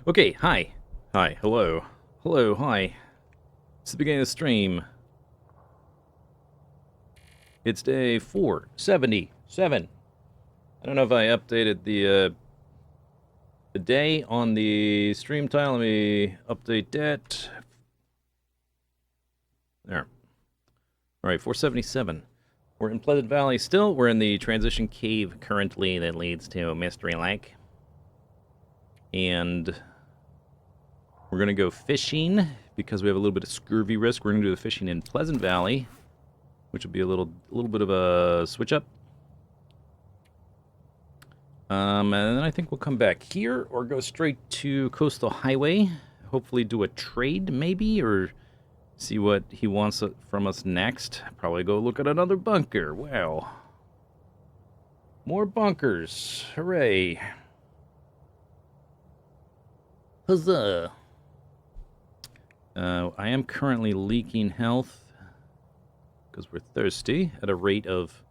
Okay, hi. Hi, hello. Hello, hi. It's the beginning of the stream. It's day 477. I don't know if I updated the day on the stream tile. Let me update that. There. Alright, 477. We're in Pleasant Valley still. We're in the transition cave currently that leads to Mystery Lake. And we're going to go fishing because we have a little bit of scurvy risk. We're going to do the fishing in Pleasant Valley, which will be a little bit of a switch up. And then I think we'll come back here or go straight to Coastal Highway. Hopefully do a trade maybe, or see what he wants from us next. Probably go look at another bunker. Wow. More bunkers. Hooray. Huzzah. I am currently leaking health because we're thirsty at a rate of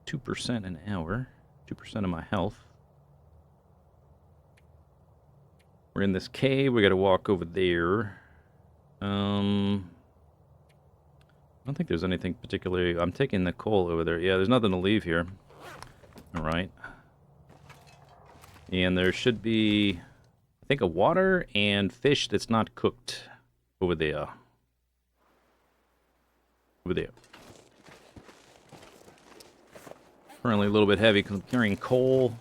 2% an hour. 2% of my health. We're in this cave. We got to walk over there. I don't think there's anything particularly... I'm taking the coal over there. Yeah, there's nothing to leave here. Alright. And there should be, I think, a water and fish that's not cooked over there. Over there. Currently a little bit heavy because I'm carrying coal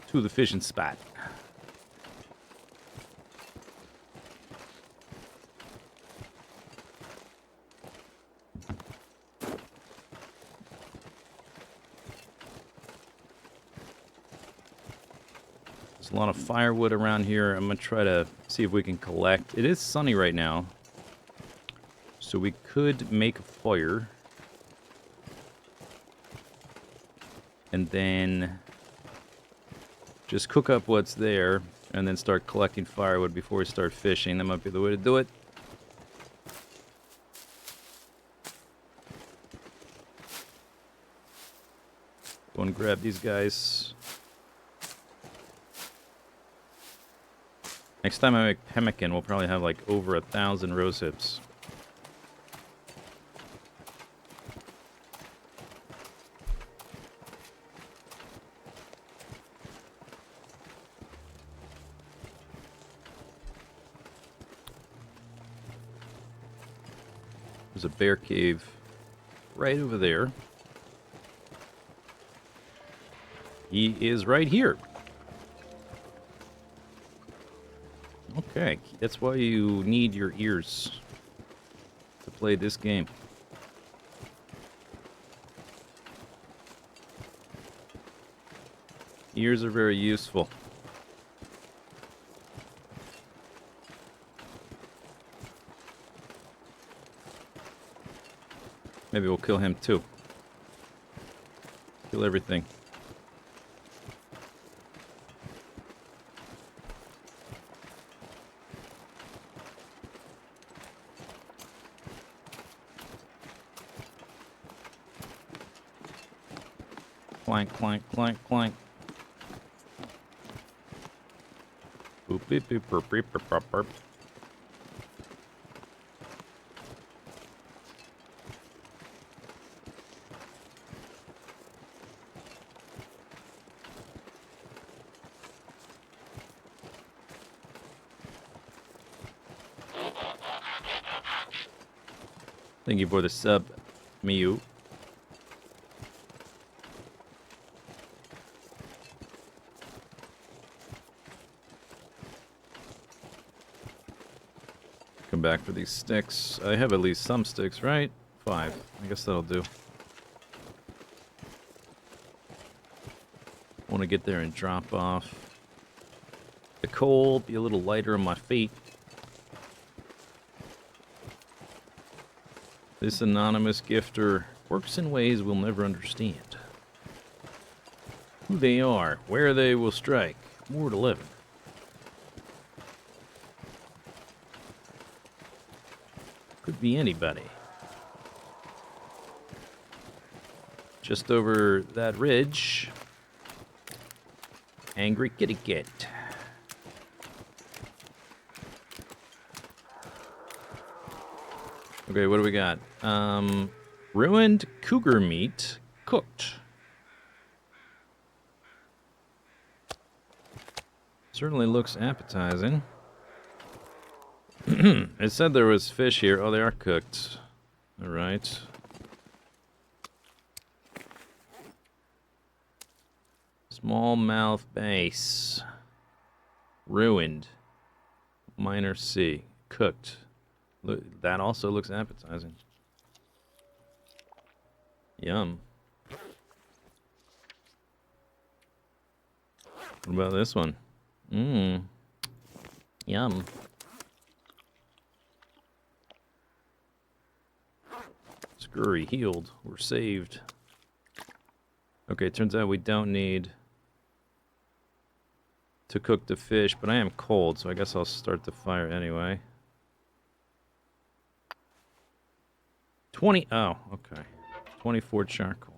to the fishing spot. There's a lot of firewood around here. I'm going to try to see if we can collect. It is sunny right now, so we could make a fire. And then just cook up what's there, and then start collecting firewood before we start fishing. That might be the way to do it. Go and grab these guys. Next time I make pemmican, we'll probably have like over 1,000 rose hips. There's a bear cave right over there. He is right here. Okay, that's why you need your ears to play this game. Ears are very useful. Maybe we'll kill him too. Kill everything. Clank, clank, clank, clank. Boop, beep, beep, burp, beep, burp, burp, burp. Thank you for the sub, Miu. Come back for these sticks. I have at least some sticks, right? 5. I guess that'll do. Want to get there and drop off the coal, be a little lighter on my feet. This anonymous gifter works in ways we'll never understand. Who they are, where they will strike. More to 11. Could be anybody. Just over that ridge. Angry kitty cat. Okay, what do we got? Ruined cougar meat cooked. Certainly looks appetizing. It said there was fish here. Oh, they are cooked. All right. Smallmouth base. Ruined. Minor C. Cooked. Look, that also looks appetizing. Yum. What about this one? Mmm. Yum. Scurry healed. We're saved. Okay, turns out we don't need to cook the fish, but I am cold, so I guess I'll start the fire anyway. 20. Oh, okay. 24 charcoal.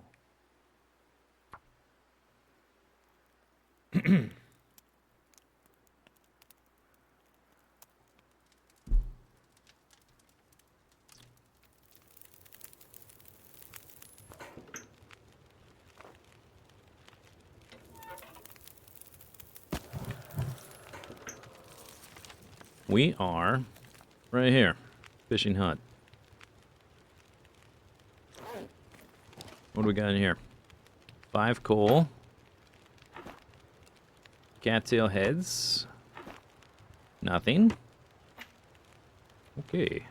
We are right here. Fishing hut. What do we got in here? 5 coal. Cattail heads. Nothing. Okay.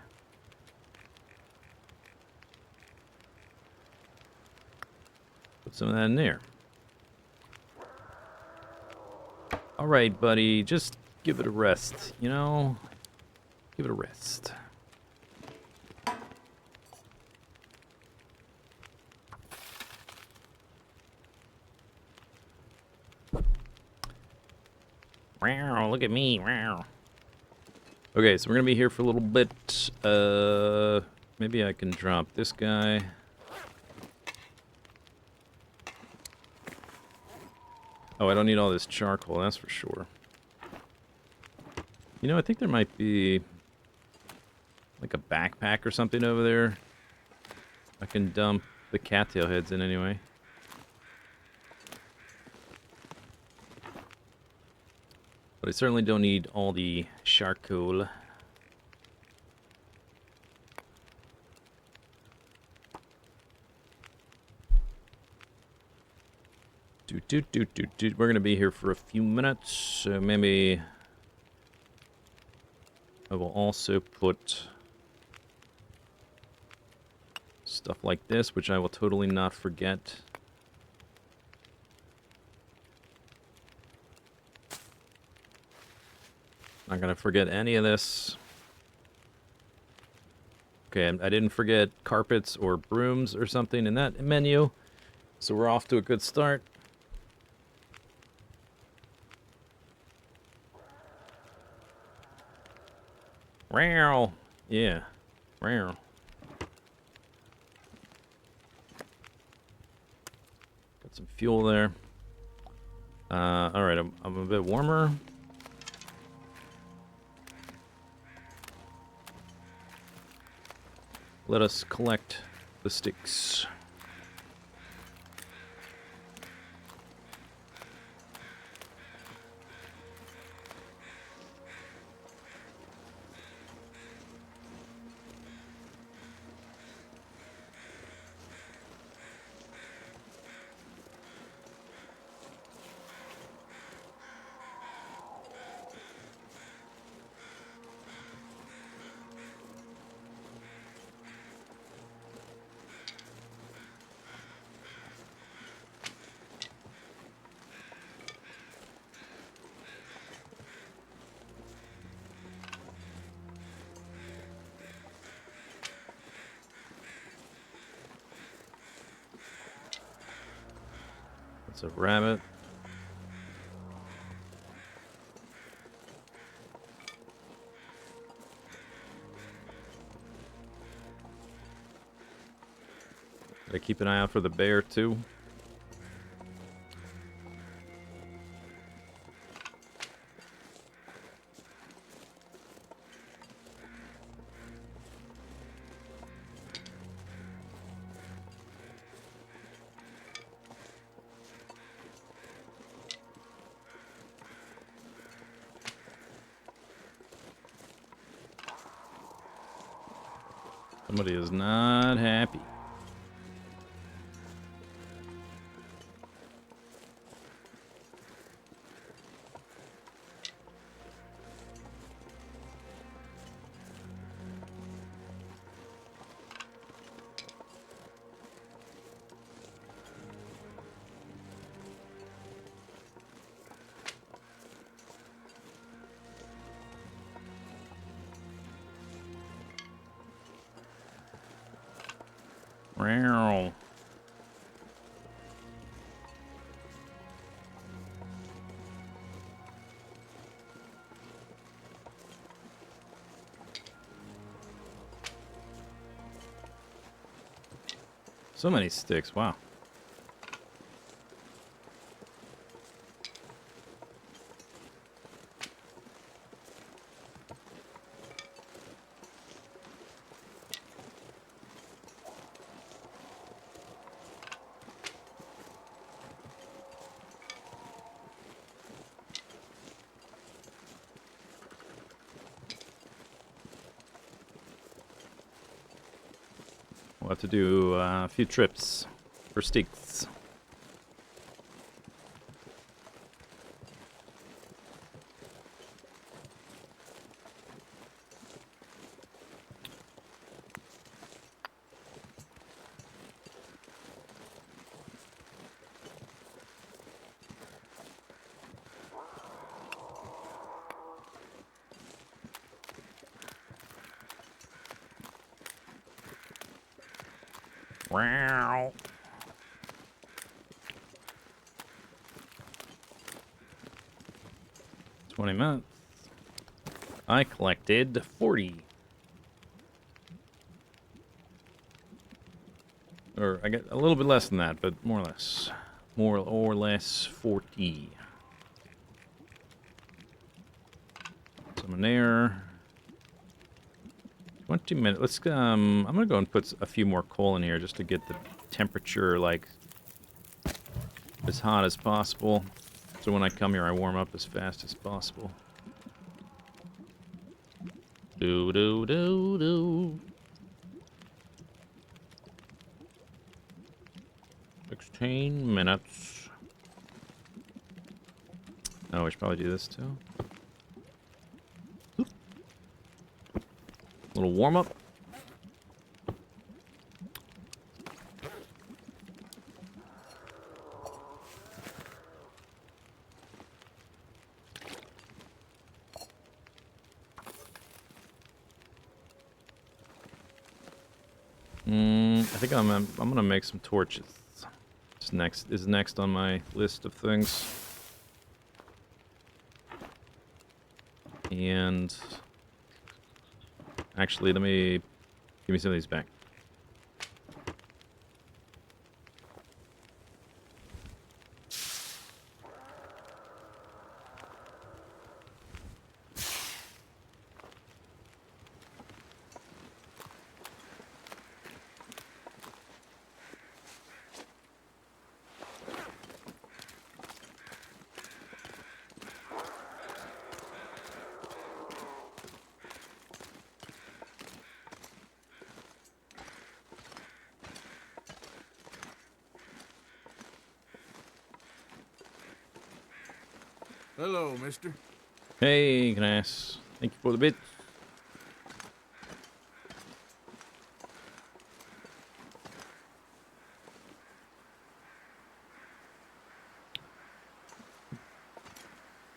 Put some of that in there. Alright, buddy. Just give it a rest, you know? Give it a rest. Wow, look at me. Wow. Okay, so we're gonna be here for a little bit. Maybe I can drop this guy. Oh, I don't need all this charcoal, that's for sure. You know, I think there might be like a backpack or something over there. I can dump the cattail heads in anyway. But I certainly don't need all the charcoal. We're gonna be here for a few minutes, so maybe I will also put stuff like this, which I will totally not forget. Not gonna forget any of this. Okay, I didn't forget carpets or brooms or something in that menu, so we're off to a good start. Wow. Yeah. Wow. Got some fuel there. Alright, I'm a bit warmer. Let us collect the sticks. That's a rabbit. Gotta keep an eye out for the bear, too. Somebody is not happy. Wow. So many sticks, wow. We'll have to do a few trips for sticks. Wow. 20 minutes. I collected 40. Or I got a little bit less than that, but more or less. More or less 40. Some in there. 20 minutes. Let's I'm gonna go and put a few more coal in here just to get the temperature like as hot as possible. So when I come here I warm up as fast as possible. Do do do do. 16 minutes. Oh, we should probably do this too. Oop. Little warm up. I think I'm gonna make some torches. It's next on my list of things. And actually, give me some of these back. Hello, mister. Hey, Gnass. Thank you for the bit.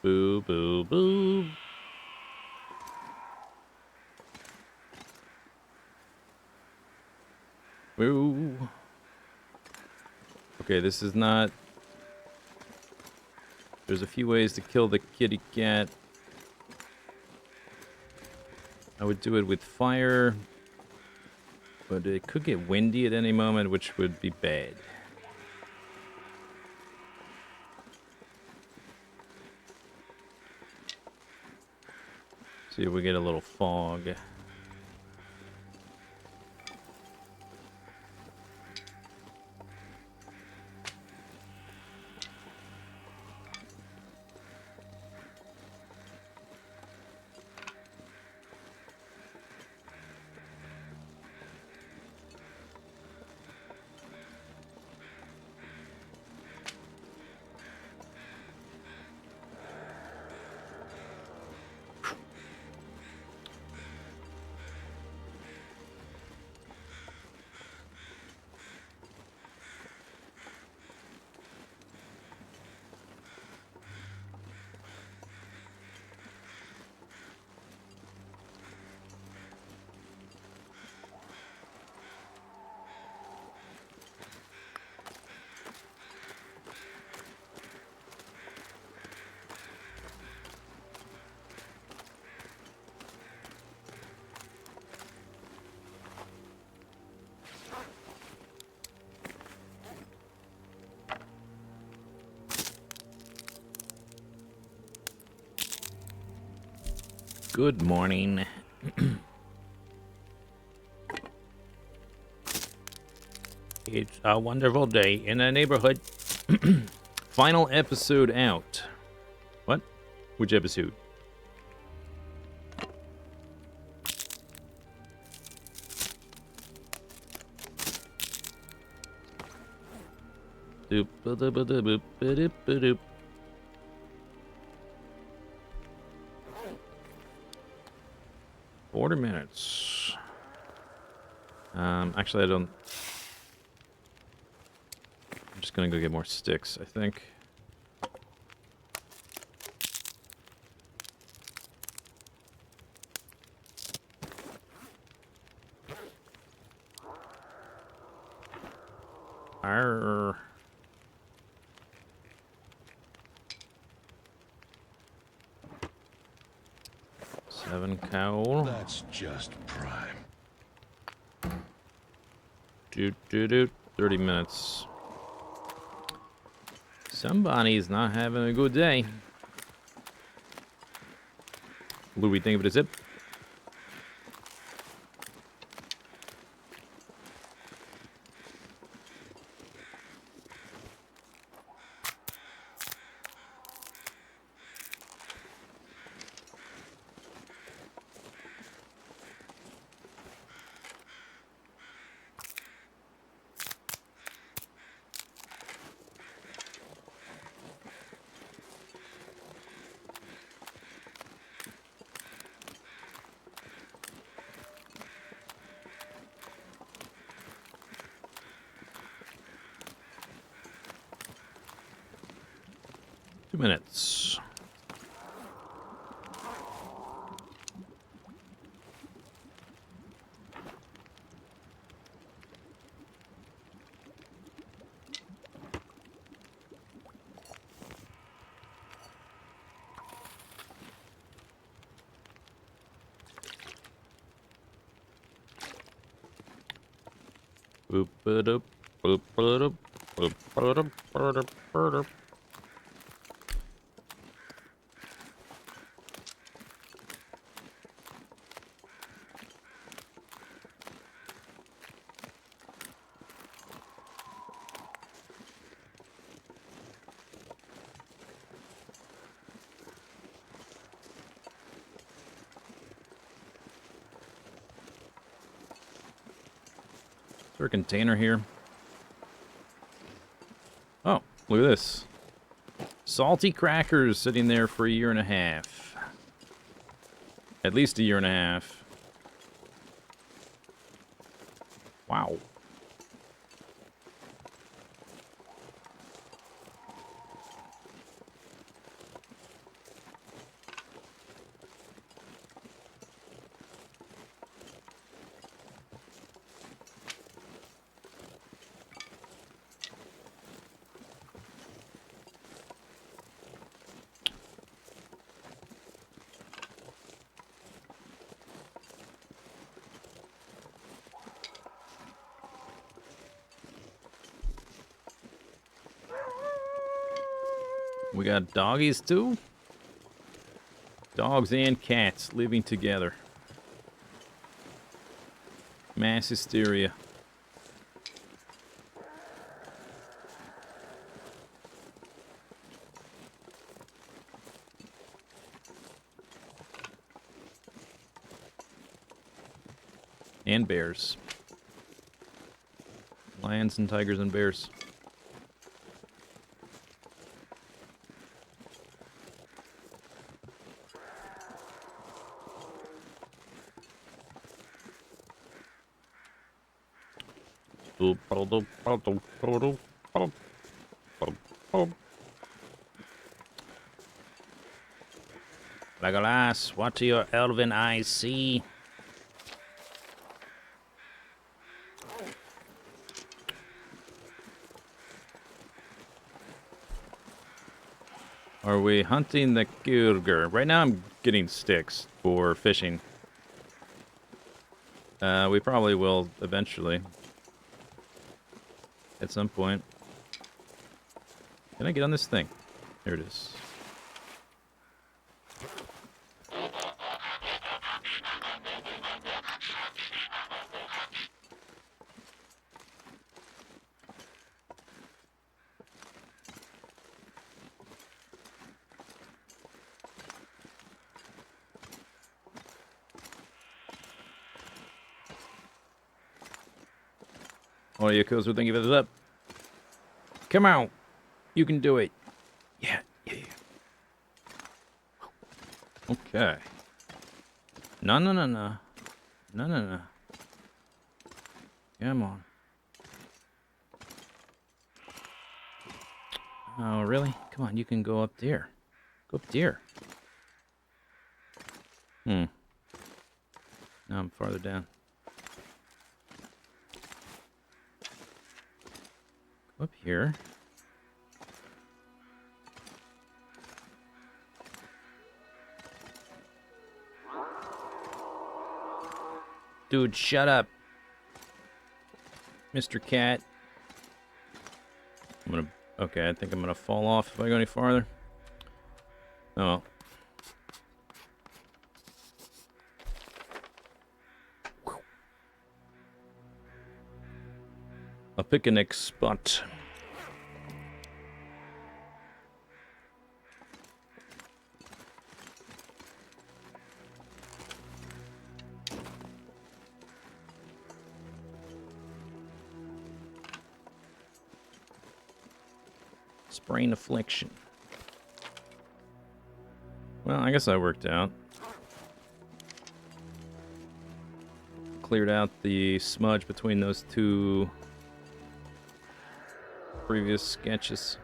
Boo, boo, boo. Boo. Okay, this is not... There's a few ways to kill the kitty cat. I would do it with fire, but it could get windy at any moment, which would be bad. See if we get a little fog. Good morning. It's a wonderful day in the neighborhood. Final episode out. What? Which episode? Doop, ba, da, ba, da, boop, ba, doop, ba, doop. Order minutes. Actually, I don't. I'm just gonna go get more sticks, I think. Arr. Seven cow. That's just prime. 30 minutes. Somebody's not having a good day. What do we think of it as it? Minutes. Boop boop boop boop boop boop boop boop. Is there a container here? Oh, look at this. Salty crackers sitting there for a year and a half. At least a year and a half. Wow. We got doggies too? Dogs and cats living together. Mass hysteria. And bears. Lions and tigers and bears. Legolas, what do your elven eyes see? Are we hunting the Cougar? Right now I'm getting sticks for fishing. We probably will eventually. At some point. Can I get on this thing? Here it is. Oh, yeah, Coaster, thank you for this up. Come on. You can do it. Yeah, yeah. Okay. No, no, no, no. No, no, no. Come on. Oh, really? Come on, you can go up there. Go up there. Hmm. Now I'm farther down. Go up here. Dude, shut up. Mr. Cat. I'm gonna... Okay, I think I'm gonna fall off if I go any farther. Oh, well. A picnic spot. Sprain affliction. Well, I guess that worked out. Cleared out the smudge between those two previous sketches.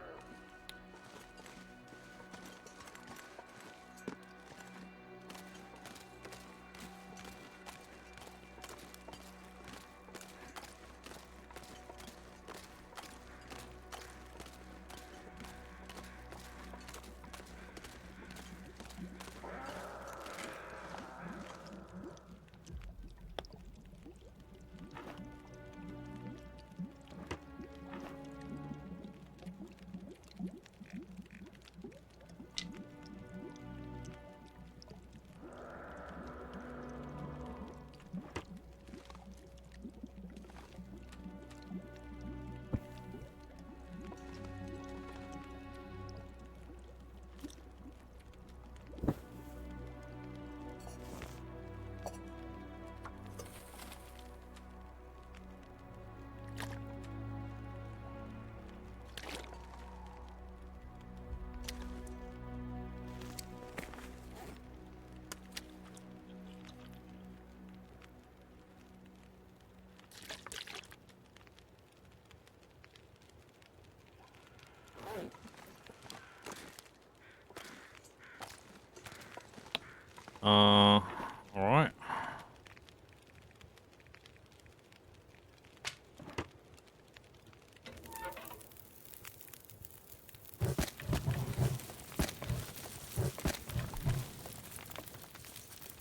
Alright.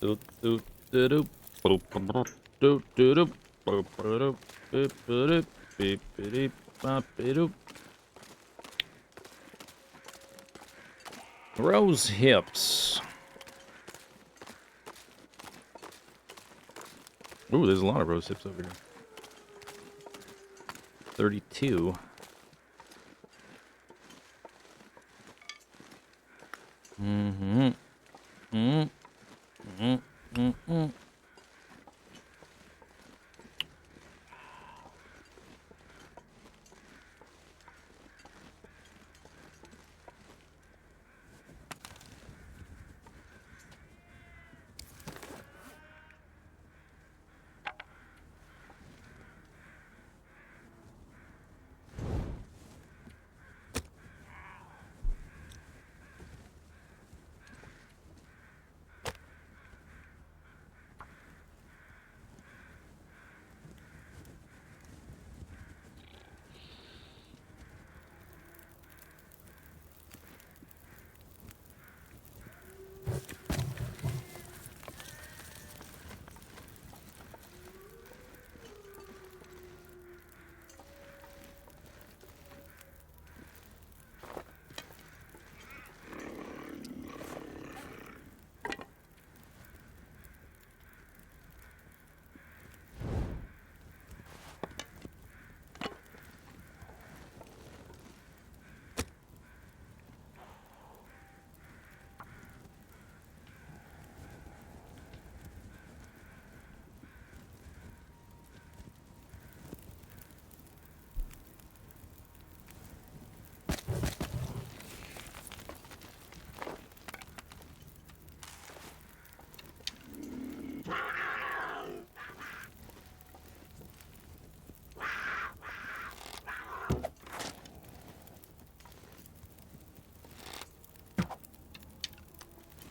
Doop, doop, doop, boop, boop, doop, doop, boop, boop, boop, boop, beep, beep, bop, doop. Rose hips. Ooh, there's a lot of rose hips over here. 32. Mm-hmm. Mm-hmm. Mm-hmm. Mm-hmm.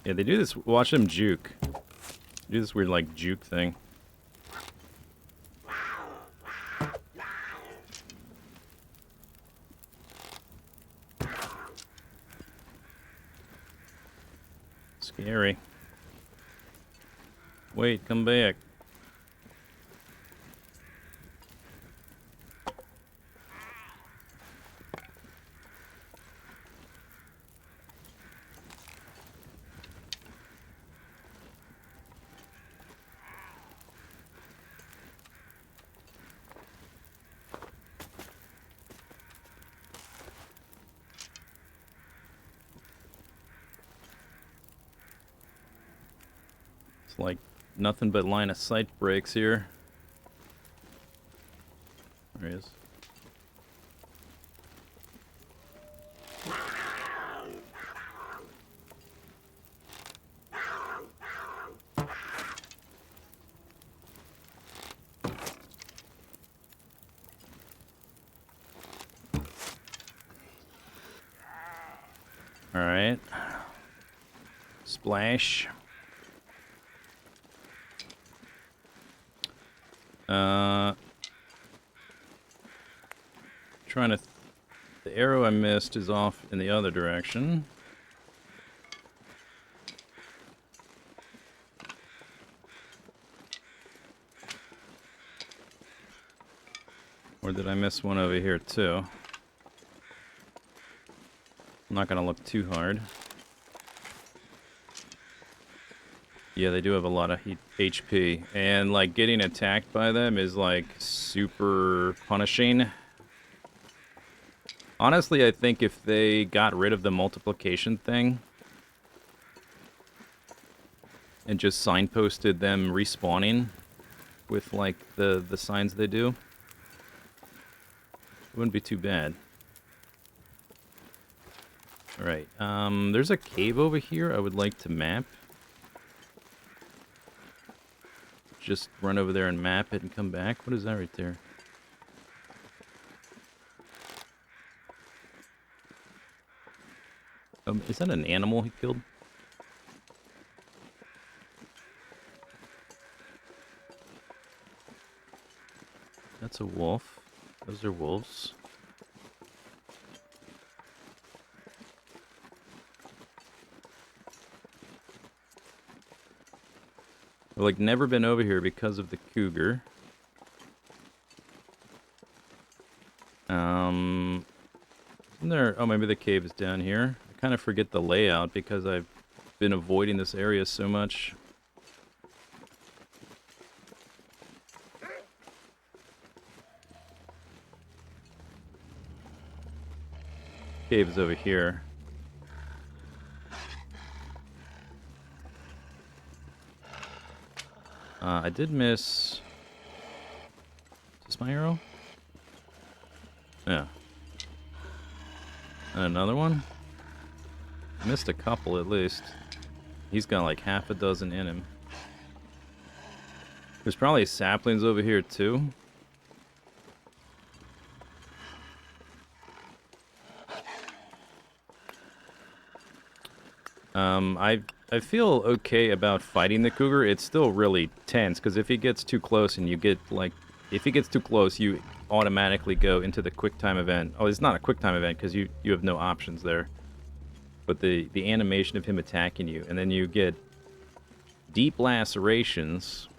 Yeah, they do this. Watch them juke. They do this weird, like, juke thing. Scary. Wait, come back. It's like nothing but line of sight breaks here. There he is. All right. Splash. Trying to... the arrow I missed is off in the other direction. Or did I miss one over here too? I'm not gonna look too hard. Yeah, they do have a lot of HP, and like getting attacked by them is like super punishing. Honestly, I think if they got rid of the multiplication thing and just signposted them respawning with like the signs they do, it wouldn't be too bad. Alright, there's a cave over here I would like to map. Just run over there and map it and come back. What is that right there? Is that an animal he killed? That's a wolf. Those are wolves. I've like never been over here because of the cougar. Isn't there? Oh, maybe the cave is down here. I kind of forget the layout because I've been avoiding this area so much. Cave is over here. I did miss... Is this my arrow? Yeah. And another one? Missed a couple at least. He's got like half a dozen in him. There's probably saplings over here too. I feel okay about fighting the cougar. It's still really tense because if he gets too close and you get like, if he gets too close, you automatically go into the quick time event. Oh, it's not a quick time event because you have no options there. But the animation of him attacking you, and then you get deep lacerations,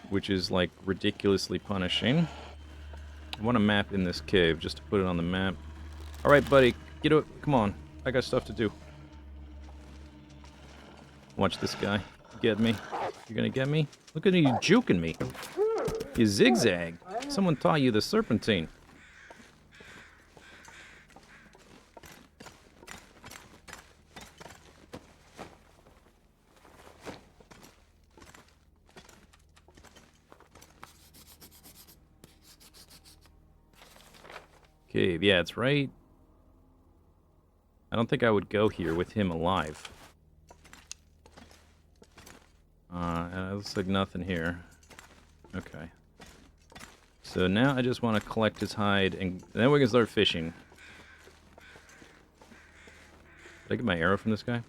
which is like ridiculously punishing. I want to map in this cave just to put it on the map. All right, buddy, get up. Come on, I got stuff to do. Watch this guy. Get me. You're gonna get me? Look at you juking me. You zigzag. Someone taught you the serpentine. Cave, yeah, it's right. I don't think I would go here with him alive. It looks like nothing here. Okay. So now I just want to collect his hide, and then we can start fishing. Did I get my arrow from this guy?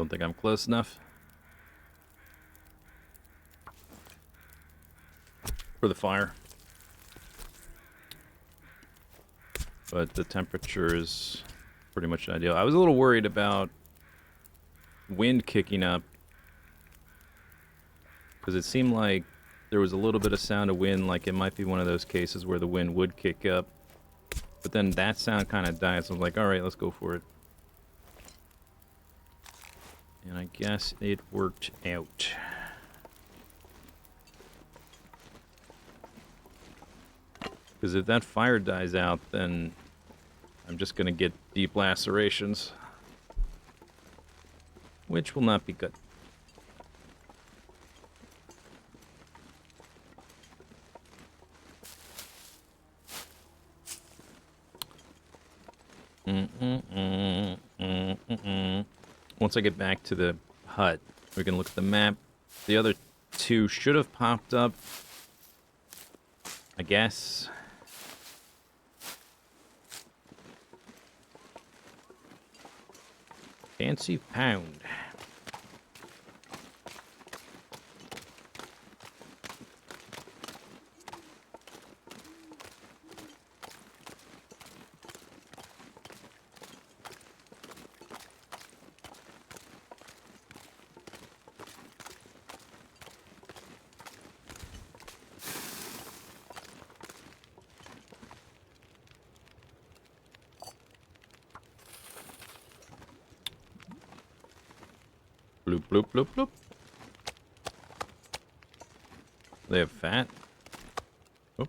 Don't think I'm close enough. For the fire. But the temperature is pretty much ideal. I was a little worried about wind kicking up, because it seemed like there was a little bit of sound of wind, like it might be one of those cases where the wind would kick up. But then that sound kind of died, so I was like, alright, let's go for it. And I guess it worked out. Because if that fire dies out, then I'm just going to get deep lacerations. Which will not be good. Once I get back to the hut, we can look at the map. The other two should have popped up, I guess. Fancy pound. Bloop, bloop, bloop, bloop. They have fat. Oh.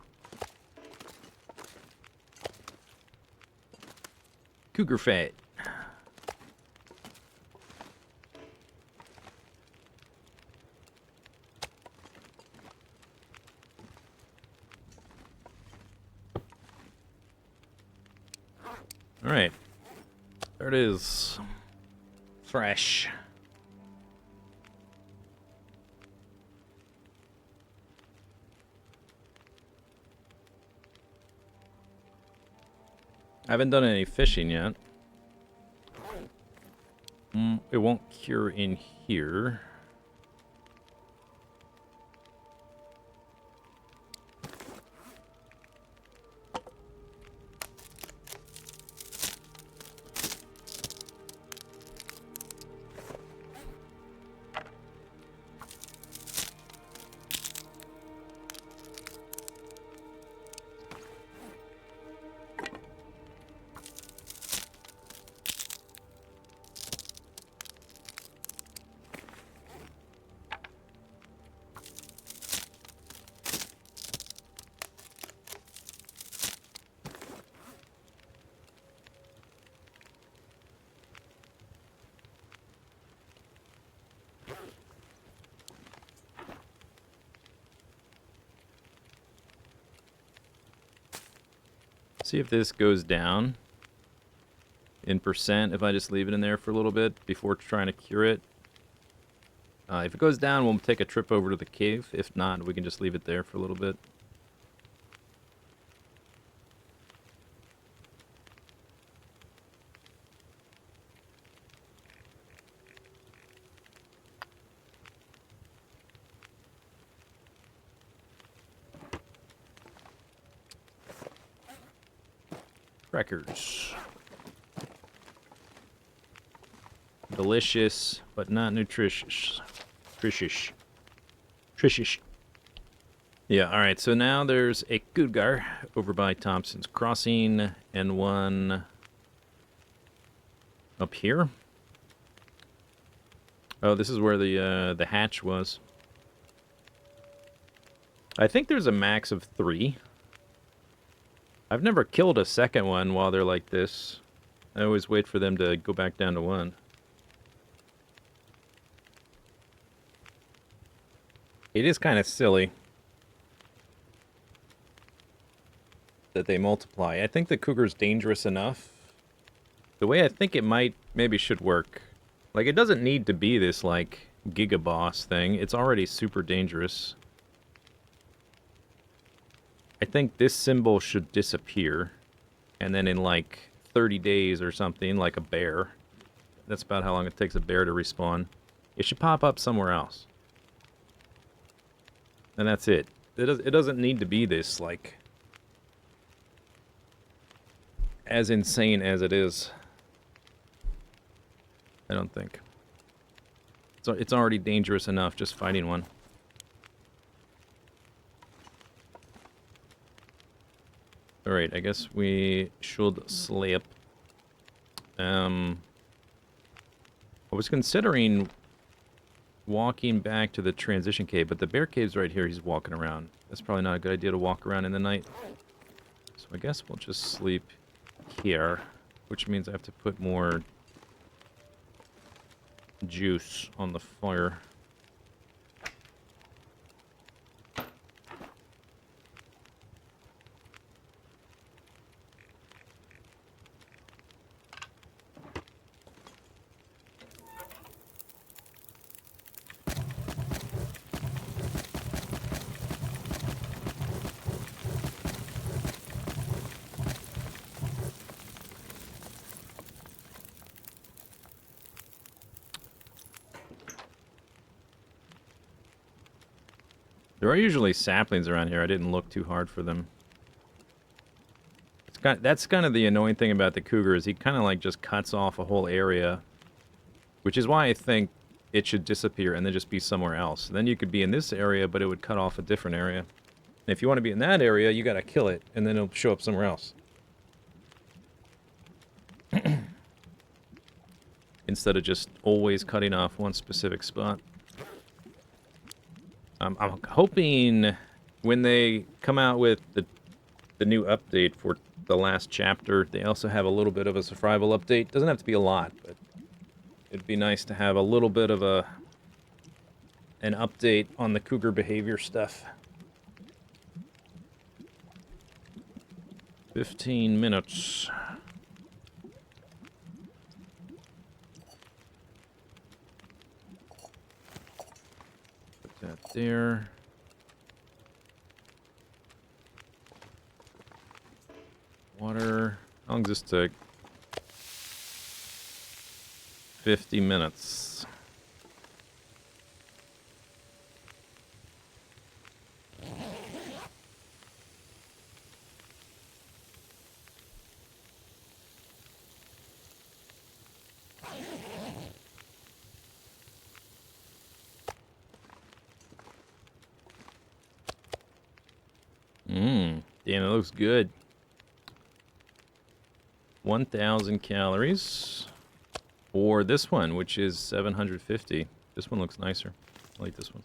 Cougar fat. All right. There it is. Fresh. I haven't done any fishing yet. It won't cure in here. See if this goes down in percent if I just leave it in there for a little bit before trying to cure it. If it goes down, we'll take a trip over to the cave. If not, we can just leave it there for a little bit. Crackers. Delicious, but not nutritious. Nutritious. Yeah, alright, so now there's a Cougar over by Thompson's Crossing, and one up here. Oh, this is where the hatch was. I think there's a max of 3. I've never killed a second one while they're like this. I always wait for them to go back down to 1. It is kind of silly that they multiply. I think the Cougar's dangerous enough. The way I think it maybe should work. Like, it doesn't need to be this, like, Giga Boss thing. It's already super dangerous. I think this symbol should disappear, and then in like 30 days or something, like a bear, That's about how long it takes a bear to respawn. It should pop up somewhere else. And that's it. It doesn't need to be this, like, as insane as it is. I don't think. So it's already dangerous enough just fighting one. Alright, I guess we should sleep. I was considering walking back to the transition cave, but the bear cave's right here. He's walking around. That's probably not a good idea to walk around in the night. So I guess we'll just sleep here, which means I have to put more juice on the fire. There are usually saplings around here. I didn't look too hard for them. That's kind of the annoying thing about the Cougar, is he kind of like just cuts off a whole area, which is why I think it should disappear and then just be somewhere else. Then you could be in this area, but it would cut off a different area. And if you want to be in that area, you got to kill it, and then it'll show up somewhere else. Instead of just always cutting off one specific spot. I'm hoping when they come out with the new update for the last chapter, they also have a little bit of a survival update. Doesn't have to be a lot, but it'd be nice to have a little bit of an update on the Cougar behavior stuff. 15 minutes. Put that there. Water. How long does this take? 50 minutes. Damn, it looks good. 1,000 calories. Or this one, which is 750. This one looks nicer. I like this one.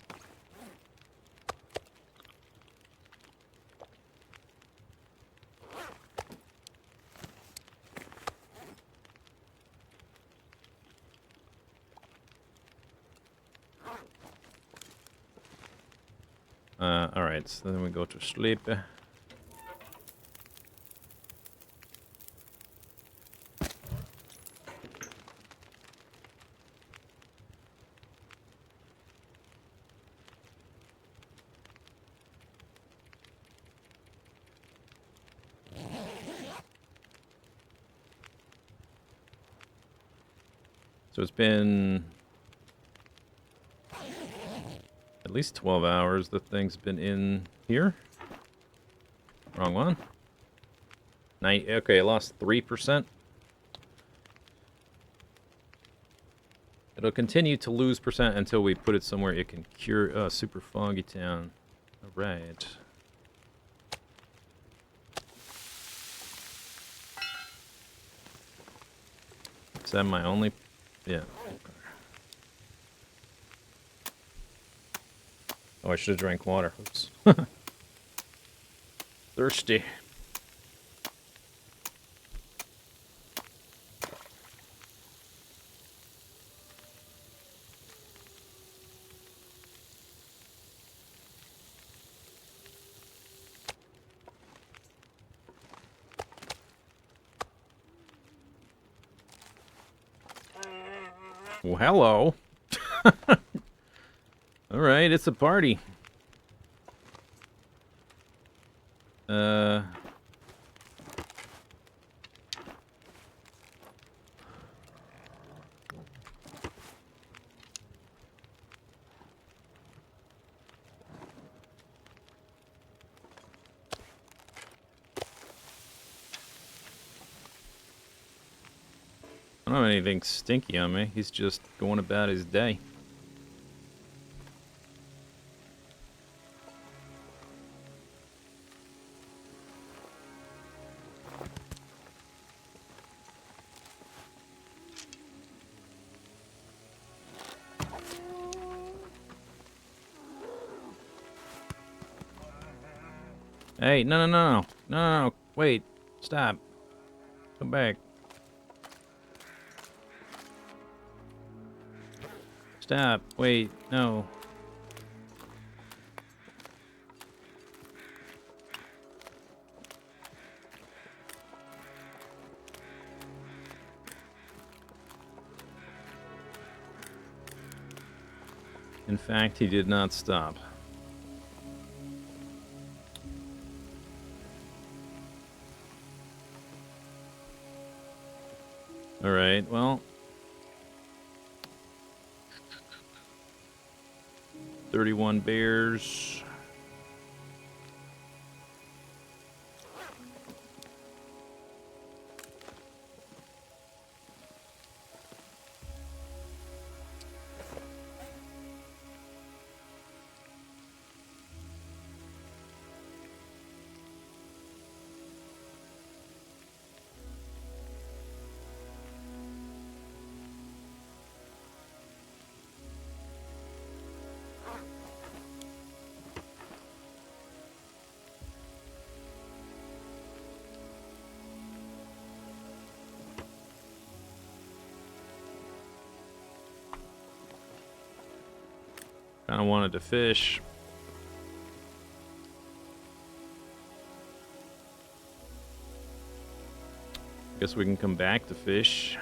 Alright, so then we go to sleep. So it's been at least 12 hours the thing's been in here. Wrong one. Okay, I lost 3%. It'll continue to lose percent until we put it somewhere it can cure. Super foggy town. Alright. Is that my only... Yeah. Oh, I should have drank water. Oops. Thirsty. Well, hello. All right, it's a party. I don't have anything stinky on me. He's just going about his day. Hey, no, no, no, no, no, no, wait, stop, come back. Stop, wait, no. In fact, he did not stop. Alright, well. 31 bears. Kind of wanted to fish. Guess we can come back to fish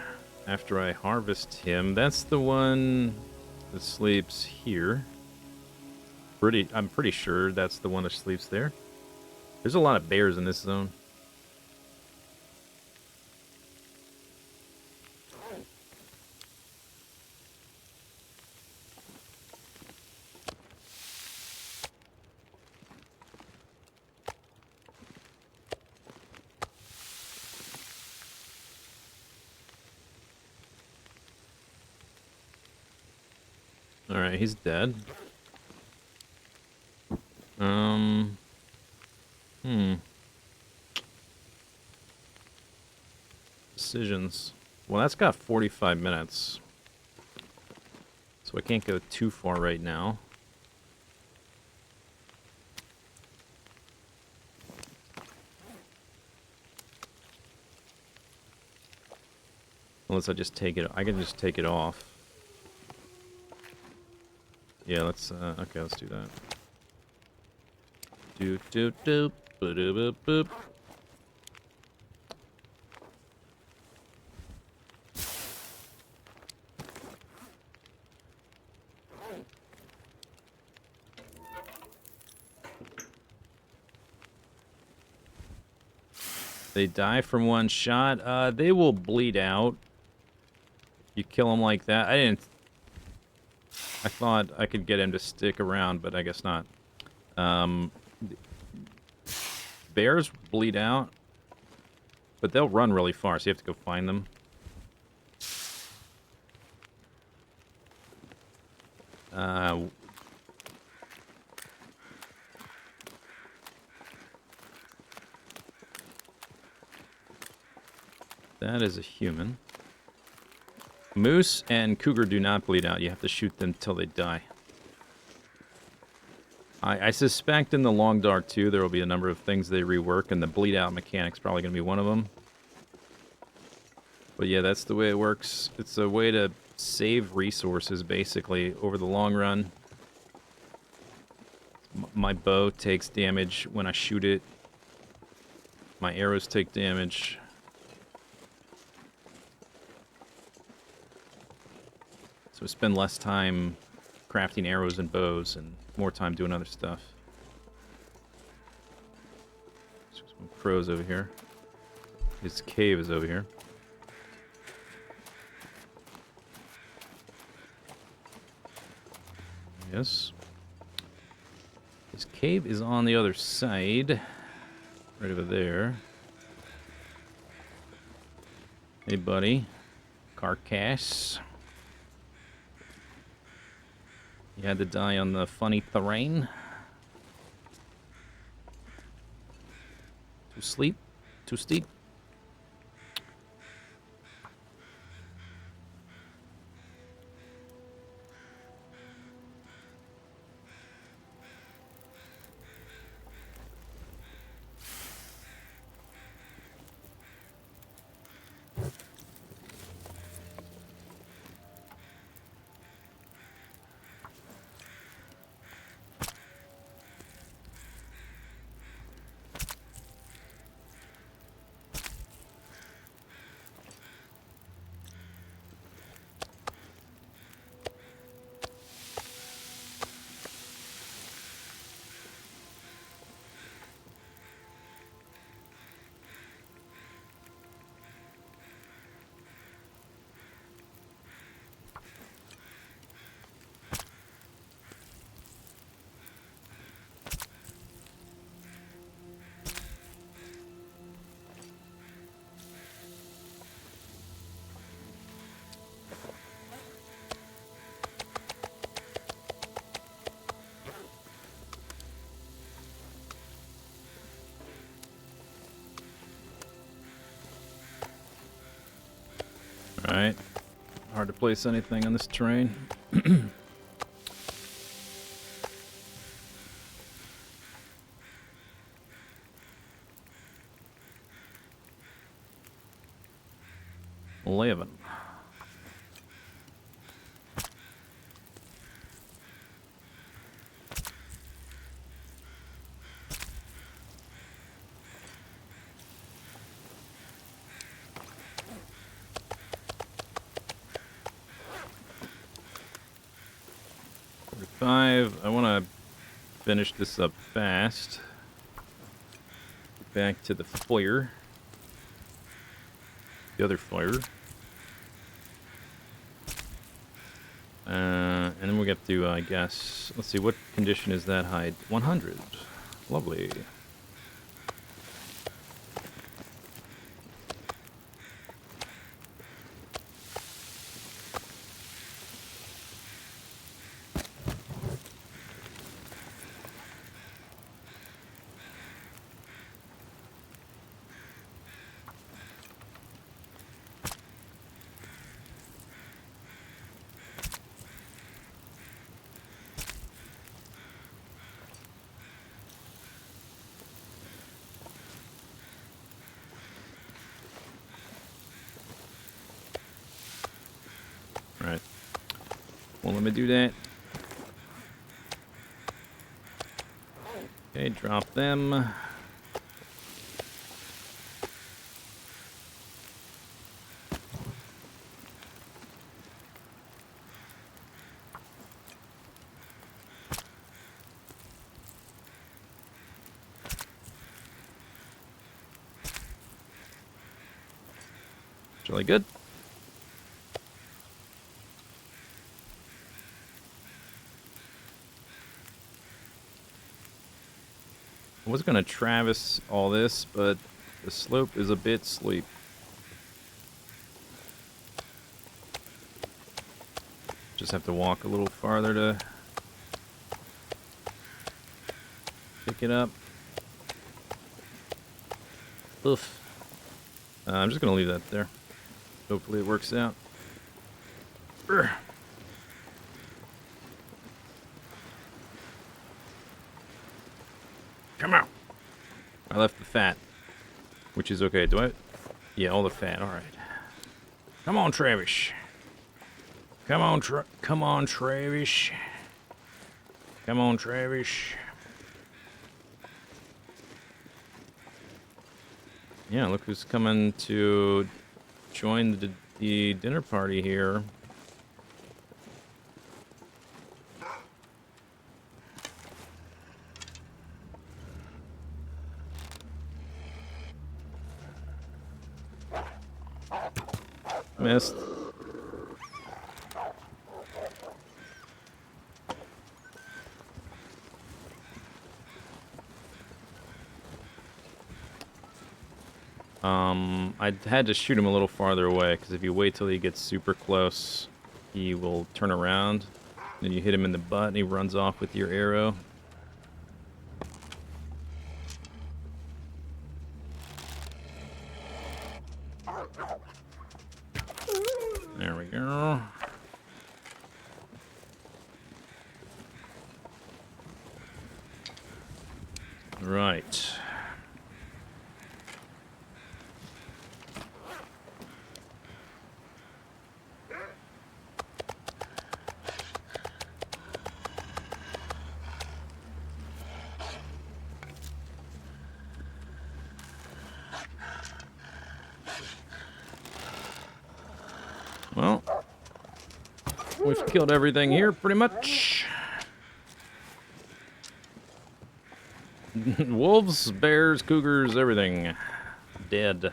after I harvest him. That's the one that sleeps here. I'm pretty sure that's the one that sleeps there. There's a lot of bears in this zone. Alright, he's dead. Decisions. Well, that's got 45 minutes. So I can't go too far right now. Unless I just take it, I can just take it off. Yeah, let's, okay, let's do that. Doop, doop, doop, boop, boop, boop. They die from one shot. They will bleed out. You kill them like that. I thought I could get him to stick around, but I guess not. Bears bleed out, but they'll run really far, so you have to go find them. That is a human. Moose and cougar do not bleed out. You have to shoot them till they die. I suspect in the Long Dark 2 there will be a number of things they rework, and the bleed out mechanic's probably going to be one of them. But yeah, that's the way it works. It's a way to save resources, basically, over the long run. My bow takes damage when I shoot it. My arrows take damage. So I spend less time crafting arrows and bows and more time doing other stuff. There's some crows over here. His cave is over here. Yes. His cave is on the other side. Right over there. Hey, buddy. carcass. He had to die on the funny terrain. Too steep. Too steep. Alright. Hard to place anything on this terrain. 11. I want to finish this up fast. Back to the foyer. The other foyer. And then we get to, I guess, let's see, what condition is that hide? 100. Lovely. Right. Well, let me do that. Okay, drop them. Really good. I was gonna traverse all this, but the slope is a bit steep. Just have to walk a little farther to pick it up. Oof. I'm just gonna leave that there. Hopefully it works out. Urgh. Come out. I left the fat, which is okay. Do I? Yeah, all the fat. All right. Come on, Travis. Come on, come on, Travis. Come on, Travis. Yeah, look who's coming to join the dinner party here. Missed. I had to shoot him a little farther away, because if you wait till he gets super close, he will turn around. Then you hit him in the butt, and he runs off with your arrow. There we go. Right. Well, we've killed everything here, pretty much. Wolves, bears, cougars, everything. Dead.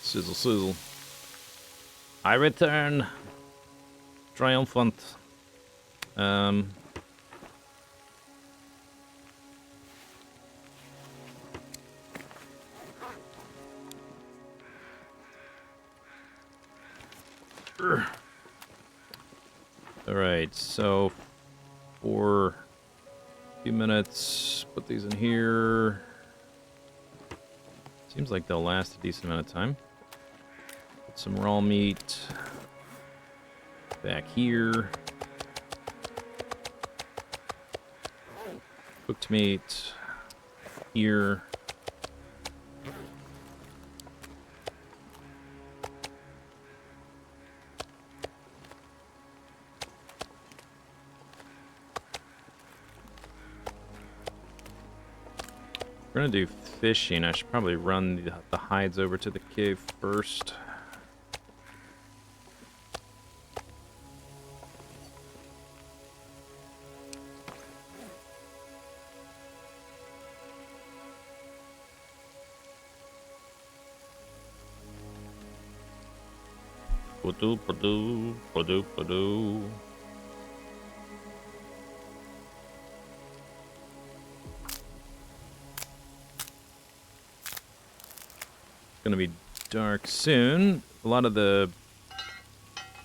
Sizzle, sizzle. I return. Triumphant. Alright, so for a few minutes, put these in here. Seems like they'll last a decent amount of time. Put some raw meat back here. Cooked meat here. We're gonna do fishing. I should probably run the hides over to the cave first. Ba-doo, ba-doo, ba-doo, ba-doo. Gonna be dark soon. A lot of the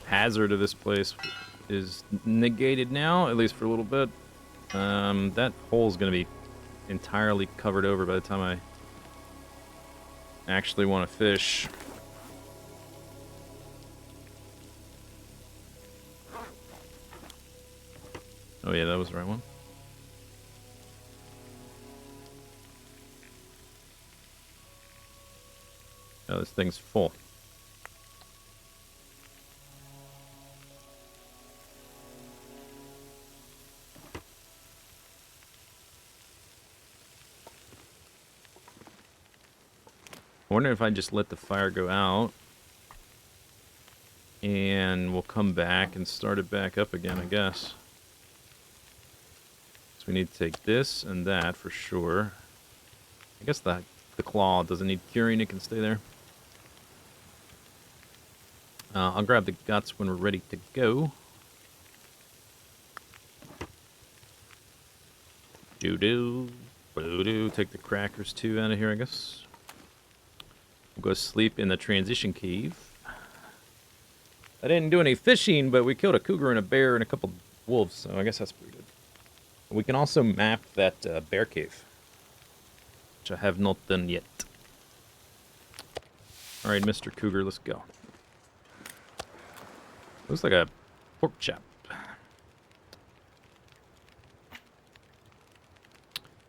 hazard of this place is negated now, at least for a little bit. That hole's gonna be entirely covered over by the time I actually want to fish. Oh yeah, that was the right one. Oh, this thing's full. I wonder if I just let the fire go out and we'll come back and start it back up again, I guess. So we need to take this and that for sure. I guess the claw doesn't need curing, it can stay there. I'll grab the guts when we're ready to go. Doo-doo, doo-doo. Take the crackers too out of here, I guess. We'll go sleep in the transition cave. I didn't do any fishing, but we killed a cougar and a bear and a couple wolves, so I guess that's pretty good. We can also map that bear cave, which I have not done yet. All right, Mr. Cougar, let's go. Looks like a pork chop.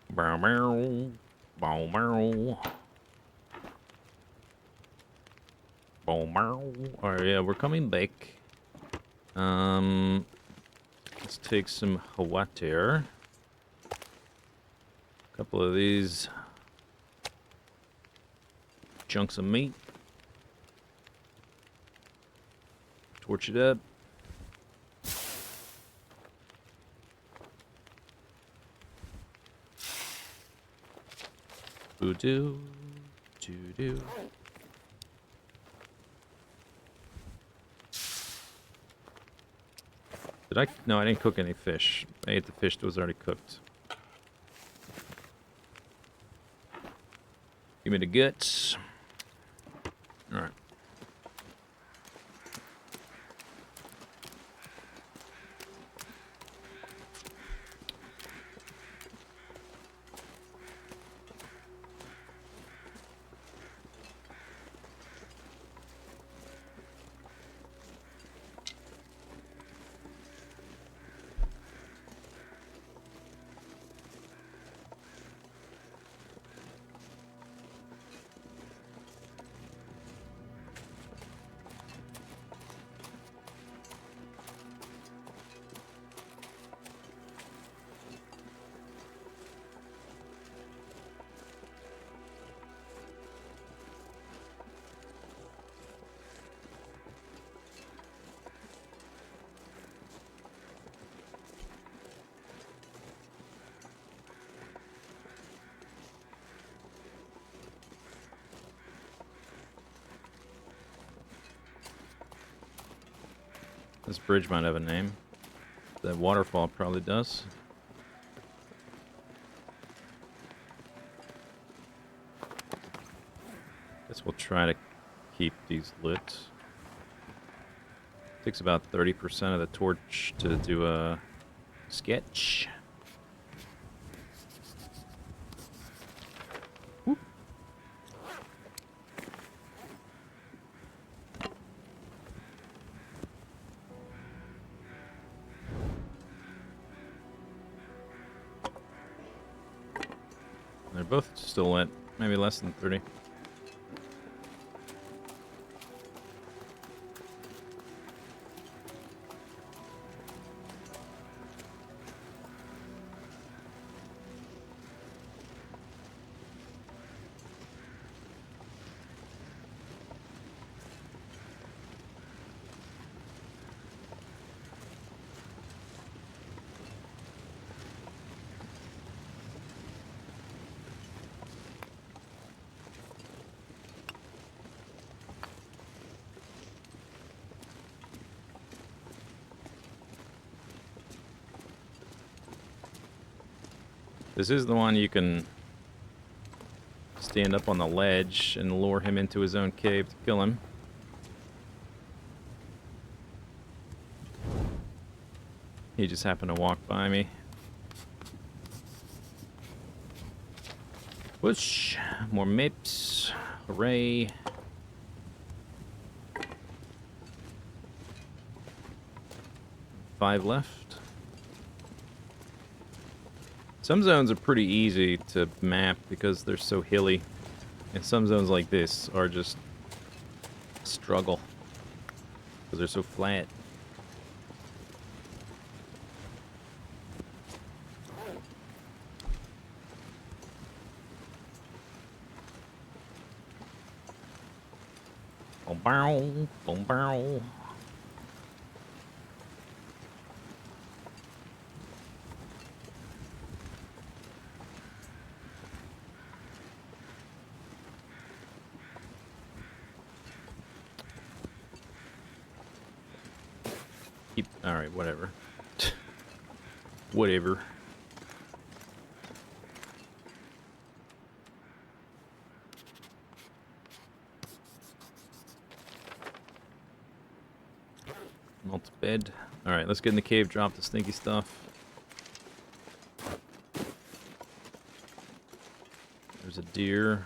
Bow, bow, bow, bow. Bow, bow. All right, yeah, we're coming back. Let's take some water. A couple of these chunks of meat. Torch it up. Doo-doo, doo-doo. Did I? No, I didn't cook any fish. I ate the fish that was already cooked. Give me the guts. All right. This bridge might have a name. That waterfall probably does. Guess we'll try to keep these lit. Takes about 30% of the torch to do a sketch. Whoop. They're both still lit, maybe less than 30. This is the one you can stand up on the ledge and lure him into his own cave to kill him. He just happened to walk by me. Whoosh! More maps. Hooray. Five left. Some zones are pretty easy to map because they're so hilly. And some zones like this are just a struggle because they're so flat. Boom, bow, boom, bow. Alright, whatever. Whatever. Multi-bed. Alright, let's get in the cave, drop the stinky stuff. There's a deer.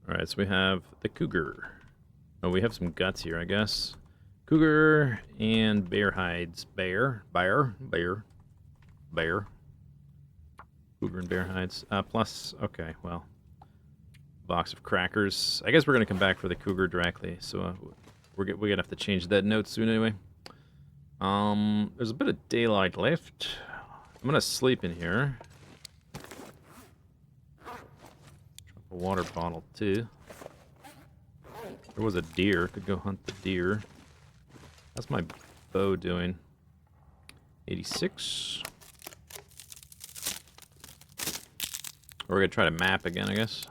Alright, so we have the cougar. Oh, we have some guts here, I guess. Cougar and bear hides. Bear. Cougar and bear hides. Plus, okay, well. Box of crackers. I guess we're going to come back for the cougar directly, so we're going to have to change that note soon anyway. There's a bit of daylight left. I'm going to sleep in here. A water bottle, too. There was a deer. Could go hunt the deer. How's my bow doing? 86. We're going to try to map again, I guess.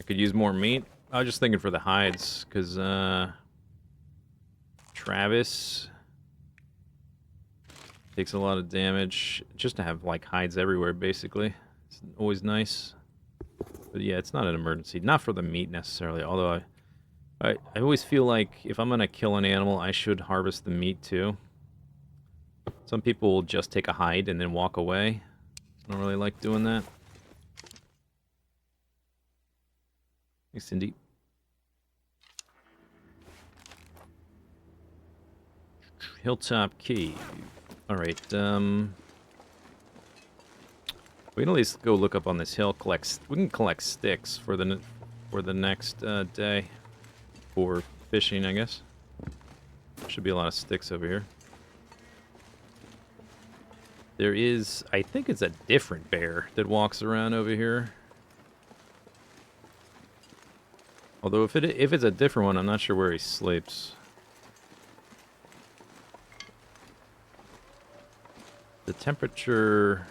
I could use more meat. I was just thinking for the hides, because Travis takes a lot of damage. Just to have, like, hides everywhere, basically. It's always nice. But yeah, it's not an emergency. Not for the meat, necessarily, although I always feel like if I'm going to kill an animal, I should harvest the meat, too. Some people will just take a hide and then walk away. I don't really like doing that. Hey, Cindy. Hilltop Cave. Alright, we can at least go look up on this hill, we can collect sticks for the next day. For fishing, I guess. Should be a lot of sticks over here. There is, I think it's a different bear that walks around over here. Although if it's a different one, I'm not sure where he sleeps. The temperature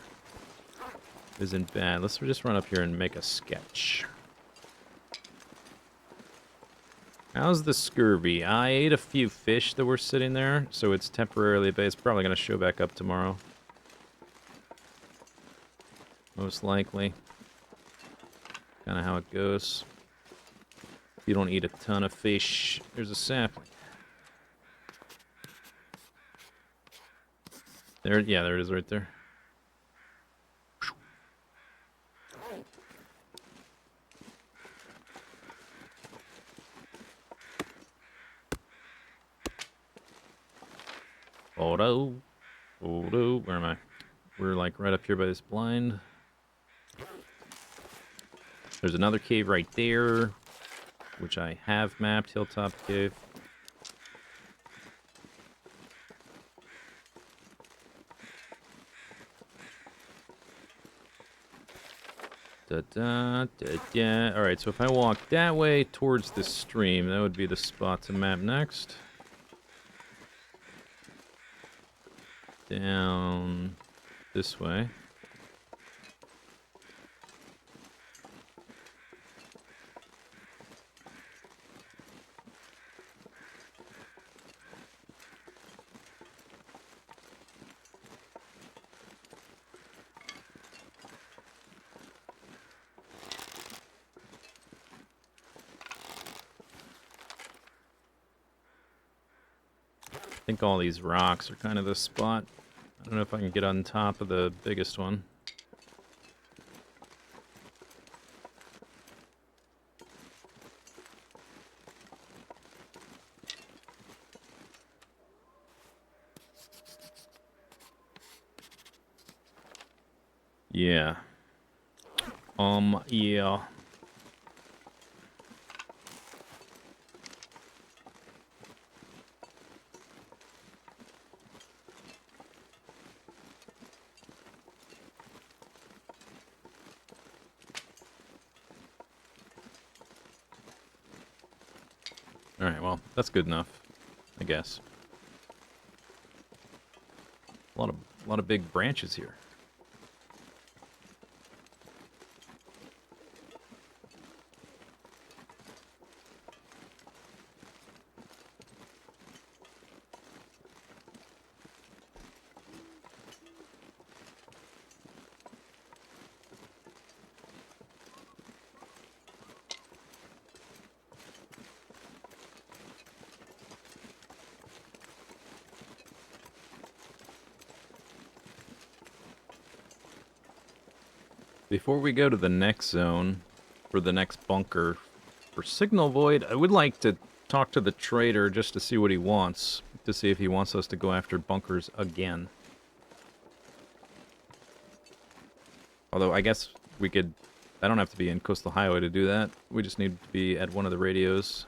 isn't bad. Let's just run up here and make a sketch. How's the scurvy? I ate a few fish that were sitting there, so it's temporarily, but it's probably going to show back up tomorrow. Most likely. Kind of how it goes. If you don't eat a ton of fish, there's a sapling. There, yeah, there it is right there. Where am I? We're like right up here by this blind. There's another cave right there, which I have mapped, Hilltop Cave. Da, da, da, da. All right, so if I walk that way towards the stream, that would be the spot to map next. Down this way. I think all these rocks are kind of the spot. I don't know if I can get on top of the biggest one. Yeah. Yeah. Alright, well, that's good enough, I guess. A lot of big branches here. Before we go to the next zone, for the next bunker, for Signal Void, I would like to talk to the trader just to see what he wants, to see if he wants us to go after bunkers again. Although, I guess we could... I don't have to be in Coastal Highway to do that. We just need to be at one of the radios.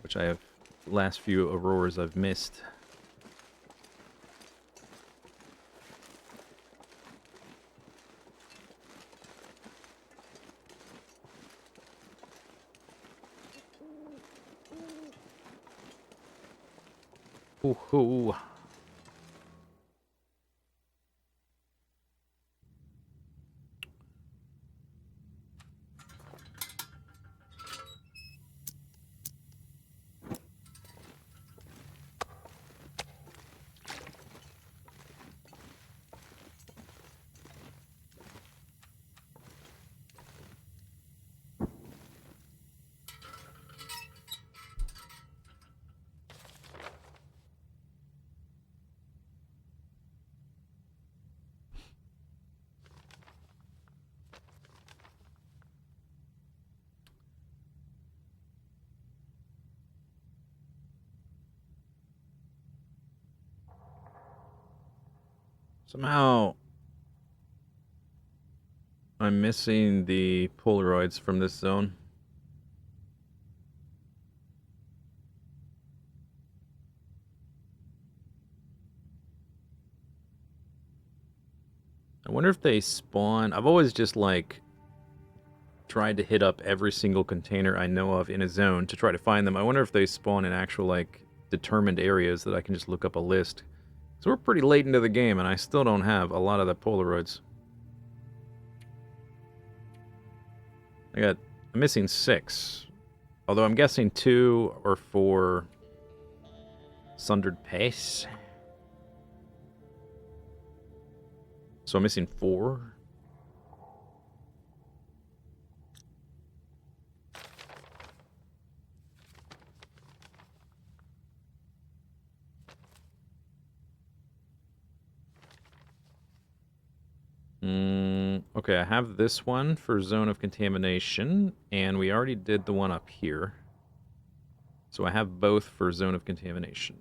Which I have... last few Auroras I've missed. Ooh, ooh. Somehow, I'm missing the Polaroids from this zone. I wonder if they spawn... I've always just, like, tried to hit up every single container I know of in a zone to try to find them. I wonder if they spawn in actual, like, determined areas that I can just look up a list. So we're pretty late into the game, and I still don't have a lot of the Polaroids. I'm missing 6. Although I'm guessing 2 or 4 Sundered Pace. So I'm missing 4. Okay, I have this one for Zone of Contamination, and we already did the one up here. So I have both for Zone of Contamination.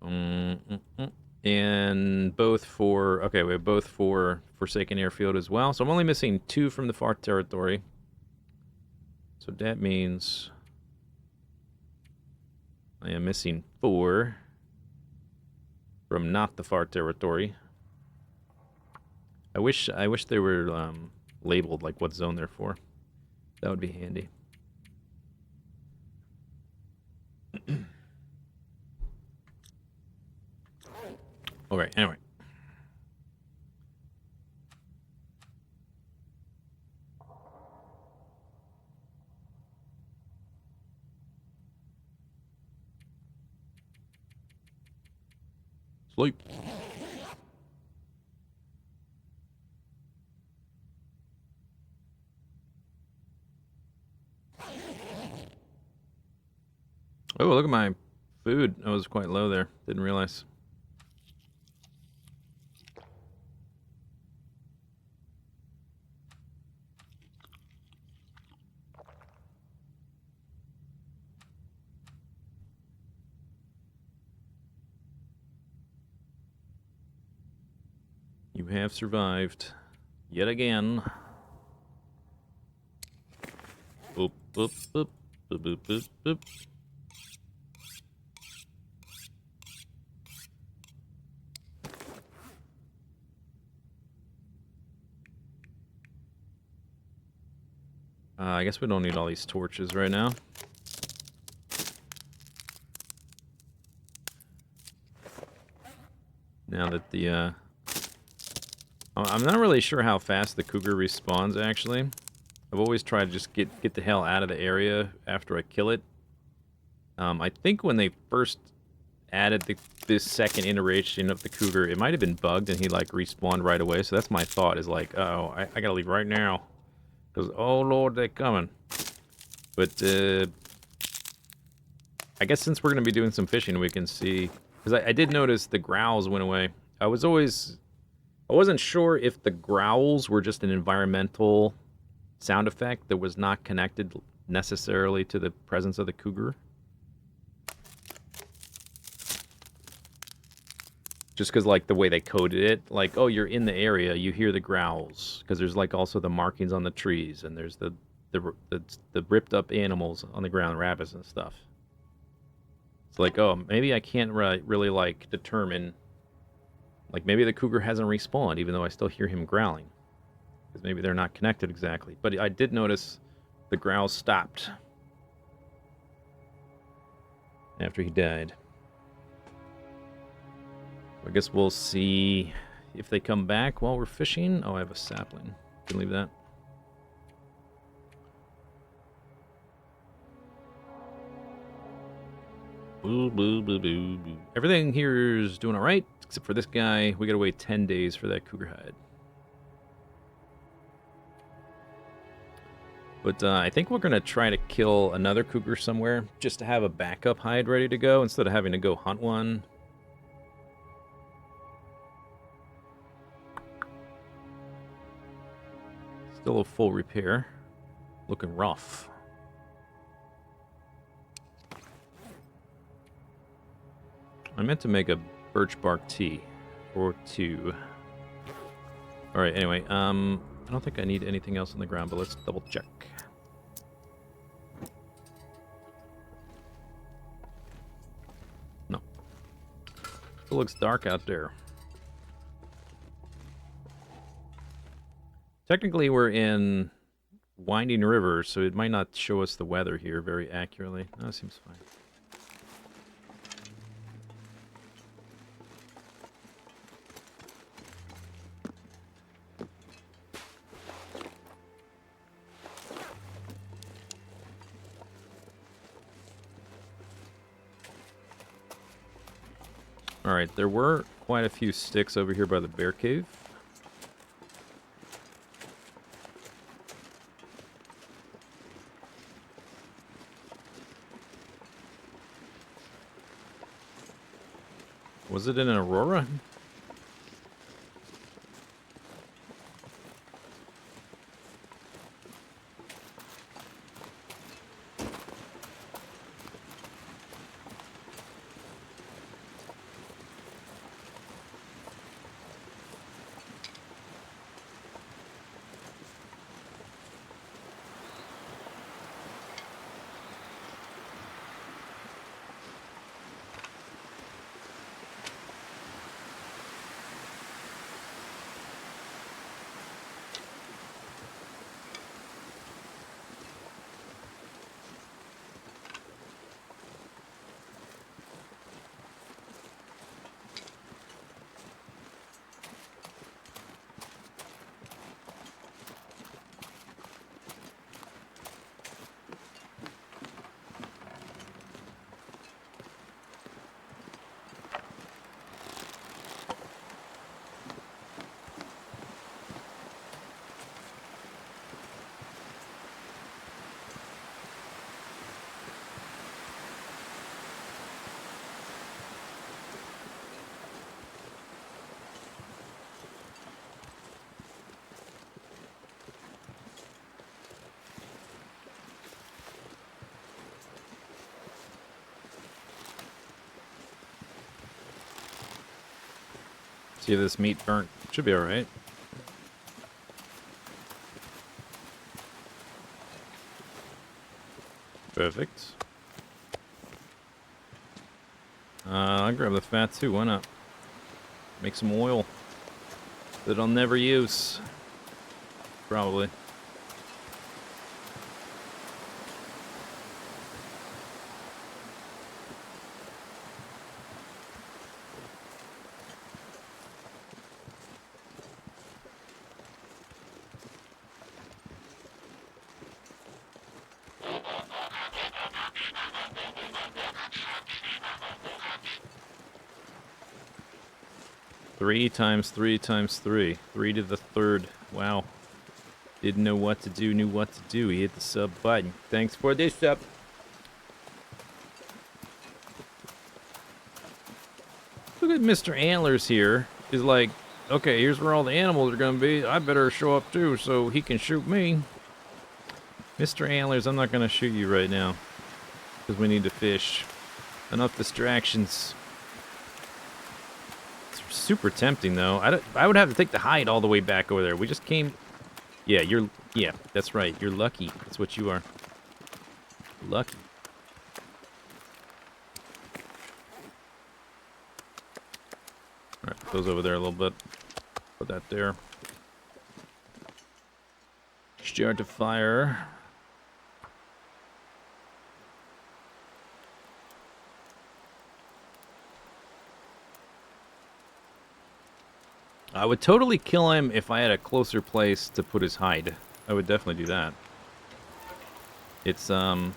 And both for... Okay, we have both for Forsaken Airfield as well. So I'm only missing 2 from the FAR territory. So that means... I am missing 4 from not the FAR territory. I wish they were labeled like what zone they're for. That would be handy. Okay, anyway. Sleep. Oh, look at my food. I was quite low there. Didn't realize. You have survived. Yet again. Boop, boop, boop, boop, boop, boop, boop. I guess we don't need all these torches right now. Now that the, I'm not really sure how fast the cougar respawns, actually. I've always tried to just get the hell out of the area after I kill it. I think when they first added this second iteration of the cougar, it might have been bugged and he, like, respawned right away. So that's my thought, is like, oh, I gotta leave right now. Because, oh, Lord, they're coming. But, I guess since we're going to be doing some fishing, we can see... Because I did notice the growls went away. I wasn't sure if the growls were just an environmental sound effect that was not connected necessarily to the presence of the cougar. Just because, like, the way they coded it, like, oh, you're in the area, you hear the growls. Because there's, like, also the markings on the trees, and there's the ripped up animals on the ground, rabbits and stuff. It's like, oh, maybe I can't really, like, determine... Like, maybe the cougar hasn't respawned, even though I still hear him growling. Because maybe they're not connected exactly. But I did notice the growls stopped after he died. I guess we'll see if they come back while we're fishing. Oh, I have a sapling. Can leave that. Boo, boo, boo, boo, boo. Everything here is doing all right, except for this guy. We gotta wait 10 days for that cougar hide. But I think we're gonna try to kill another cougar somewhere, just to have a backup hide ready to go, instead of having to go hunt one. Still a full repair. Looking rough. I meant to make a birch bark tea. Or two. Alright, anyway, I don't think I need anything else on the ground, but let's double check. No. It looks dark out there. Technically, we're in Winding River, so it might not show us the weather here very accurately. No, it seems fine. Alright, there were quite a few sticks over here by the bear cave. Was it in an Aurora? See if this meat burnt. Should be alright. Perfect. I'll grab the fat too, why not? Make some oil that I'll never use. Probably. Three times 3 times 3. 3 to the third. Wow. Didn't know what to do, knew what to do. He hit the sub button. Thanks for this sub. Look at Mr. Antlers here. He's like, okay, here's where all the animals are going to be. I better show up too so he can shoot me. Mr. Antlers, I'm not going to shoot you right now. Because we need to fish. Enough distractions. Super tempting though. I would have to take the hide all the way back over there. We just came. Yeah, that's right. You're lucky. That's what you are. Lucky. All right, put those over there a little bit. Put that there. Start to fire. I would totally kill him if I had a closer place to put his hide. I would definitely do that. It's, I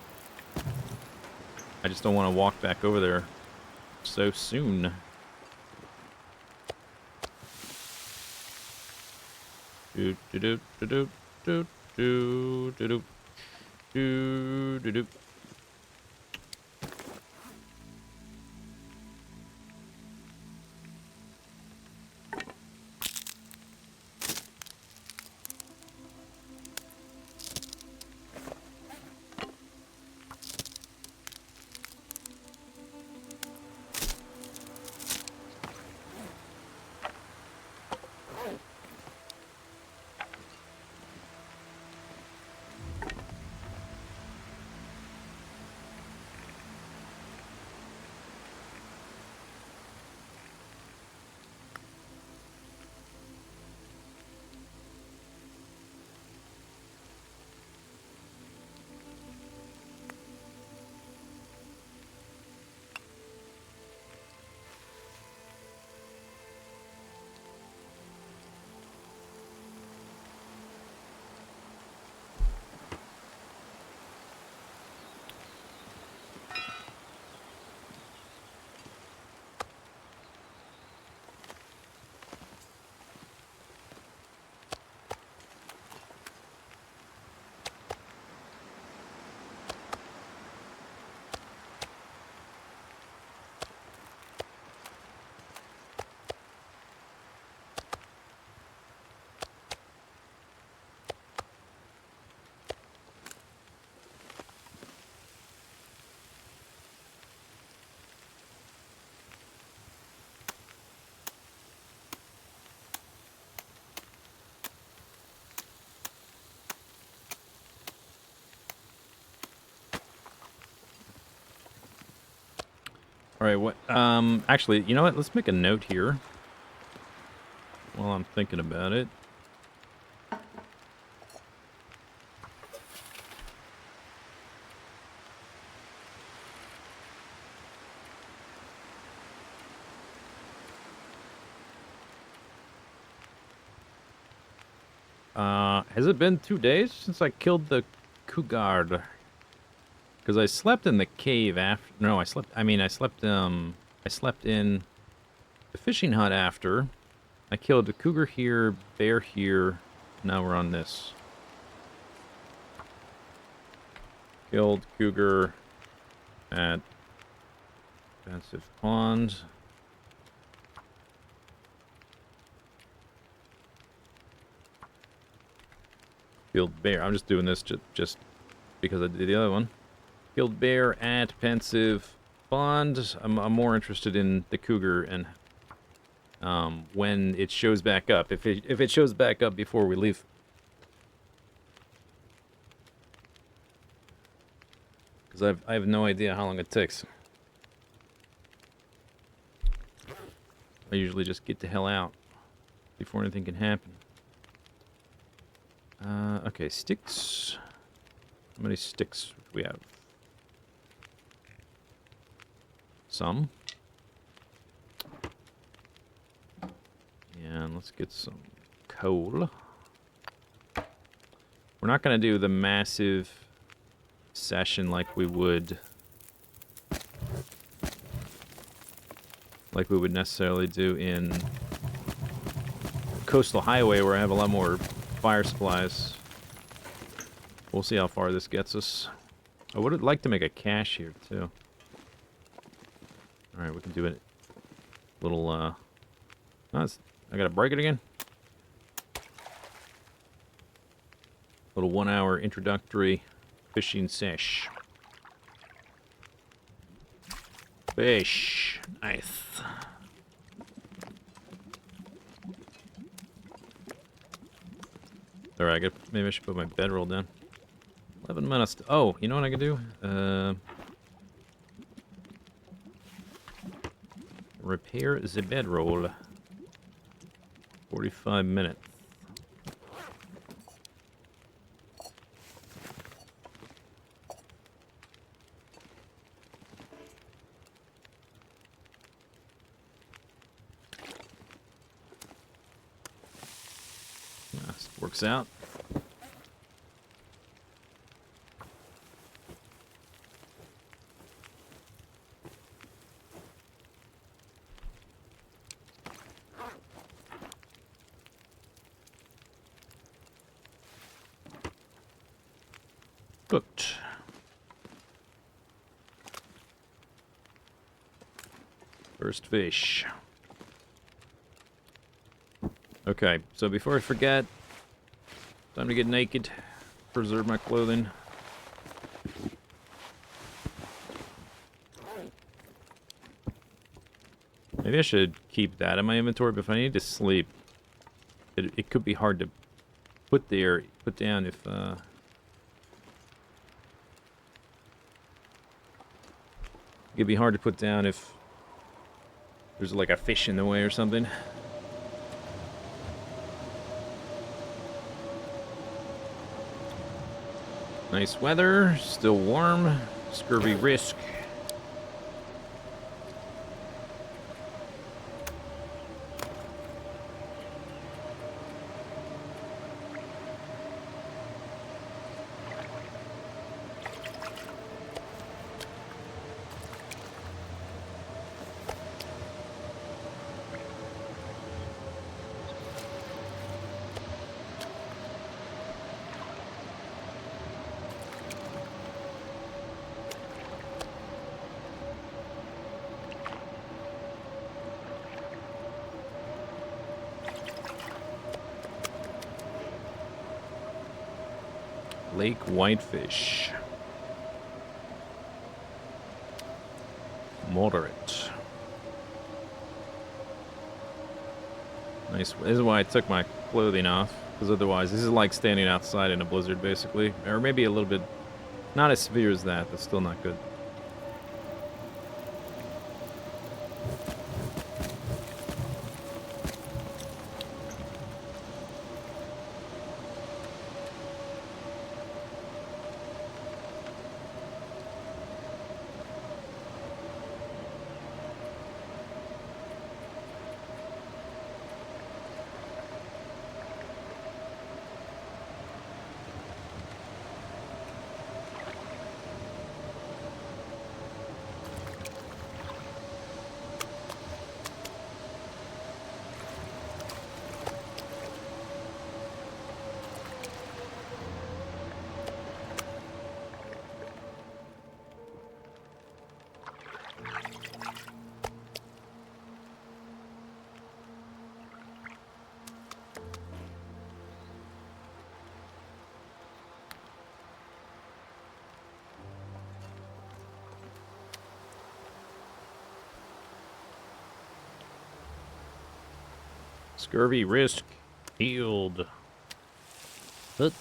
just don't want to walk back over there so soon. Do do do do do do do do do do do. All right, what? Actually, you know what? Let's make a note here while I'm thinking about it. Has it been 2 days since I killed the Cougar? Because I slept in the cave after. No, I slept in the fishing hut after. I killed a cougar here, bear here. Now we're on this. Killed cougar at Pensive Pond. Killed bear. I'm just doing this just because I did the other one. Killed bear at Pensive Pond. I'm more interested in the cougar and when it shows back up. If it shows back up before we leave. Because I have no idea how long it takes. I usually just get the hell out before anything can happen. Okay, sticks. How many sticks do we have? Some. And let's get some coal. We're not going to do the massive session like we would necessarily do in Coastal Highway, where I have a lot more fire supplies. We'll see how far this gets us. I would like to make a cache here too. Alright, we can do it. Little I gotta break it again. Little 1 hour introductory fishing sesh. Fish. Nice. Alright, maybe I should put my bedroll down. 11 minutes. Oh, you know what I can do? Repair the bedroll. 45 minutes. Works out. Cooked. First fish. Okay, so before I forget, time to get naked, preserve my clothing. Maybe I should keep that in my inventory, but if I need to sleep, it could be hard to put down if, it'd be hard to put down if there's like a fish in the way or something. Nice weather, still warm, scurvy risk. Lake whitefish. Moderate. Nice. This is why I took my clothing off, because otherwise this is like standing outside in a blizzard basically, or maybe a little bit, not as severe as that, but still not good. Scurvy risk healed. But,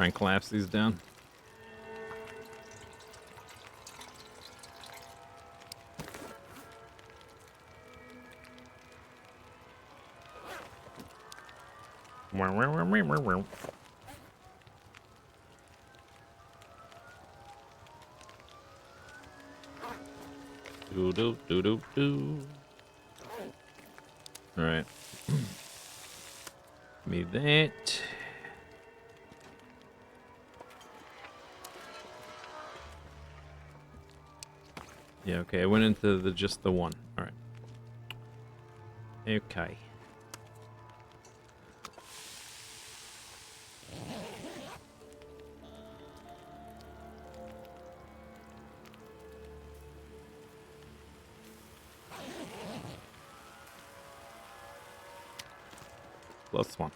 try and collapse these down. Do do do do do. All right. Give me that. Yeah, okay. I went into just the one. All right. Okay. Plus one.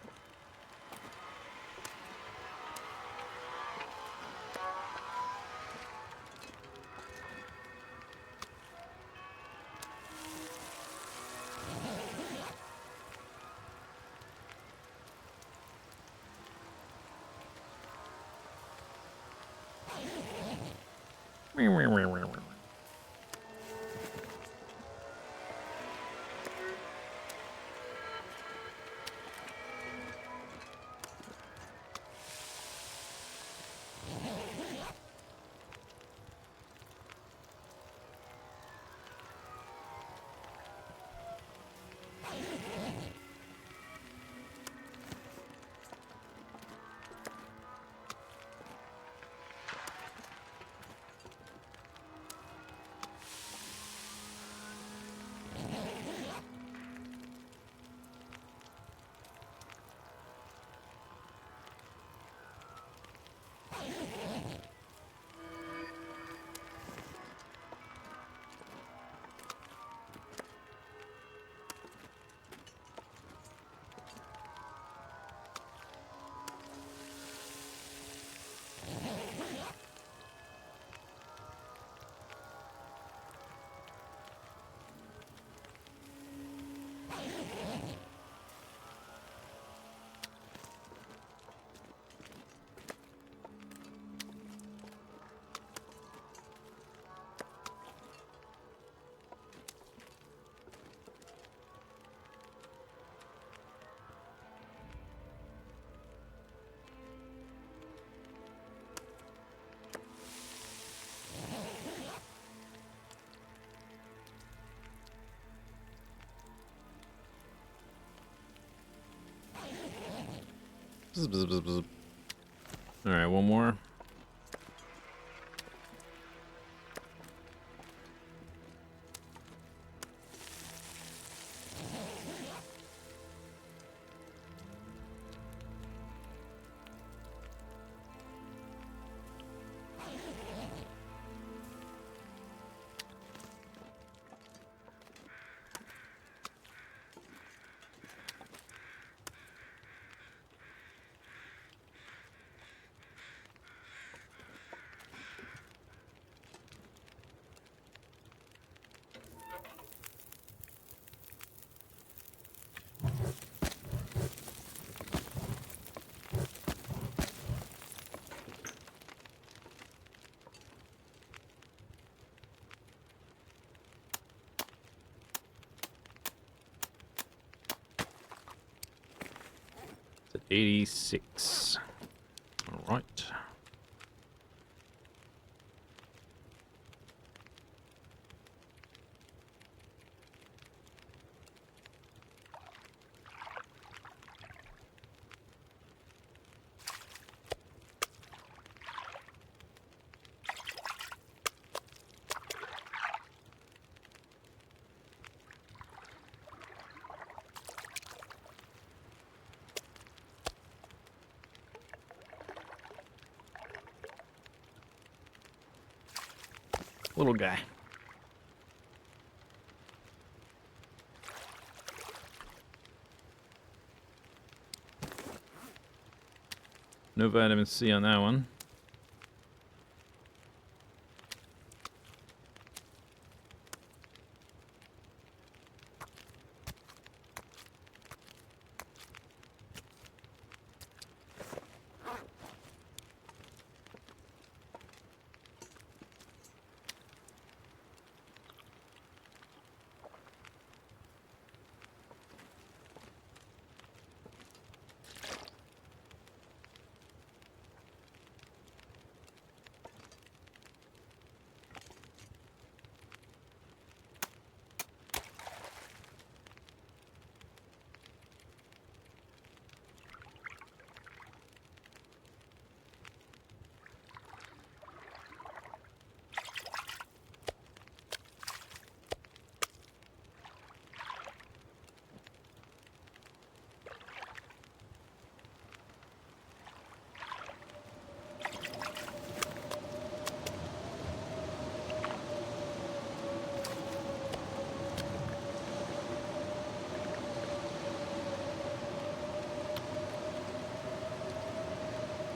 Bzz, bzz, bzz, bzz. All right, one more. It's at 86. Little guy. No vitamin C on that one.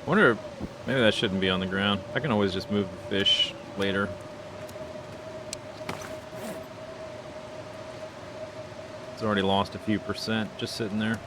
I wonder if maybe that shouldn't be on the ground. I can always just move the fish later. It's already lost a few percent just sitting there.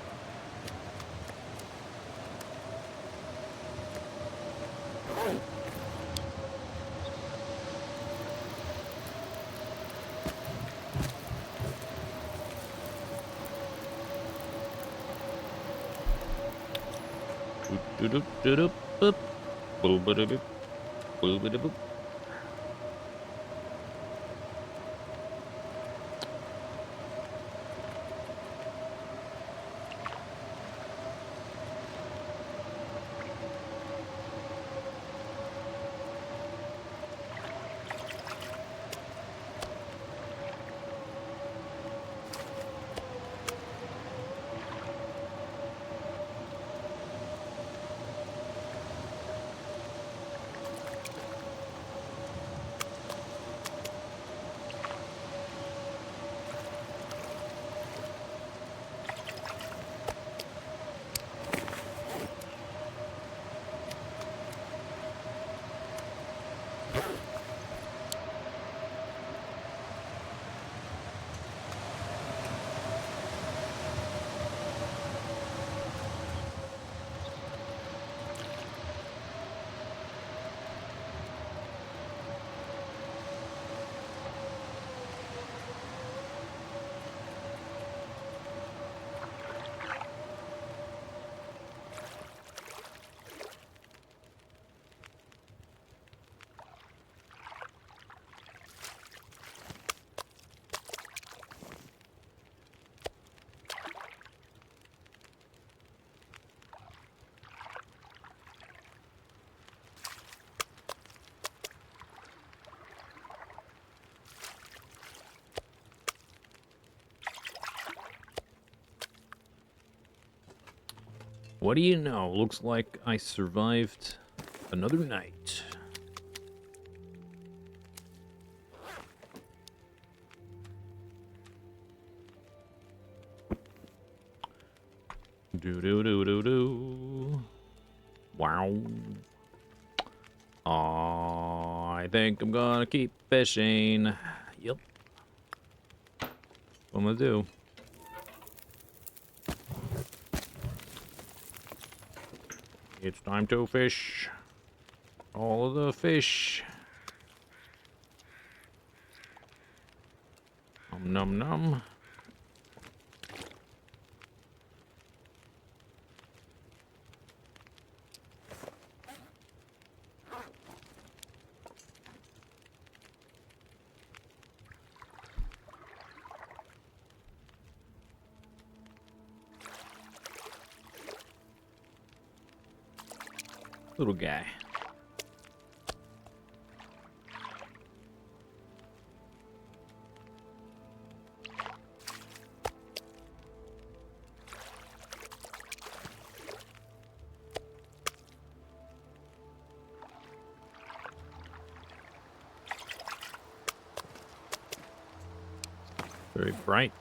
What do you know? Looks like I survived another night. Do do do do do. Wow. I think I'm gonna keep fishing. Yep. What I'm gonna do. It's time to fish. All of the fish. Num num. Little guy. Very bright.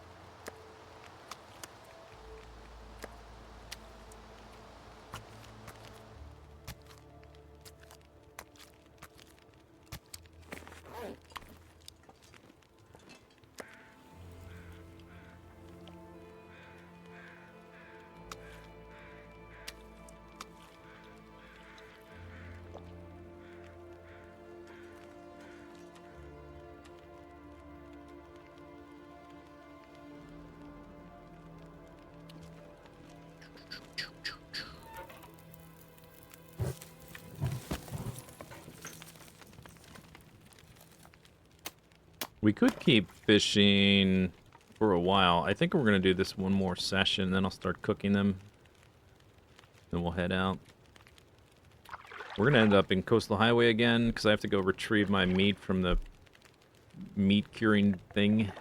We could keep fishing for a while. I think we're going to do this one more session, then I'll start cooking them. Then we'll head out. We're going to end up in Coastal Highway again, because I have to go retrieve my meat from the meat curing thing.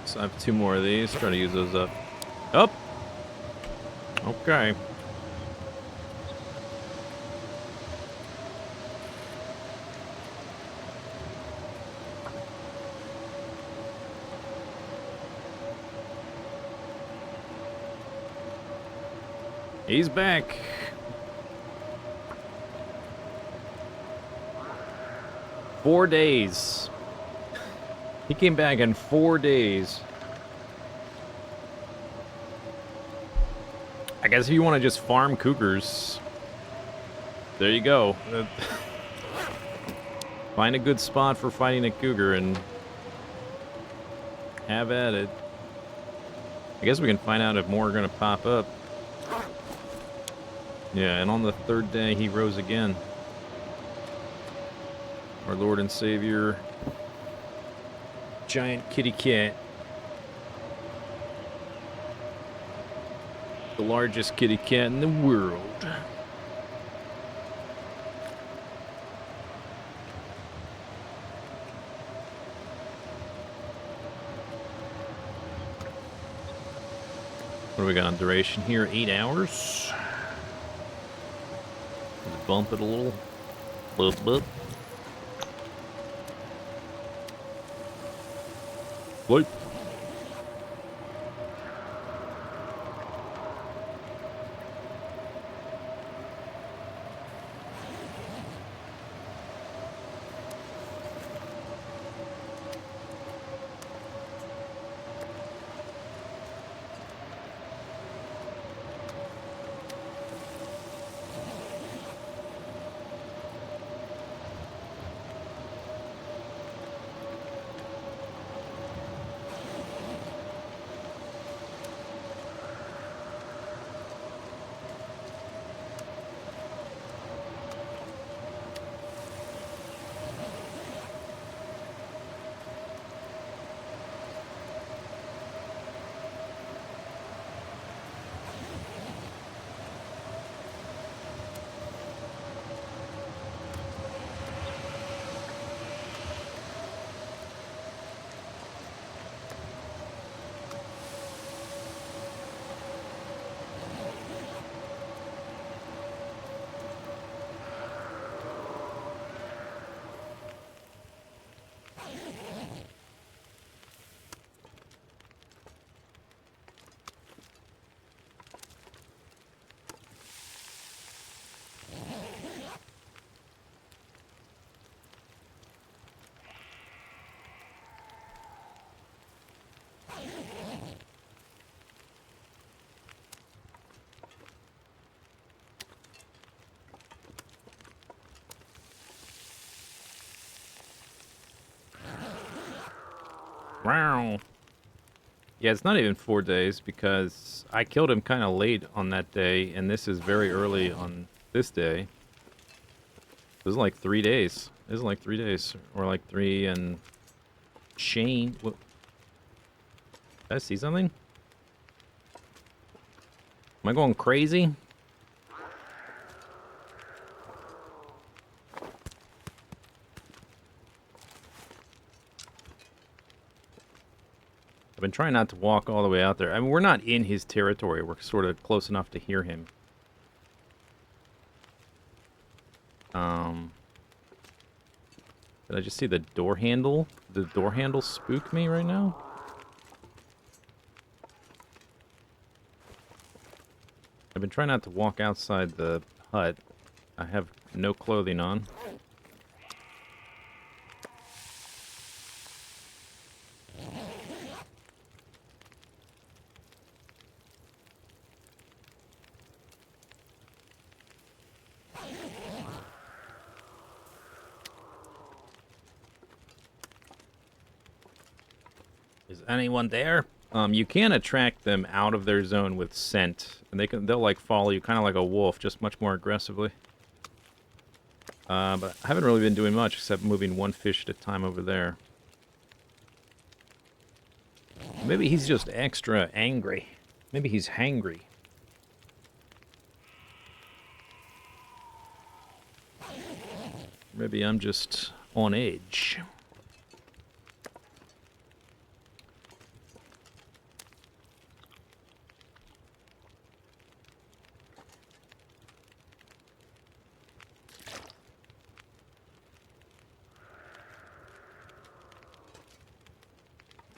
So I have 2 more of these. Try to use those up. Up! Okay. He's back. Four days. He came back in 4 days. I guess if you want to just farm cougars, there you go. Find a good spot for fighting a cougar and have at it. I guess we can find out if more are going to pop up. Yeah, and on the 3rd day, he rose again. Our Lord and Savior, giant kitty cat. The largest kitty cat in the world. What do we got on duration here? 8 hours. Let's bump it a little. Bump, bump. What? Wow. Yeah, it's not even 4 days because I killed him kind of late on that day, and this is very early on this day. This is like 3 days. This is like 3 days, or like 3 and Shane. What? Did I see something? Am I going crazy? I've been trying not to walk all the way out there. I mean, we're not in his territory. We're sort of close enough to hear him. Did I just see the door handle? Did the door handle spook me right now? I've been trying not to walk outside the hut. I have no clothing on. Is anyone there? You can attract them out of their zone with scent, and they'll like follow you, kind of like a wolf, just much more aggressively. But I haven't really been doing much except moving one fish at a time over there. Maybe he's just extra angry. Maybe he's hangry. Maybe I'm just on edge.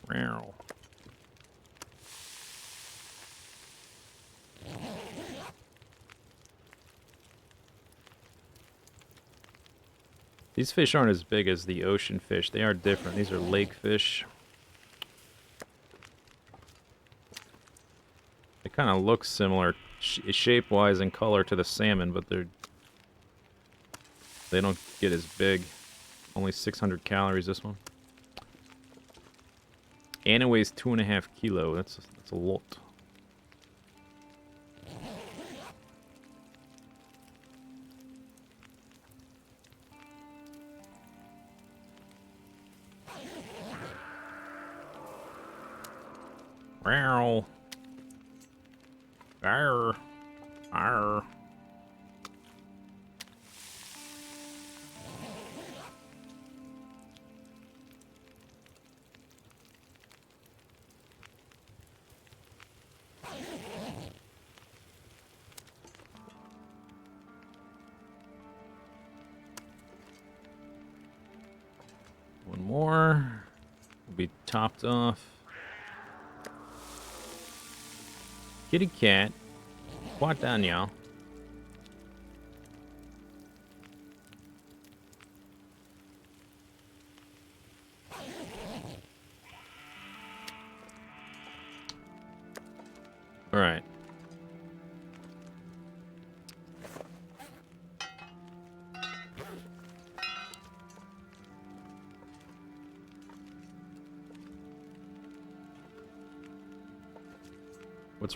Meow. These fish aren't as big as the ocean fish. They are different. These are lake fish. They kind of look similar shape-wise and color to the salmon, but they don't get as big. Only 600 calories, this one. And it weighs 2.5 kilos. That's a lot. Wow. Arr. Arr. One more. Will be topped off. Kitty cat. What down, y'all? All right.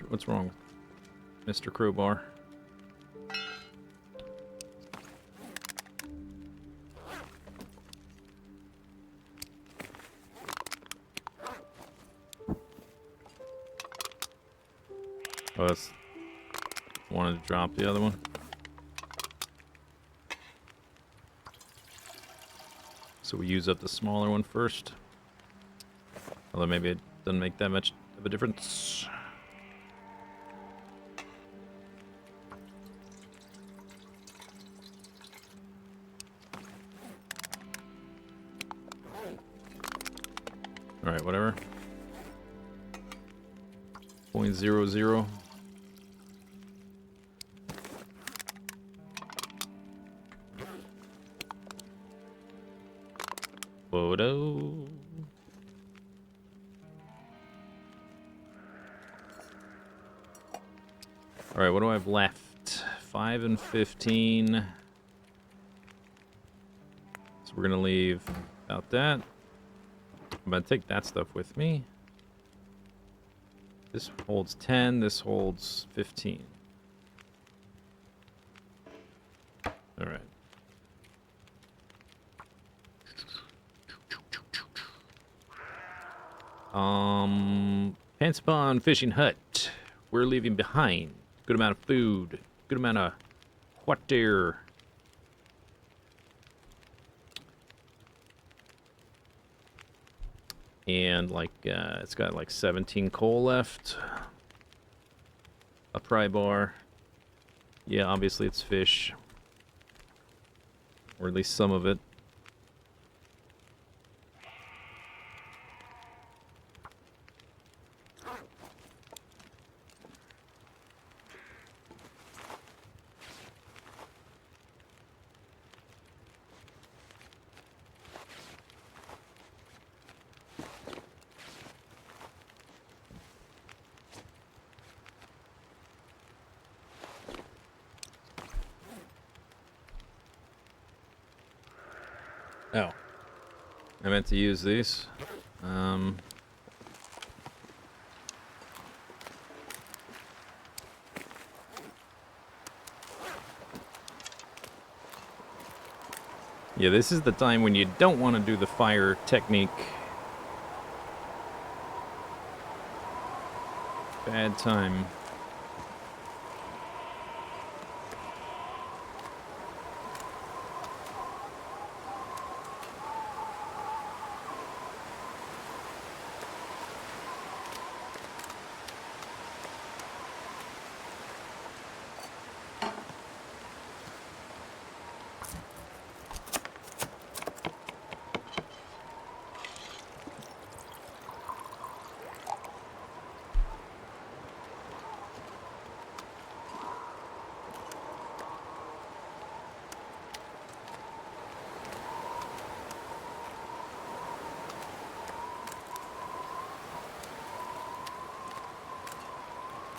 What's wrong, Mr. Crowbar? Oh, that's wanted to drop the other one. So we use up the smaller one first. Although maybe it doesn't make that much of a difference. Alright, whatever. 0.00. Photo. Alright, what do I have left? 5 and 15. So we're gonna leave about that. I'm gonna take that stuff with me. This holds 10, this holds 15. Alright. Panspawn fishing hut. We're leaving behind. Good amount of food. Good amount of water. And like, it's got like 17 coal left. A pry bar. Yeah, obviously it's fish. Or at least some of it. Oh. I meant to use these. Yeah, this is the time when you don't want to do the fire technique. Bad time.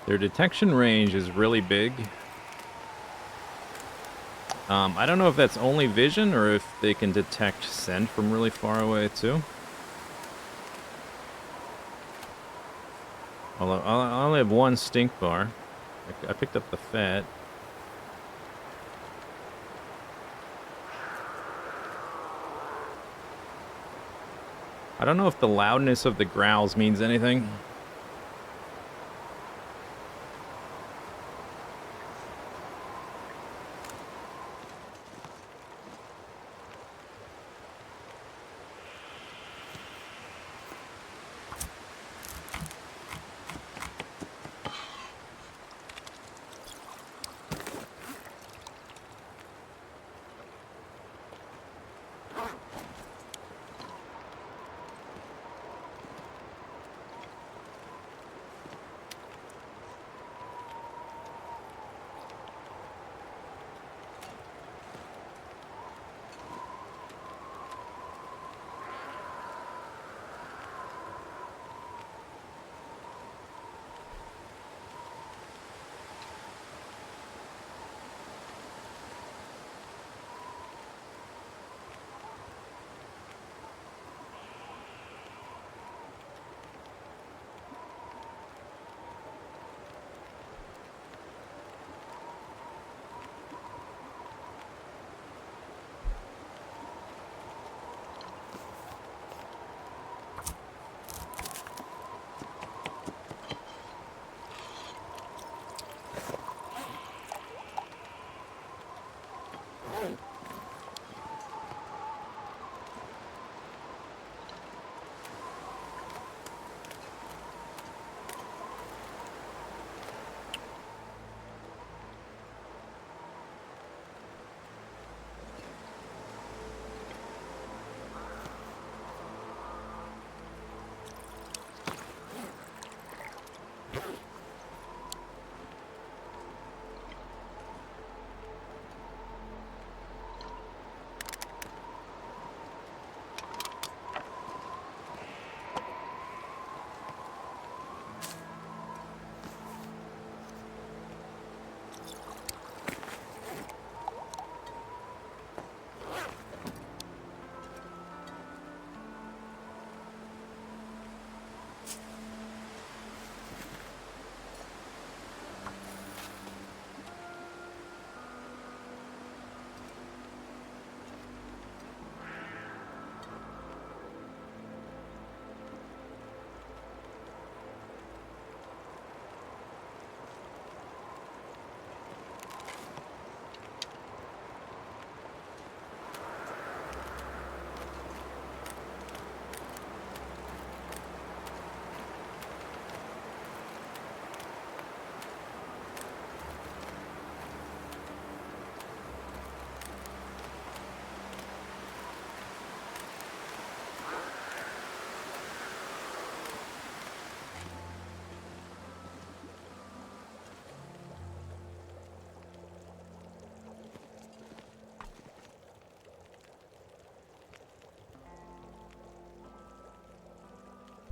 Their detection range is really big. I don't know if that's only vision or if they can detect scent from really far away too. Although I only have one stink bar. I picked up the fat. I don't know if the loudness of the growls means anything.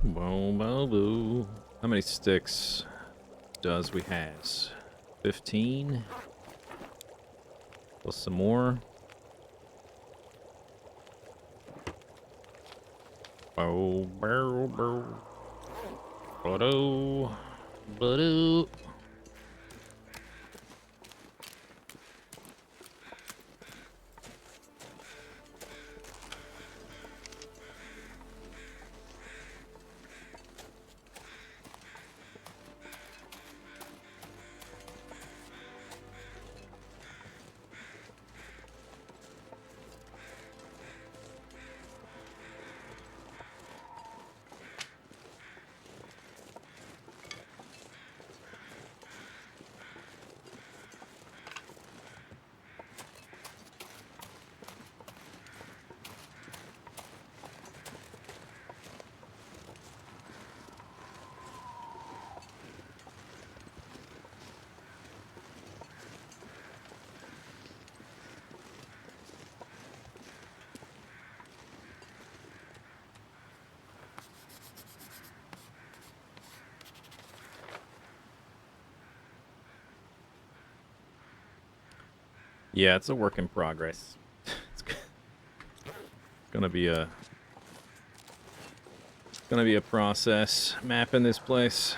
Boom, boom, boom. How many sticks does we has? 15. Plus some more. Bow, bow, bow. Ba-do. Ba-do. Yeah, it's a work in progress. It's gonna be a process mapping this place.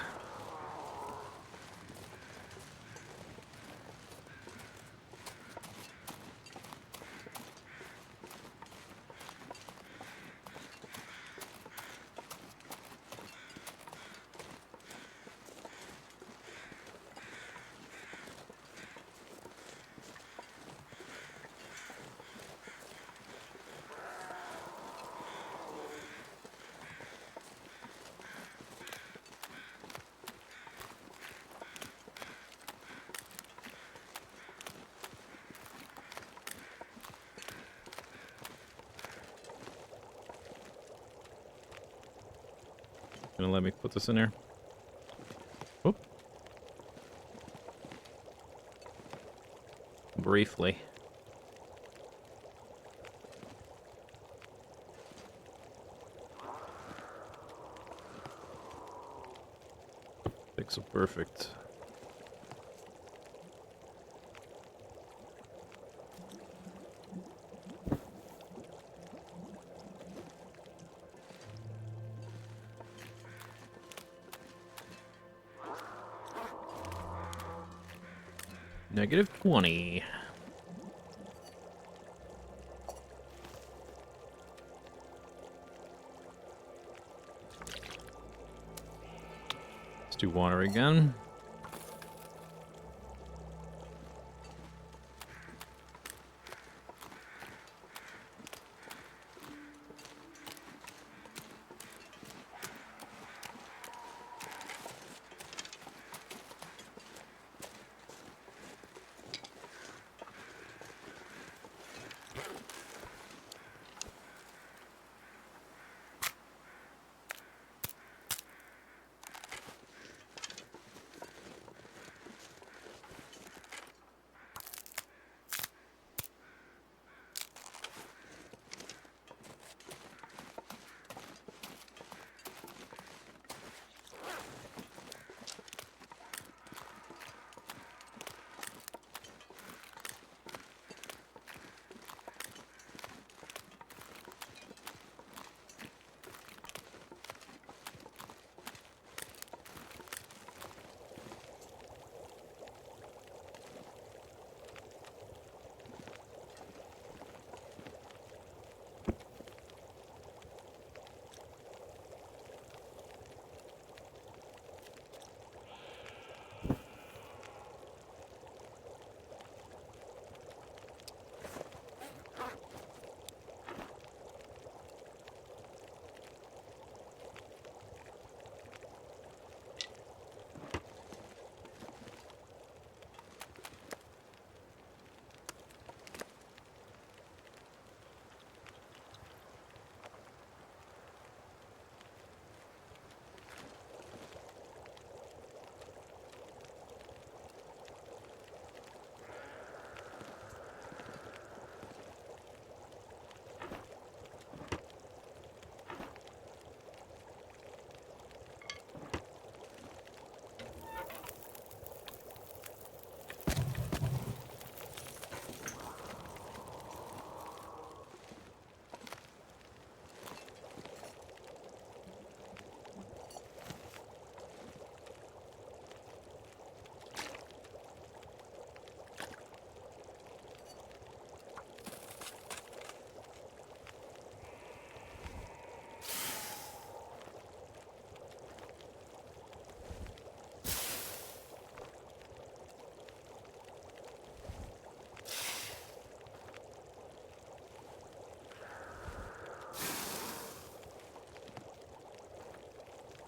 Gonna let me put this in there. Oh. Briefly. Pixel perfect. -20. Let's do water again.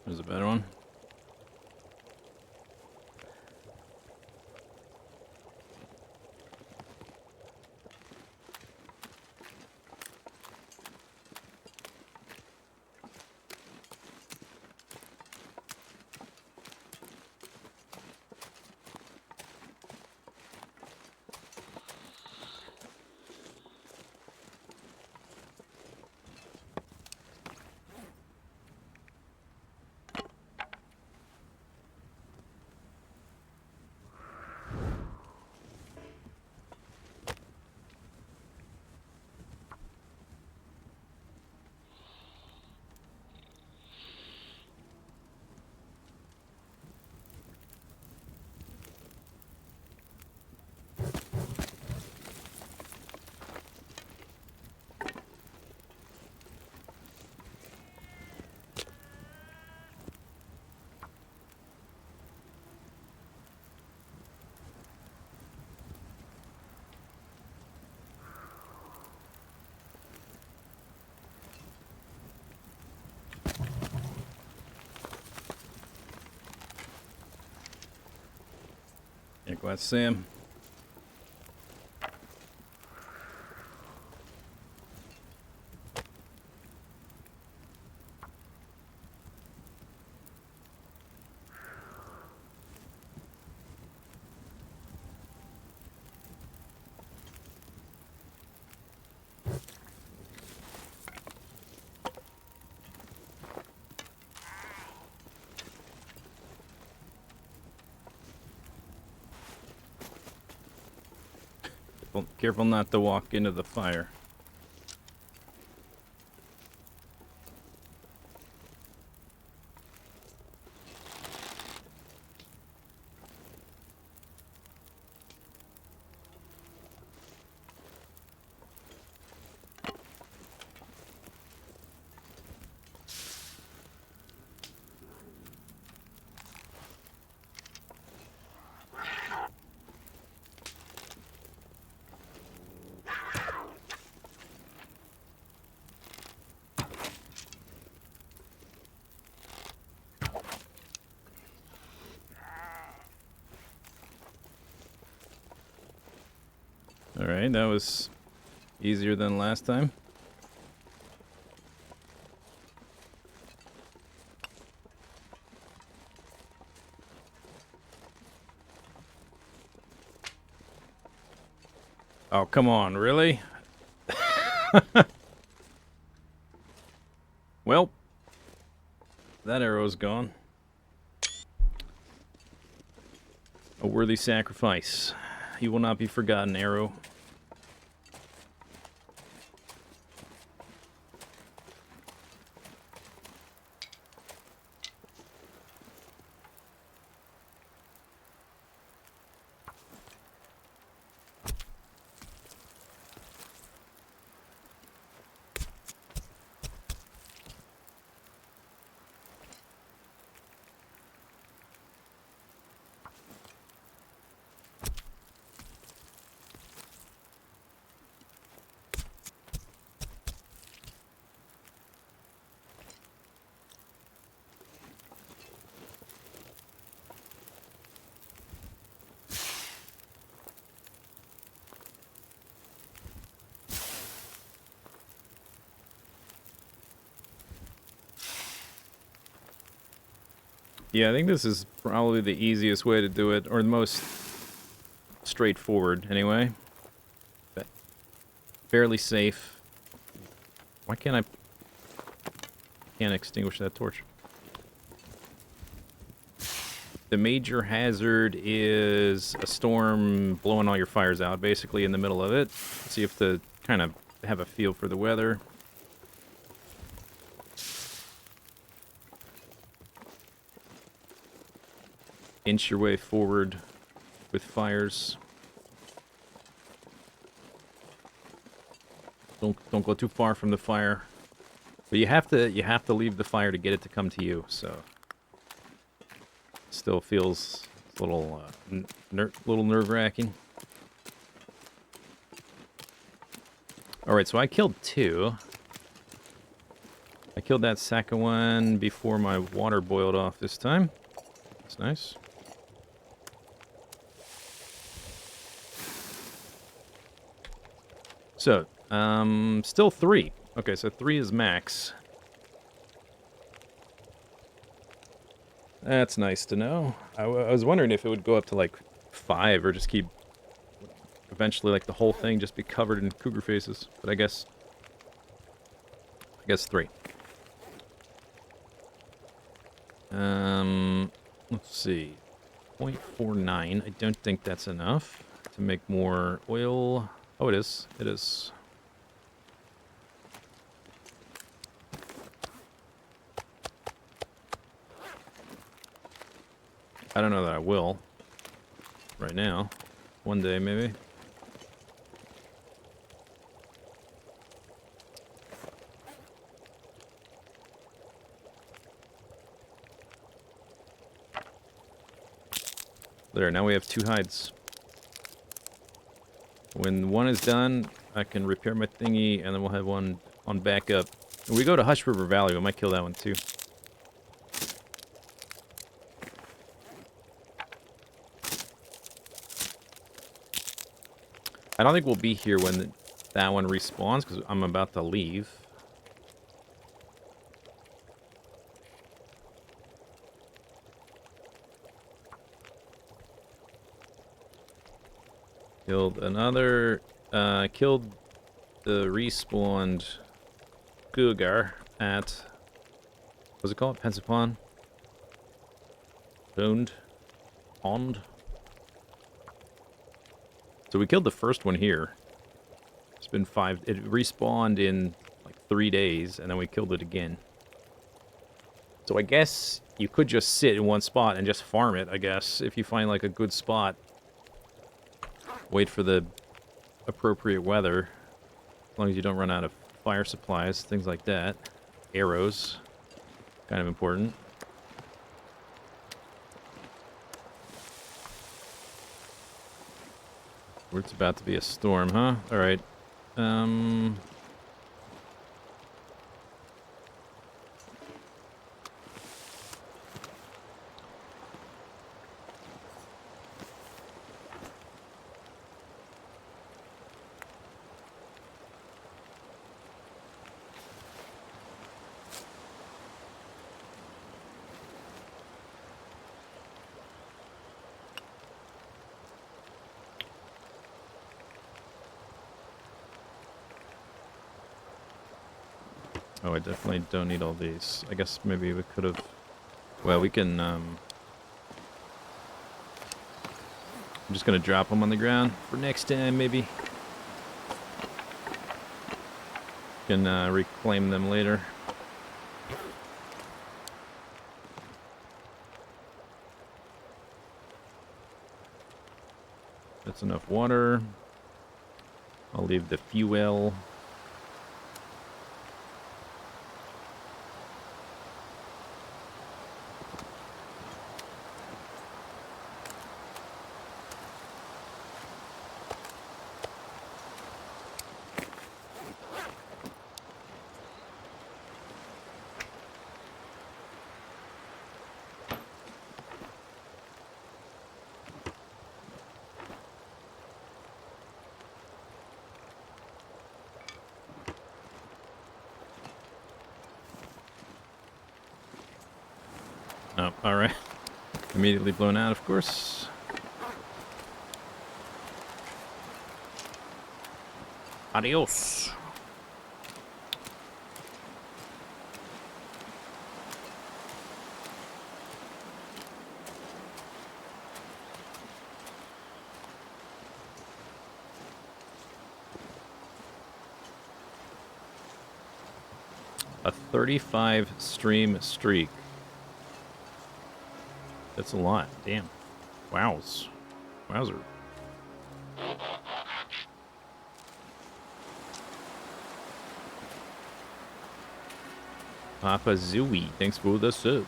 There's a better one. Yeah, glad to see him. Careful not to walk into the fire. Alright, that was easier than last time. Oh, come on, really? Well, that arrow's gone. A worthy sacrifice. He will not be forgotten, arrow. Yeah, I think this is probably the easiest way to do it, or the most straightforward, anyway. But fairly safe. Why can't can't extinguish that torch? The major hazard is a storm blowing all your fires out, basically, in the middle of it. So you have to kind of have a feel for the weather. Inch your way forward with fires. Don't go too far from the fire. But you have to leave the fire to get it to come to you, so still feels a little little nerve-wracking. All right, so I killed 2. I killed that second one before my water boiled off this time. That's nice. So, still 3. Okay, so 3 is max. That's nice to know. I was wondering if it would go up to like 5 or just keep eventually like the whole thing just be covered in cougar faces. But I guess 3. Let's see. 0.49. I don't think that's enough to make more oil. Oh, it is. It is. I don't know that I will. Right now. One day, maybe. There, now we have 2 hides. When one is done, I can repair my thingy, and then we'll have one on backup. When we go to Hush River Valley, we might kill that one too. I don't think we'll be here when that one respawns, because I'm about to leave. Killed another, killed the respawned Cougar at, what's it called? Pensapon? Pond? So we killed the first one here. It's been 5, it respawned in like 3 days, and then we killed it again. So I guess you could just sit in one spot and just farm it, I guess, if you find like a good spot. Wait for the appropriate weather. As long as you don't run out of fire supplies, things like that. Arrows. Kind of important. It's about to be a storm, huh? Alright. Oh, I definitely don't need all these. I guess maybe we could have... Well, we can, I'm just gonna drop them on the ground for next time, maybe. Can, reclaim them later. That's enough water. I'll leave the fuel. Oh, alright. Immediately blown out, of course. Adios. A 35 stream streak. That's a lot. Damn. Wows. Wowzer. Papa Zooey, thanks for the sub.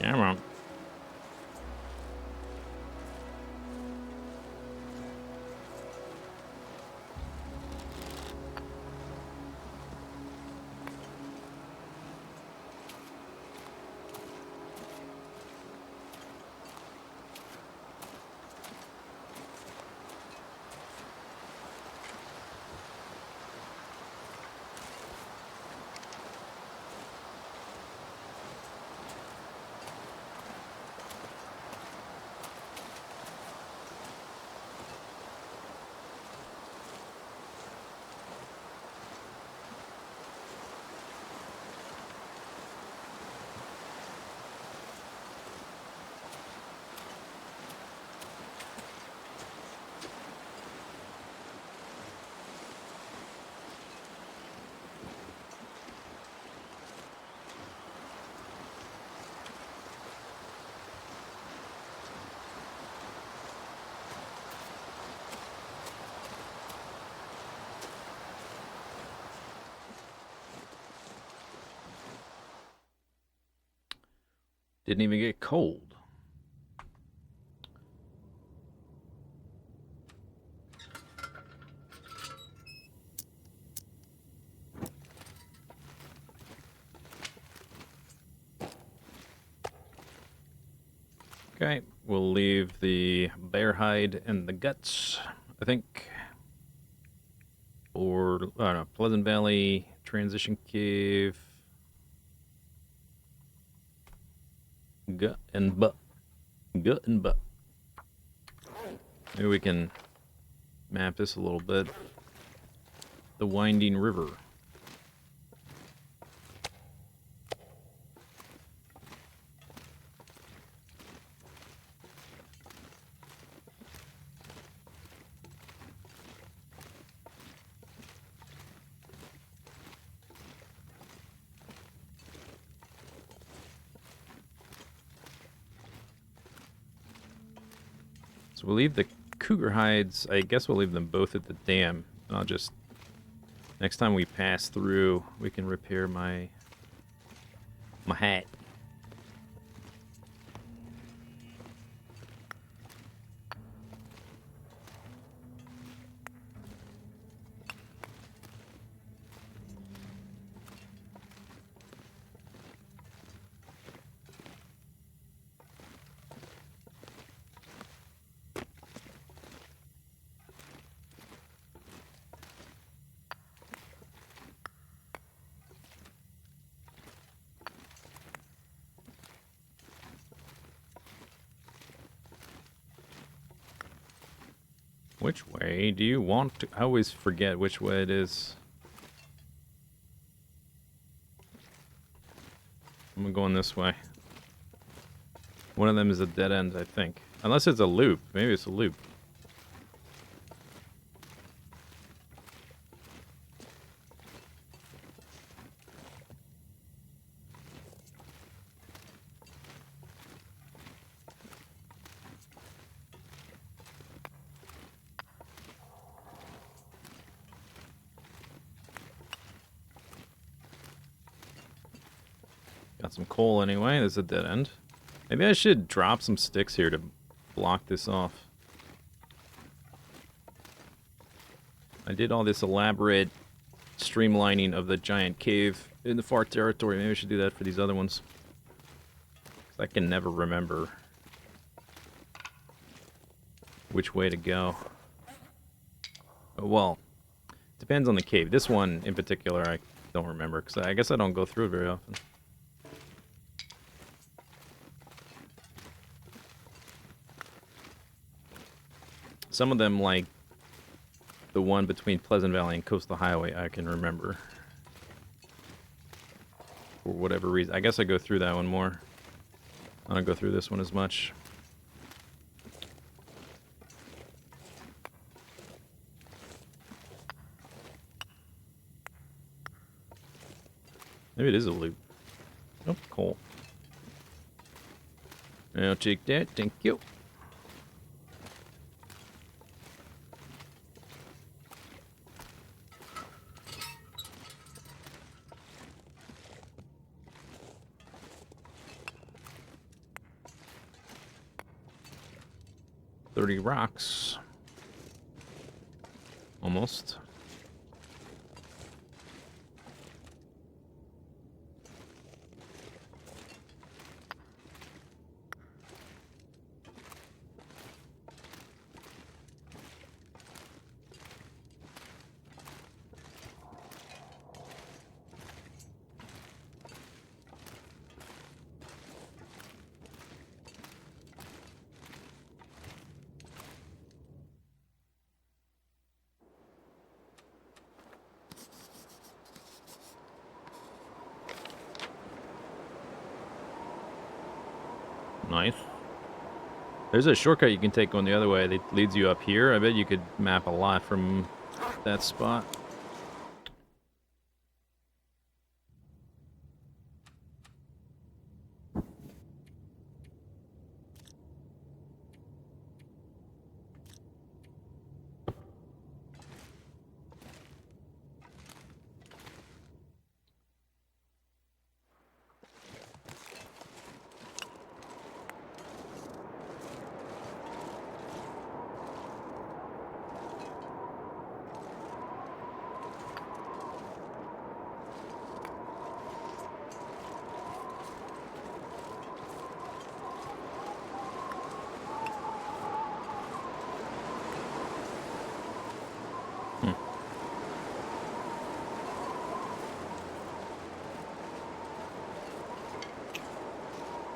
Come on. Didn't even get cold. Okay, we'll leave the bear hide and the guts, I think. Or, I don't know, Pleasant Valley, Transition Cave, gut and butt. Gut and butt. Maybe we can map this a little bit. The Winding River. So we'll leave the cougar hides. I guess we'll leave them both at the dam. And I'll just... Next time we pass through, we can repair my hat. Which way do you want to... I always forget which way it is. I'm going this way. One of them is a dead end, I think. Unless it's a loop. Maybe it's a loop. Got some coal anyway. There's a dead end. Maybe I should drop some sticks here to block this off. I did all this elaborate streamlining of the giant cave in the far territory. Maybe I should do that for these other ones. 'Cause I can never remember which way to go. Oh, well, depends on the cave. This one in particular I don't remember, because I guess I don't go through it very often. some of them, like the one between Pleasant Valley and Coastal Highway, I can remember. For whatever reason. I guess I go through that one more. I don't go through this one as much. Maybe it is a loop. Oh, coal. I'll take that. Thank you. $30 rocks. Almost. Nice. There's a shortcut you can take going the other way that leads you up here. I bet you could map a lot from that spot.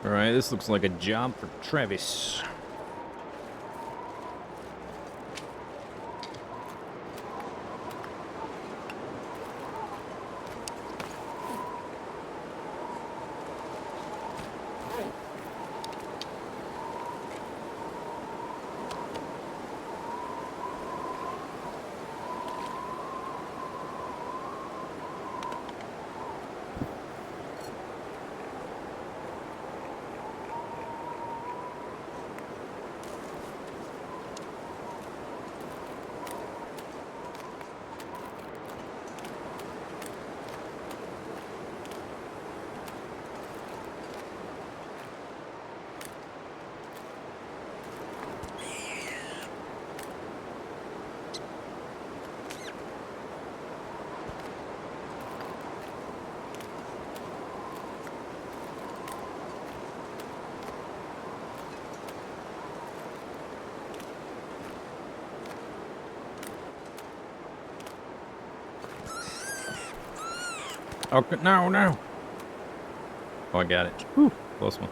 Alright, this looks like a job for Travis. Okay, no, no. Oh, I got it. Whew, close one.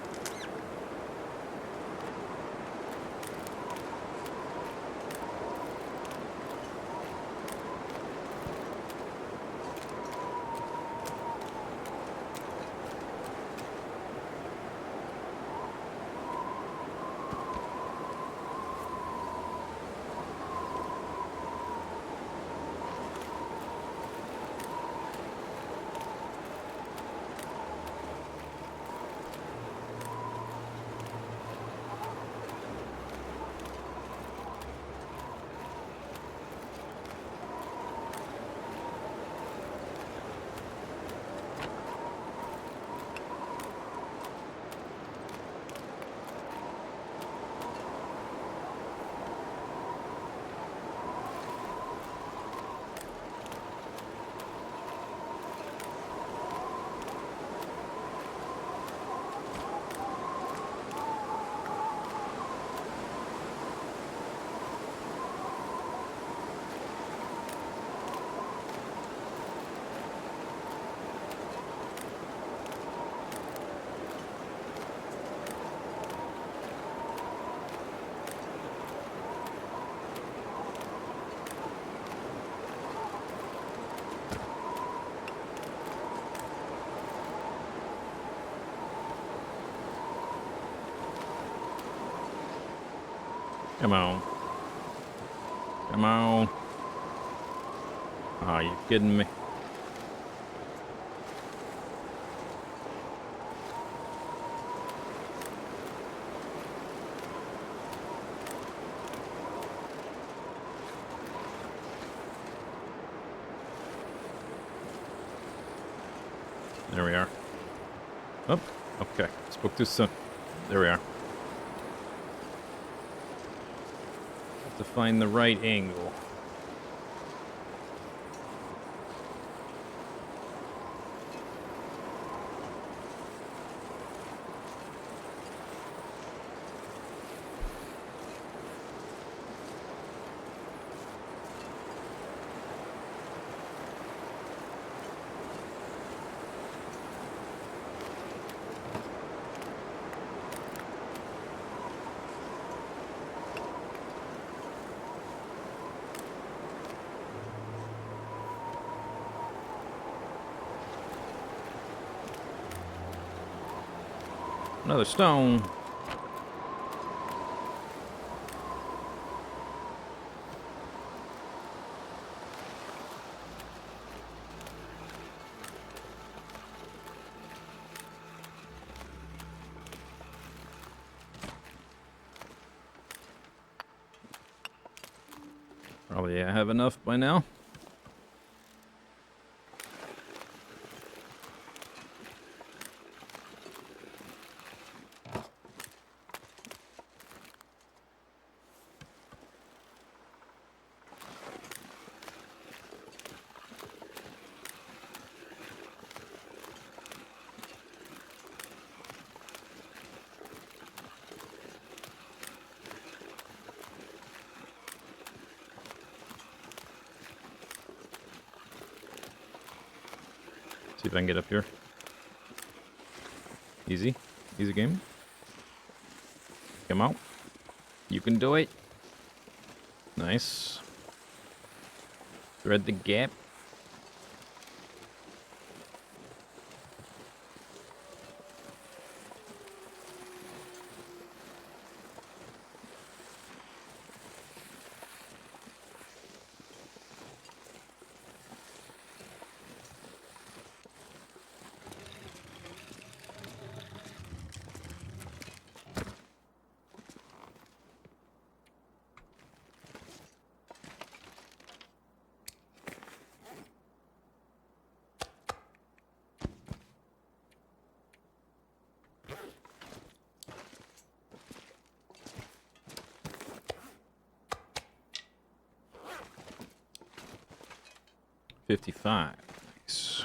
Come on. Come on. Oh, you kidding me? There we are. Oh, okay. Spoke too soon. There we are. Have to find the right angle. Another stone. Probably I have enough by now. See if I can get up here. Easy. Easy game. Come out. You can do it. Nice. Thread the gap. $55. Nice.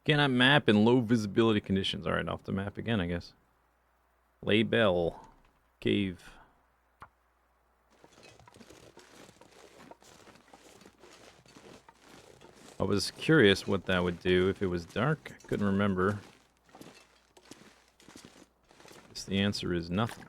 Cannot map in low visibility conditions. Alright, off the map again, I guess. Label. Cave. I was curious what that would do if it was dark. I couldn't remember. Guess the answer is nothing.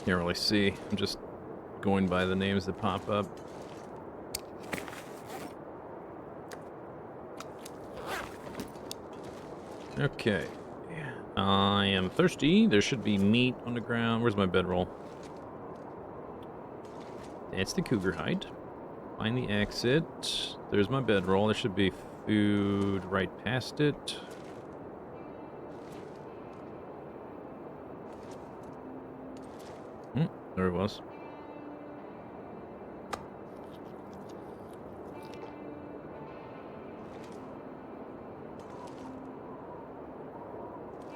Can't really see. I'm just going by the names that pop up. Okay. I am thirsty. There should be meat on the ground. Where's my bedroll? That's the cougar hide. Find the exit. There's my bedroll. There should be food right past it. There it was.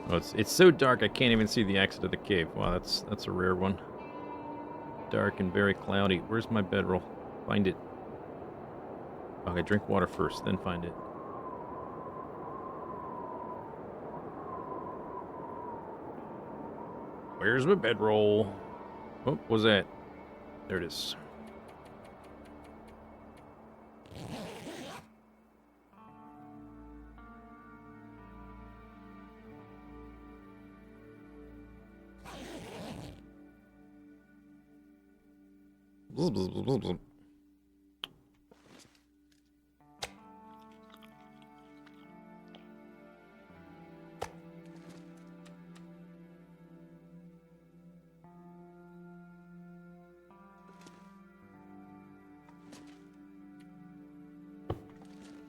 Oh, it's so dark I can't even see the exit of the cave. Wow, that's a rare one. Dark and very cloudy. Where's my bedroll? Find it. Okay, drink water first, then find it. Where's my bedroll? Oh, what was that? There it is.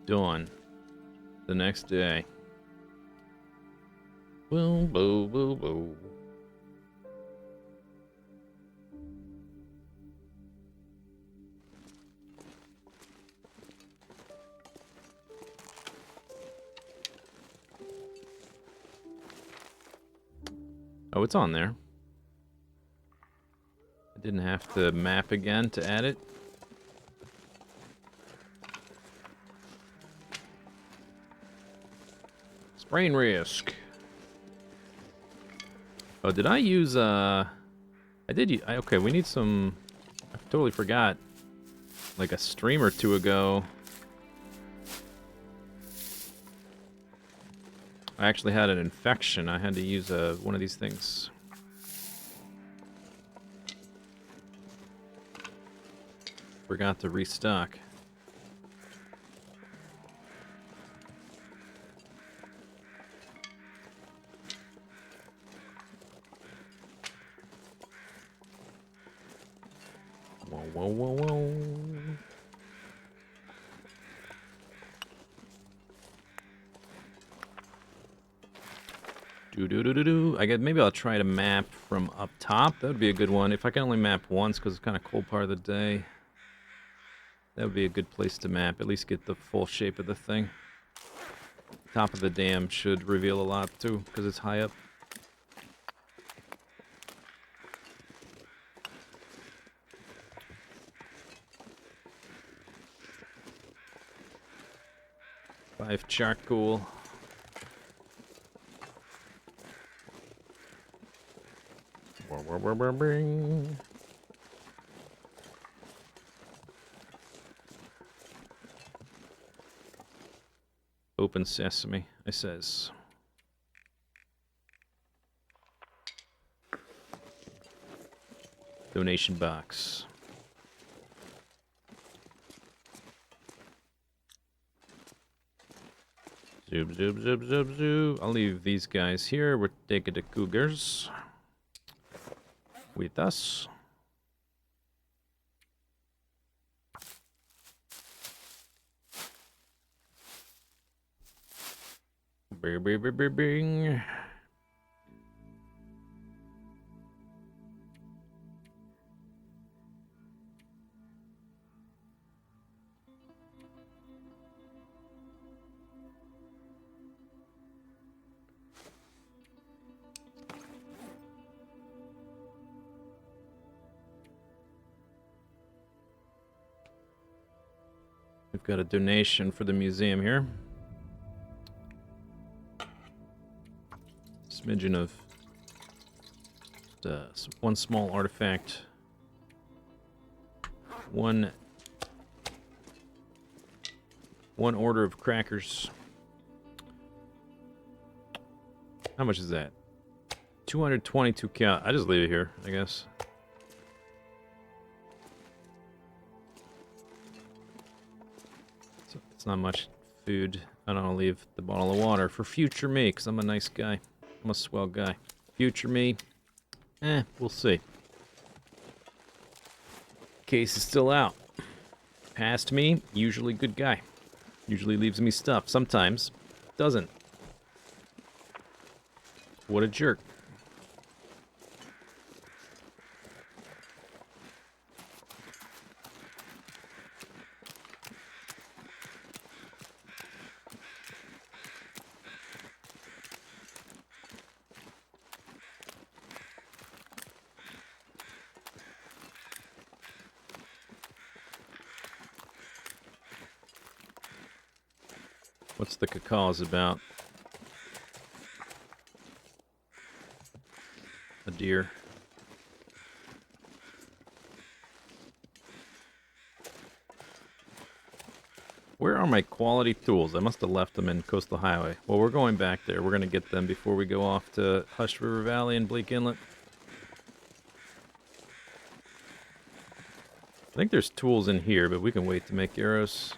Dawn. The next day. Boom, boom, boom, boom. Oh, it's on there. I didn't have to map again to add it. Sprain risk. Oh, did I use, I did, okay, we need some, I totally forgot, like a stream or two ago. I actually had an infection. I had to use one of these things. Forgot to restock. Whoa, whoa, whoa, whoa. Do. I guess maybe I'll try to map from up top. That would be a good one. If I can only map once, because it's kind of cold part of the day, that would be a good place to map. At least get the full shape of the thing. Top of the dam should reveal a lot too, because it's high up. Five charcoal. Open sesame, it says. Donation box. Zoop, zoop, zoop, zoop, zoop. I'll leave these guys here. We're taking the cougars with us. Bing, bing, bing, bing, bing. We've got a donation for the museum here. Smidgen of one small artifact. One order of crackers. How much is that? 222 cal. I just leave it here, I guess. It's not much food. I don't want to leave the bottle of water for future me, because I'm a nice guy. I'm a swell guy. Future me, we'll see. Case is still out. Past me, usually good guy. Usually leaves me stuff. Sometimes doesn't. What a jerk. What's the cause about? A deer. Where are my quality tools? I must have left them in Coastal Highway. Well, we're going back there. We're going to get them before we go off to Hush River Valley and Bleak Inlet. I think there's tools in here, but we can wait to make arrows.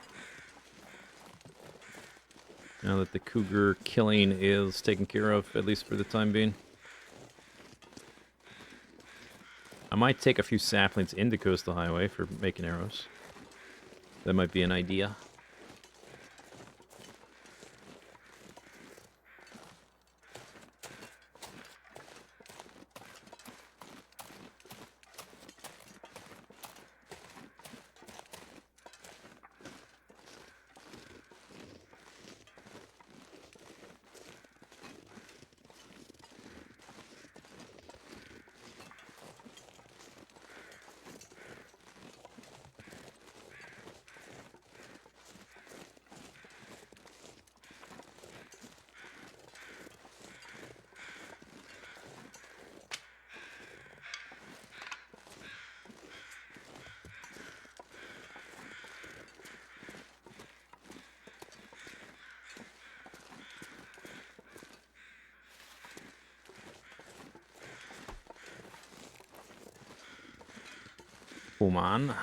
Now that the cougar killing is taken care of, at least for the time being. I might take a few saplings into Coastal Highway for making arrows. That might be an idea. Come on.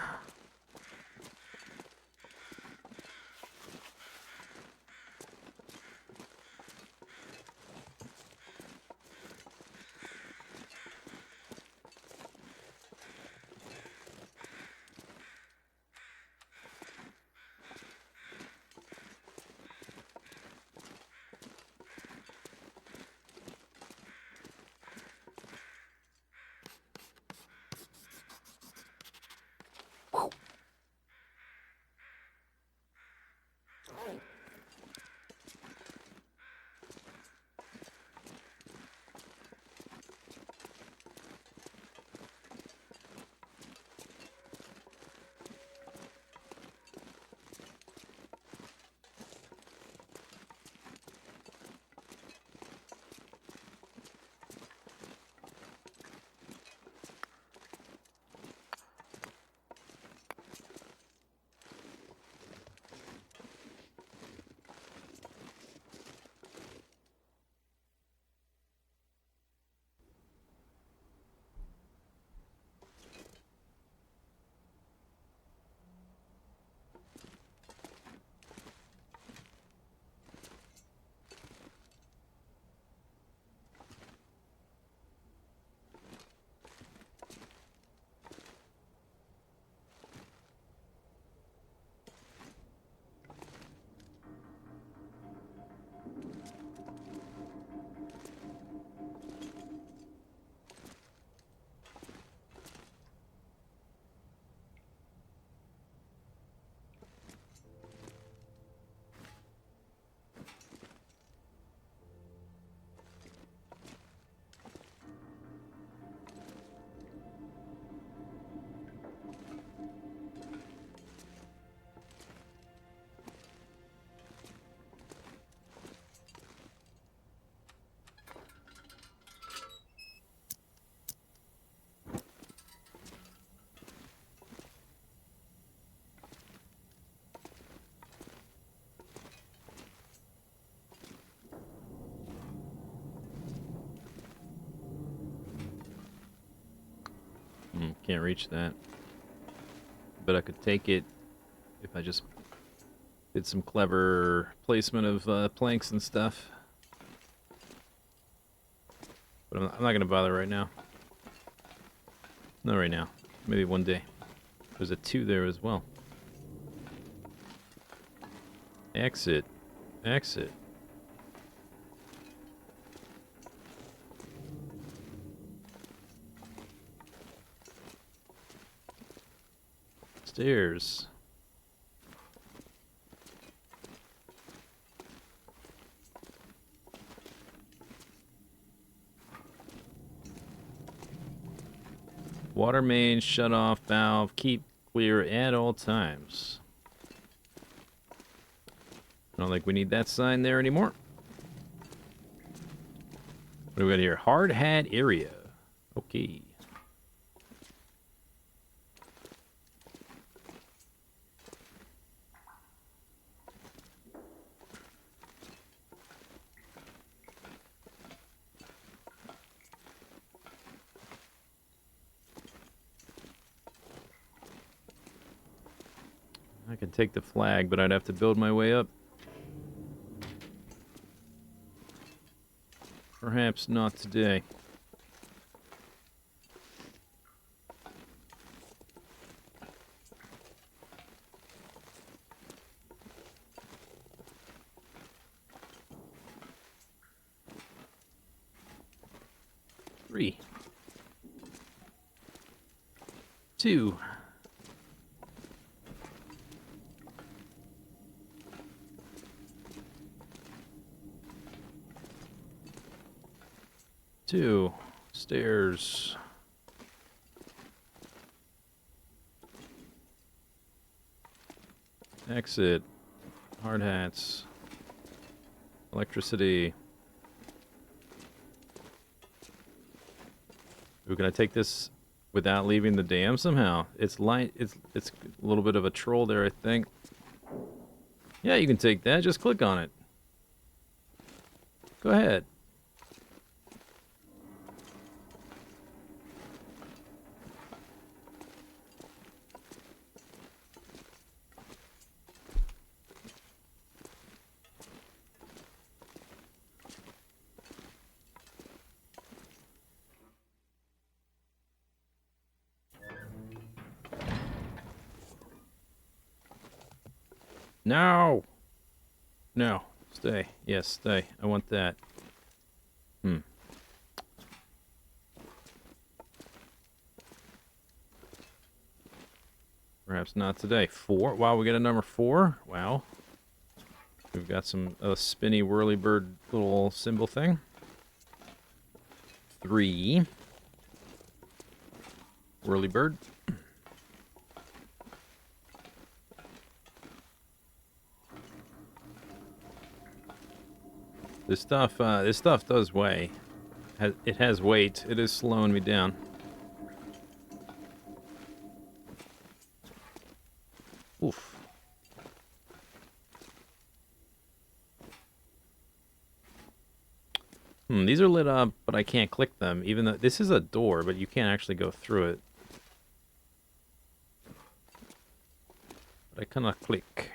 Can't reach that. But I could take it if I just Did some clever placement of planks and stuff. But I'm not going to bother right now. Not right now. Maybe one day. There's a 2 there as well. Exit. Exit. Stairs. Water main shut off valve. Keep clear at all times. I don't think we need that sign there anymore. What do we got here? Hard hat area. Okay. I could take the flag, but I'd have to build my way up. Perhaps not today. Three. 2. 2. Stairs. Exit. Hard hats. Electricity. Ooh, can I take this without leaving the dam somehow? It's a little bit of a troll there, I think. Yeah, you can take that. Just click on it. Go ahead. No! No. Stay. Yes, stay. I want that. Perhaps not today. 4? Wow, we got a number 4? Wow. We've got some spinny whirly bird little symbol thing. 3. Whirly bird. This stuff does weigh. It has weight. It is slowing me down. Oof. These are lit up, but I can't click them. Even though this is a door, but you can't actually go through it. But I cannot click.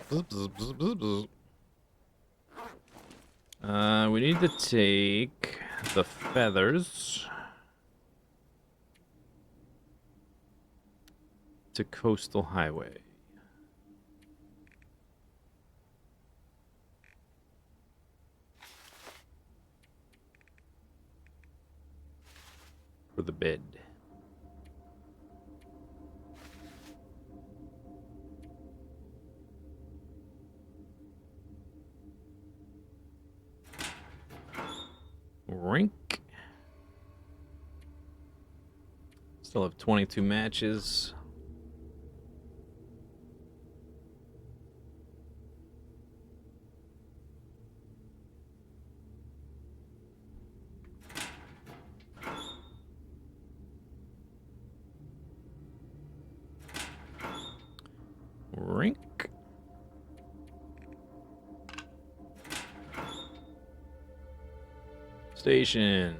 We need to take the feathers to Coastal Highway. For the bed. Rink. Still have 22 matches. Rink. Station.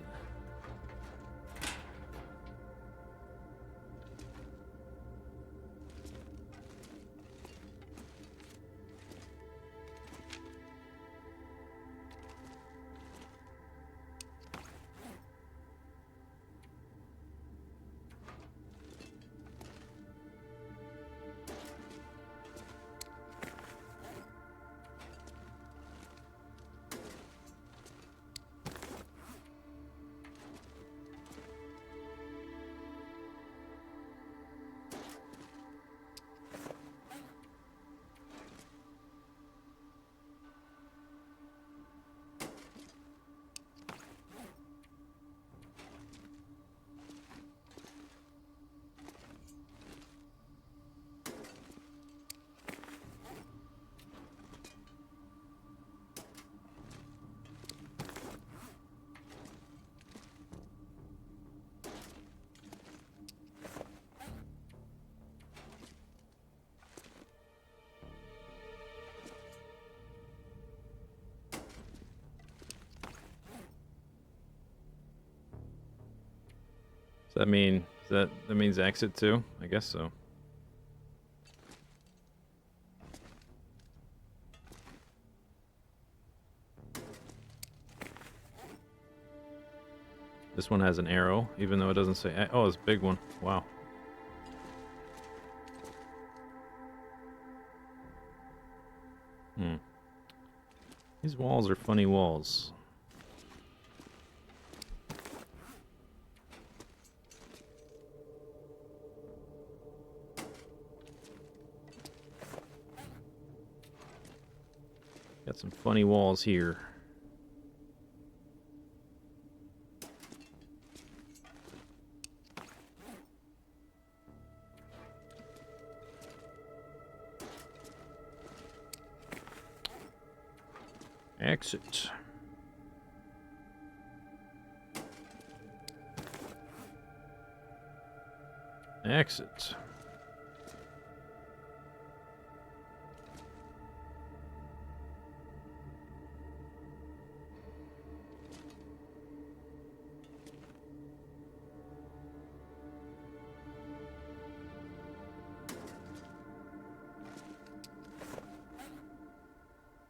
Does that mean that means exit too? I guess so. This one has an arrow, even though it doesn't say. Oh, it's a big one. Wow. These walls are funny walls. Got some funny walls here. Exit. Exit.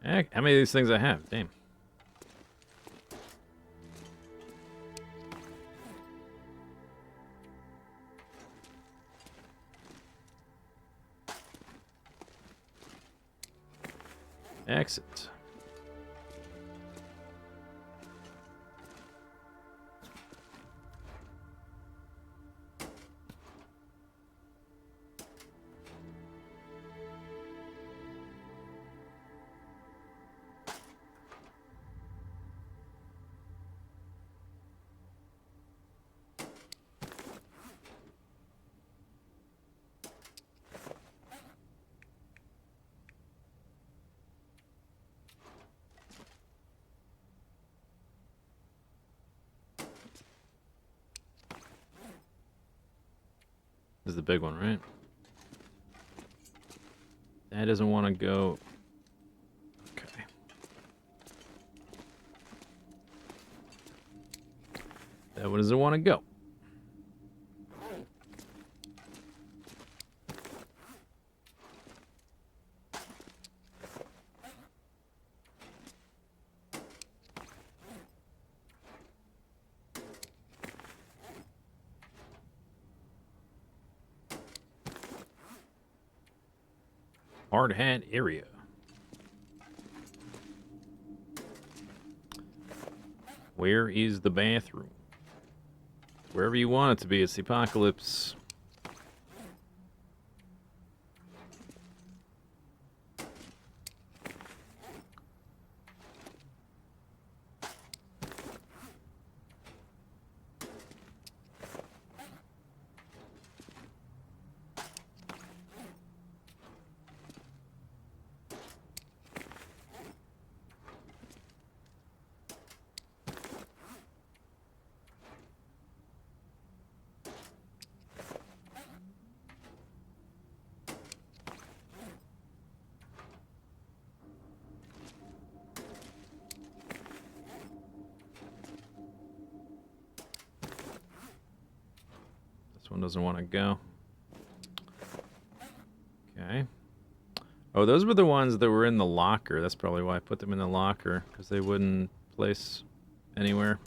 Heck, how many of these things I have? Damn. Exit. This is the big one, right? That doesn't want to go. Okay. That one doesn't want to go. Hard hat area. Where is the bathroom? Wherever you want it to be, it's the apocalypse. This one doesn't want to go. Okay. Oh, those were the ones that were in the locker. That's probably why I put them in the locker, because they wouldn't place anywhere.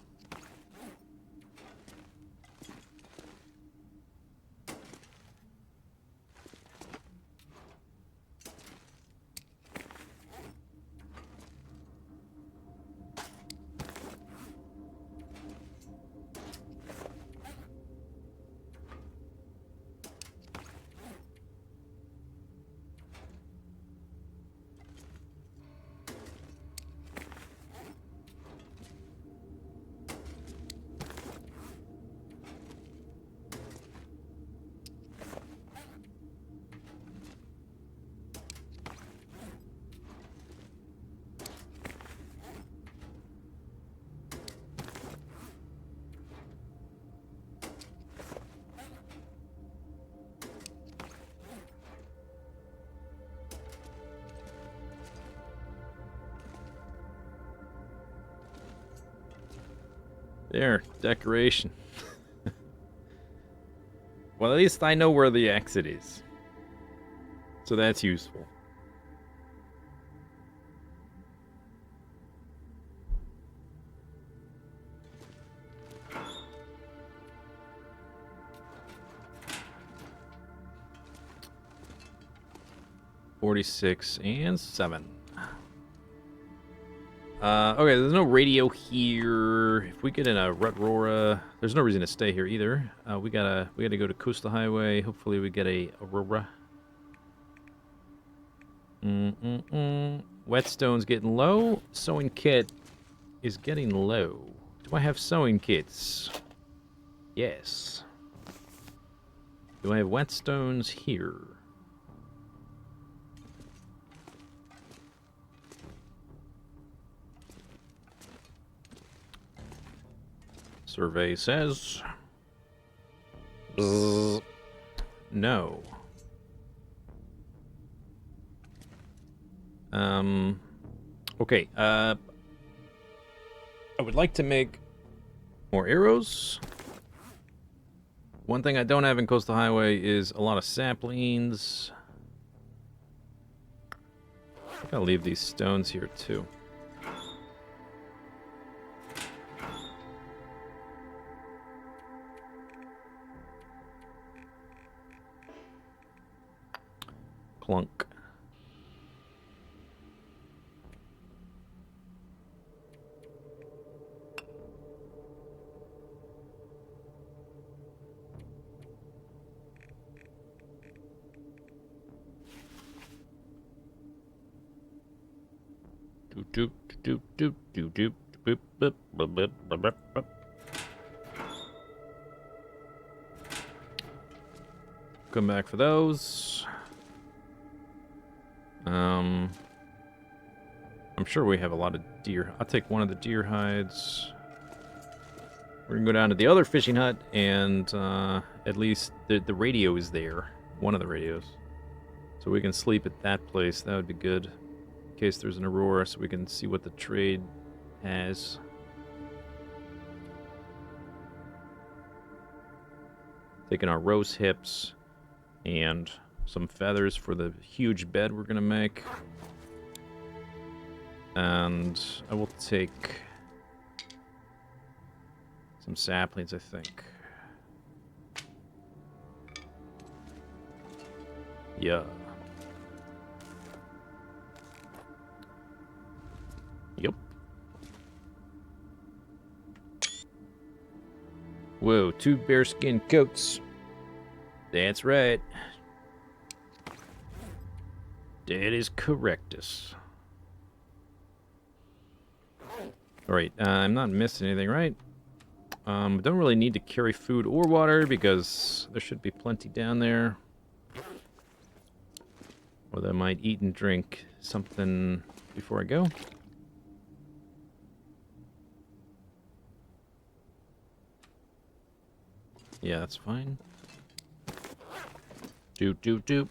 There, decoration. Well, at least I know where the exit is. So that's useful. $46 and $7. Okay, there's no radio here. If we get in a Rutrora, there's no reason to stay here either. We gotta go to Coastal Highway. Hopefully we get a Aurora. Whetstone's getting low. Sewing kit is getting low. Do I have sewing kits? Yes. Do I have whetstones here? Survey says... Bzz. No. Okay, I would like to make more arrows. One thing I don't have in Coastal Highway is a lot of saplings. I think I'll leave these stones here too. Clunk. Doop doop doop doop doop doop boop boop boop boop boop. Come back for those. I'm sure we have a lot of deer. I'll take one of the deer hides. We're gonna go down to the other fishing hut, and at least the radio is there. One of the radios. So we can sleep at that place. That would be good. In case there's an Aurora, so we can see what the trade has. Taking our rose hips and some feathers for the huge bed we're gonna make. And I will take some saplings, I think. Yeah. Whoa, 2 bearskin coats. That's right. That is correctus. Alright, I'm not missing anything, right? Don't really need to carry food or water because there should be plenty down there. Or I might eat and drink something before I go. Yeah, that's fine. Doop doop doop.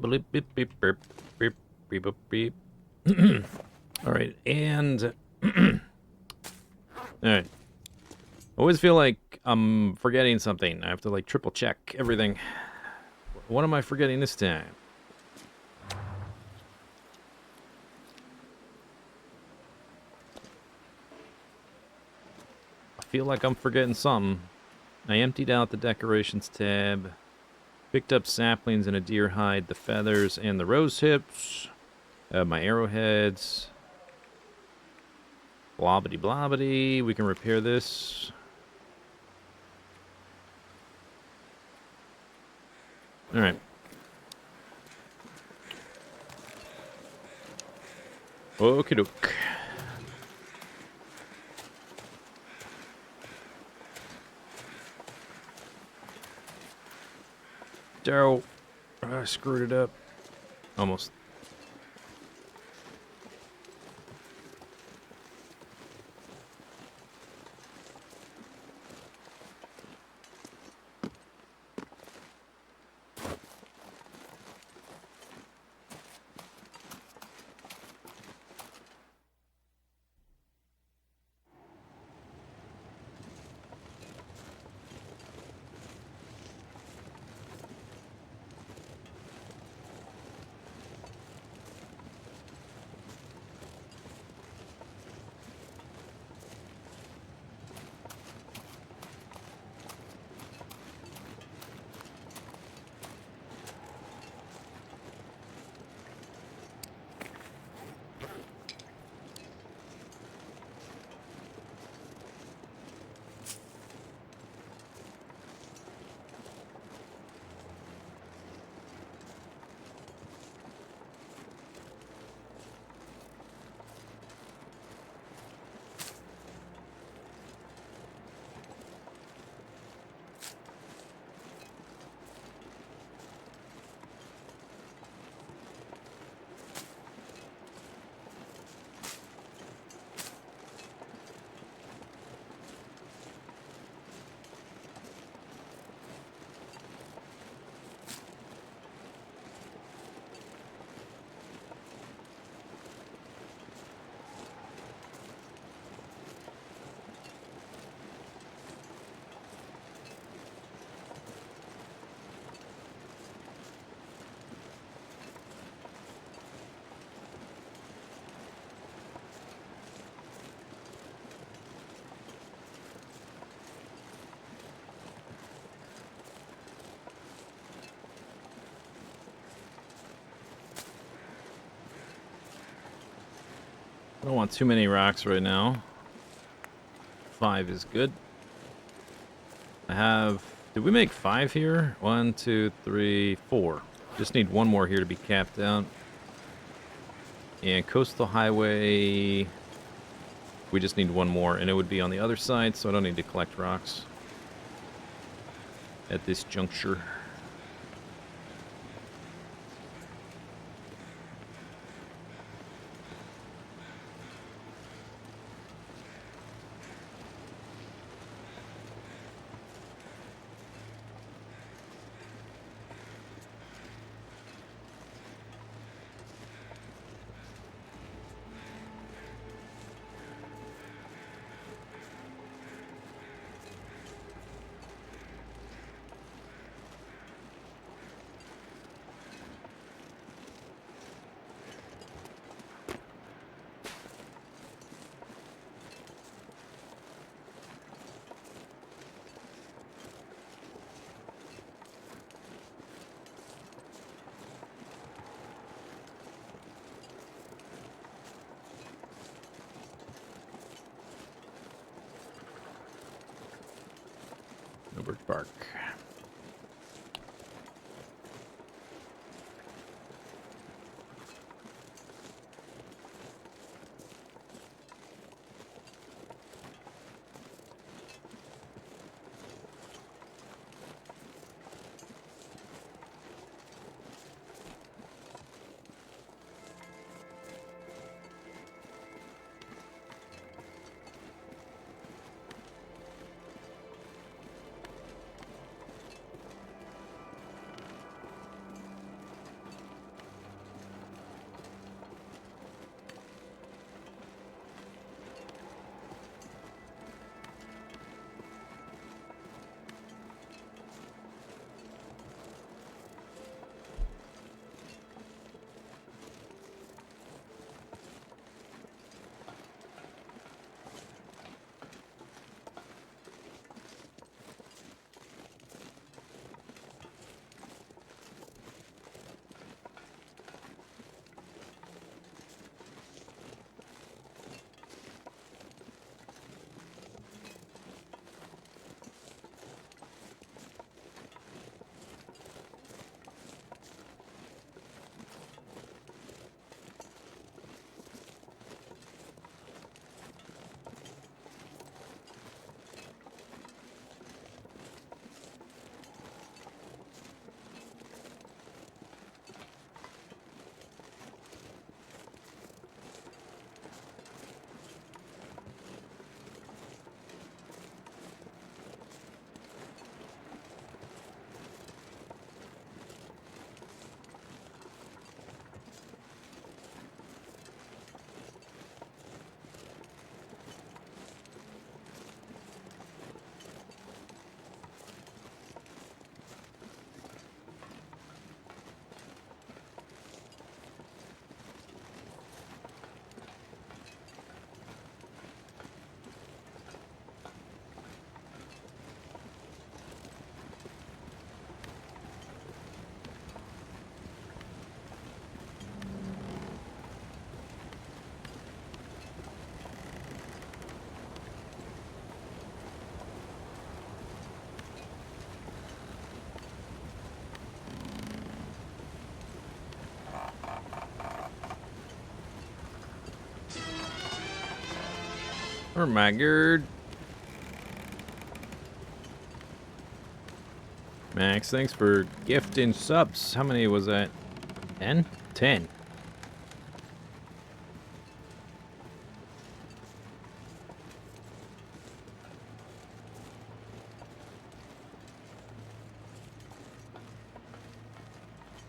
Beep beep beep beep beep beep beep beep. All right, and all right. I always feel like I'm forgetting something. I have to like triple check everything. What am I forgetting this time? I feel like I'm forgetting something. I emptied out the decorations tab. Picked up saplings and a deer hide, the feathers, and the rose hips. My arrowheads. Blobbity blobbity. We can repair this. Alright. Okie doke. Daryl. I screwed it up. Almost. I don't want too many rocks right now. 5 is good. I have... Did we make 5 here? 1, 2, 3, 4. Just need 1 more here to be capped out. And coastal highway... We just need 1 more, and it would be on the other side, so I don't need to collect rocks at this juncture. Albert Park. Or Maggard. Max, thanks for gifting subs. How many was that? 10? 10.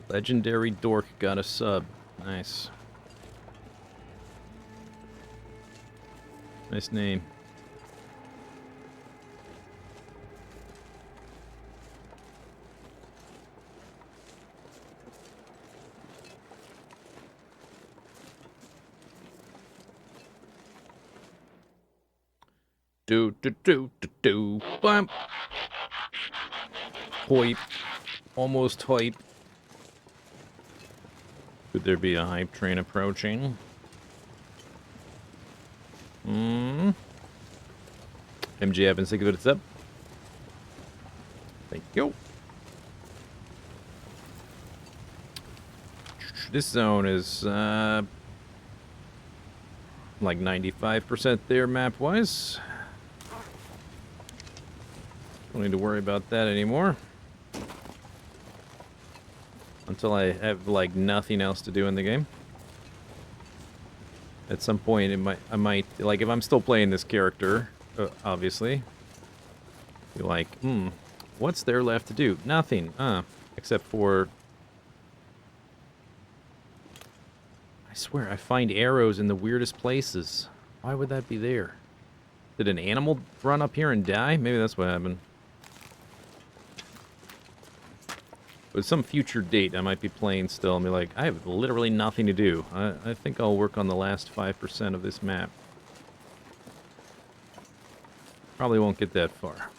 Legendary Dork got a sub. Nice. Nice name. Do. Bump. Hype. Almost hype. Could there be a hype train approaching? MJ Evans, thank you for the sub. Thank you. This zone is like 95% there map-wise. Don't need to worry about that anymore. Until I have like nothing else to do in the game. At some point, I might like if I'm still playing this character, obviously. Be like, what's there left to do? Nothing, except for. I swear, I find arrows in the weirdest places. Why would that be there? Did an animal run up here and die? Maybe that's what happened. With some future date, I might be playing still and be like, I have literally nothing to do. I think I'll work on the last 5% of this map. Probably won't get that far.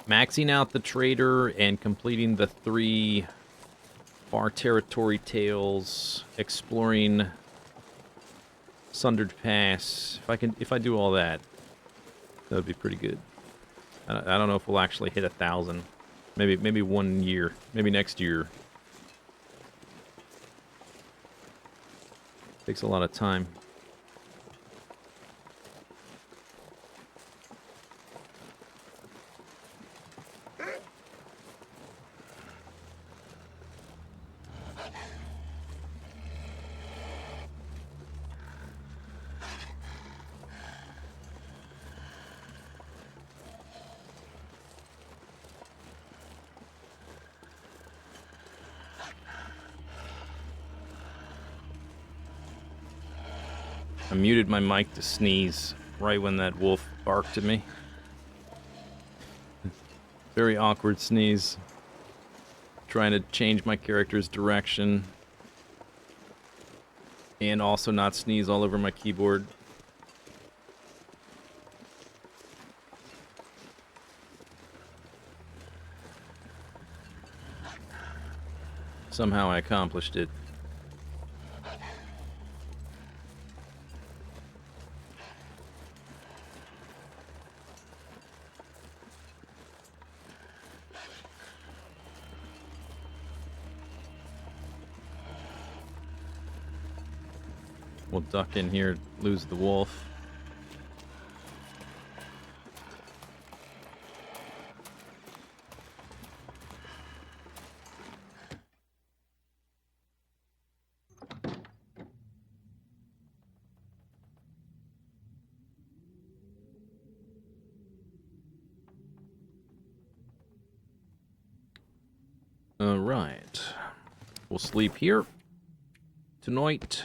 Maxing out the trader and completing the 3 far territory tales, exploring Sundered Pass. If I do all that, that would be pretty good. I don't know if we'll actually hit 1,000. Maybe 1 year. Maybe next year. Takes a lot of time. I muted my mic to sneeze right when that wolf barked at me. Very awkward sneeze. Trying to change my character's direction. And also not sneeze all over my keyboard. Somehow I accomplished it. We'll duck in here, lose the wolf. Alright. We'll sleep here tonight.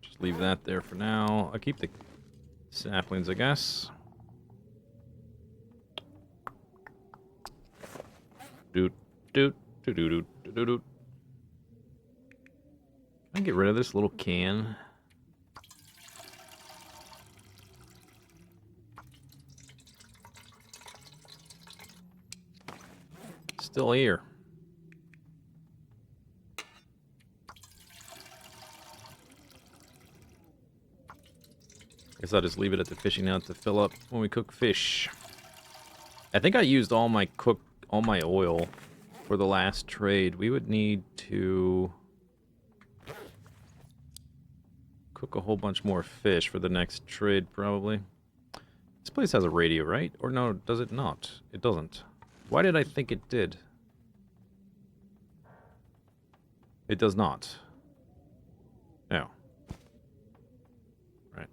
Just leave that there for now. I'll keep the saplings, I guess. Doot, doot, doot, doot, doot, doot, doot. Can I get rid of this little can? Still here. Guess I'll just leave it at the fishing net to fill up when we cook fish. I think I used all my oil for the last trade. We would need to cook a whole bunch more fish for the next trade, probably. This place has a radio, right? Or no, does it not? It doesn't. Why did I think it did? It does not. No. Right.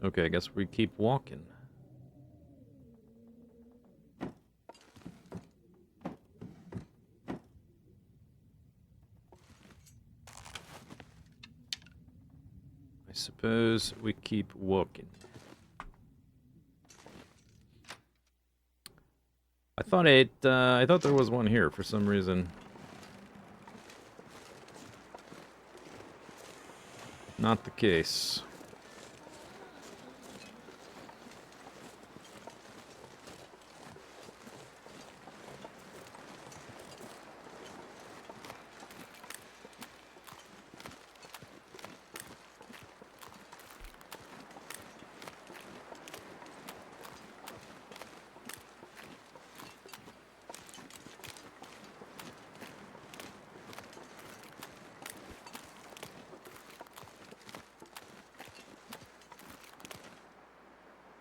Okay, I guess we keep walking. I suppose we keep walking. I thought there was one here for some reason. Not the case.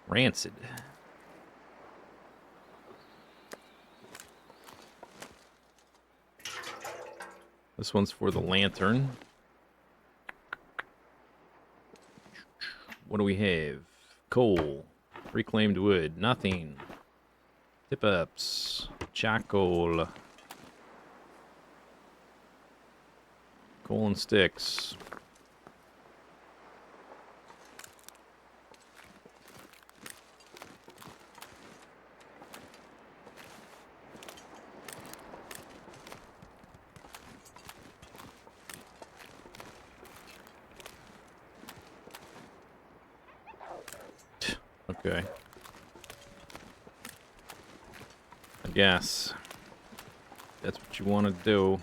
Rancid. This one's for the lantern. What do we have? Coal. Reclaimed wood. Nothing. Tip-ups. Charcoal. Coal and sticks. Okay. I guess. That's what you want to do.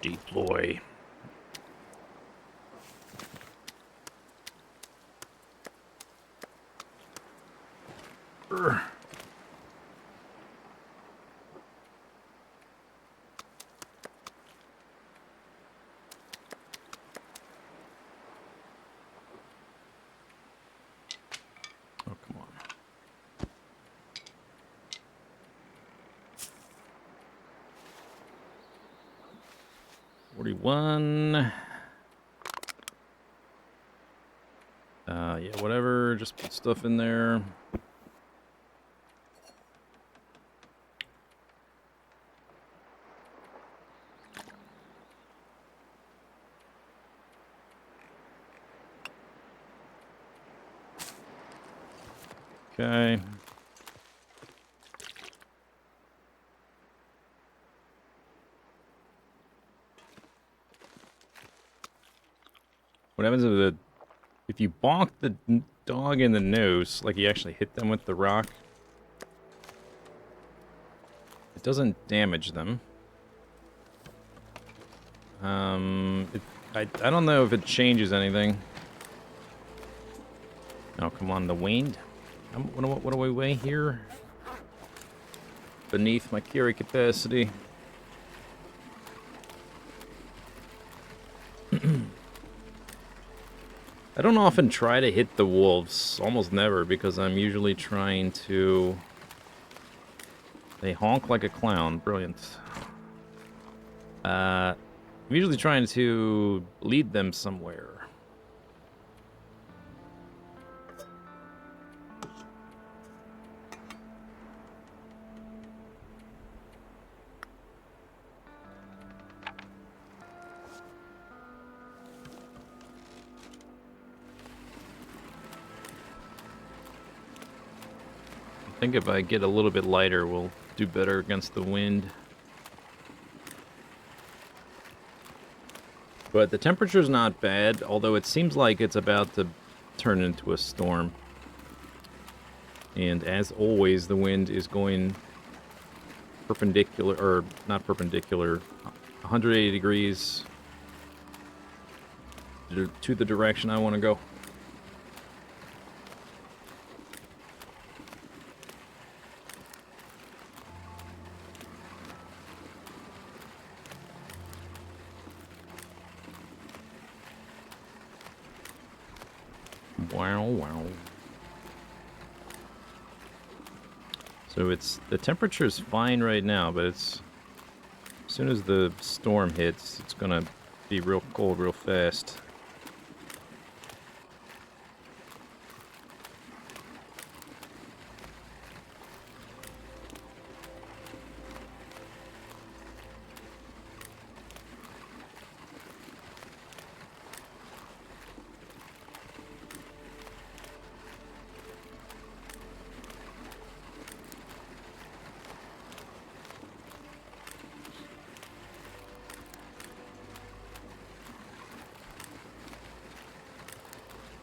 Deploy. Urgh. Oh, come on. $41. Yeah, whatever. Just put stuff in there. Okay. What happens if you bonk the dog in the nose, like you actually hit them with the rock, it doesn't damage them. I don't know if it changes anything. Oh, come on, the wind. What do we weigh here? Beneath my carry capacity. I don't often try to hit the wolves, almost never, because I'm usually trying to... They honk like a clown, brilliant. I'm usually trying to lead them somewhere. I think if I get a little bit lighter, we'll do better against the wind. But the temperature's not bad, although it seems like it's about to turn into a storm. And as always, the wind is going perpendicular, or not perpendicular, 180 degrees to the direction I want to go. Wow, wow. So the temperature's fine right now, but as soon as the storm hits, it's gonna be real cold real fast.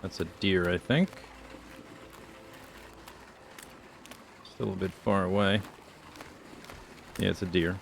That's a deer, I think. Still a bit far away. Yeah, it's a deer.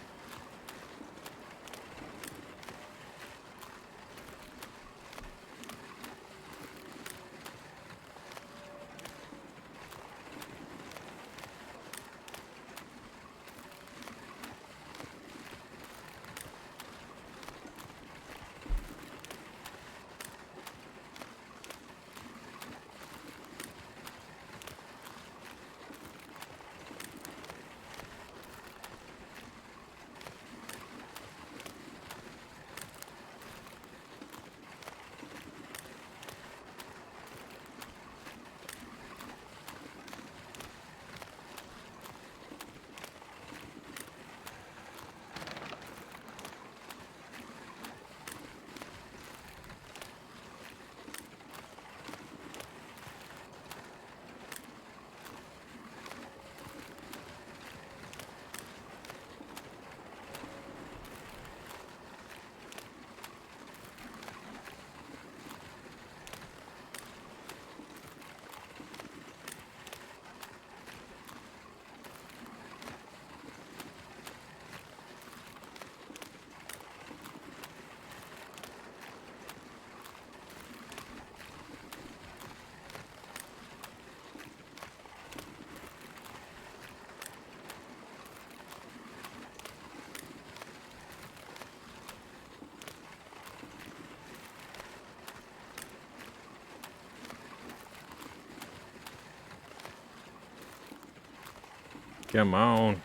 Come on.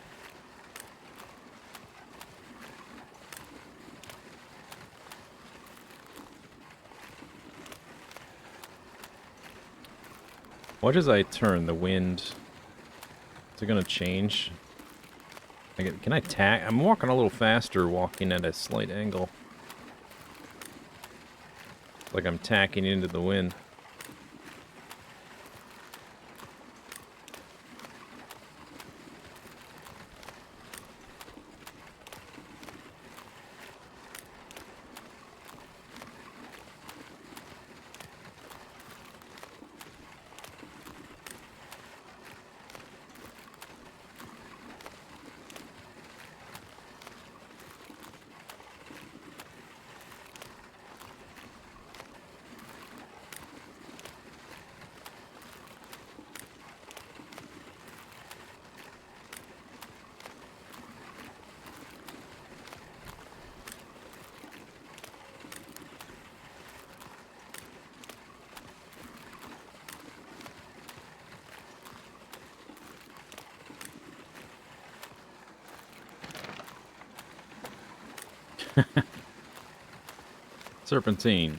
Watch as I turn the wind. Is it gonna change? Can I tack? I'm walking a little faster, walking at a slight angle. Like I'm tacking into the wind. Serpentine.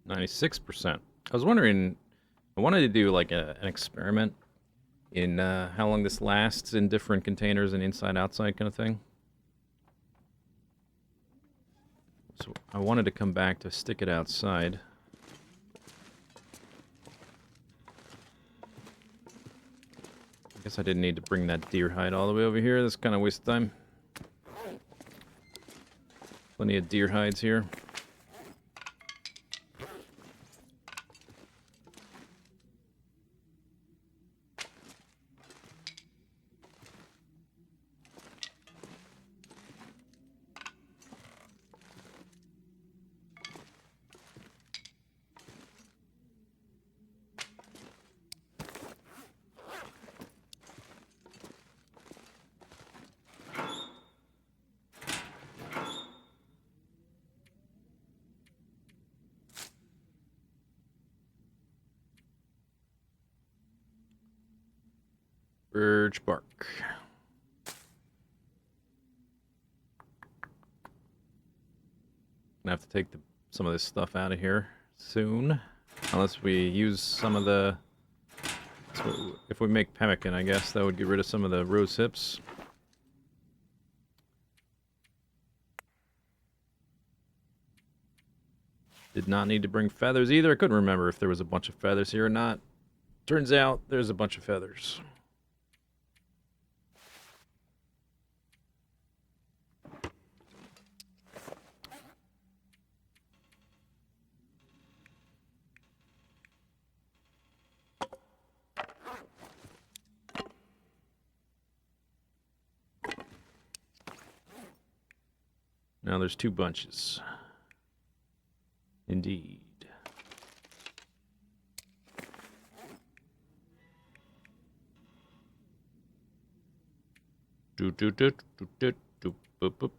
%96. I was wondering, I wanted to do like an experiment in how long this lasts in different containers and inside-outside kind of thing. So I wanted to come back to stick it outside. I guess I didn't need to bring that deer hide all the way over here. That's kind of waste of time. Plenty of deer hides here. Birch bark. Gonna have to take some of this stuff out of here soon, unless we use some of the. If we make pemmican, I guess that would get rid of some of the rose hips. Did not need to bring feathers either. I couldn't remember if there was a bunch of feathers here or not. Turns out there's a bunch of feathers. Now there's 2 bunches. Indeed.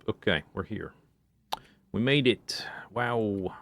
Okay, we're here. We made it. Wow.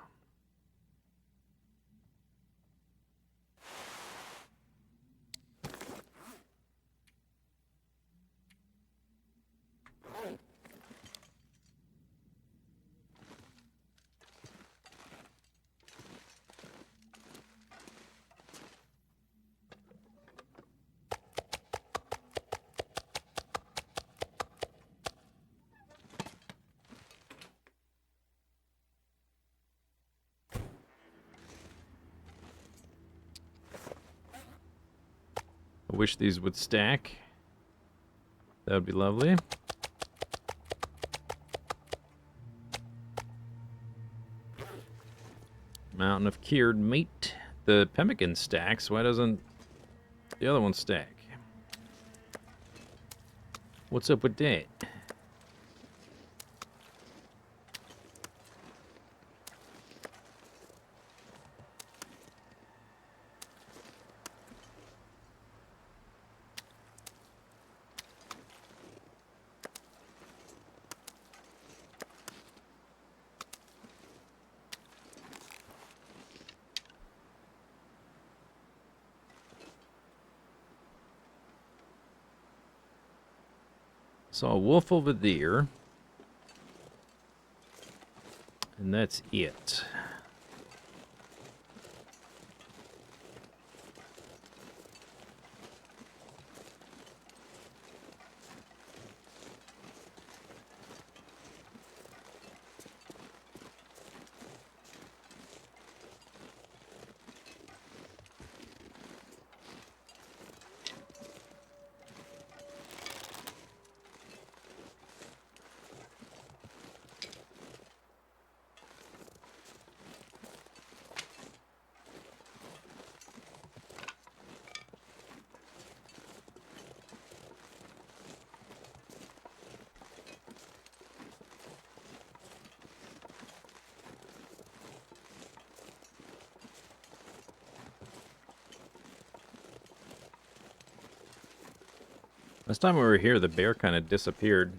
I wish these would stack. That would be lovely. Mountain of cured meat. The pemmican stacks. Why doesn't the other one stack? What's up with that? Saw a wolf over there. And that's it. Last time we were here, the bear kind of disappeared.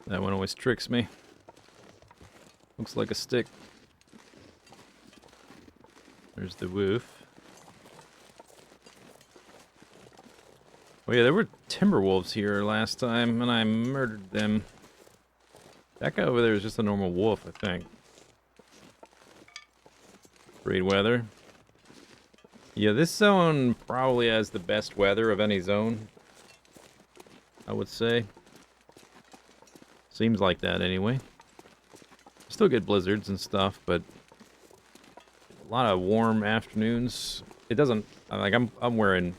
That one always tricks me. Looks like a stick. There's the wolf. Oh yeah, there were timber wolves here last time, and I murdered them. That guy over there is just a normal wolf, I think. Great weather. Yeah, this zone probably has the best weather of any zone, I would say. Seems like that anyway. Still get blizzards and stuff, but a lot of warm afternoons. It doesn't like I'm wearing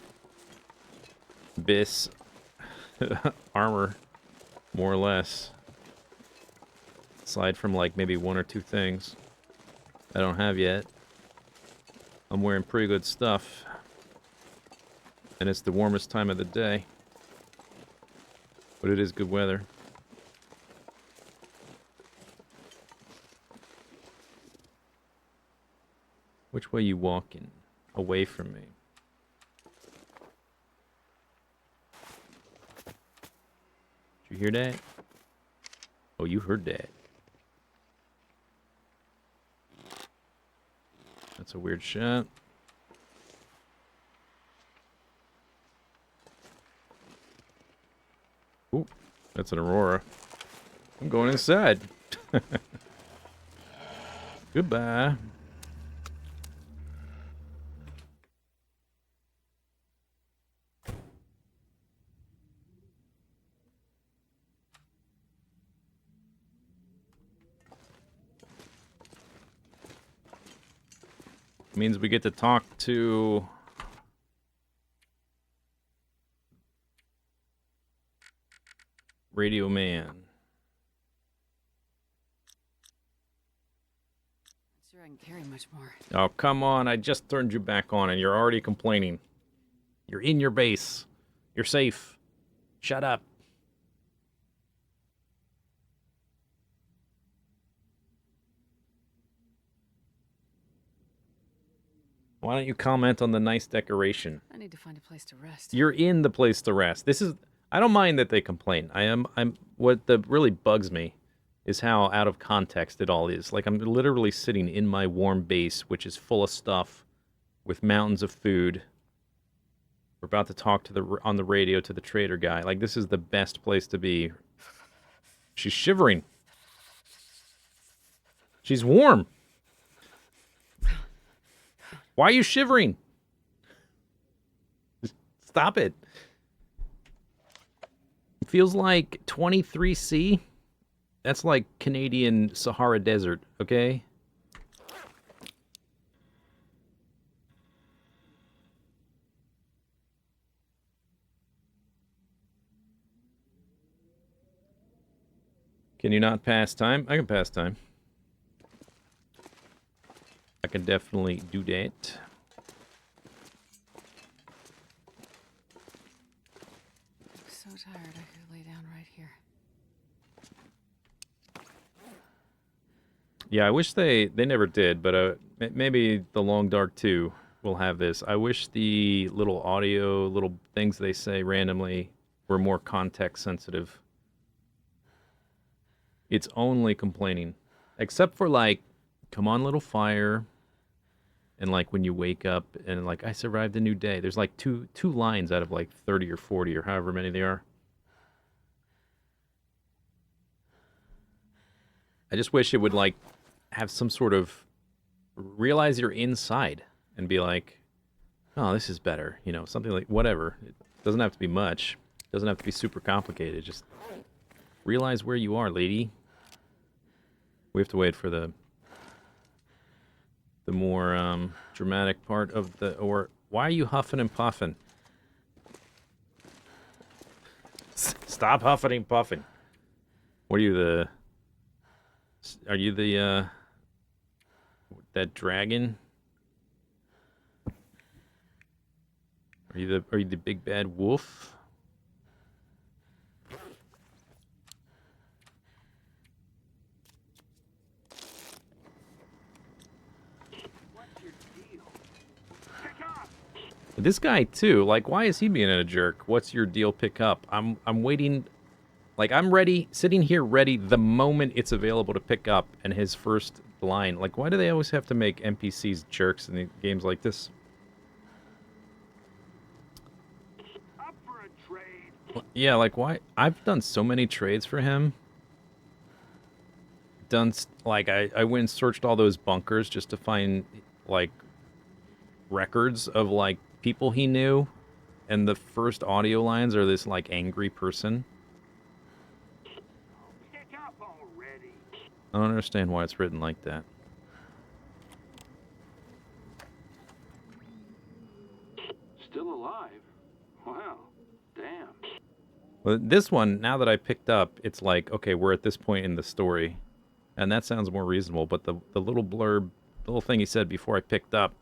bis armor more or less. Aside from like maybe 1 or 2 things I don't have yet. I'm wearing pretty good stuff. And it's the warmest time of the day. But it is good weather. Which way you walking? Away from me. Did you hear that? Oh, you heard that. That's a weird shot. Ooh, that's an Aurora. I'm going inside. Goodbye. Means we get to talk to Radio Man. Sure, I can carry much more. Oh, come on. I just turned you back on and you're already complaining. You're in your base. You're safe. Shut up. Why don't you comment on the nice decoration? I need to find a place to rest. You're in the place to rest. I don't mind that they complain. What really bugs me is how out of context it all is. Like, I'm literally sitting in my warm base, which is full of stuff, with mountains of food. We're about to talk on the radio to the trader guy. Like, this is the best place to be. She's shivering. She's warm. Why are you shivering? Stop it. It feels like 23C. That's like Canadian Sahara Desert, okay? Can you not pass time? I can pass time. I can definitely do that. I'm so tired, I could lay down right here. Yeah, I wish they never did, but maybe the Long Dark 2 will have this. I wish the little audio, little things they say randomly were more context sensitive. It's only complaining. Except for, like, come on, little fire. And, like, when you wake up and, like, I survived a new day. There's, like, two lines out of, like, 30 or 40 or however many they are. I just wish it would, like, have some sort of realize you're inside and be like, oh, this is better. You know, something like whatever. It doesn't have to be much. It doesn't have to be super complicated. Just realize where you are, lady. We have to wait for the more dramatic part of the... Or why are you huffing and puffing? Stop huffing and puffing. What are you, the... Are you the, that dragon? Are you the big bad wolf? This guy too, like, why is he being a jerk? What's your deal? Pick up. I'm waiting, like, I'm ready, sitting here ready the moment it's available to pick up, and his first line, like, why do they always have to make NPCs jerks in games like this? Up for a trade. Yeah, like, why? I've done so many trades for him. Like, I went and searched all those bunkers just to find, like, records of, like, people he knew, and the first audio lines are this, like, angry person. Pick up already. I don't understand why it's written like that. Still alive? Wow. Damn. Well, this one, now that I picked up, it's like, okay, we're at this point in the story, and that sounds more reasonable, but the little blurb, the little thing he said before I picked up,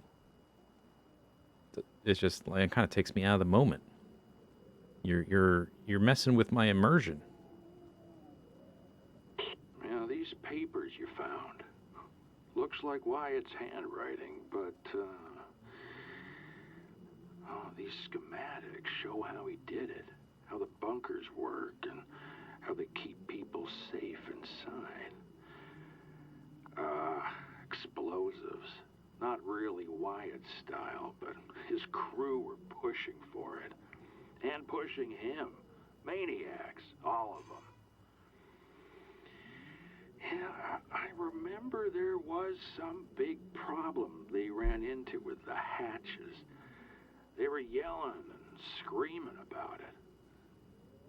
it's just, like, it kind of takes me out of the moment. You're messing with my immersion. Yeah, these papers you found. Looks like Wyatt's handwriting, but, oh, these schematics show how he did it. How the bunkers work and how they keep people safe inside. Explosives. Not really Wyatt's style, but his crew were pushing for it. And pushing him. Maniacs, all of them. Yeah, I remember there was some big problem they ran into with the hatches. They were yelling and screaming about it.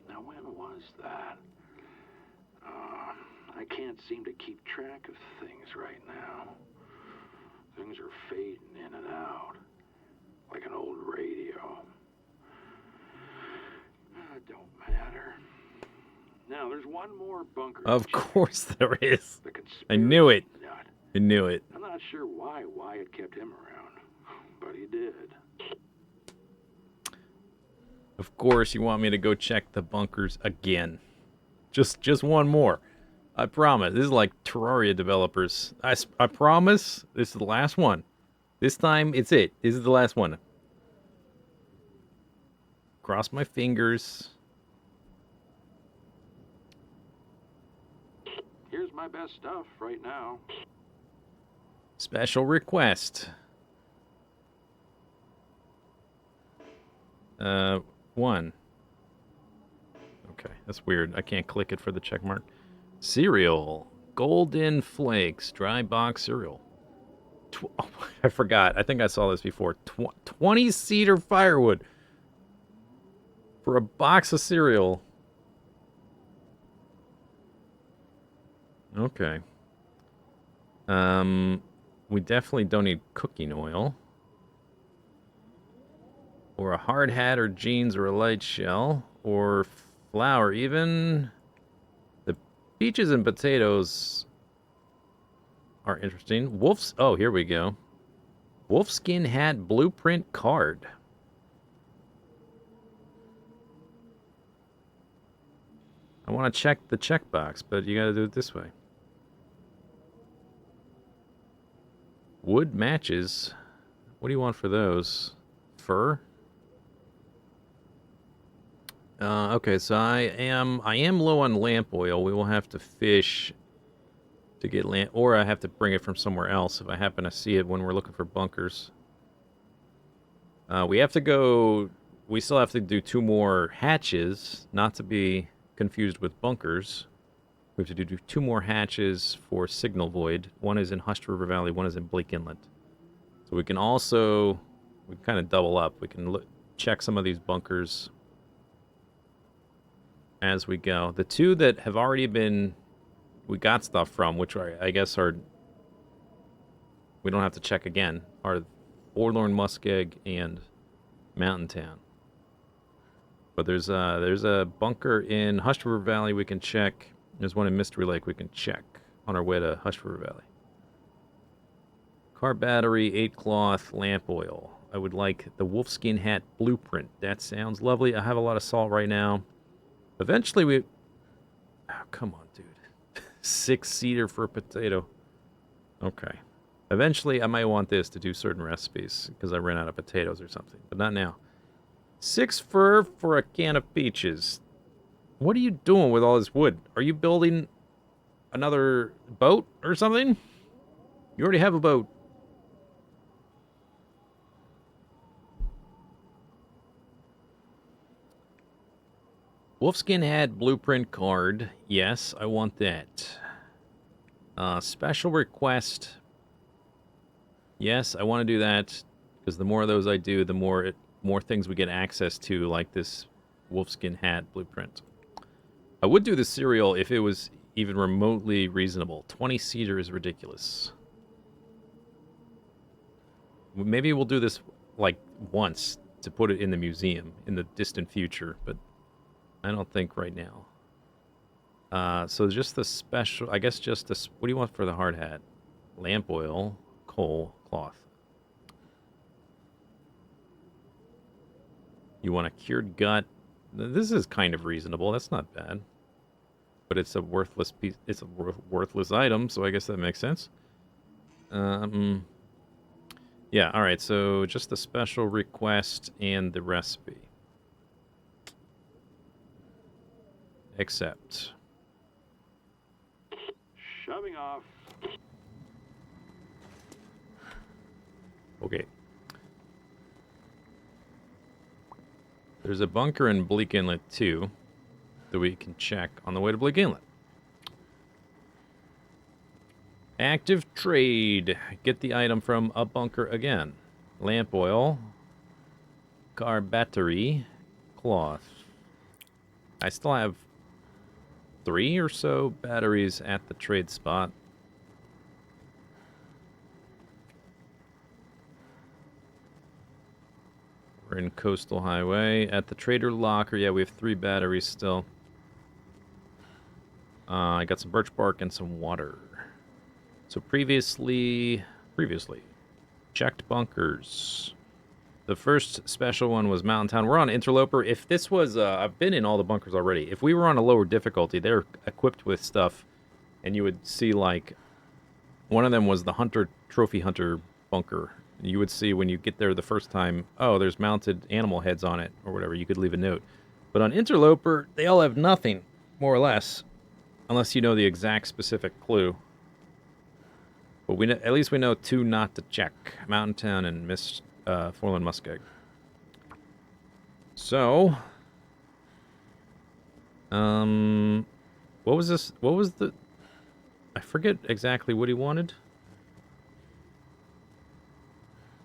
Now, when was that? I can't seem to keep track of things right now. Things are fading in and out, like an old radio. It don't matter. Now, there's one more bunker. Of course there is. The I knew it. nut. I knew it. I'm not sure why Wyatt kept him around, but he did. Of course you want me to go check the bunkers again. Just one more. I promise. This is like Terraria developers. I promise this is the last one. This time it's it. This is the last one. Cross my fingers. Here's my best stuff right now. Special request. One. Okay, that's weird. I can't click it for the check mark. Cereal. Golden Flakes. Dry box cereal. Oh, I forgot. I think I saw this before. 20 cedar firewood. For a box of cereal. Okay. We definitely don't need cooking oil. Or a hard hat or jeans or a light shell. Or flour even. The peaches and potatoes are interesting. Oh, here we go. Wolfskin hat blueprint card. I want to check the checkbox, but you gotta do it this way. Wood matches. What do you want for those? Fur? Okay, so I am low on lamp oil. We will have to fish to get lamp, or I have to bring it from somewhere else if I happen to see it when we're looking for bunkers. We still have to do 2 more hatches, not to be confused with bunkers. We have to do 2 more hatches for Signal Void. One is in Hushed River Valley, one is in Blake Inlet. So we can kind of double up. We can check some of these bunkers as we go. The 2 that have already been, we got stuff from, which I guess we don't have to check again, are Forlorn Muskeg and Mountain Town. But there's a bunker in Hushed River Valley we can check. There's one in Mystery Lake we can check on our way to Hushed River Valley. Car battery, 8 cloth, lamp oil. I would like the wolfskin hat blueprint. That sounds lovely. I have a lot of salt right now. Eventually oh, come on, dude. 6 cedar for a potato. Okay. Eventually I might want this to do certain recipes because I ran out of potatoes or something, but not now. 6 fur for a can of peaches. What are you doing with all this wood? Are you building another boat or something? You already have a boat. Wolfskin hat blueprint card. Yes, I want that. Special request. Yes, I want to do that because the more of those I do, the more things we get access to, like this wolfskin hat blueprint. I would do the cereal if it was even remotely reasonable. 20 cedar is ridiculous. Maybe we'll do this like once to put it in the museum in the distant future, but I don't think right now. So just the special, I guess just this, what do you want for the hard hat? Lamp oil, coal, cloth. You want a cured gut. This is kind of reasonable. That's not bad. But it's a worthless piece. It's a worthless item, so I guess that makes sense. Yeah, all right. So just the special request and the recipe. Accept. Shoving off. Okay. There's a bunker in Bleak Inlet, too, that we can check on the way to Bleak Inlet. Active trade. Get the item from a bunker again. Lamp oil. Car battery. Cloth. I still have 3 or so batteries at the trade spot. We're in Coastal Highway. At the trader locker, yeah, we have 3 batteries still. I got some birch bark and some water. So previously, checked bunkers. The first special one was Mountain Town. We're on Interloper. If this was, I've been in all the bunkers already. If we were on a lower difficulty, they're equipped with stuff, and you would see, like, one of them was the Trophy Hunter bunker. You would see when you get there the first time, oh, there's mounted animal heads on it, or whatever. You could leave a note. But on Interloper, they all have nothing, more or less, unless you know the exact specific clue. But we know, at least we know 2 not to check. Mountain Town and Forlorn Muskeg. So, what was this? What was the... I forget exactly what he wanted.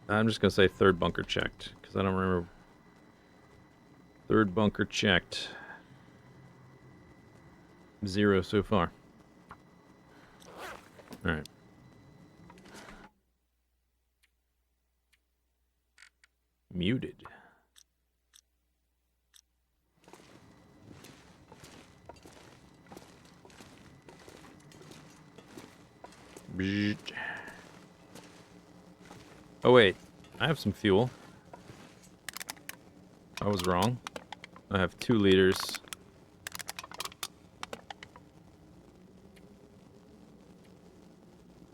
I'm just going to say 3rd bunker checked, because I don't remember. 3rd bunker checked. 0 so far. Alright. Muted. Bzzzt. Oh wait, I have some fuel. I was wrong. I have 2 liters.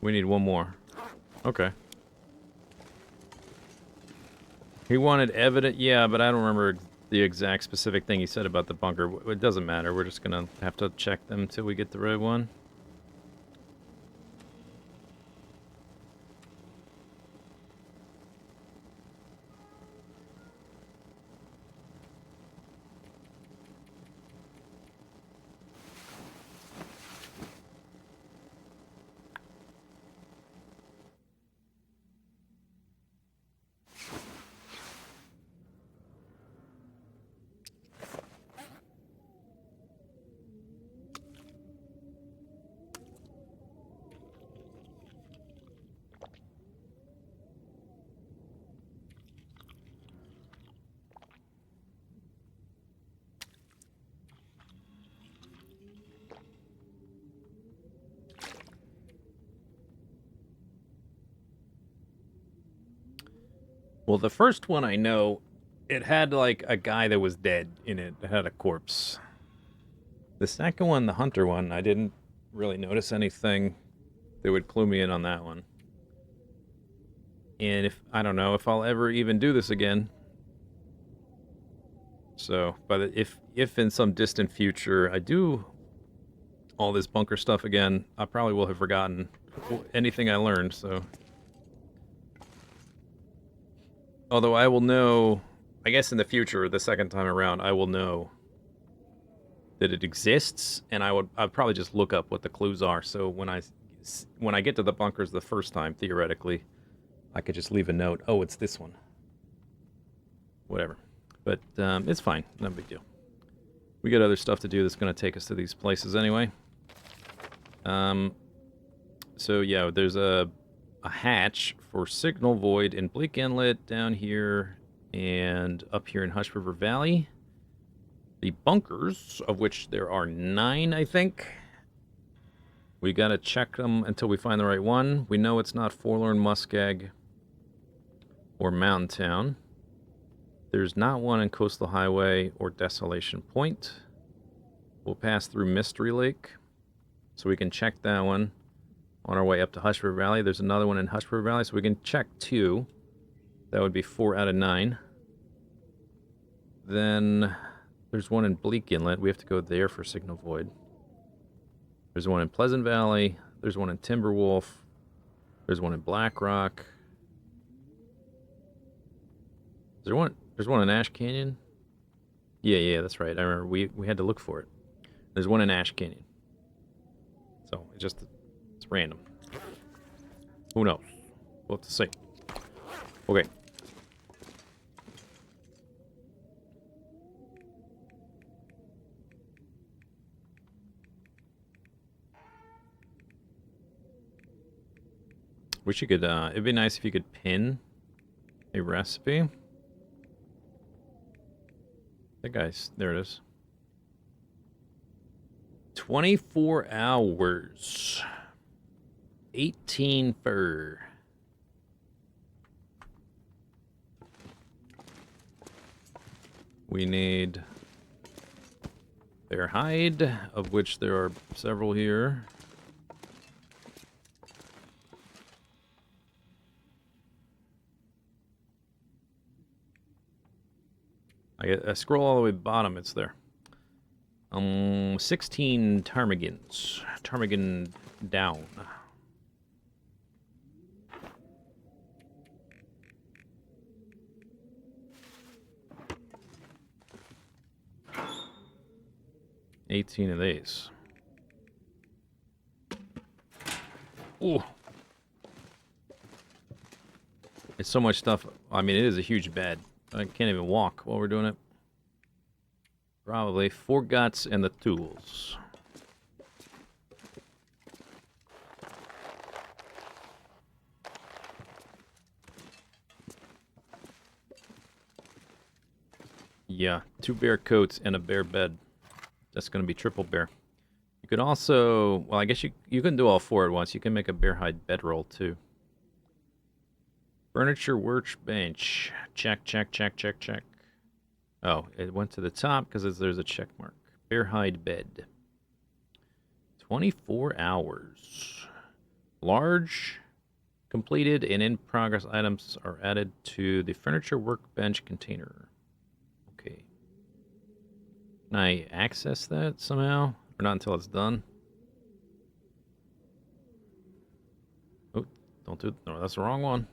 We need 1 more. Okay. He wanted evidence, yeah, but I don't remember the exact specific thing he said about the bunker. It doesn't matter. We're just gonna have to check them until we get the right one. Well, the first one I know, it had like a guy that was dead in it. It had a corpse. The second one, the hunter one, I didn't really notice anything that would clue me in on that one. And if I don't know if I'll ever even do this again. So, but if in some distant future I do all this bunker stuff again, I probably will have forgotten anything I learned. So, although I will know, I guess in the future, the second time around, I will know that it exists, and I'd probably just look up what the clues are. So when I get to the bunkers the first time, theoretically, I could just leave a note. Oh, it's this one. Whatever. But it's fine. No big deal. We got other stuff to do that's going to take us to these places anyway. So yeah, there's a hatch for Signal Void in Bleak Inlet down here and up here in Hush River Valley. The bunkers, of which there are 9, I think. We got to check them until we find the right one. We know it's not Forlorn Muskeg or Mountain Town. There's not one in Coastal Highway or Desolation Point. We'll pass through Mystery Lake, so we can check that one on our way up to Hush River Valley. There's another one in Hush River Valley, so we can check 2. That would be 4 out of 9. Then there's one in Bleak Inlet. We have to go there for Signal Void. There's one in Pleasant Valley. There's one in Timberwolf. There's one in Black Rock. Is there one? There's one in Ash Canyon. Yeah, that's right. I remember we had to look for it. There's one in Ash Canyon. So it's random. Who knows? We'll have to see. Okay. Wish you could, it'd be nice if you could pin a recipe. That guy's, there it is. 24 hours. 18 fur. We need bear hide, of which there are several here. I scroll all the way bottom, it's there. 16 ptarmigans. Ptarmigan down. $18 of these. Ooh. It's so much stuff. I mean, it is a huge bed. I can't even walk while we're doing it. Probably 4 guts and the tools. Yeah, 2 bear coats and a bear bed. That's going to be triple bear. You could also, well, I guess you can do all 4 at once. You can make a bear hide bedroll too. Furniture workbench. Check. Oh, it went to the top because there's a check mark. Bear hide bed. 24 hours. Large, completed, and in progress items are added to the furniture workbench container. Okay. Can I access that somehow? Or not until it's done? Oh, don't do it. No, that's the wrong one.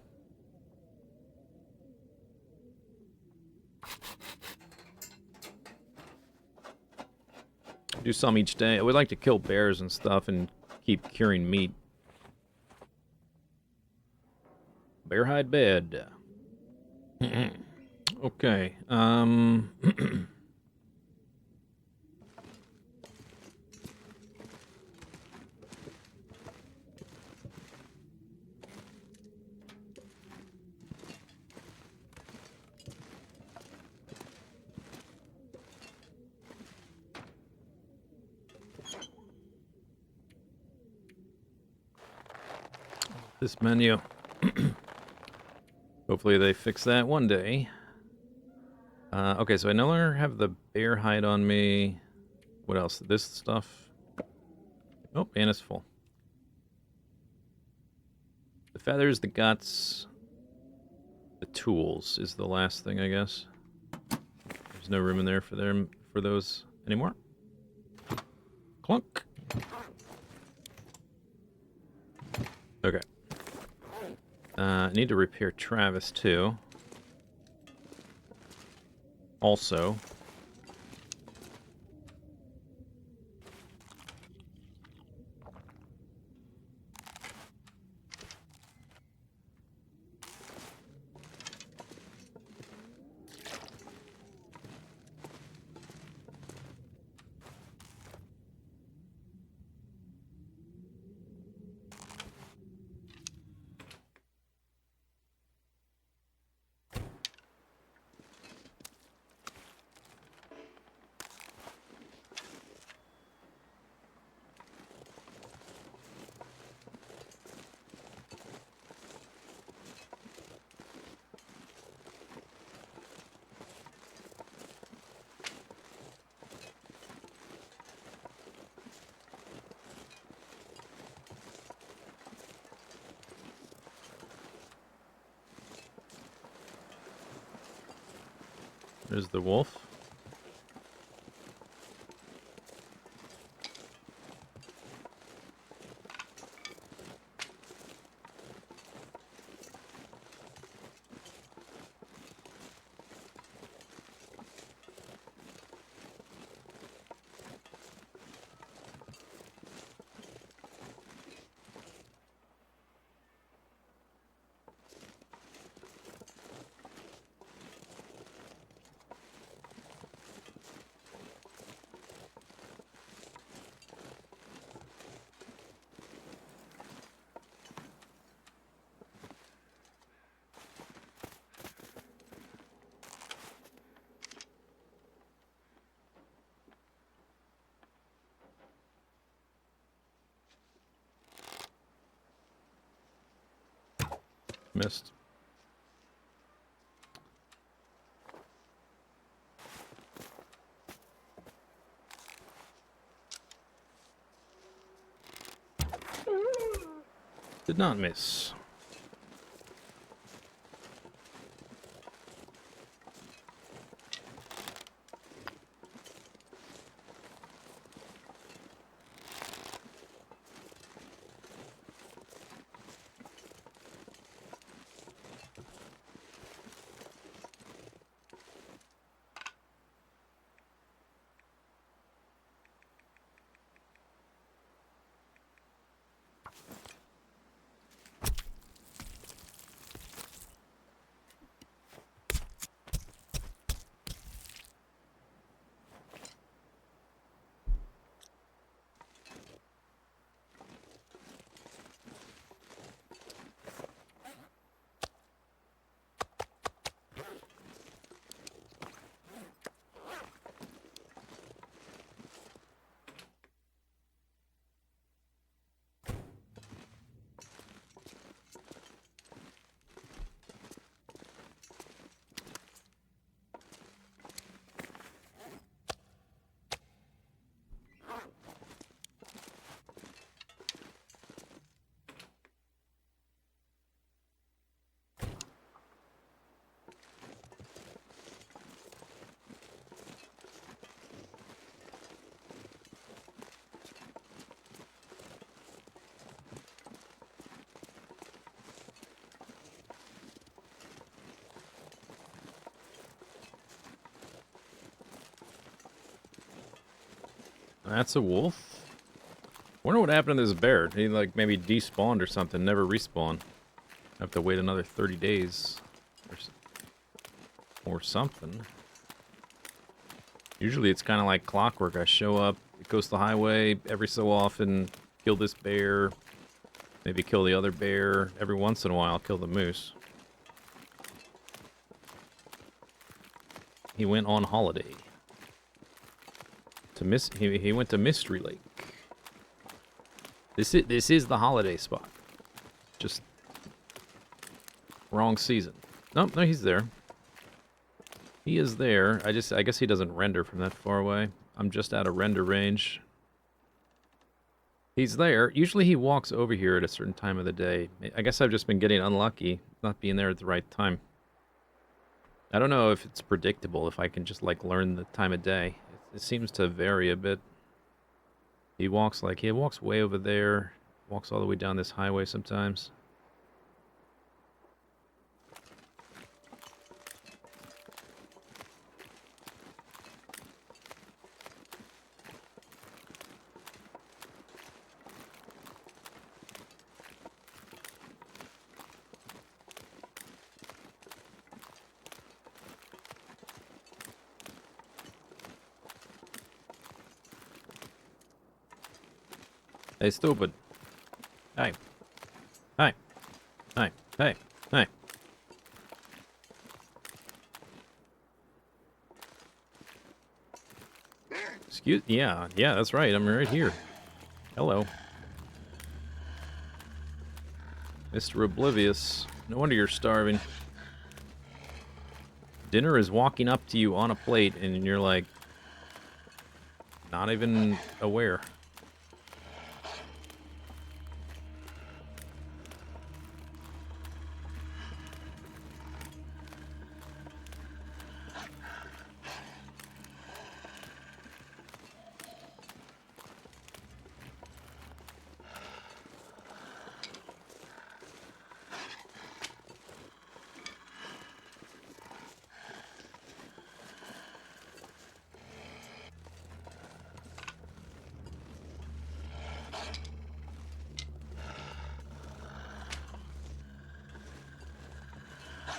Do some each day. I would like to kill bears and stuff and keep curing meat. Bear hide bed. Okay. This menu. Hopefully they fix that one day. Okay, so I no longer have the bear hide on me. What else? This stuff. Oh, and it's full. The feathers, the guts, the tools is the last thing, I guess. There's no room in there for those anymore. Clunk. Okay. I need to repair Travis, too. Also. There's the wolf. missed. Did not miss. That's a wolf. Wonder what happened to this bear. He like maybe despawned or something, never respawned. Have to wait another 30 days or something. Usually it's kind of like clockwork. I show up, it goes to the highway every so often, kill this bear, maybe kill the other bear. Every once in a while, kill the moose. He went on holiday. He went to Mystery Lake. This is the holiday spot. Just wrong season. Nope, no, he's there. He is there. I guess he doesn't render from that far away. I'm just out of render range. He's there. Usually he walks over here at a certain time of the day. I guess I've just been getting unlucky, not being there at the right time. I don't know if it's predictable, if I can just like learn the time of day. It seems to vary a bit. He walks way over there, walks all the way down this highway sometimes. Hey, stupid. Hey. Hey. Hey. Hey. Hey. Yeah, that's right. I'm right here. Hello. Mr. Oblivious. No wonder you're starving. Dinner is walking up to you on a plate, and you're like, not even aware.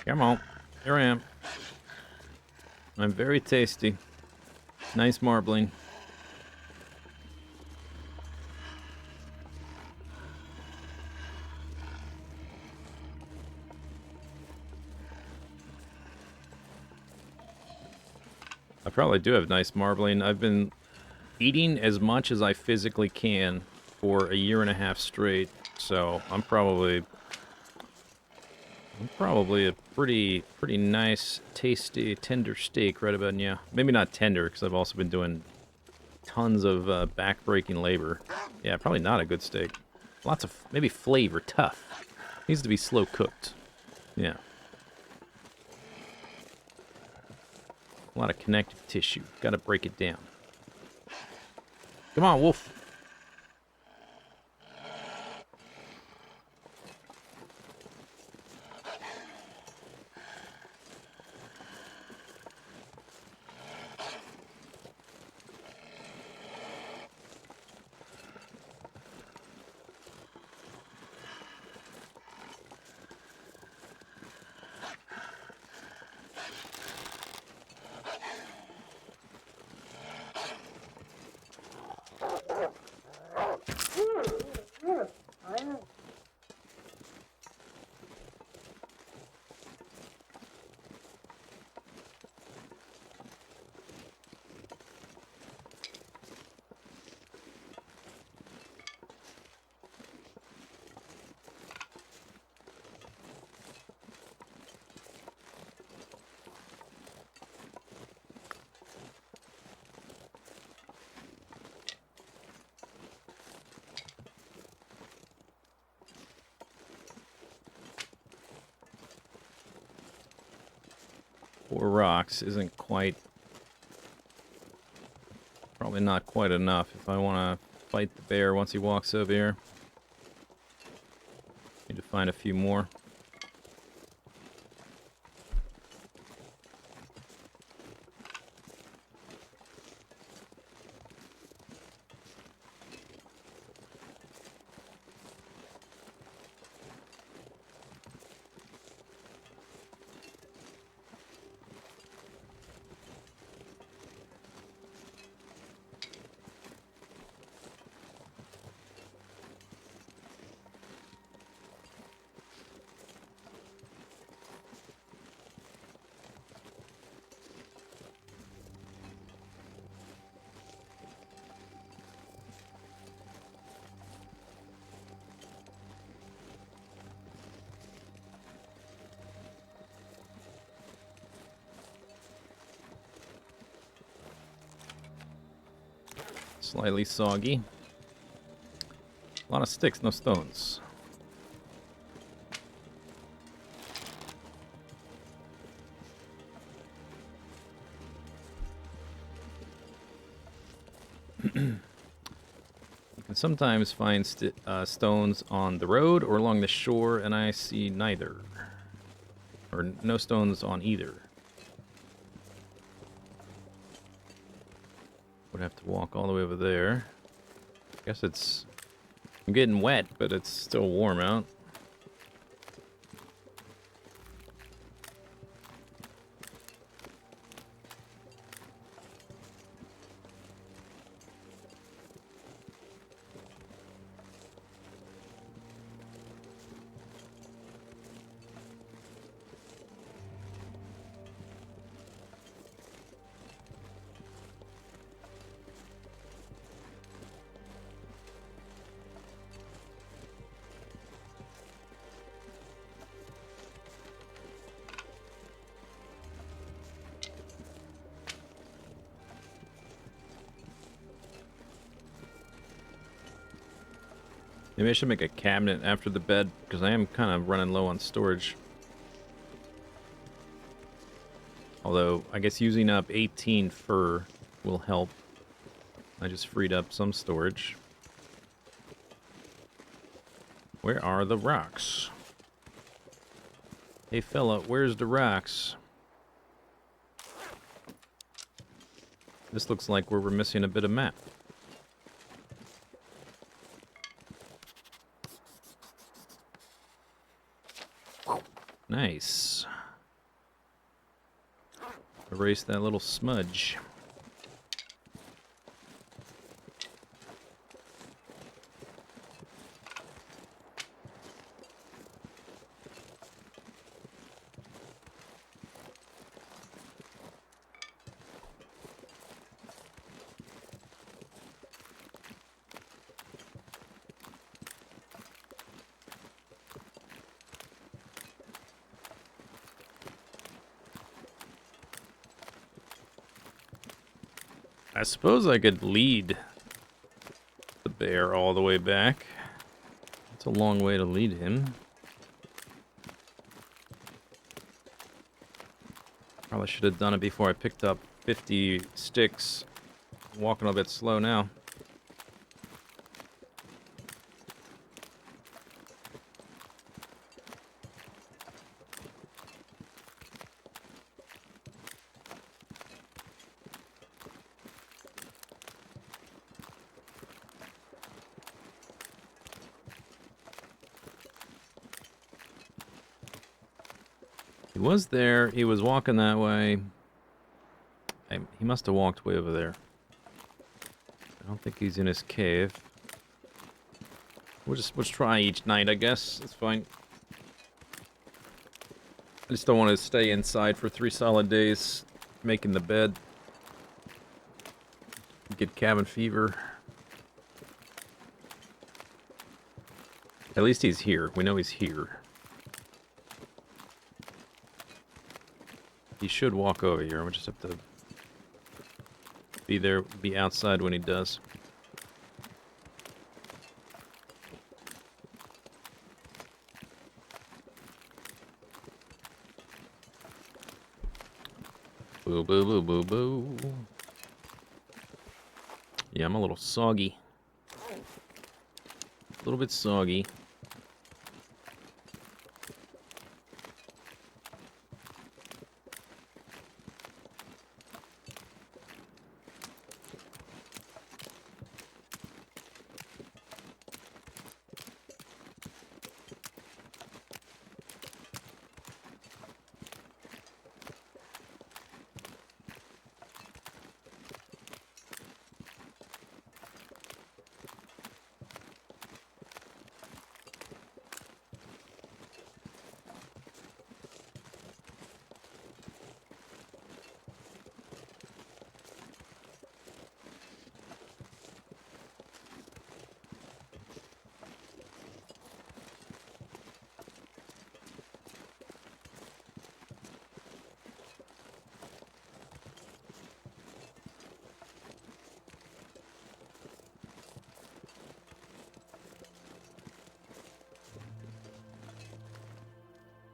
Come on. Here I am. I'm very tasty. Nice marbling. I probably do have nice marbling. I've been eating as much as I physically can for a year and a half straight, so I'm probably Probably a pretty nice, tasty, tender steak right about now. Maybe not tender, because I've also been doing tons of back-breaking labor. Yeah, probably not a good steak. Lots of, maybe flavor, tough. Needs to be slow cooked. Yeah. A lot of connective tissue. Gotta break it down. Come on, Wolf. Four rocks isn't quite... Probably not quite enough if I want to fight the bear once he walks over here. Need to find a few more. Slightly soggy. A lot of sticks, no stones. You can sometimes find stones on the road or along the shore, and I see neither. Or no stones on either. Would have to walk all the way over there. I guess it's... I'm getting wet, but it's still warm out. Maybe I should make a cabinet after the bed, because I am kind of running low on storage. Although, I guess using up 18 fur will help. I just freed up some storage. Where are the rocks? Hey fella, where's the rocks? This looks like where we're missing a bit of map. Nice. Erase that little smudge. I suppose I could lead the bear all the way back. It's a long way to lead him. Probably should have done it before I picked up 50 sticks. I'm walking a bit slow now. He was there. He was walking that way. He must have walked way over there. I don't think he's in his cave. We'll try each night, I guess. It's fine. I just don't want to stay inside for 3 solid days making the bed. Get cabin fever. At least he's here. We know he's here. He should walk over here. We just have to be outside when he does. Boo, boo, boo, boo, boo. Yeah, I'm a little soggy. A little bit soggy.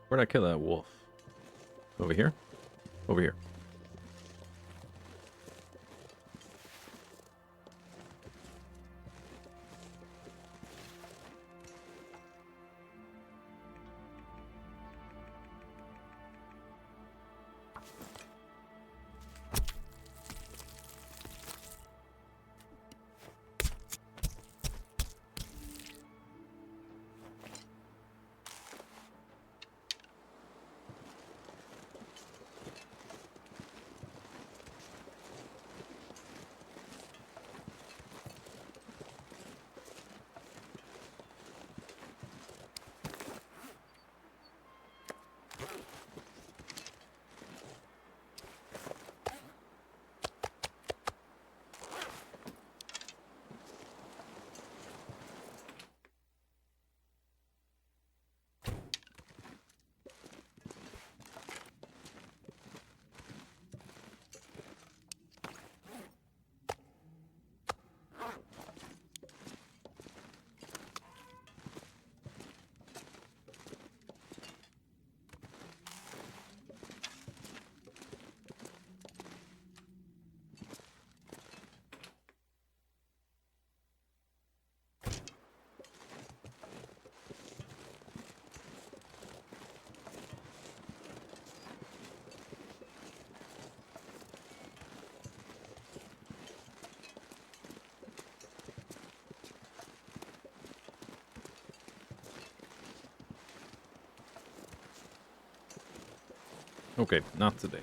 Where'd I kill that wolf? Over here? Over here. Okay, not today.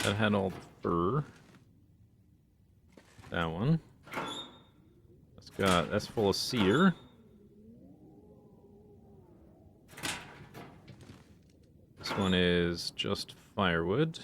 That had all the fur. That one. That's full of cedar. This one is just firewood.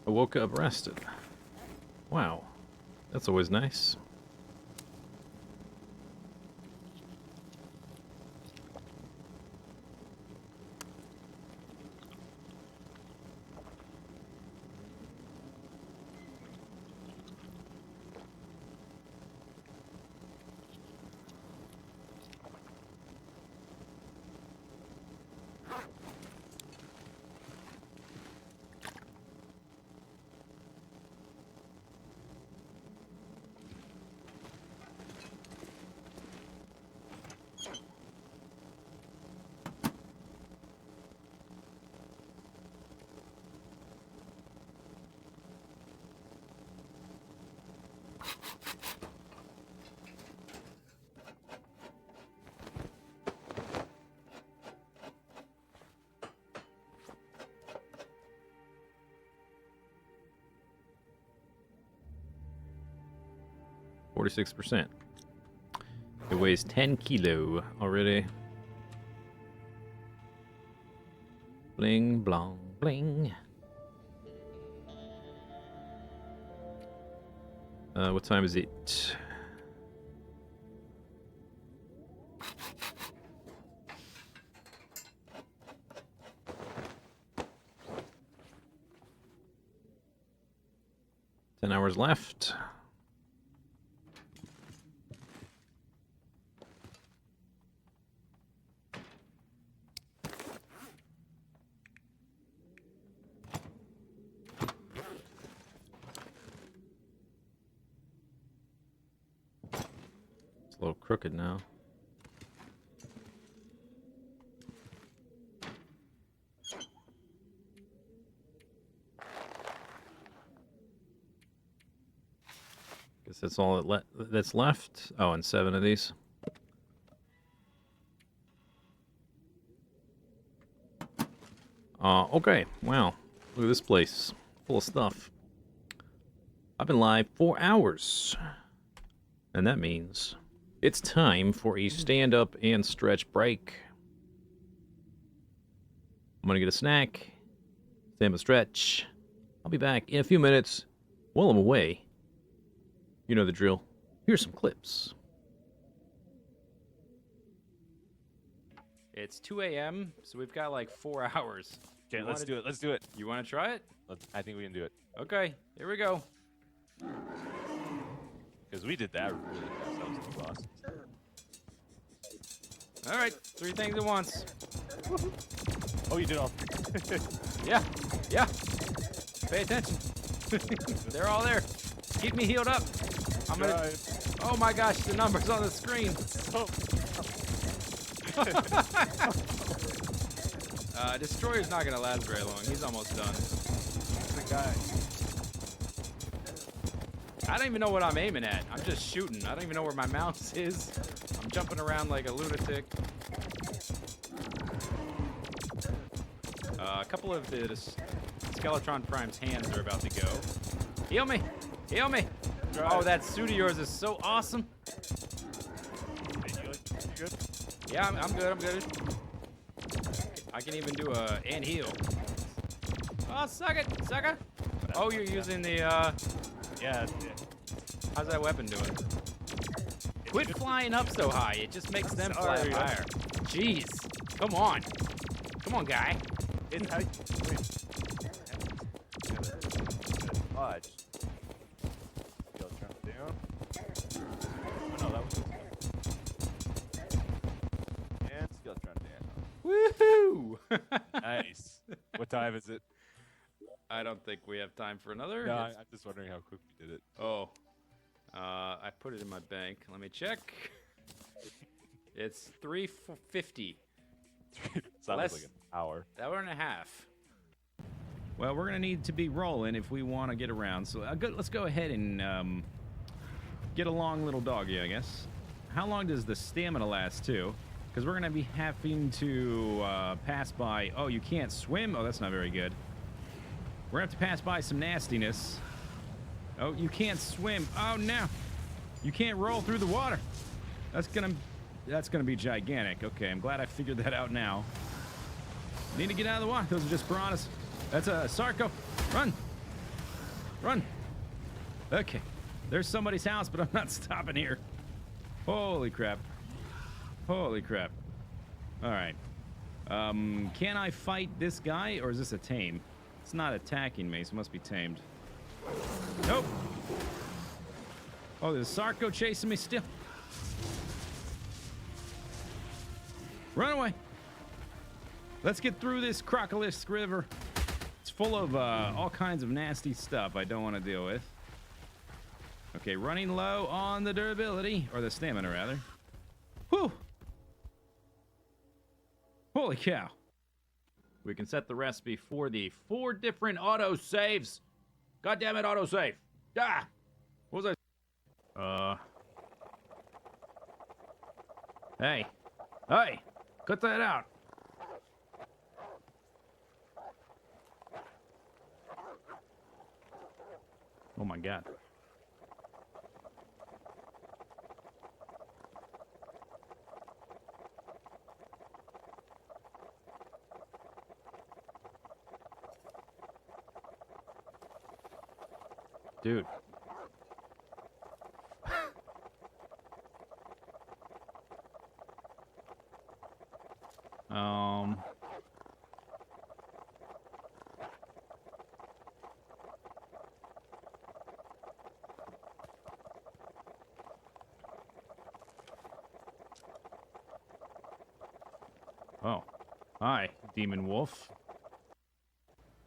I woke up rested. Wow. That's always nice. %. It weighs 10 kilo already. Bling, blong, bling. What time is it? Ten hours left. It's a little crooked now. Guess that's all that's left. Oh, and 7 of these. Okay. Wow. Look at this place. Full of stuff. I've been live 4 hours. And that means it's time for a stand-up and stretch break. I'm gonna get a snack, stand up and stretch. I'll be back in a few minutes. While I'm away, you know the drill. Here's some clips. It's 2 a.m., so we've got like 4 hours. Okay, let's do it. Let's do it. You want to try it? I think we can do it. Okay, here we go. Because we did that really fast. That was the boss. All right, 3 things at once. Oh, you did all. Yeah, yeah. Pay attention. They're all there. Keep me healed up. I'm gonna. Right. Oh my gosh, the numbers on the screen. Destroyer's not gonna last very long. He's almost done. The guy. I don't even know what I'm aiming at. I'm just shooting. I don't even know where my mouse is. I'm jumping around like a lunatic. A couple of the Skeletron Prime's hands are about to go. Heal me! Heal me! Oh, that suit of yours is so awesome. You good? Yeah, I'm good. I'm good. I can even do a and heal. Oh, suck it, sucker! Oh, you're using the Yeah. How's that weapon doing? Quit flying up so high. It just makes them fly Sorry. higher. Jeez. Come on. Come on, guy. It's how you dodge. Skeletron down. Oh no, that was and Skeletron down. Woohoo! Nice. What time is it? I don't think we have time for another. No, It's- I'm just wondering how quick we did it. Oh. I put it in my bank. Let me check. It's 3:50. Sounds Less- like an hour. Hour and a half. Well, we're gonna need to be rolling if we want to get around. So let's go ahead and get a long little doggy, I guess. How long does the stamina last too? Because we're gonna be having to pass by. Oh, you can't swim. Oh, that's not very good. We're gonna have to pass by some nastiness. Oh, you can't swim. Oh no, you can't roll through the water. That's gonna be gigantic. Okay, I'm glad I figured that out now. Need to get out of the water. Those are just piranhas. That's a Sarco. Run. Run. Okay. There's somebody's house, but I'm not stopping here. Holy crap. Holy crap. All right. Can I fight this guy, or is this a tame? It's not attacking me, so it must be tamed. Nope. Oh, there's a Sarco chasing me still. Run away. Let's get through this Crocolisk River. It's full of all kinds of nasty stuff I don't want to deal with. Okay, running low on the durability, or the stamina rather. Whew. Holy cow. We can set the recipe for the 4 different auto saves. God damn it, auto save. Ah! What was I? Hey. Hey! Cut that out. Oh my god. Dude. Oh. Hi, Demon Wolf.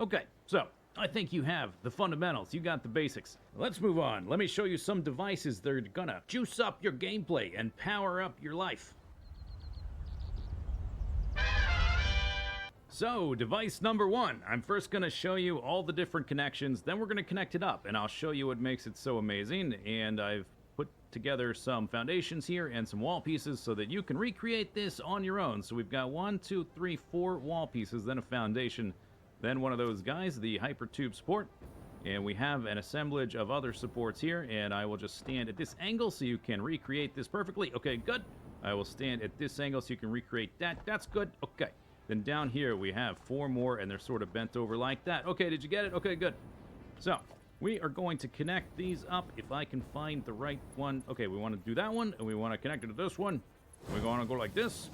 Okay, so I think you have the fundamentals. You got the basics. Let's move on. Let me show you some devices that are gonna juice up your gameplay and power up your life. So, device number 1. I'm first gonna show you all the different connections, then we're gonna connect it up, and I'll show you what makes it so amazing. And I've put together some foundations here and some wall pieces so that you can recreate this on your own. So we've got 1, 2, 3, 4 wall pieces, then a foundation, then one of those guys, the hypertube support, and we have an assemblage of other supports here, and I will just stand at this angle so you can recreate this perfectly. Okay, good. I will stand at this angle so you can recreate that. That's good. Okay. Then down here we have 4 more, and they're sort of bent over like that. Okay, did you get it? Okay, good. So, we are going to connect these up if I can find the right one. Okay, we want to do that one, and we want to connect it to this one. We're going to go like this.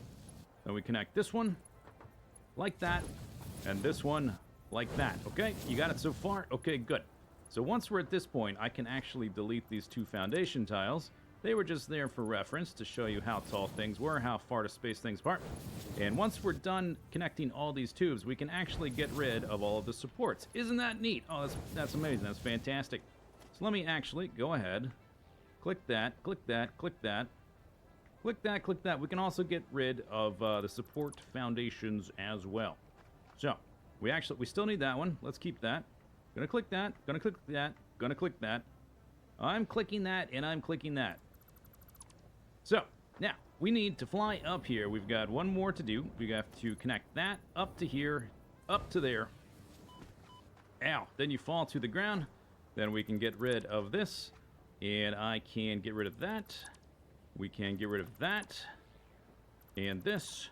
Then we connect this one like that, and this one like that. Okay, you got it so far? Okay, good. So once we're at this point, I can actually delete these 2 foundation tiles. They were just there for reference to show you how tall things were, how far to space things apart. And once we're done connecting all these tubes, we can actually get rid of all of the supports. Isn't that neat? Oh, that's amazing. That's fantastic. So let me actually go ahead, click that, click that, click that, click that, click that. We can also get rid of the support foundations as well. So we still need that one. Let's keep that. Gonna click that, gonna click that, gonna click that. I'm clicking that, and I'm clicking that. So, now, we need to fly up here. We've got one more to do. We have to connect that up to here, up to there. Ow. Then you fall to the ground. Then we can get rid of this. And I can get rid of that. We can get rid of that. And this.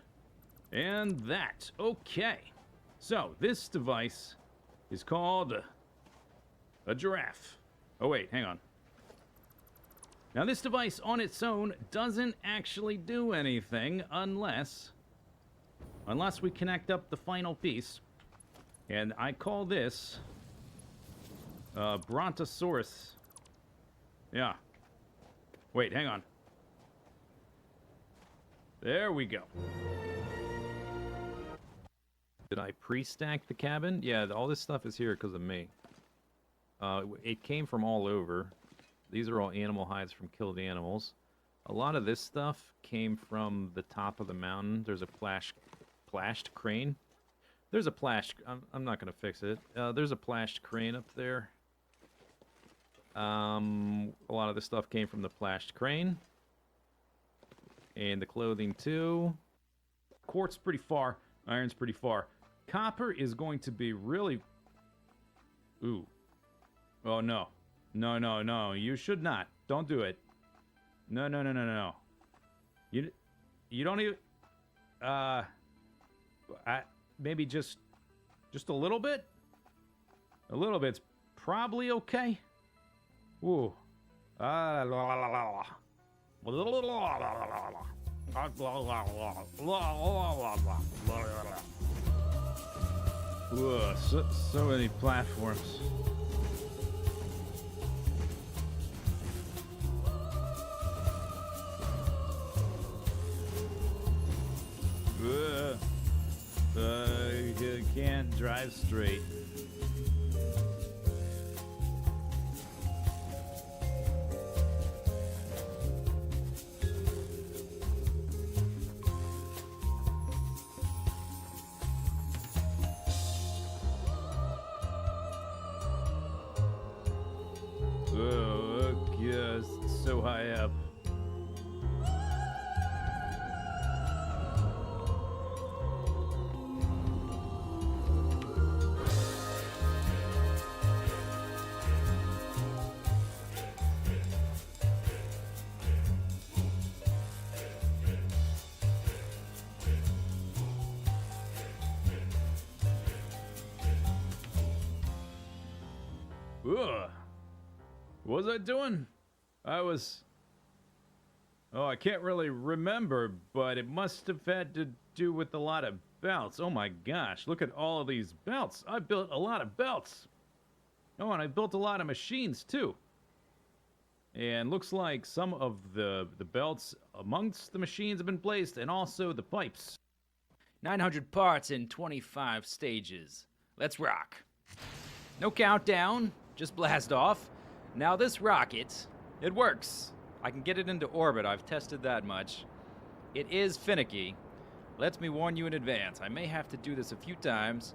And that. Okay. So, this device is called a giraffe. Oh, wait. Hang on. Now, this device on its own doesn't actually do anything unless we connect up the final piece. And I call this Brontosaurus. Yeah. Wait, hang on. There we go. Did I pre-stack the cabin? Yeah, all this stuff is here because of me. It came from all over. These are all animal hides from killed animals. A lot of this stuff came from the top of the mountain. There's a plashed crane. There's a plashed... I'm not going to fix it. There's a plashed crane up there. A lot of this stuff came from the plashed crane. And the clothing, too. Quartz pretty far. Iron's pretty far. Copper is going to be really... Ooh. Oh, no. No, no, no. You should not. Don't do it. No, no, no, no, no. You don't even... maybe just a little bit? A little bit's probably okay. Ooh. Whoa, so many platforms. You can't drive straight. Oh, yes, so high up. Ugh. What was I doing? Oh, I can't really remember, but it must have had to do with a lot of belts. Oh my gosh, look at all of these belts. I built a lot of belts. Oh, and I built a lot of machines too. And looks like some of the belts amongst the machines have been placed, and also the pipes. 900 parts in 25 stages. Let's rock. No countdown, just blast off. Now this rocket, it works. I can get it into orbit, I've tested that much. It is finicky. Let me warn you in advance. I may have to do this a few times.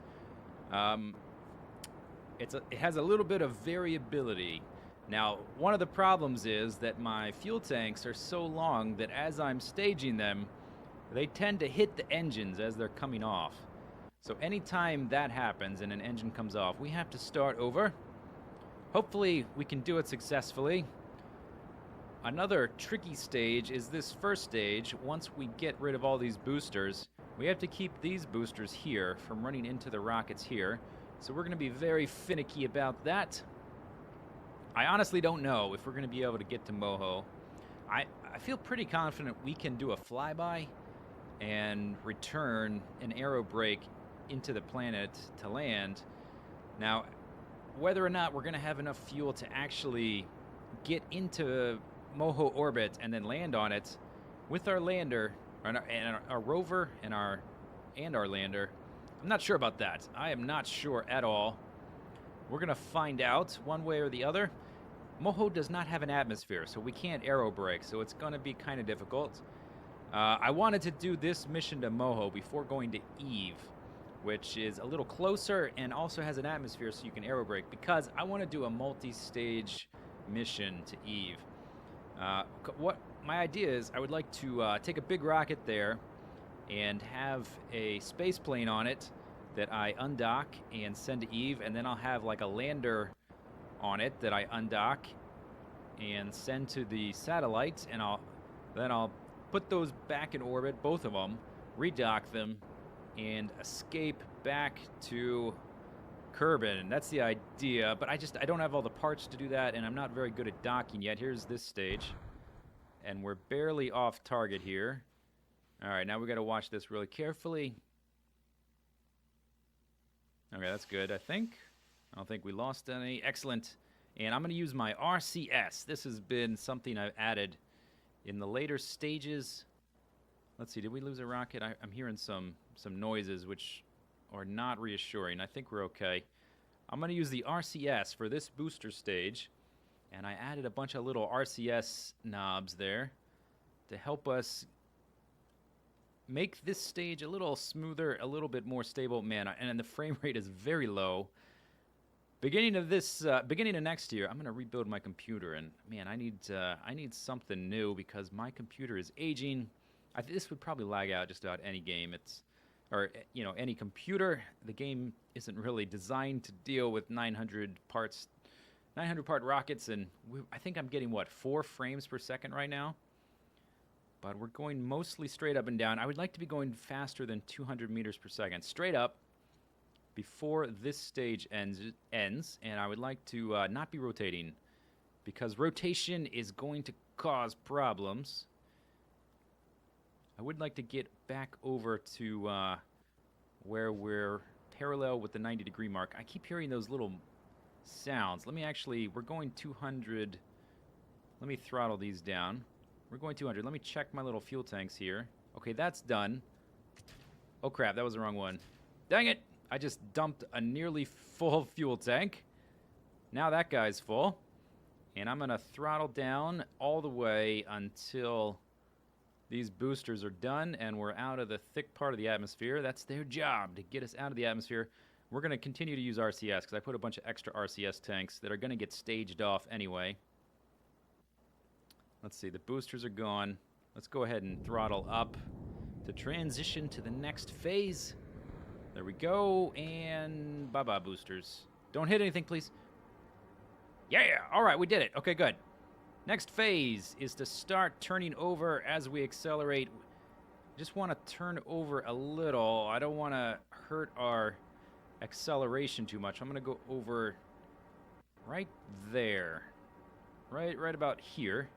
It has a little bit of variability. Now, one of the problems is that my fuel tanks are so long that as I'm staging them, they tend to hit the engines as they're coming off. So anytime that happens and an engine comes off, we have to start over. Hopefully we can do it successfully. Another tricky stage is this first stage. Once we get rid of all these boosters, we have to keep these boosters here from running into the rockets here. So we're going to be very finicky about that. I honestly don't know if we're going to be able to get to Moho. I feel pretty confident we can do a flyby and return an aerobrake into the planet to land. Now, whether or not we're going to have enough fuel to actually get into Moho orbit and then land on it with our lander, and our rover and our lander, I'm not sure about that. I am not sure at all. We're going to find out one way or the other. Moho does not have an atmosphere, so we can't aerobrake, so it's going to be kind of difficult. I wanted to do this mission to Moho before going to Eve, which is a little closer and also has an atmosphere so you can aerobrake, because I want to do a multi-stage mission to Eve. What my idea is, I would like to take a big rocket there and have a space plane on it that I undock and send to Eve, and then I'll have like a lander on it that I undock and send to the satellites, and I'll put those back in orbit, both of them, redock them, and escape back to Kerbin. That's the idea, but I don't have all the parts to do that, and I'm not very good at docking yet. Here's this stage, and we're barely off target here. All right, now we got to watch this really carefully. Okay, that's good, I think. I don't think we lost any. Excellent. And I'm going to use my RCS. This has been something I've added in the later stages. Let's see, did we lose a rocket? I'm hearing some noises which are not reassuring. I think we're okay. I'm going to use the RCS for this booster stage. And I added a bunch of little RCS knobs there to help us make this stage a little smoother, a little bit more stable. Man, and the frame rate is very low. Beginning of next year, I'm gonna rebuild my computer, and man, I need something new because my computer is aging. This would probably lag out just about any game. Any computer. The game isn't really designed to deal with 900 part rockets, and I think I'm getting 4 frames per second right now. But we're going mostly straight up and down. I would like to be going faster than 200 meters per second, straight up, before this stage ends, and I would like to not be rotating, because rotation is going to cause problems. I would like to get back over to where we're parallel with the 90-degree mark. I keep hearing those little sounds. We're going 200. Let me throttle these down. We're going 200. Let me check my little fuel tanks here. Okay, that's done. Oh crap, that was the wrong one. Dang it! I just dumped a nearly full fuel tank. Now that guy's full. And I'm going to throttle down all the way until these boosters are done and we're out of the thick part of the atmosphere. That's their job, to get us out of the atmosphere. We're going to continue to use RCS because I put a bunch of extra RCS tanks that are going to get staged off anyway. Let's see, the boosters are gone. Let's go ahead and throttle up to transition to the next phase. There we go, and bye-bye, boosters. Don't hit anything, please. Yeah, all right, we did it. Okay, good. Next phase is to start turning over as we accelerate. Just want to turn over a little. I don't want to hurt our acceleration too much. I'm going to go over right there. Right about here.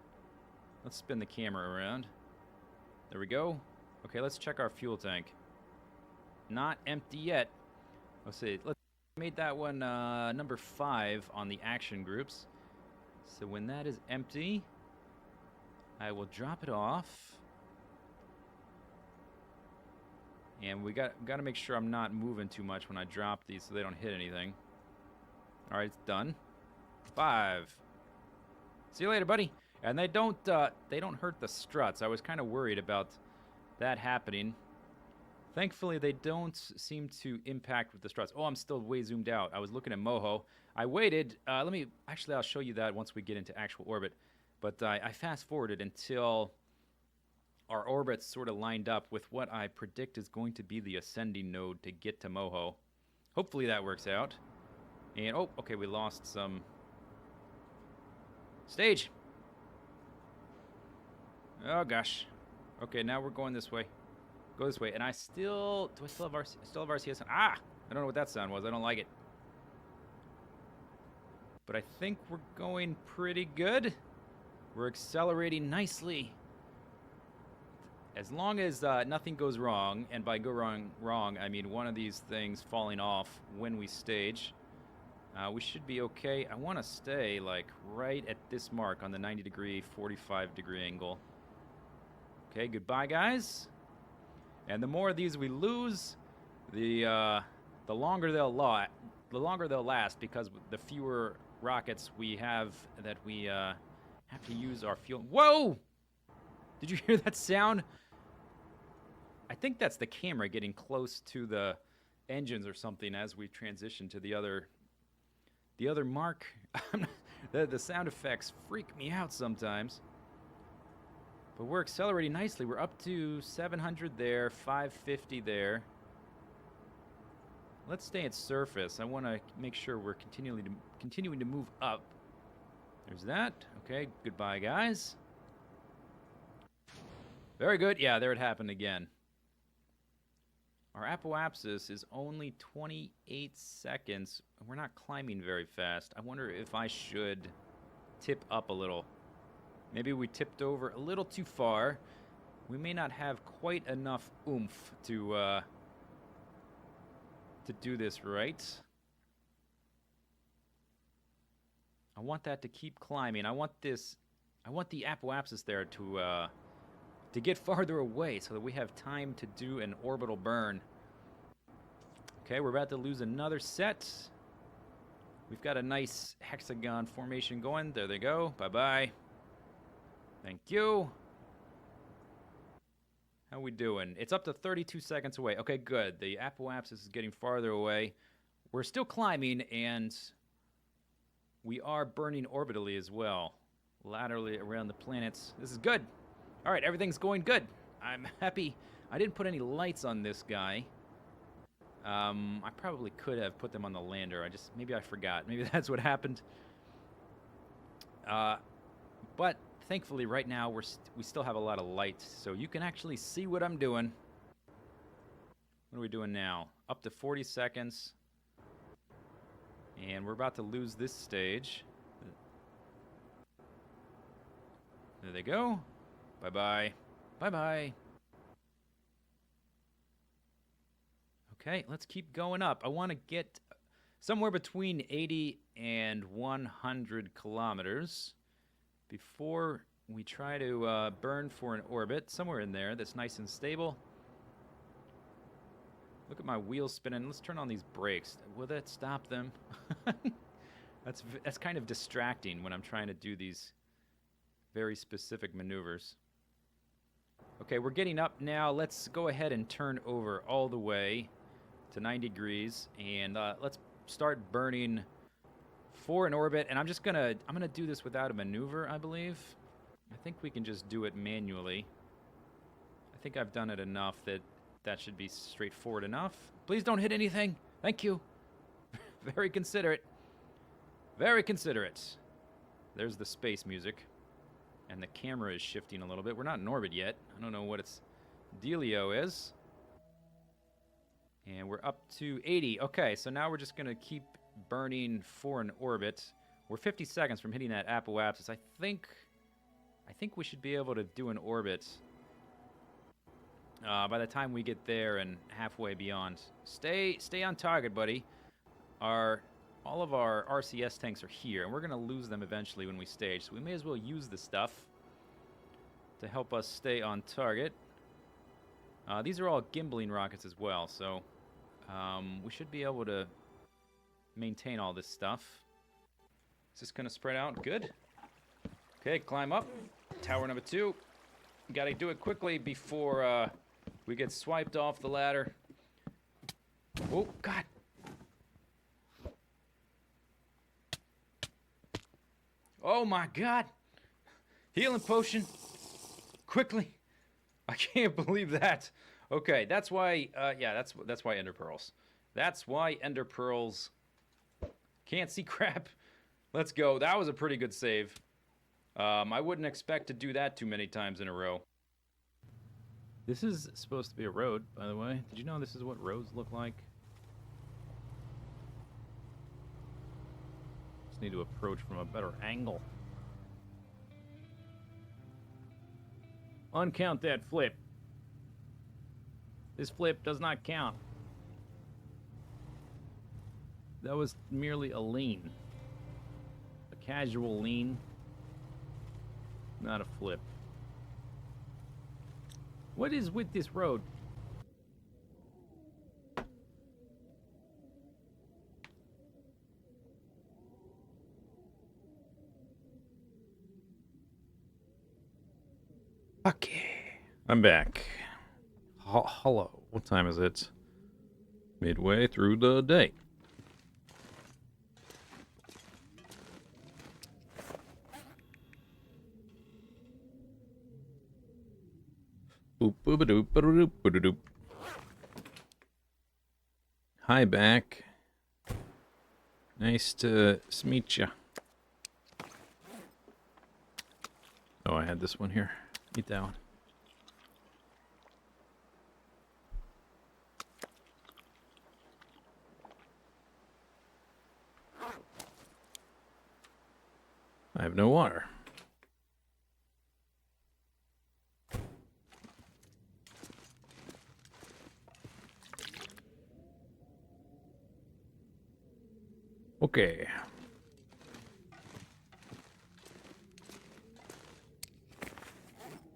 Let's spin the camera around. There we go. Okay, let's check our fuel tank. Not empty yet. Let's see. Let's made that one number 5 on the action groups. So when that is empty, I will drop it off. And we got to make sure I'm not moving too much when I drop these so they don't hit anything. All right, it's done. 5. See you later, buddy. And they don't hurt the struts. I was kind of worried about that happening. Thankfully, they don't seem to impact with the struts. Oh, I'm still way zoomed out. I was looking at Moho. I waited. I'll show you that once we get into actual orbit. But I fast-forwarded until our orbits sort of lined up with what I predict is going to be the ascending node to get to Moho. Hopefully that works out. And, oh, okay, we lost some stage. Oh, gosh. Okay, now we're going this way. Go this way. And do I still have RCS? Ah! I don't know what that sound was. I don't like it. But I think we're going pretty good. We're accelerating nicely. As long as nothing goes wrong, and by go wrong, I mean one of these things falling off when we stage, we should be okay. I want to stay like right at this mark on the 90-degree, 45-degree angle. Okay, goodbye, guys. And the more of these we lose, the longer they'll last, because the fewer rockets we have that we have to use our fuel. Whoa! Did you hear that sound? I think that's the camera getting close to the engines or something as we transition to the other mark. The sound effects freak me out sometimes. But we're accelerating nicely. We're up to 700 there, 550 there. let's stay at surface. I want to make sure we're continuing to move up. There's that. Okay, goodbye, guys. Very good. Yeah, there it happened again. Our apoapsis is only 28 seconds. We're not climbing very fast. I wonder if I should tip up a little. Maybe we tipped over a little too far. We may not have quite enough oomph to do this right. I want that to keep climbing. I want the apoapsis there to get farther away so that we have time to do an orbital burn. Okay, we're about to lose another set. We've got a nice hexagon formation going. There they go. Bye-bye. Thank you. How we doing? It's up to 32 seconds away. Okay, good. The apoapsis is getting farther away. We're still climbing, and we are burning orbitally as well, laterally around the planets. This is good. All right, everything's going good. I'm happy. I didn't put any lights on this guy. I probably could have put them on the lander. Maybe I forgot. Maybe that's what happened. But thankfully, right now we still have a lot of light, so you can actually see what I'm doing. What are we doing now? Up to 40 seconds, and we're about to lose this stage. There they go. Bye-bye. Bye-bye. Okay, let's keep going up. I want to get somewhere between 80 and 100 kilometers before we try to burn for an orbit. Somewhere in there that's nice and stable. Look at my wheels spinning. Let's turn on these brakes. Will that stop them? That's kind of distracting when I'm trying to do these very specific maneuvers. Okay, we're getting up now. Let's go ahead and turn over all the way to 90 degrees, and let's start burning for an orbit. And I'm gonna do this without a maneuver, I believe. I think we can just do it manually. I think I've done it enough that should be straightforward enough. Please don't hit anything. Thank you. Very considerate. Very considerate. There's the space music. And the camera is shifting a little bit. We're not in orbit yet. I don't know what its dealio is. And we're up to 80. Okay, so now we're just going to keep burning for an orbit. We're 50 seconds from hitting that apoapsis. I think we should be able to do an orbit by the time we get there and halfway beyond. Stay on target, buddy. All of our RCS tanks are here, and we're going to lose them eventually when we stage, so we may as well use the stuff to help us stay on target. These are all gimbaling rockets as well, so we should be able to maintain all this stuff. Is this going to spread out? Good. Okay, climb up. Tower number 2. Got to do it quickly before we get swiped off the ladder. Oh, God. Oh my God! Healing potion! Quickly! I can't believe that. Okay, that's why. Yeah, that's why ender pearls. That's why ender pearls. Can't see crap. Let's go. That was a pretty good save. I wouldn't expect to do that too many times in a row. This is supposed to be a road, by the way. Did you know this is what roads look like? Need to approach from a better angle. Uncount that flip. This flip does not count. That was merely a lean. A casual lean. Not a flip. What is with this road? Okay, I'm back. Hello. What time is it? Midway through the day. Hi back. Nice to meet ya. Oh, I had this one here. Eat that one. I have no water. Okay.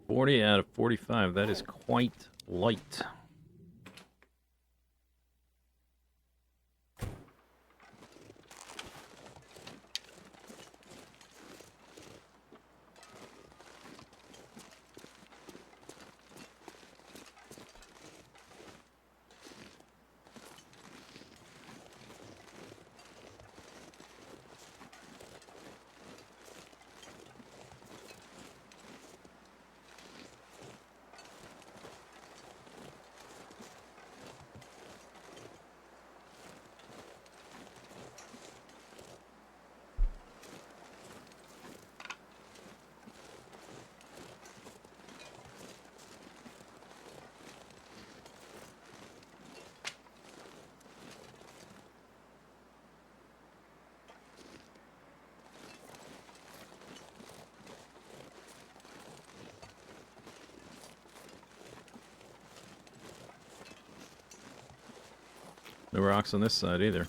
40 out of 45. That is quite light. No rocks on this side either.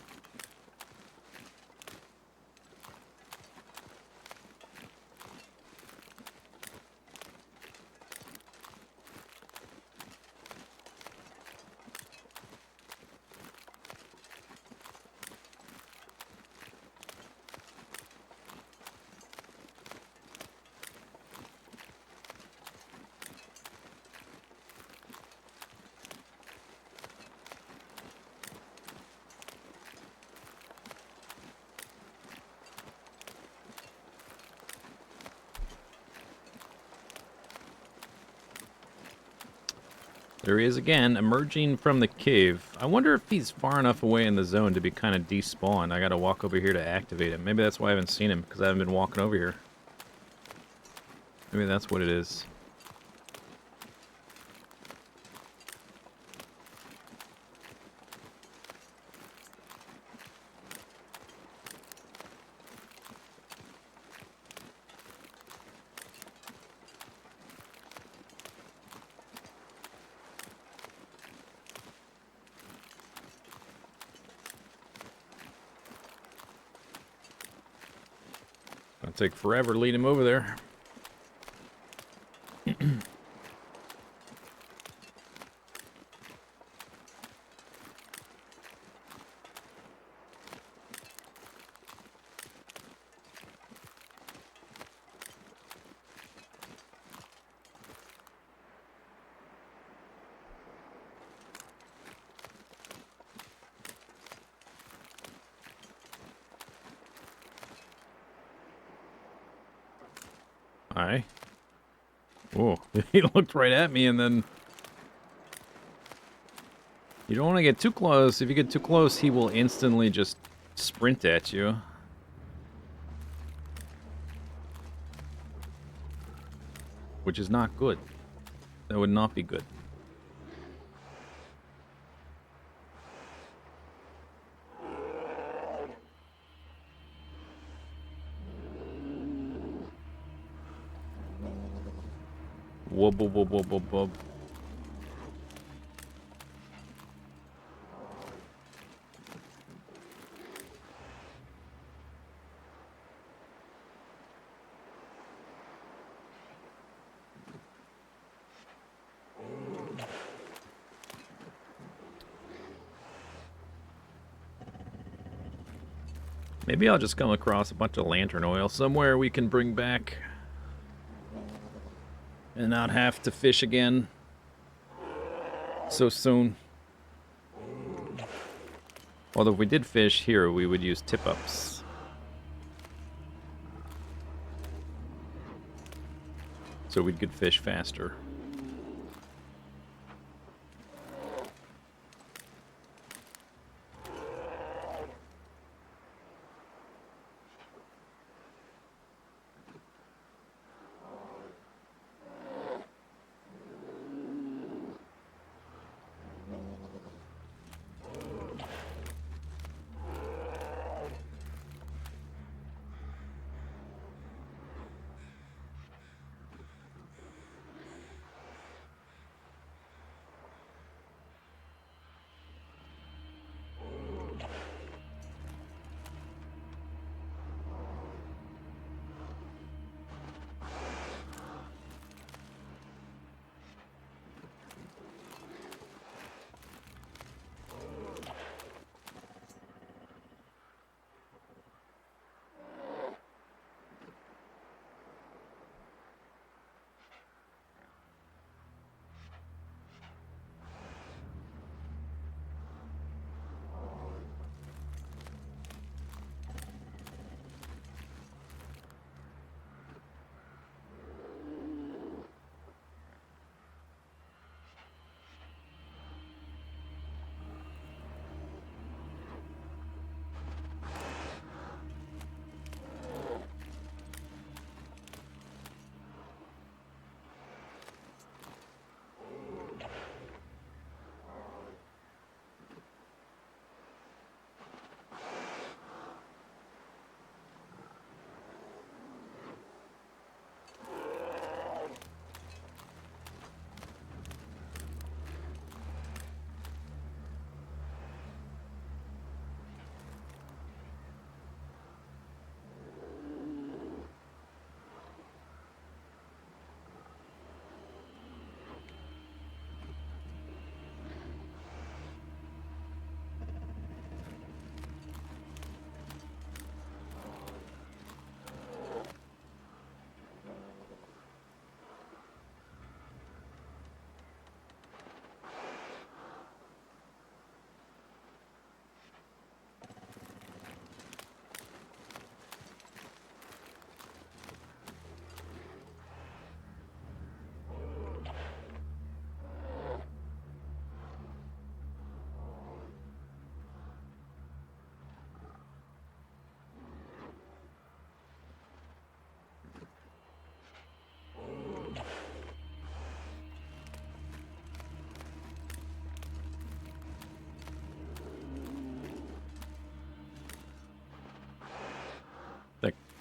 There he is again, emerging from the cave. I wonder if he's far enough away in the zone to be kind of despawned. I gotta walk over here to activate him. Maybe that's why I haven't seen him, because I haven't been walking over here. Maybe that's what it is. It'll take forever to lead him over there. Hi. Whoa, he looked right at me and then... You don't want to get too close. If you get too close, he will instantly just sprint at you. Which is not good. That would not be good. Wub, wub, wub, wub, wub, wub. Maybe I'll just come across a bunch of lantern oil somewhere we can bring back. And not have to fish again so soon. Although if we did fish here, we would use tip-ups. So we could fish faster.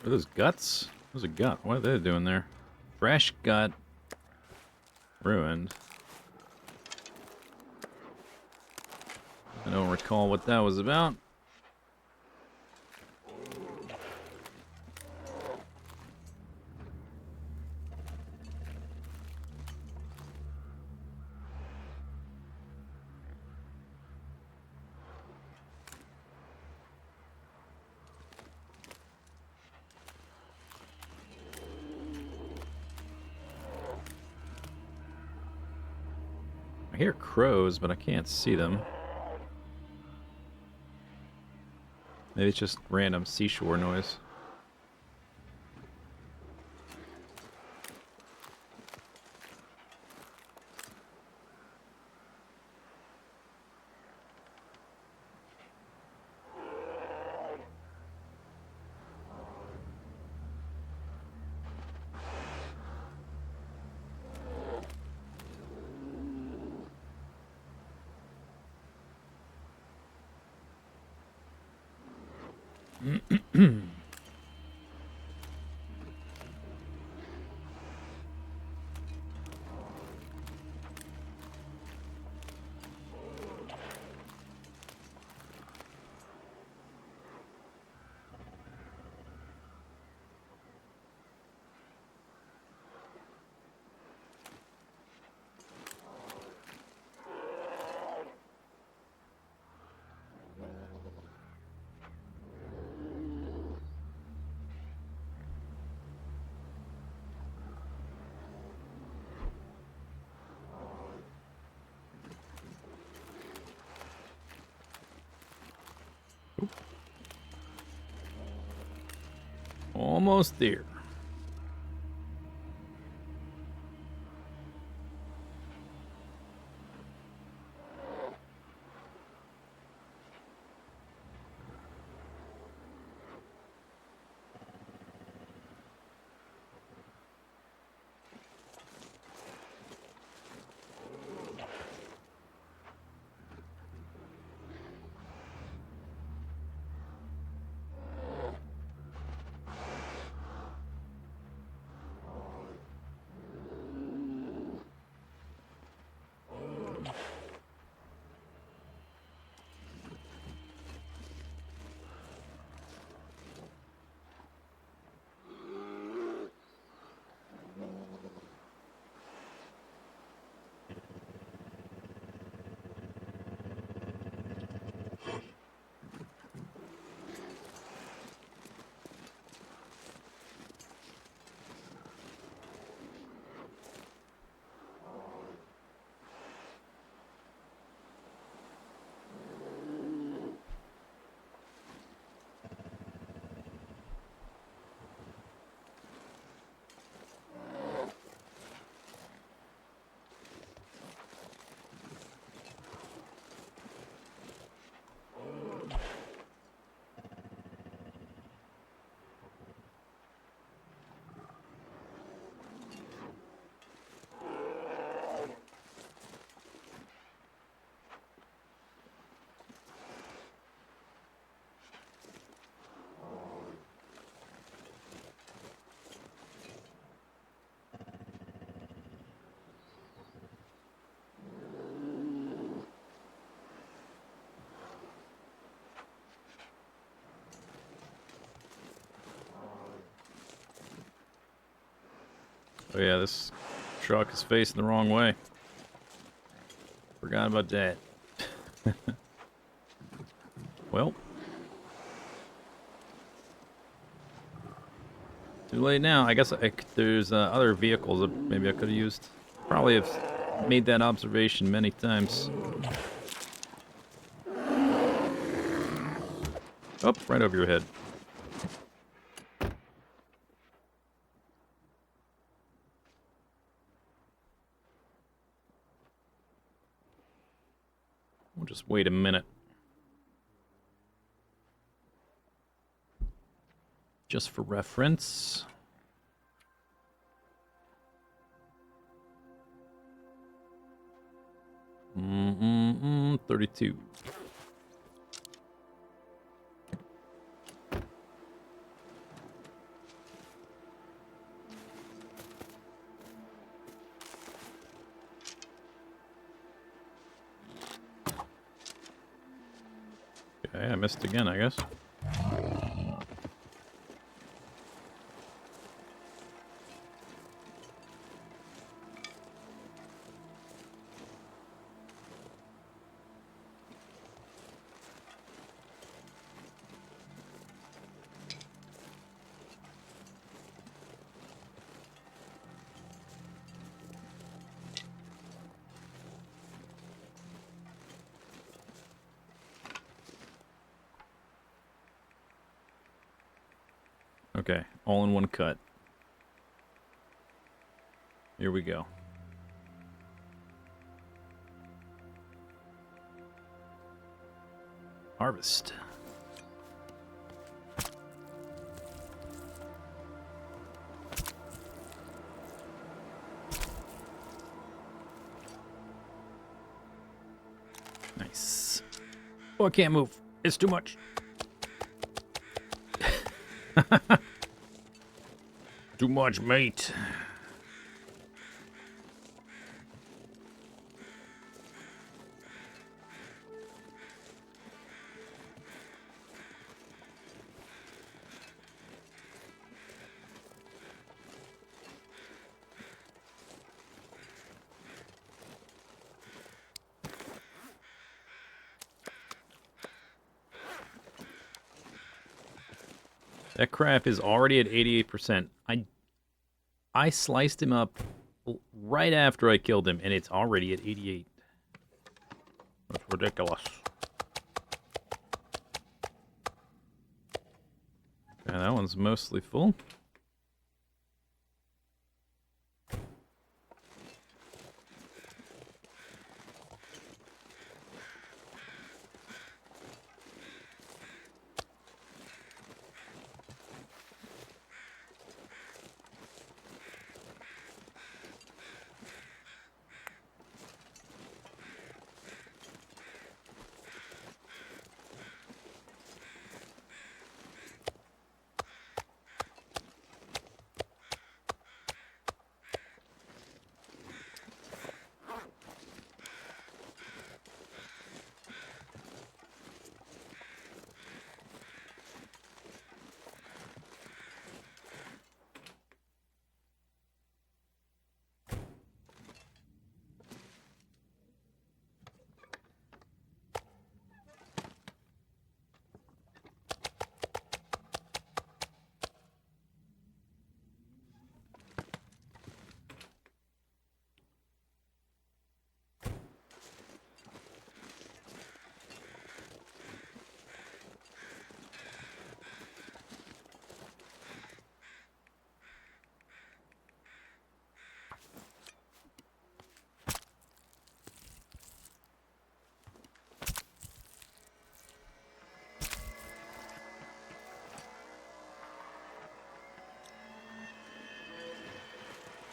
Are those guts? There's a gut. What are they doing there? Fresh gut. Ruined. I don't recall what that was about. I hear crows, but I can't see them. Maybe it's just random seashore noise. Almost there. Oh yeah, this truck is facing the wrong way. Forgot about that. Well. Too late now. I guess there's other vehicles that maybe I could have used. Probably have made that observation many times. Oh, right over your head. We'll just wait a minute. Just for reference. Mm-mm-mm, 32. Okay, I missed again, I guess. Okay, all in one cut. Here we go. Harvest. Nice. Oh, I can't move. It's too much. Too much meat. That crap is already at 88%. I sliced him up right after I killed him, and it's already at 88. That's ridiculous. Okay, that one's mostly full.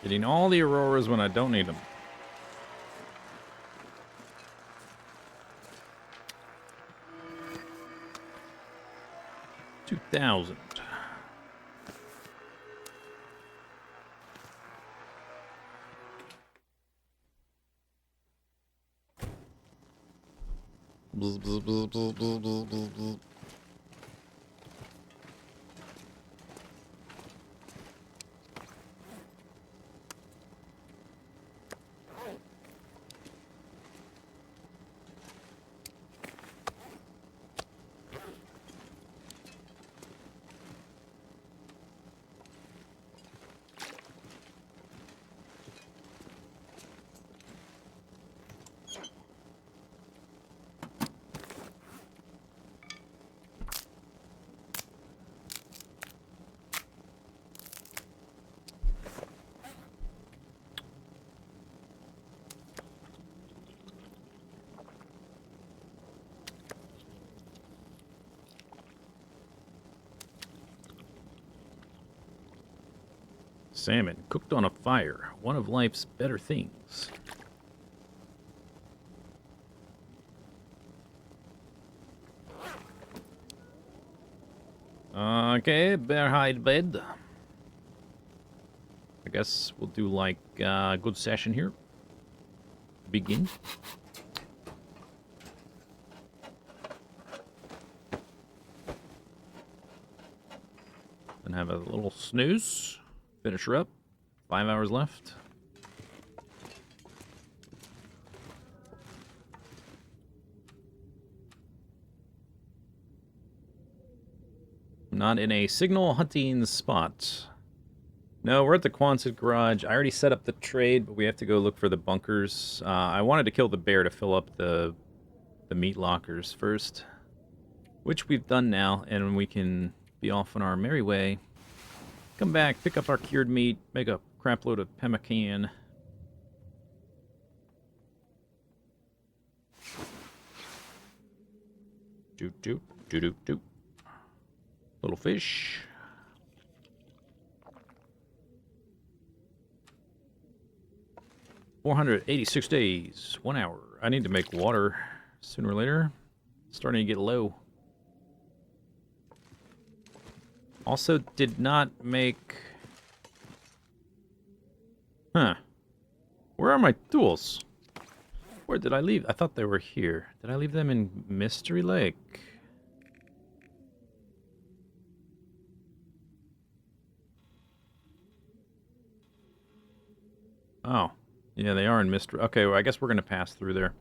Getting all the Auroras when I don't need them. 2,000. Bzz, bzz, bzz, bzz, bzz, bzz, bzz, bzz. Salmon cooked on a fire, one of life's better things. Okay, bear hide bed. I guess we'll do like a good session here. Begin. and have a little snooze. Finish her up. 5 hours left. Not in a signal hunting spot. No, we're at the Quonset garage. I already set up the trade, but we have to go look for the bunkers. I wanted to kill the bear to fill up the meat lockers first, which we've done now, and we can be off on our merry way. Come back, pick up our cured meat, make a crap load of pemmican. Doot doot doot doot doot. Little fish. $486 days, 1 hour. I need to make water sooner or later. It's starting to get low. Also did not make... Huh. Where are my tools? Where did I leave? I thought they were here. Did I leave them in Mystery Lake? Oh. Yeah, they are in Mystery... Okay, well, I guess we're going to pass through there.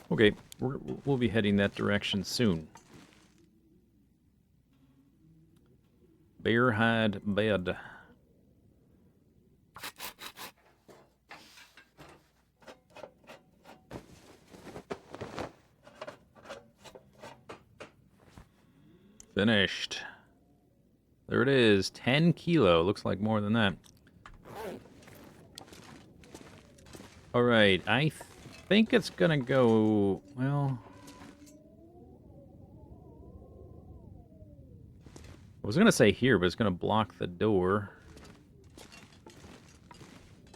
Okay, we'll be heading that direction soon. Bearhide bed. Finished. There it is. 10 kilo. Looks like more than that. Alright, I think it's gonna go... Well... I was gonna say here, but it's gonna block the door.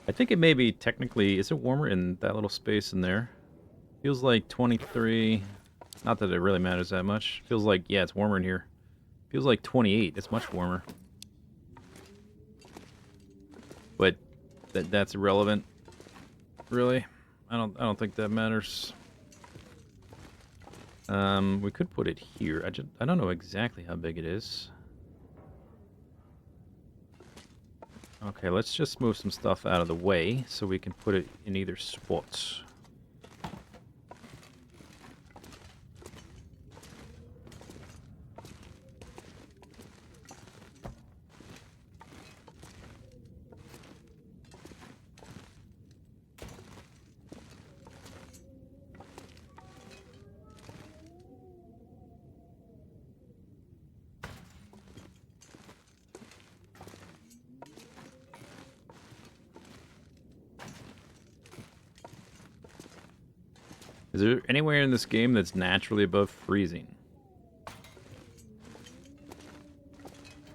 I think it may be technically... Is it warmer in that little space in there? Feels like 23... Not that it really matters that much. Feels like, yeah, it's warmer in here. Feels like 28. It's much warmer. But that's irrelevant. Really? I don't think that matters. We could put it here. I don't know exactly how big it is. Okay, let's just move some stuff out of the way so we can put it in either spot. Is there anywhere in this game that's naturally above freezing?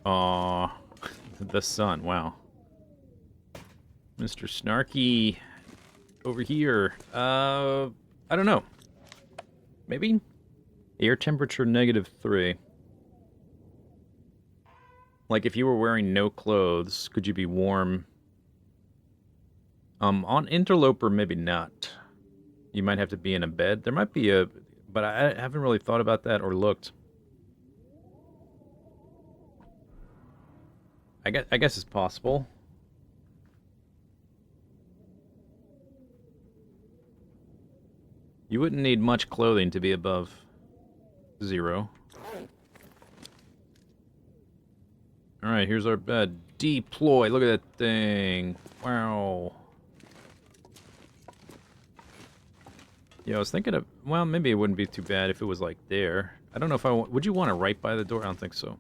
Aw, the sun, wow. Mr. Snarky over here. I don't know. Maybe? Air temperature -3. Like if you were wearing no clothes, could you be warm? On Interloper, maybe not. You might have to be in a bed. There might be a... But I haven't really thought about that or looked. I guess it's possible. You wouldn't need much clothing to be above 0. Alright, here's our bed. Deploy. Look at that thing. Wow. Yeah, I was thinking of... Well, maybe it wouldn't be too bad if it was, like, there. I don't know if I... Would you want it right by the door? I don't think so.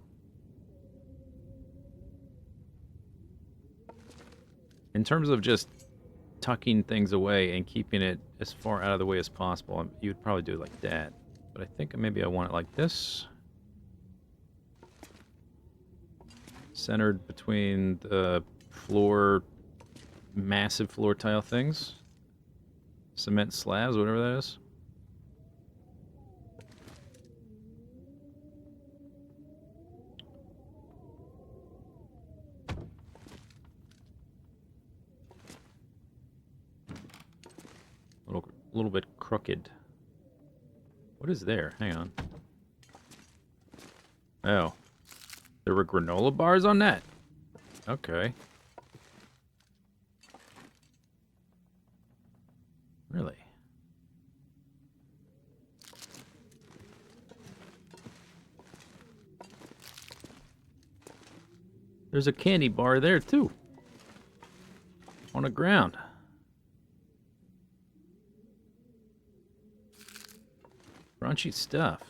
In terms of just tucking things away and keeping it as far out of the way as possible, you'd probably do it like that. But I think maybe I want it like this. Centered between the floor... Massive floor tile things. Cement slabs, whatever that is. A little bit crooked. What is there? Hang on. Oh. There were granola bars on that. Okay. Really? There's a candy bar there, too. On the ground. Crunchy stuff.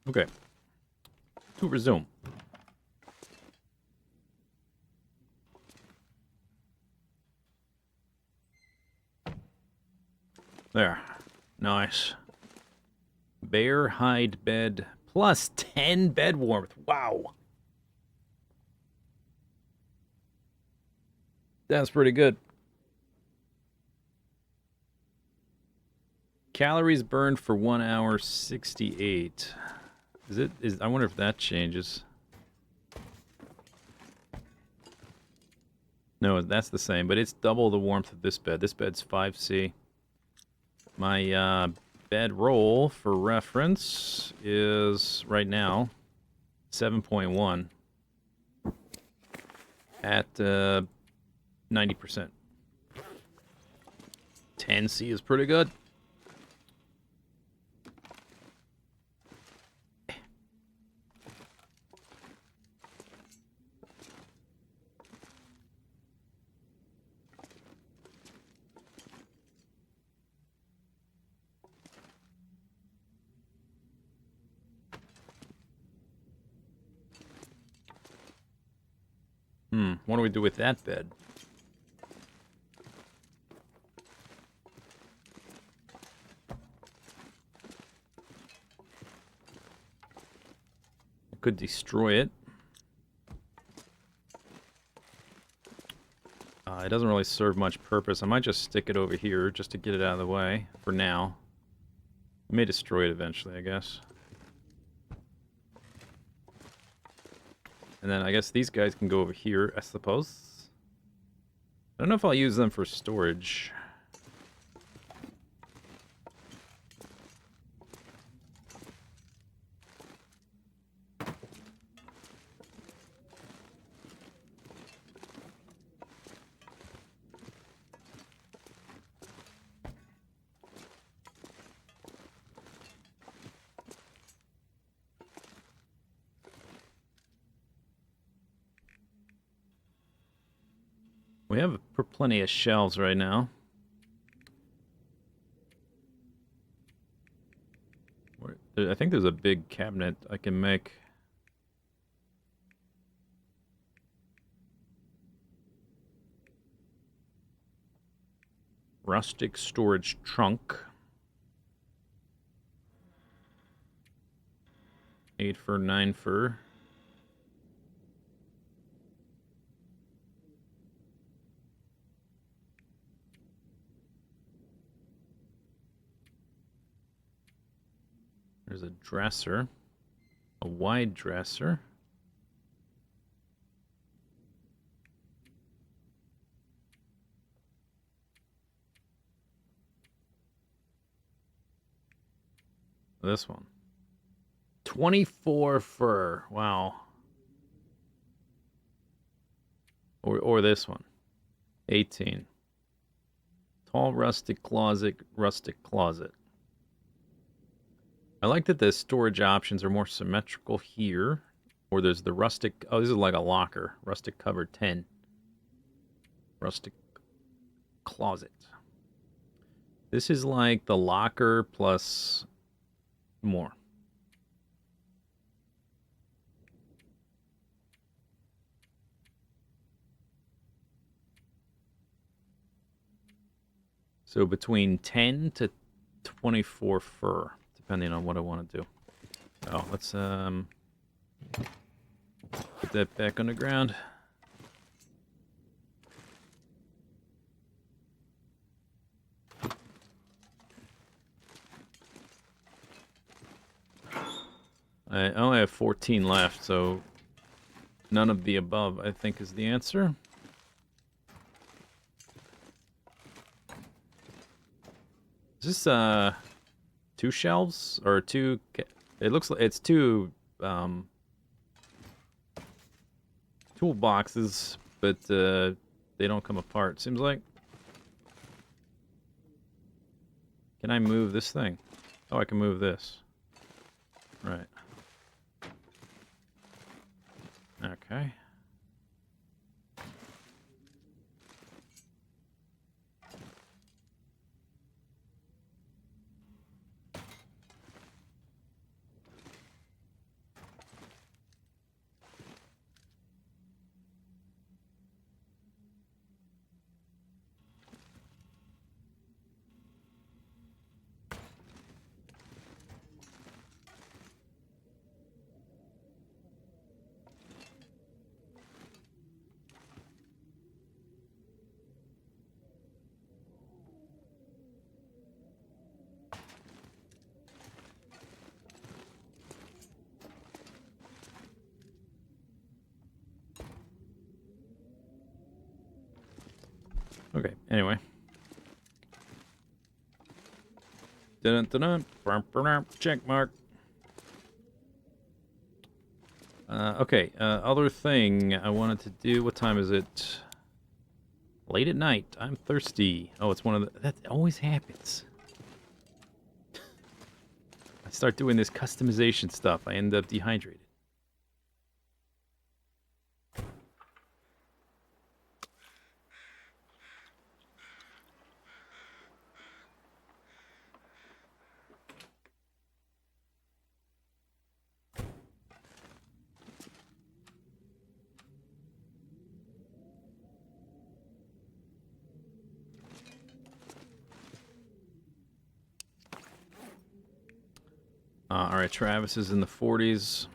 Okay. To resume. There. Nice. Bear hide bed plus 10 bed warmth. Wow. That's pretty good. Calories burned for 1 hour 68. I wonder if that changes. No, that's the same, but it's double the warmth of this bed. This bed's 5C. My bed roll, for reference, is right now 7.1 at 90%. 10C is pretty good. What do we do with that bed? I could destroy it. It doesn't really serve much purpose. I might just stick it over here just to get it out of the way for now. I may destroy it eventually, I guess. And then I guess these guys can go over here, I suppose. I don't know if I'll use them for storage. We have plenty of shelves right now. I think there's a big cabinet I can make. Rustic storage trunk. 8 fur, 9 fur. There's a dresser, a wide dresser. This one. 24 fur. Wow. Or this one. 18. Tall rustic closet, rustic closet. I like that the storage options are more symmetrical here. Or there's the rustic... Oh, this is like a locker. Rustic cupboard 10. Rustic closet. This is like the locker plus more. So between 10 to 24 fur, depending on what I want to do. Oh, let's put that back on the ground. I only have 14 left, so none of the above, I think, is the answer. Is this, 2 shelves? Or 2... It looks like it's 2, toolboxes, but, they don't come apart, seems like. Can I move this thing? Oh, I can move this. Right. Okay. Okay, anyway. Dun dun dun. Check mark. Okay, other thing I wanted to do. What time is it? Late at night. I'm thirsty. Oh, it's one of the... That always happens. I start doing this customization stuff. I end up dehydrated. Alright, Travis is in the 40s.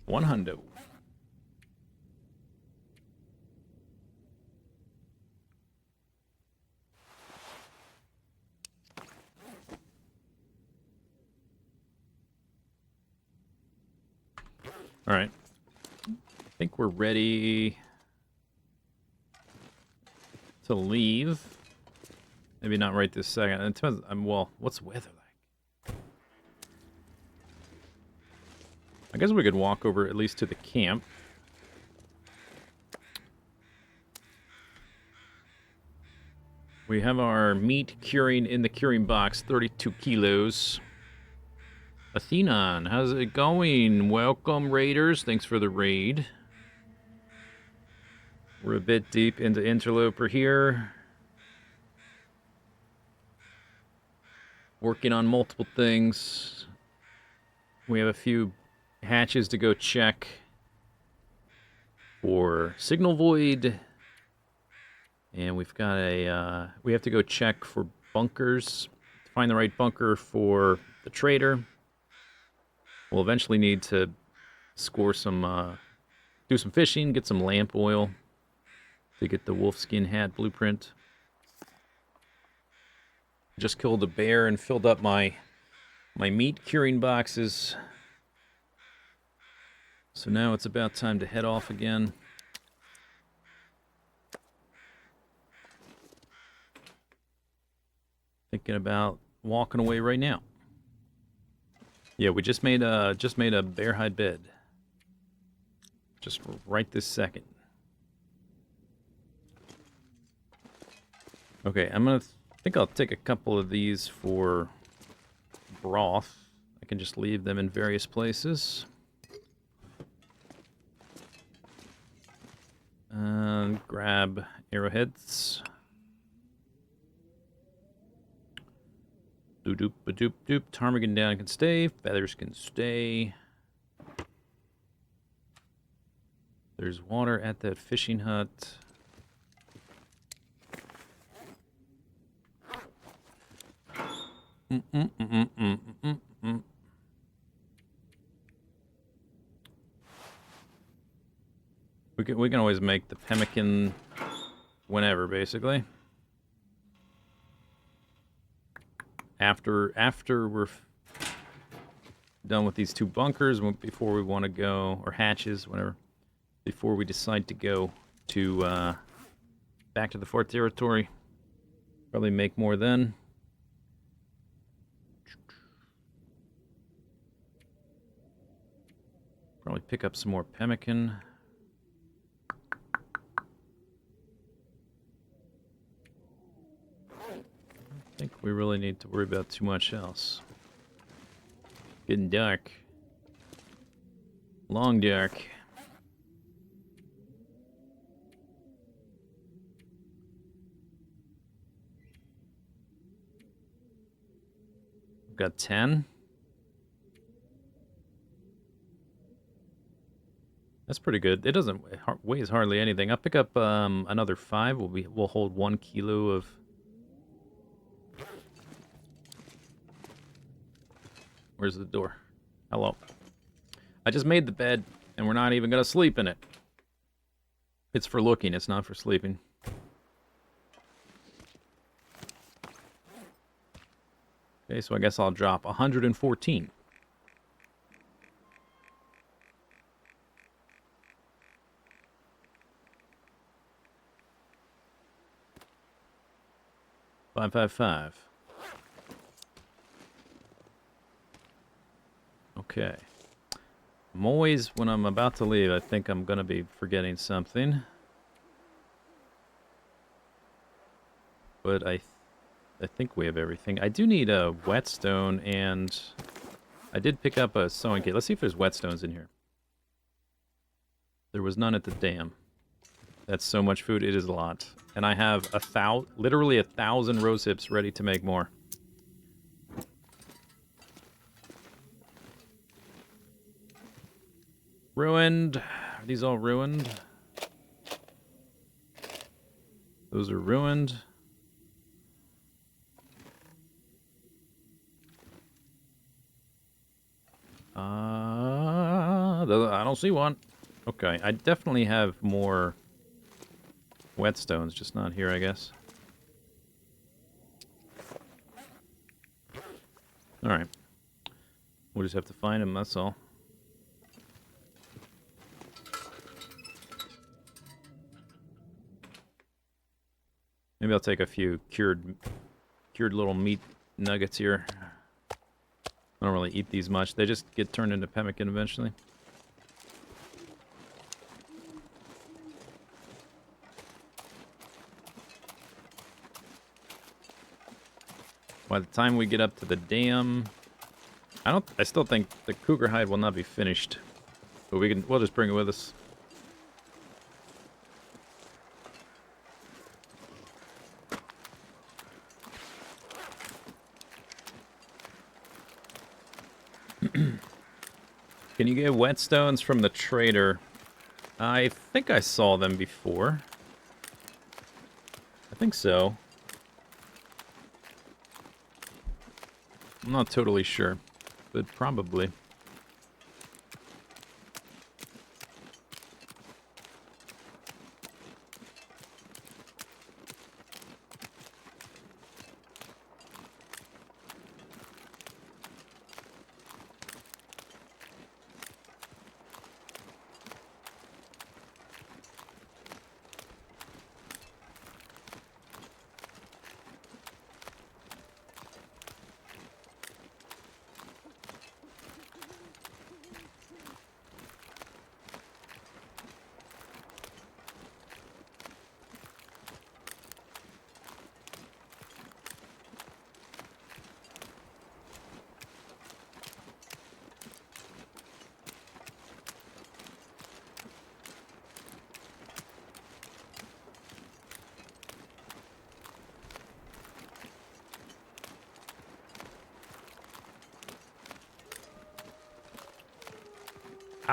One hundo. Alright. I think we're ready to leave. Maybe not right this second. It depends. Well, what's the weather like? I guess we could walk over at least to the camp. We have our meat curing in the curing box, 32 kilos. Athenon, how's it going? Welcome, Raiders. Thanks for the raid. We're a bit deep into Interloper here. Working on multiple things. We have a few hatches to go check for Signal Void. And we've got a, we have to go check for bunkers. To find the right bunker for the trader. We'll eventually need to score some, do some fishing, get some lamp oil to get the wolfskin hat blueprint. Just killed a bear and filled up my meat curing boxes. So now it's about time to head off again. Thinking about walking away right now. Yeah, we just made a bear hide bed. Just right this second. Okay, I think I'll take a couple of these for broth. I can just leave them in various places. Grab arrowheads. Doop doop doop doop. Ptarmigan down can stay. Feathers can stay. There's water at that fishing hut. We can always make the pemmican whenever, basically. After we're done with these 2 bunkers, before we want to go, or hatches, whatever, before we decide to go to back to the Fort Territory. Probably make more then. Probably pick up some more pemmican. I think we really need to worry about too much else. Getting dark. Long dark. Got 10. That's pretty good. It doesn't weighs hardly anything. I'll pick up another 5. We'll hold 1 kilo of. Where's the door? Hello. I just made the bed, and we're not even gonna sleep in it. It's for looking. It's not for sleeping. Okay, so I guess I'll drop 114. $555. Okay. I'm always, when I'm about to leave, I think I'm going to be forgetting something. But I think we have everything. I do need a whetstone, and I did pick up a sewing kit. Let's see if there's whetstones in here. There was none at the dam. That's so much food. It is a lot. And I have literally 1,000 rose hips ready to make more. Ruined. Are these all ruined? Those are ruined. I don't see one. Okay, I definitely have more whetstones, just not here, I guess. Alright. We'll just have to find them, that's all. Maybe I'll take a few cured little meat nuggets here. I don't really eat these much. They just get turned into pemmican eventually. By the time we get up to the dam, I still think the cougar hide will not be finished. But we'll just bring it with us. Can you get whetstones from the trader? I think I saw them before. I think so. I'm not totally sure, but probably.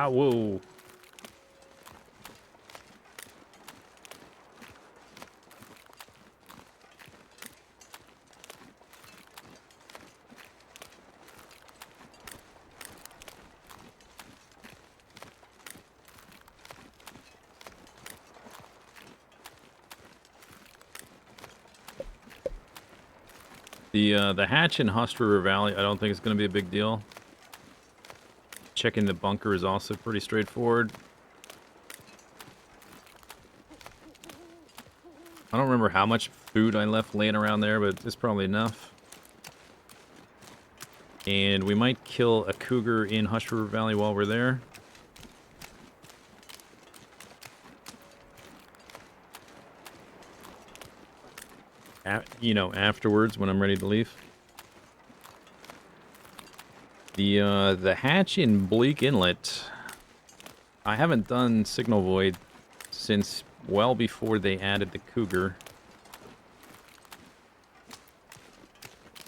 Ah, whoa. The hatch in Hust River Valley, I don't think it's going to be a big deal. Checking the bunker is also pretty straightforward. I don't remember how much food I left laying around there, but it's probably enough. And we might kill a cougar in Hust River Valley while we're there. You know, afterwards when I'm ready to leave. The hatch in Bleak Inlet, I haven't done Signal Void since well before they added the Cougar.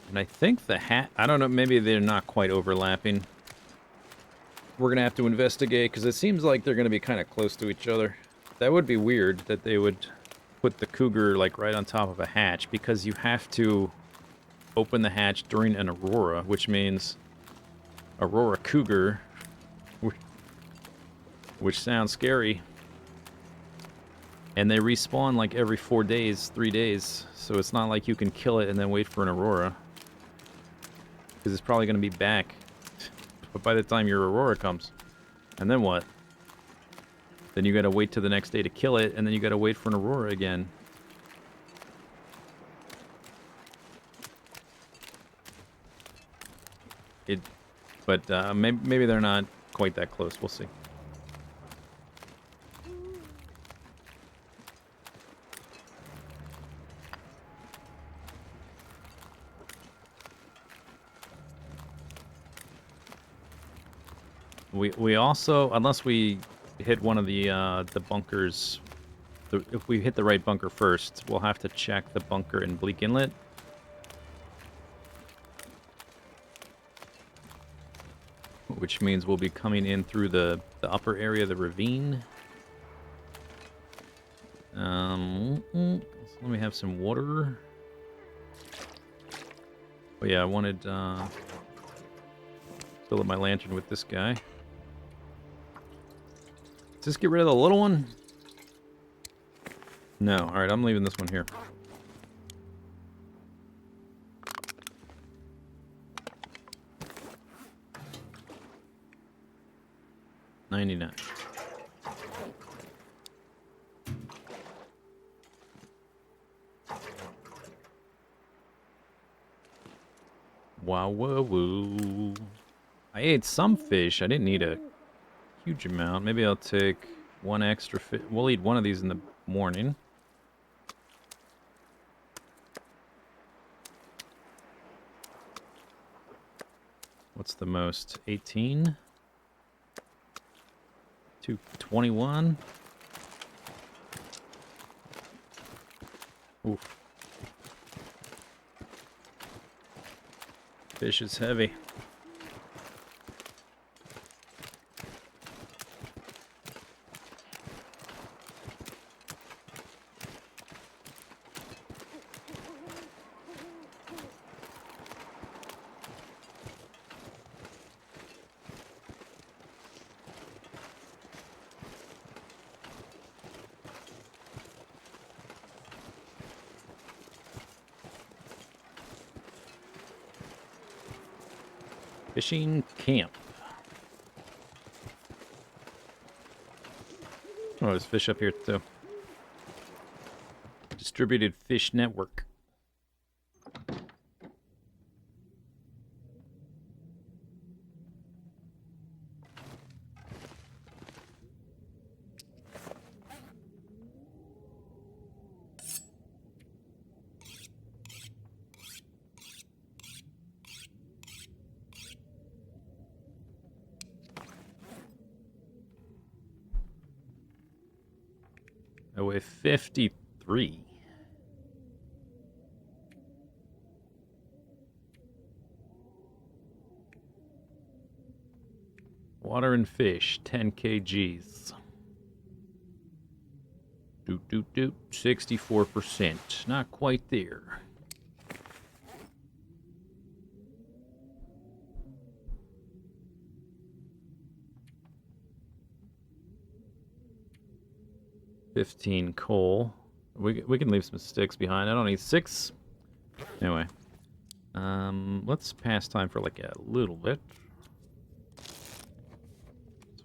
And I think the I don't know, maybe they're not quite overlapping. We're going to have to investigate, because it seems like they're going to be kind of close to each other. That would be weird, that they would put the Cougar, like, right on top of a hatch, because you have to open the hatch during an Aurora, which means Aurora Cougar, which sounds scary. And they respawn, like, every 4 days, 3 days, so it's not like you can kill it and then wait for an Aurora. Because it's probably going to be back by the time your Aurora comes. And then what? Then you gotta wait till the next day to kill it, and then you gotta wait for an Aurora again. But maybe they're not quite that close. We'll see. We also, unless we hit one of the bunkers, if we hit the right bunker first, we'll have to check the bunker in Bleak Inlet. Which means we'll be coming in through the upper area of the ravine. So let me have some water. Oh yeah, I wanted fill up my lantern with this guy. Does this get rid of the little one? No. Alright, I'm leaving this one here. $99. Wow, whoa, whoa. I ate some fish. I didn't eat a huge amount. Maybe I'll take one extra fish. We'll eat one of these in the morning. What's the most? 18? 221? Oof. Fish is heavy. Fishing camp. Oh, there's fish up here too. Distributed Fish Network. I weigh 53. Water and fish, 10 kgs. Doot, doot, doot. 64%. Not quite there. $15 coal. We can leave some sticks behind. I don't need 6. Anyway. Let's pass time for like a little bit.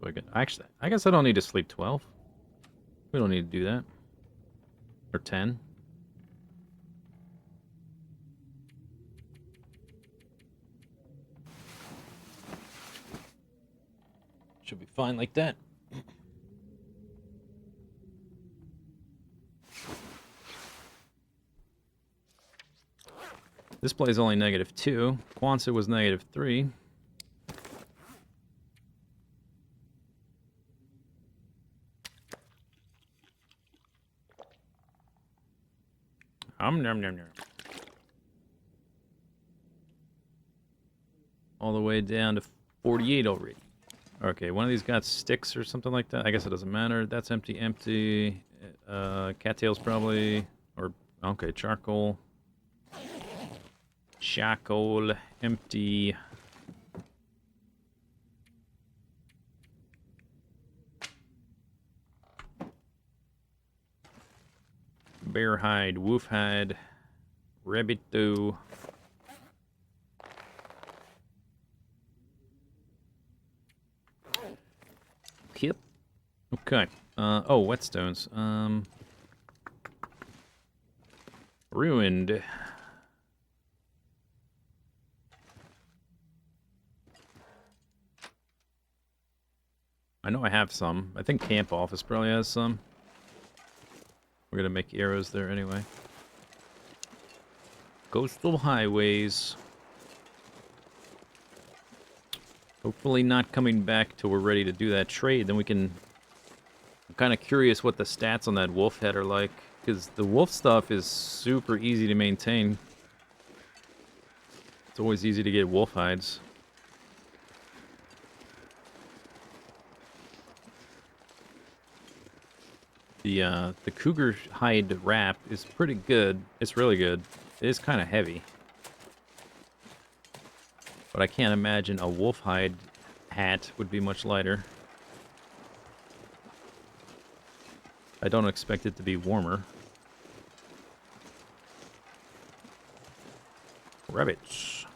So I can actually, I guess I don't need to sleep 12. We don't need to do that. Or 10. Should be fine like that. Display is only -2. Quonset was -3. Nom nom nom. All the way down to 48 already. Okay, one of these got sticks or something like that. I guess it doesn't matter. That's empty, empty. Cattails probably. Or, okay, charcoal. Charcoal, empty. Bear hide, wolf hide, rabbit doe. Yep. Okay. Oh, whetstones. Ruined. I know I have some. I think camp office probably has some. We're gonna make arrows there anyway. Coastal highways. Hopefully not coming back till we're ready to do that trade. Then we can... I'm kind of curious what the stats on that wolf head are like. Because the wolf stuff is super easy to maintain. It's always easy to get wolf hides. The cougar hide wrap is pretty good. It's really good. It is kind of heavy. But I can't imagine a wolf hide hat would be much lighter. I don't expect it to be warmer. Rabbits.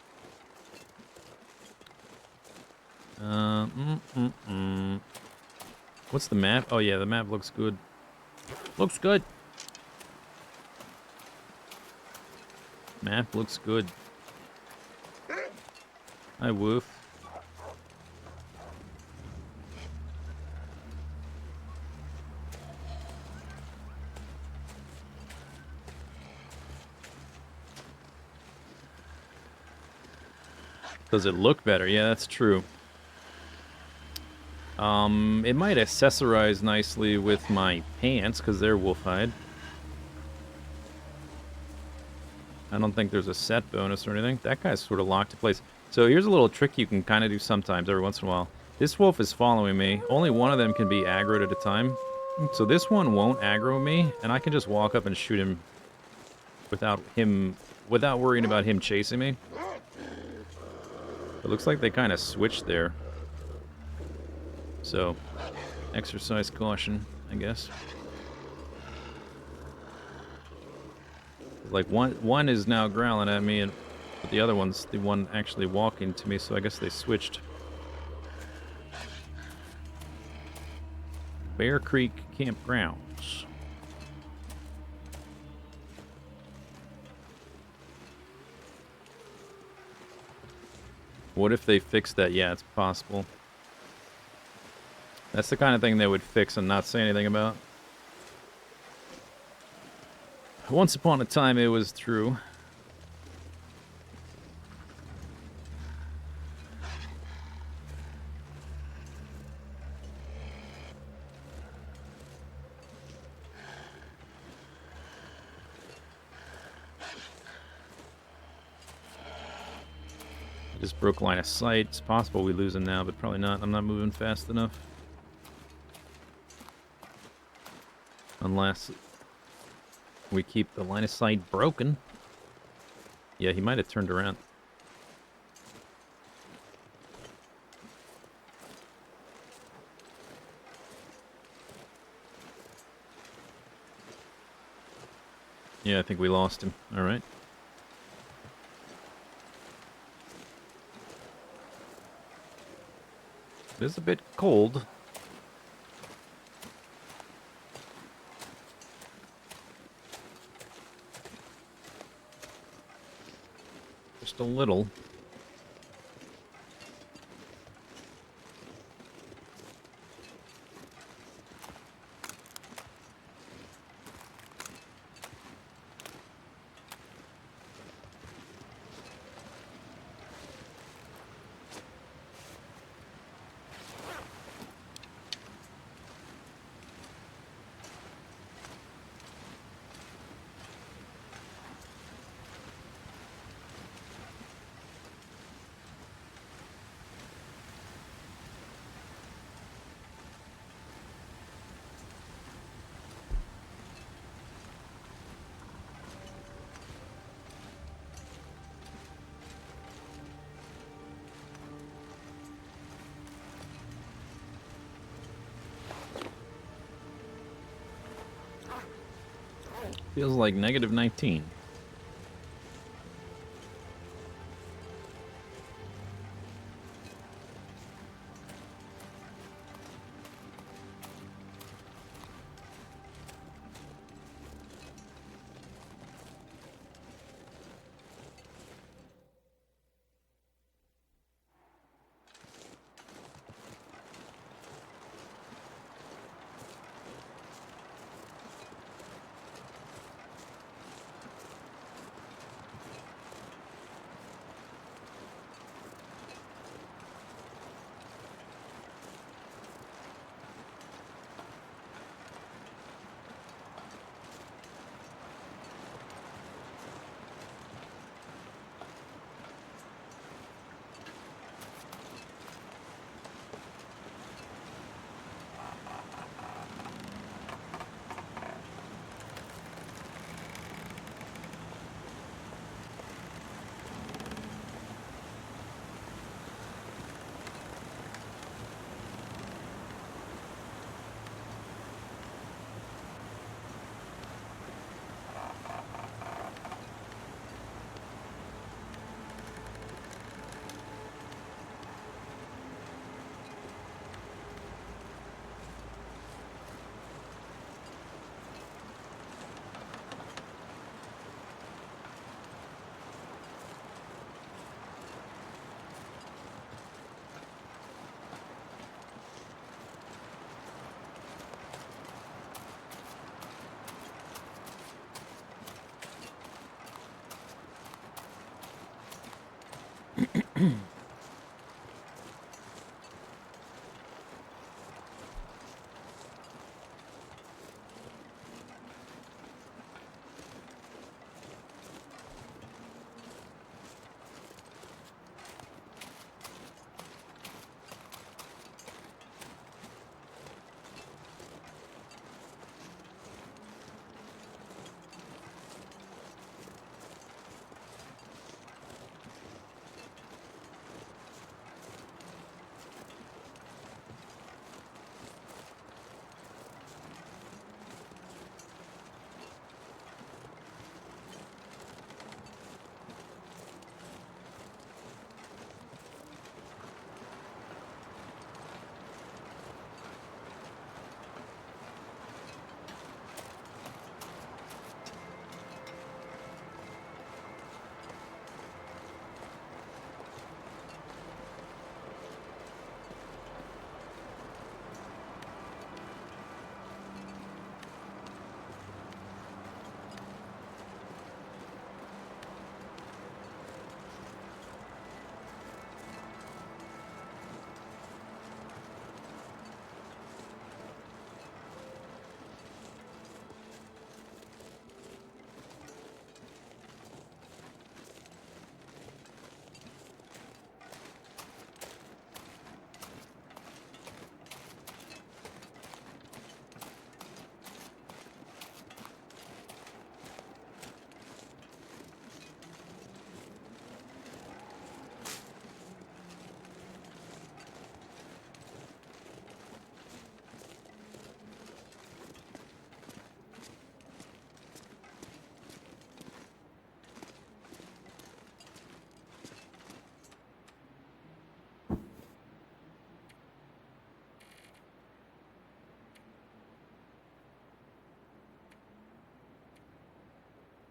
What's the map? Oh yeah, the map looks good. Looks good. Map looks good. Hi, Woof. Does it look better? Yeah, that's true. It might accessorize nicely with my pants, because they're wolf hide. I don't think there's a set bonus or anything. That guy's sort of locked in place. So here's a little trick you can kind of do sometimes, every once in a while. This wolf is following me. Only one of them can be aggroed at a time. So this one won't aggro me, and I can just walk up and shoot him without worrying about him chasing me. It looks like they kind of switched there. So, exercise caution, I guess. Like one is now growling at me, but the other one's the one actually walking to me, so I guess they switched. Bear Creek Campgrounds. What if they fix that? Yeah, it's possible. That's the kind of thing they would fix and not say anything about. Once upon a time, it was true. Just broke line of sight. It's possible we lose him now, but probably not. I'm not moving fast enough. Unless we keep the line of sight broken. Yeah, he might have turned around. Yeah, I think we lost him. All right. It is a bit cold. Just a little. Feels like negative 19.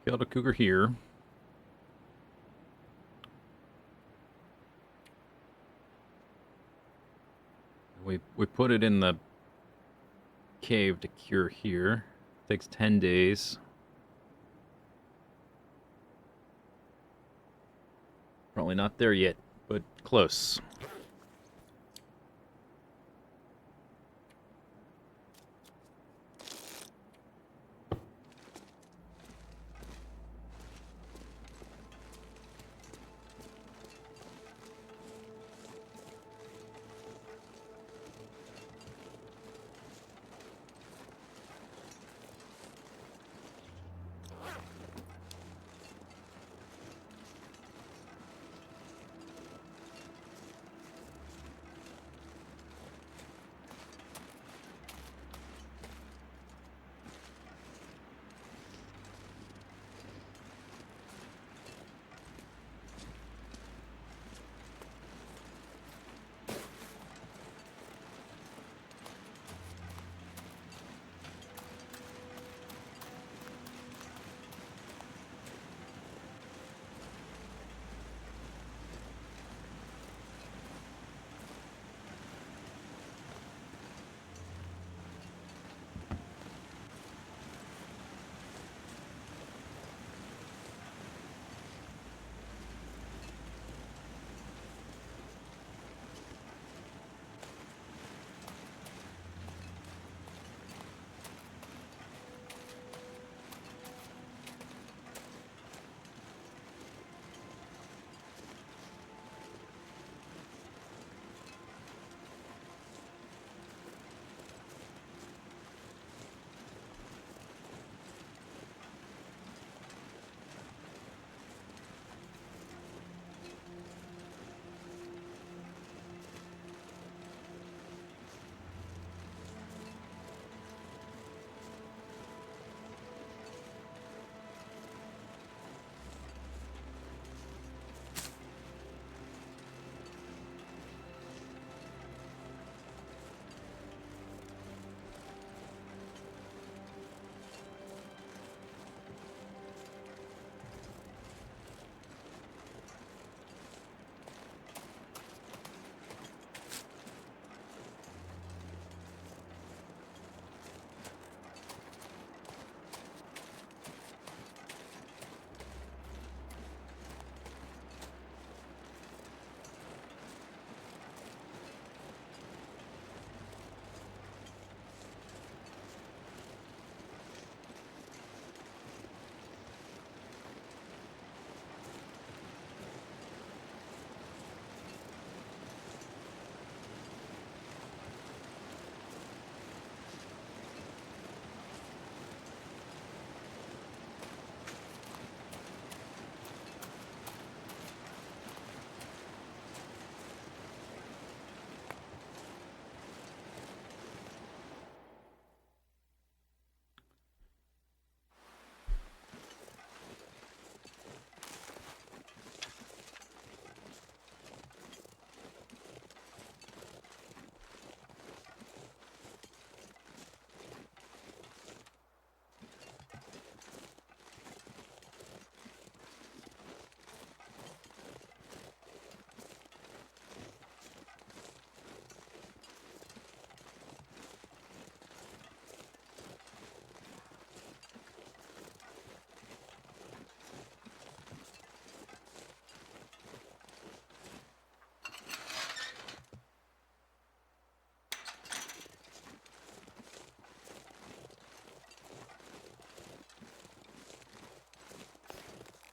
Killed a cougar here. We put it in the cave to cure here. Takes 10 days. Probably not there yet, but close.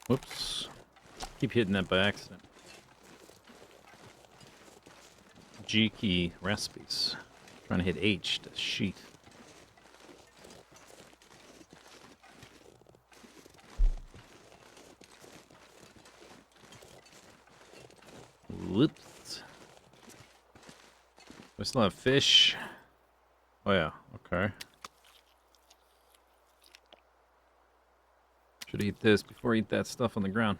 Whoops. Keep hitting that by accident. G key recipes. Trying to hit H to sheet. Whoops. We still have fish. Oh yeah, okay. Should eat this before I eat that stuff on the ground.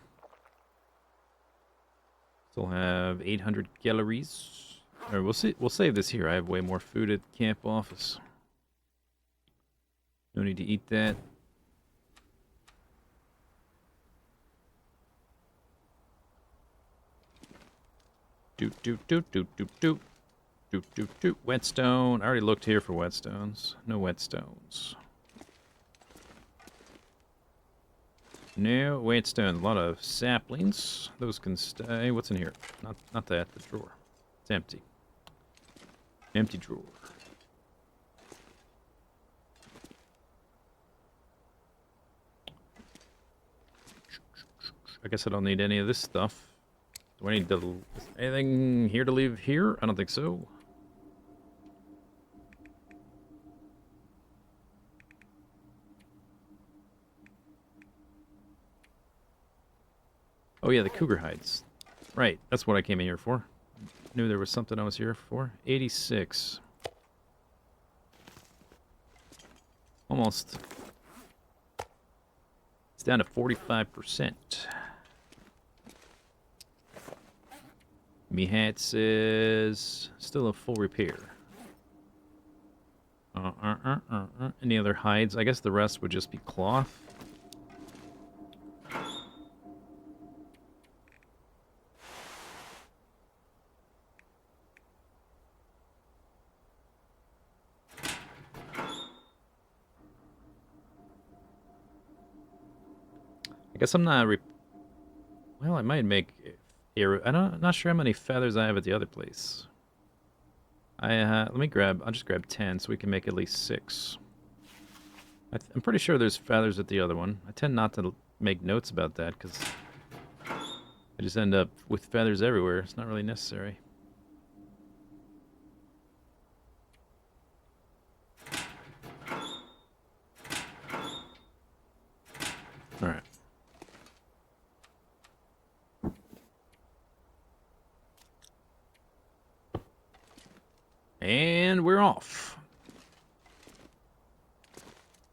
Still have 800 calories. Alright, we'll see. We'll save this here. I have way more food at camp office. No need to eat that. Whetstone. I already looked here for whetstones. No whetstones. No whetstone. A lot of saplings. Those can stay. What's in here? Not that. The drawer. It's empty. Empty drawer. I guess I don't need any of this stuff. Do I need to, anything here to leave here? I don't think so. Oh yeah, the cougar hides. Right, that's what I came in here for. Knew there was something I was here for. 86. Almost. It's down to 45%. Me hat says still a full repair. Any other hides? I guess the rest would just be cloth. I guess I'm not. Well, I might make arrow. I'm not sure how many feathers I have at the other place. Let me grab. I'll just grab 10 so we can make at least 6. I'm pretty sure there's feathers at the other one. I tend not to make notes about that because I just end up with feathers everywhere. It's not really necessary. All right. And we're off.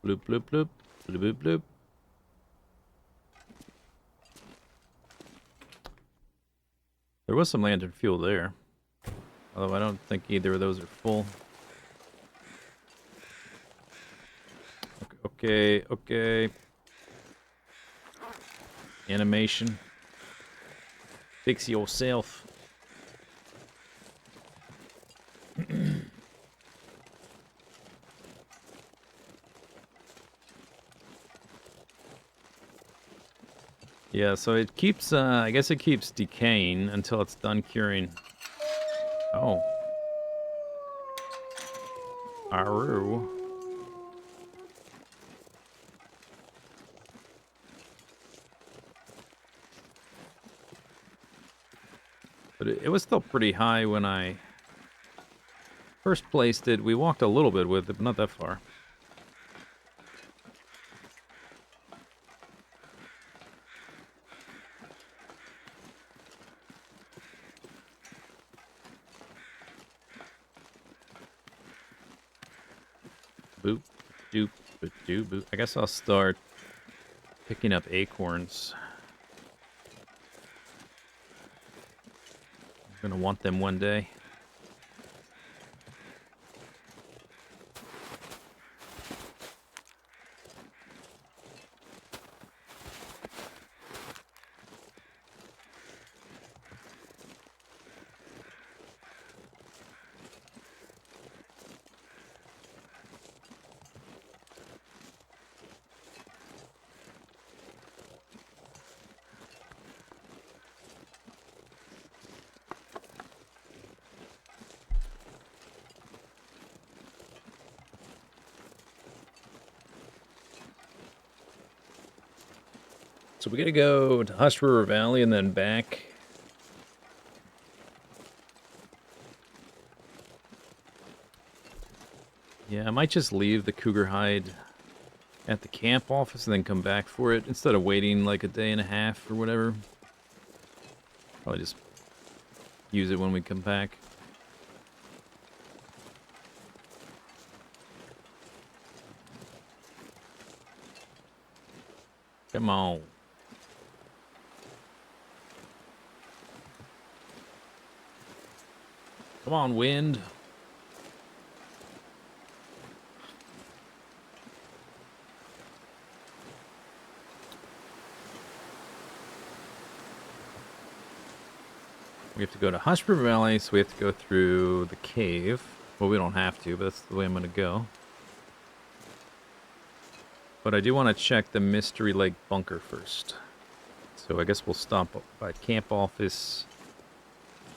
Bloop, bloop, bloop. Bloop, bloop, bloop. There was some lantern fuel there. Although I don't think either of those are full. Okay, okay. Animation. Fix yourself. Yeah, so it keeps, I guess it keeps decaying until it's done curing. Oh. Aru. But it was still pretty high when I first placed it. We walked a little bit with it, but not that far. Boop, doop, boop, doop, boop. I guess I'll start picking up acorns. I'm gonna want them one day. So we gotta go to Hush River Valley and then back. Yeah, I might just leave the cougar hide at the camp office and then come back for it instead of waiting like a day and a half or whatever. Probably just use it when we come back. Come on. Come on, wind. We have to go to Hush River Valley, so we have to go through the cave. Well, we don't have to, but that's the way I'm going to go. But I do want to check the Mystery Lake bunker first. So I guess we'll stop by camp office.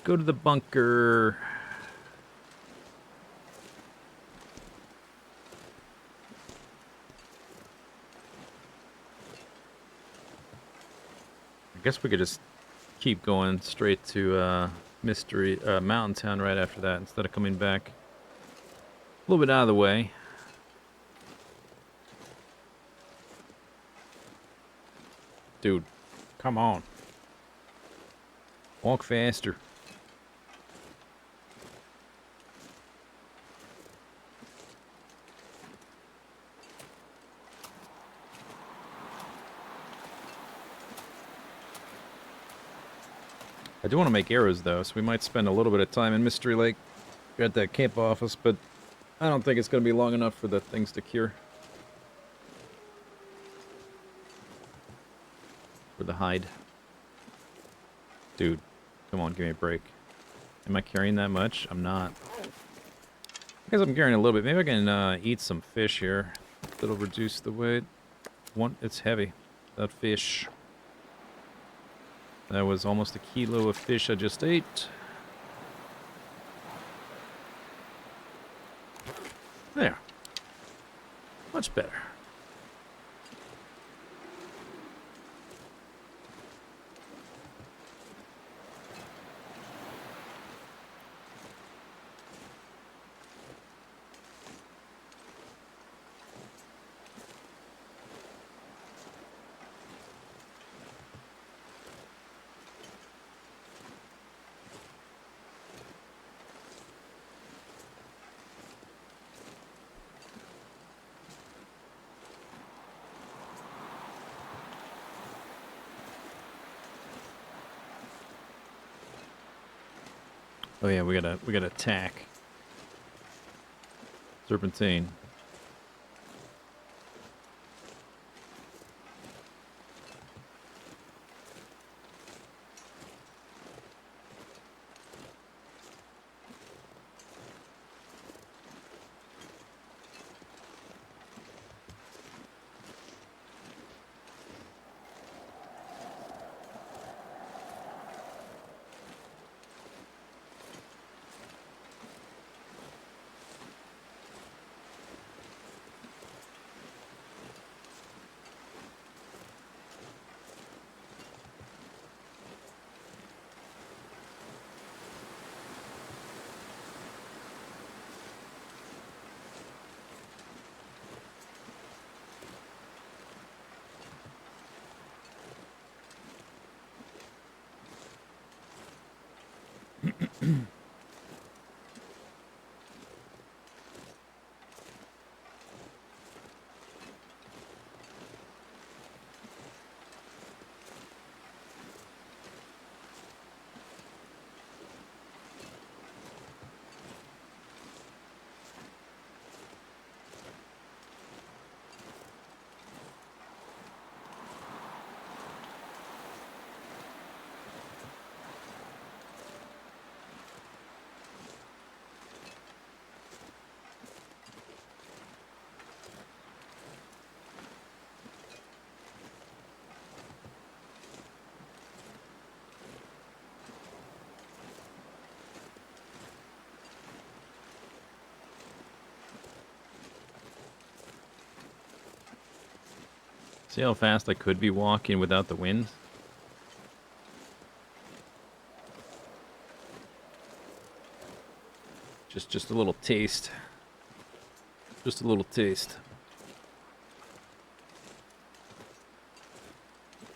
Go to the bunker. I guess we could just keep going straight to Mystery Mountain Town right after that instead of coming back a little bit out of the way. Dude, come on. Walk faster. I do want to make arrows, though, so we might spend a little bit of time in Mystery Lake at that camp office, but I don't think it's going to be long enough for the things to cure. For the hide. Dude, come on, give me a break. Am I carrying that much? I'm not. I guess I'm carrying a little bit. Maybe I can eat some fish here. That'll reduce the weight. It's heavy. That fish. That was almost a kilo of fish I just ate. There. Much better. Oh yeah, we gotta attack. Serpentine. See how fast I could be walking without the wind? Just a little taste. Just a little taste.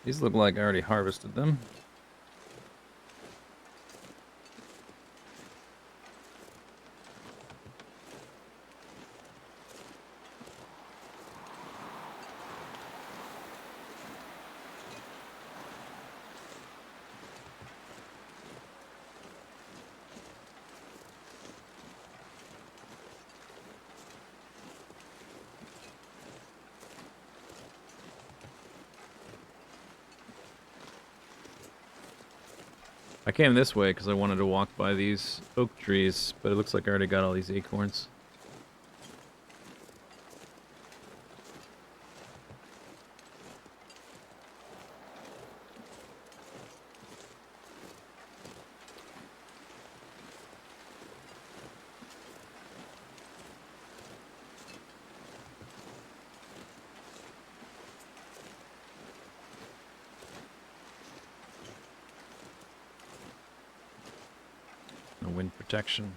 These look like I already harvested them. I came this way because I wanted to walk by these oak trees, but it looks like I already got all these acorns. No wind protection.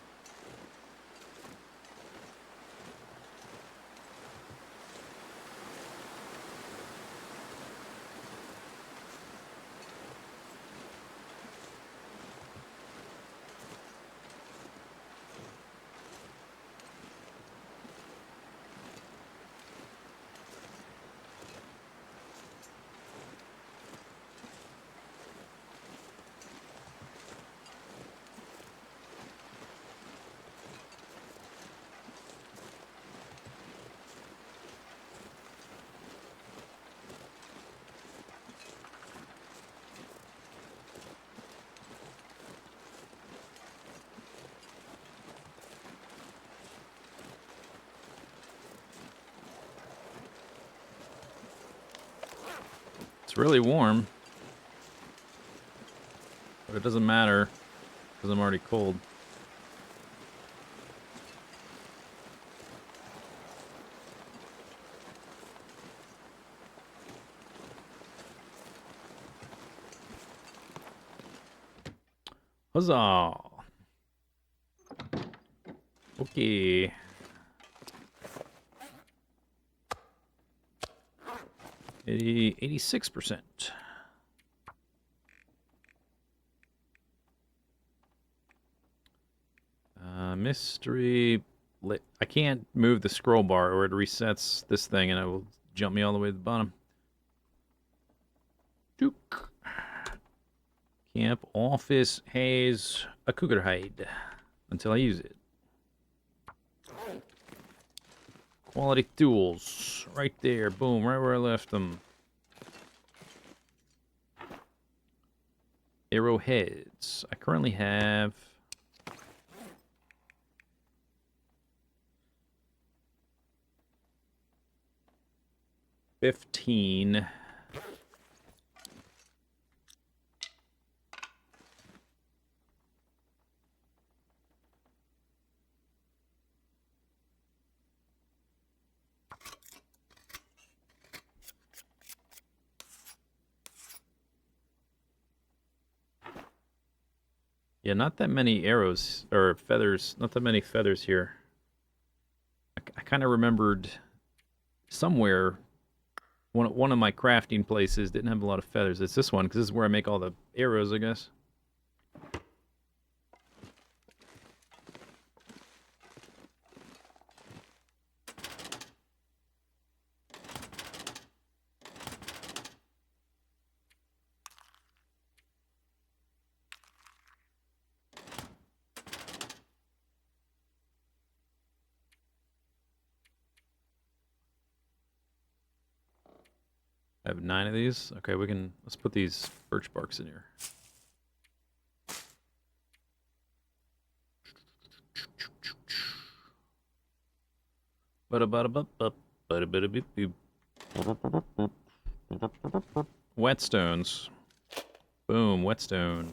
It's really warm, but it doesn't matter because I'm already cold. Huzzah! Okay. 86%. Mystery. I can't move the scroll bar or it resets this thing and it will jump me all the way to the bottom. Duke. Camp office has a cougar hide until I use it. Quality tools. Right there. Boom. Right where I left them. Arrowheads. I currently have 15. Yeah, not that many arrows or feathers. Not that many feathers here. I kind of remembered somewhere one of my crafting places didn't have a lot of feathers. It's this one because this is where I make all the arrows, I guess. I have 9 of these. Okay, let's put these birch barks in here. Whetstones. Boom, whetstone.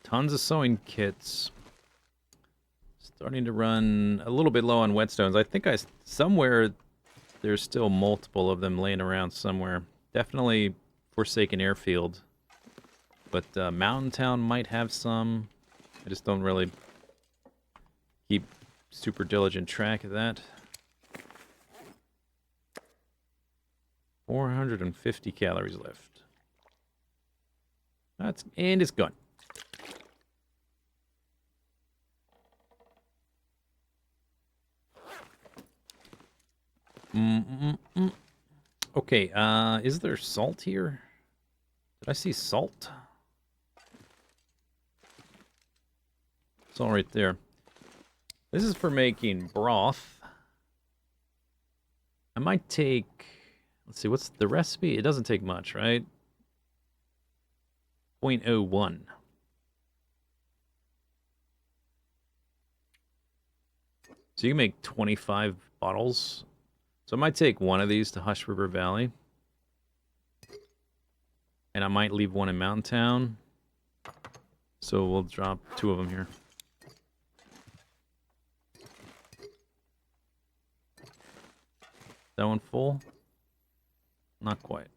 Tons of sewing kits. Starting to run a little bit low on whetstones. I think somewhere there's still multiple of them laying around somewhere. Definitely Forsaken Airfield. But Mountain Town might have some. I just don't really keep super diligent track of that. 450 calories left. And it's gone. Okay, is there salt here? Did I see salt? It's all right there. This is for making broth. I might take... Let's see, what's the recipe? It doesn't take much, right? 0.01. So you can make 25 bottles. So I might take one of these to Hush River Valley. And I might leave one in Mountain Town. So we'll drop 2 of them here. That one full? Not quite.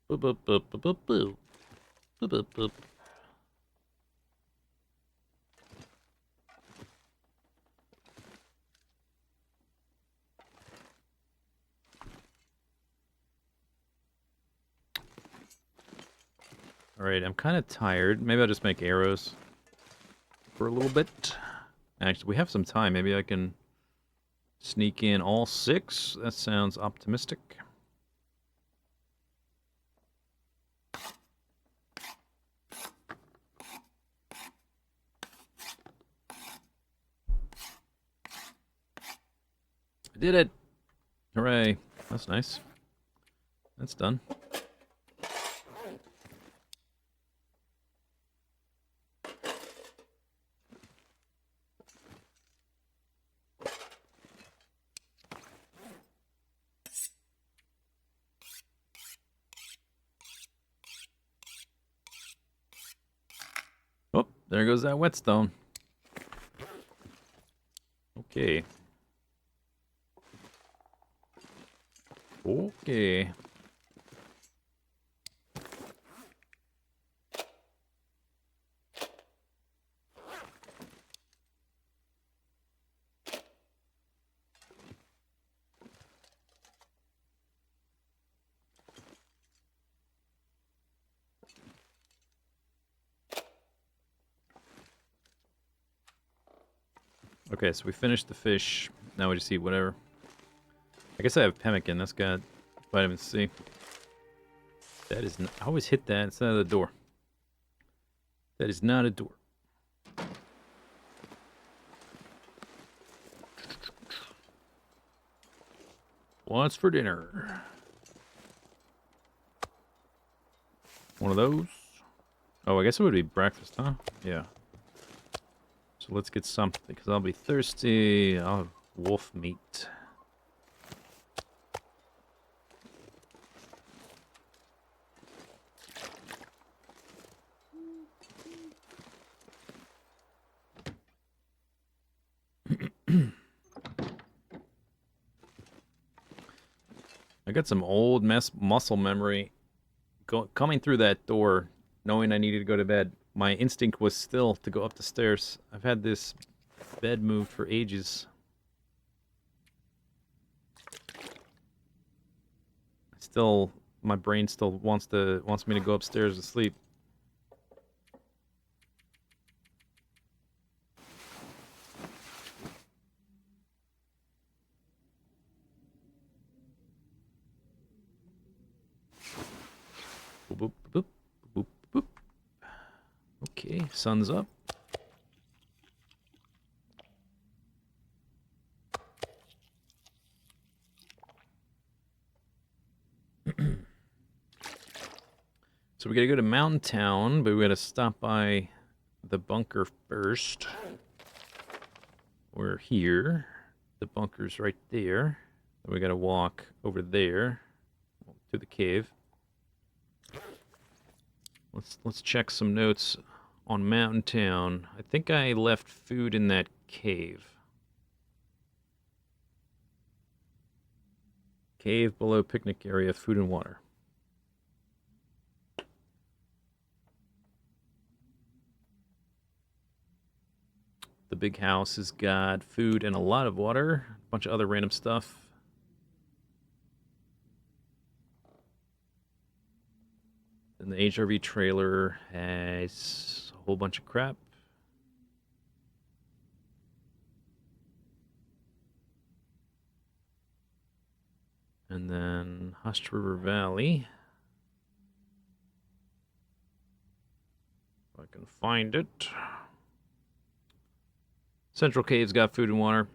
Boop, boop, boop, boop, boop, boop. Boop, boop, boop. Alright, I'm kind of tired. Maybe I'll just make arrows for a little bit. Actually, we have some time. Maybe I can sneak in all 6. That sounds optimistic. I did it! Hooray. That's nice. That's done. Oh, there goes that whetstone. Okay. Okay. Okay, so we finished the fish. Now we just eat whatever. I guess I have pemmican. That's got vitamin C. That is not, I always hit that. It's not a door. That is not a door. What's for dinner? One of those. Oh, I guess it would be breakfast, huh? Yeah. So let's get something, because I'll be thirsty. I'll have wolf meat. I got some old muscle memory coming through that door, knowing I needed to go to bed. My instinct was still to go up the stairs. I've had this bed moved for ages. Still, my brain still wants me to go upstairs to sleep. Boop, boop, boop, boop, boop. Okay, sun's up. So we gotta go to Mountain Town, but we gotta stop by the bunker first. We're here. The bunker's right there. Then we gotta walk over there to the cave. Let's check some notes on Mountain Town. I think I left food in that cave. Cave below picnic area, food and water. The big house has got food and a lot of water. A bunch of other random stuff. And the HRV trailer has a whole bunch of crap. And then Hush River Valley. If I can find it. Central Cave's got food and water.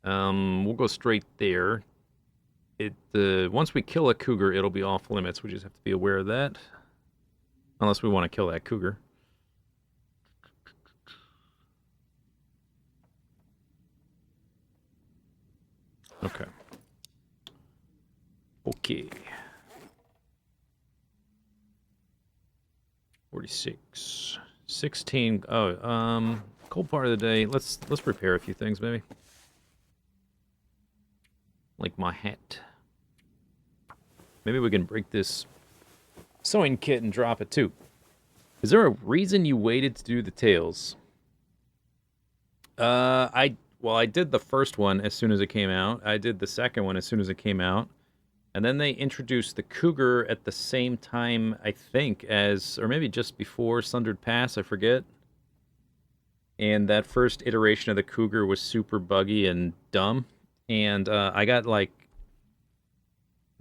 We'll go straight there. once we kill a cougar, it'll be off limits. We just have to be aware of that. Unless we want to kill that cougar. Okay. Okay. 46. 16. Oh, cold part of the day. Let's prepare a few things, maybe. Like my hat. Maybe we can break this sewing kit and drop it too. Is there a reason you waited to do the tails? I did the first one as soon as it came out. I did the second one as soon as it came out. And then they introduced the Cougar at the same time, I think, as, or maybe just before Sundered Pass, I forget. And that first iteration of the Cougar was super buggy and dumb. And I got, like,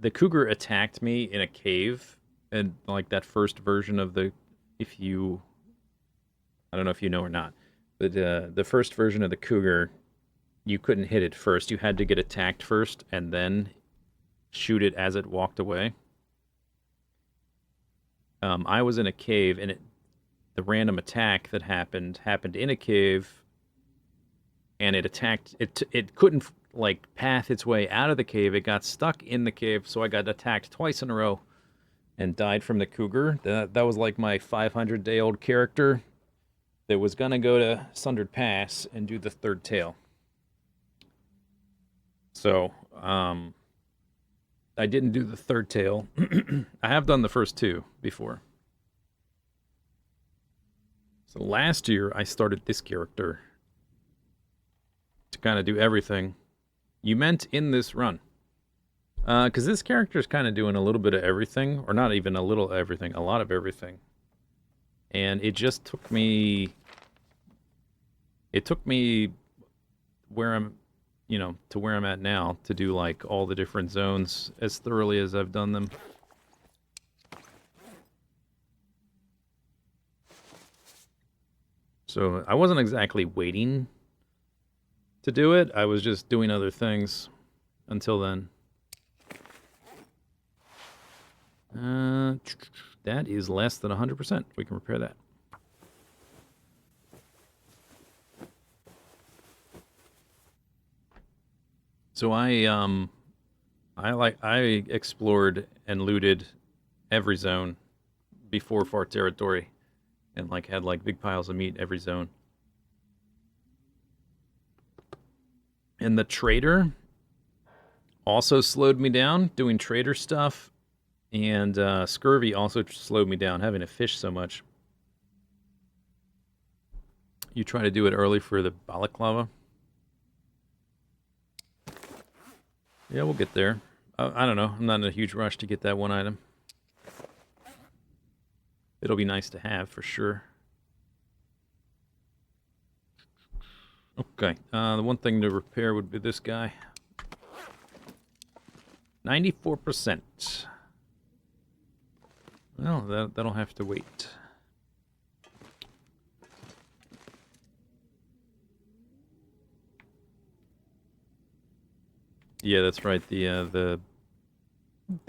the Cougar attacked me in a cave. And, like, that first version of the, I don't know if you know or not, but the first version of the Cougar, you couldn't hit it first. You had to get attacked first and then shoot it as it walked away. I was in a cave, and the random attack that happened in a cave, and it attacked. It couldn't like path its way out of the cave. It got stuck in the cave, so I got attacked twice in a row, and died from the Cougar. That was like my 500-day-old character that was gonna go to Sundered Pass and do the third tail. So, I didn't do the third tail. I have done the first two before. So last year, I started this character to kind of do everything. You meant in this run. Because this character is kind of doing a little bit of everything, or not even a little everything, a lot of everything. And it just took me... It took me where I'm... to where I'm at now, to do, like, all the different zones as thoroughly as I've done them. So, I wasn't exactly waiting to do it, I was just doing other things until then. That is less than 100%. We can repair that. So I explored and looted every zone before Far Territory, and like had like big piles of meat every zone. And the trader also slowed me down doing trader stuff, and scurvy also slowed me down having to fish so much. You try to do it early for the balaclava. Yeah, we'll get there. I don't know. I'm not in a huge rush to get that one item. It'll be nice to have, for sure. Okay, the one thing to repair would be this guy. 94%. Well, that'll have to wait. Yeah, that's right. The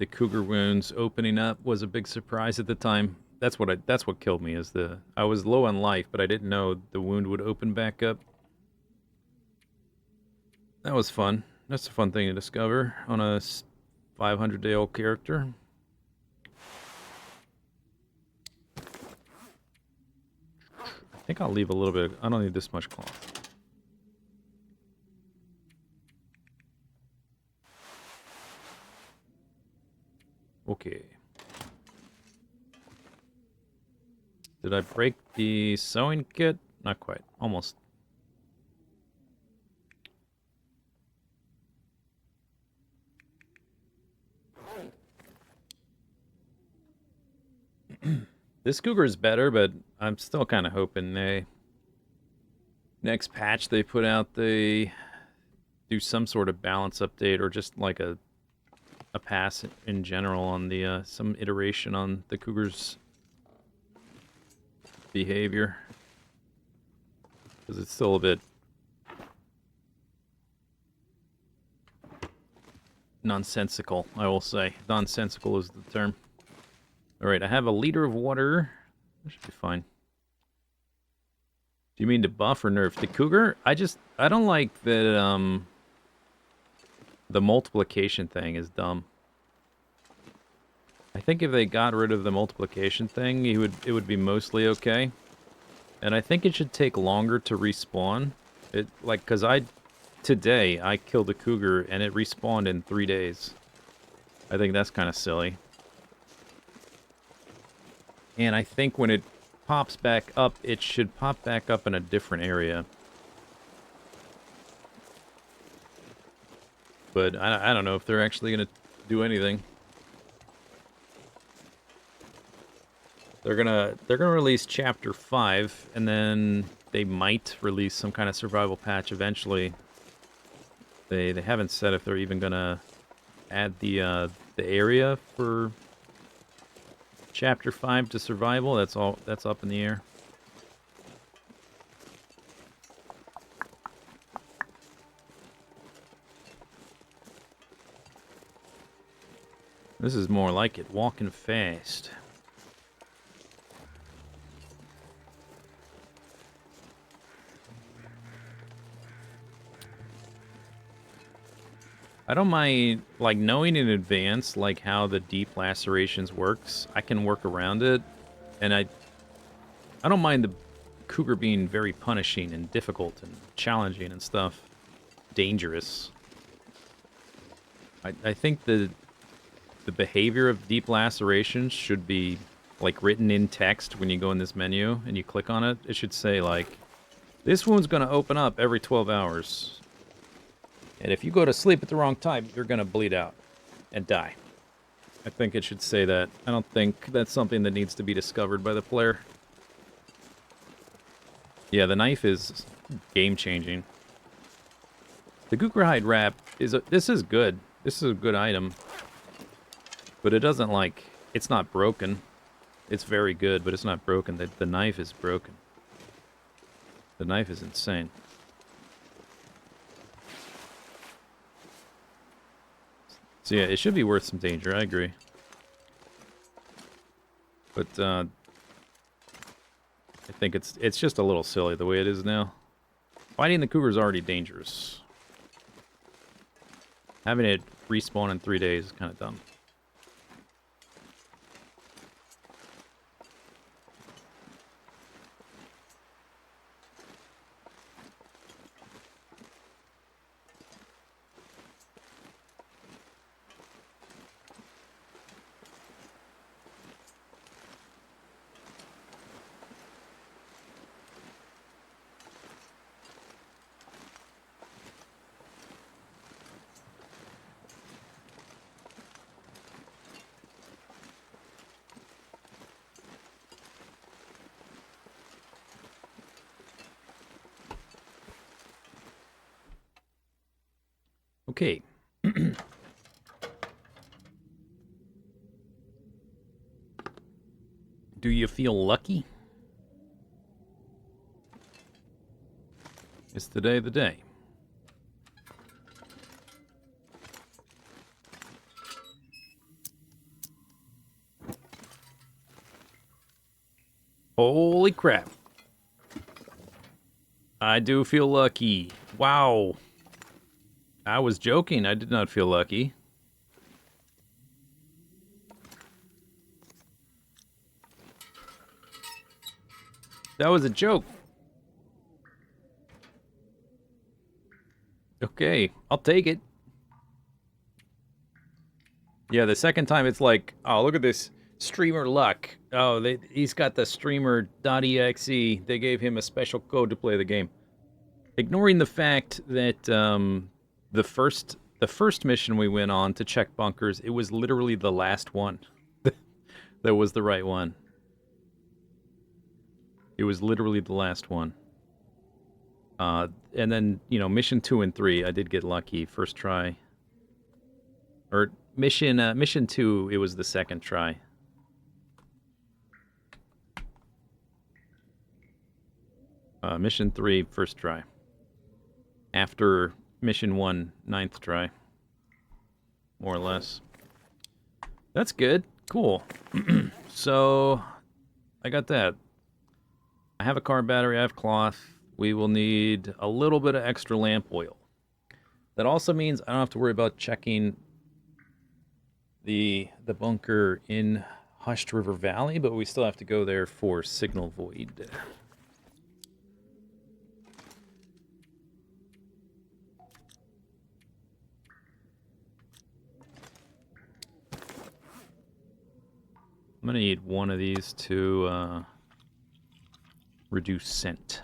Cougar wounds opening up was a big surprise at the time. That's what killed me. I was low on life, but I didn't know the wound would open back up. That was fun. That's a fun thing to discover on a 500-day-old character. I think I'll leave a little bit. I don't need this much cloth. Okay. Did I break the sewing kit? Not quite. Almost. This Cougar is better, but I'm still kind of hoping next patch they put out, they do some sort of balance update, or just like a pass in general on the some iteration on the Cougar's behavior, because it's still a bit nonsensical, I will say. Nonsensical is the term. Alright, I have a liter of water. That should be fine. Do you mean to buff or nerf? The Cougar? I don't like that, the multiplication thing is dumb. I think if they got rid of the multiplication thing, it would be mostly okay. And I think it should take longer to respawn. Cause today, I killed a Cougar and it respawned in 3 days. I think that's kind of silly. And I think when it pops back up, it should pop back up in a different area. But I don't know if they're actually going to do anything. They're gonna release Chapter 5, and then they might release some kind of survival patch eventually. They haven't said if they're even gonna add the area for Chapter 5 to survival. That's up in the air. This is more like it, walking fast. I don't mind, like, knowing in advance, like, how the deep lacerations works. I can work around it, and I don't mind the Cougar being very punishing and difficult and challenging and stuff. Dangerous. I think the behavior of deep lacerations should be, like, written in text when you go in this menu and you click on it. It should say, like, this wound's going to open up every 12 hours. And if you go to sleep at the wrong time, you're going to bleed out and die. I think it should say that. I don't think that's something that needs to be discovered by the player. Yeah, the knife is game-changing. The Cougar hide wrap this is good. This is a good item. But it doesn't, like, it's not broken. It's very good, but it's not broken. The knife is broken. The knife is insane. So yeah, it should be worth some danger, I agree. But, I think it's just a little silly the way it is now. Fighting the Cougar is already dangerous. Having it respawn in 3 days is kind of dumb. Okay. Do you feel lucky? It's today the day. Holy crap. I do feel lucky. Wow. I was joking. I did not feel lucky. That was a joke. Okay, I'll take it. Yeah, the second time it's like, oh, look at this streamer luck. Oh, he's got the streamer.exe. They gave him a special code to play the game. Ignoring the fact that the first mission we went on to check bunkers, it was literally the last one. That was the right one. It was literally the last one. And then, you know, mission 2 and 3, I did get lucky. First try. Or mission 2, it was the second try. Mission 3, first try. After mission 1, 9th try. more or less. That's good. Cool. So, I got that. I have a car battery, I have cloth. We will need a little bit of extra lamp oil. That also means I don't have to worry about checking the bunker in Hushed River Valley, but we still have to go there for Signal Void. I'm gonna need one of these to reduce scent.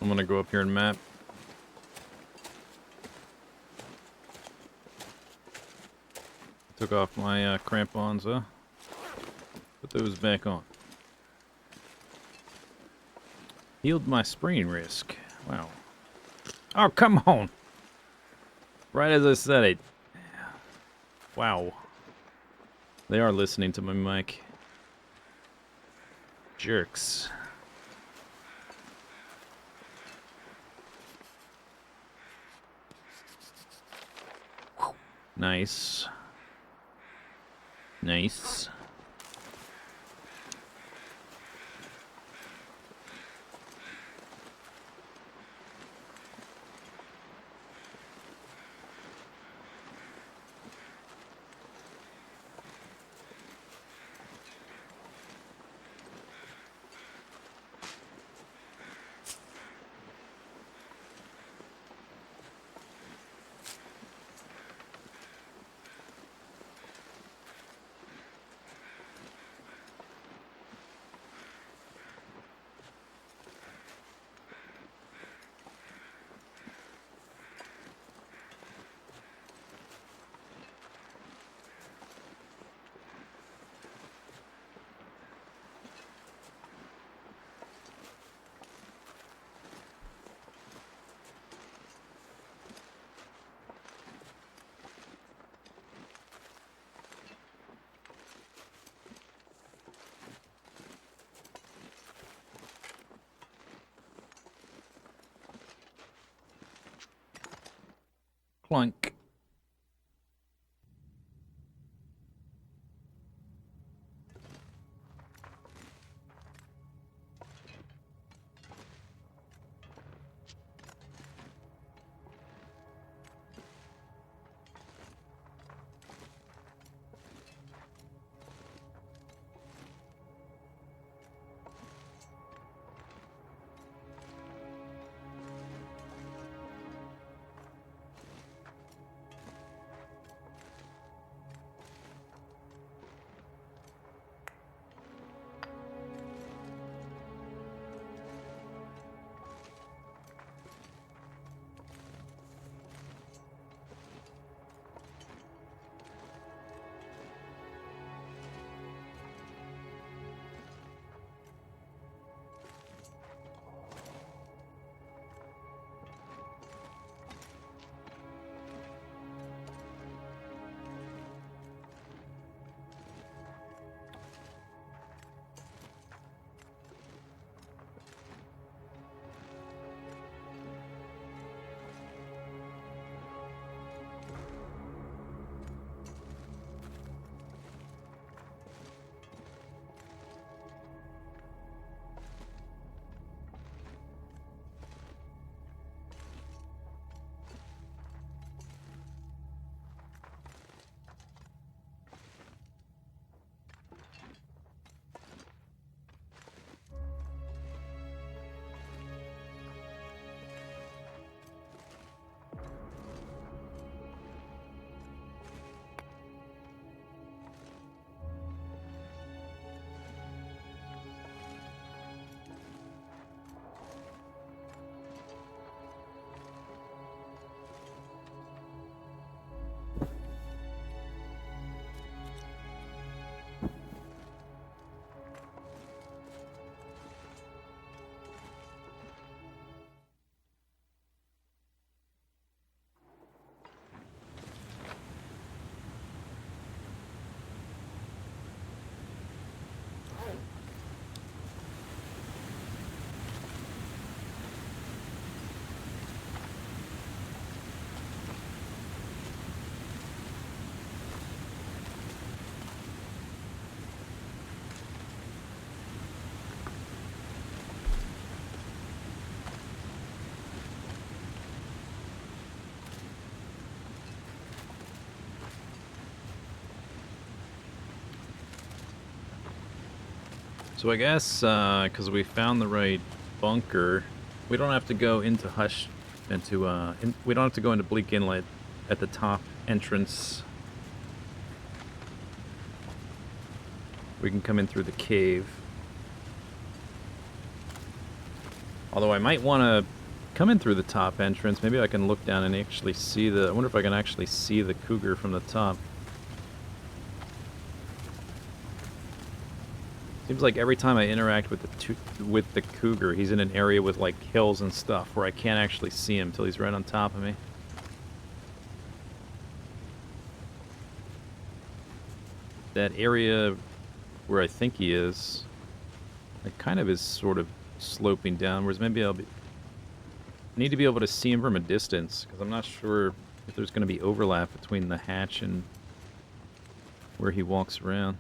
I'm gonna go up here and map. Took off my crampons, put those back on. Healed my sprain risk. Wow. Oh, come on! Right as I said it. Wow. They are listening to my mic. Jerks. Nice. Nice. Clunk. So I guess, because we found the right bunker, we don't have to go into Hush, we don't have to go into Bleak Inlet at the top entrance. We can come in through the cave. Although I might want to come in through the top entrance. Maybe I can look down and actually see the... I wonder if I can actually see the Cougar from the top. Seems like every time I interact with the Cougar, he's in an area with like hills and stuff where I can't actually see him till he's right on top of me. That area where I think he is, it kind of is sort of sloping downwards. Maybe I need to be able to see him from a distance, because I'm not sure if there's going to be overlap between the hatch and where he walks around.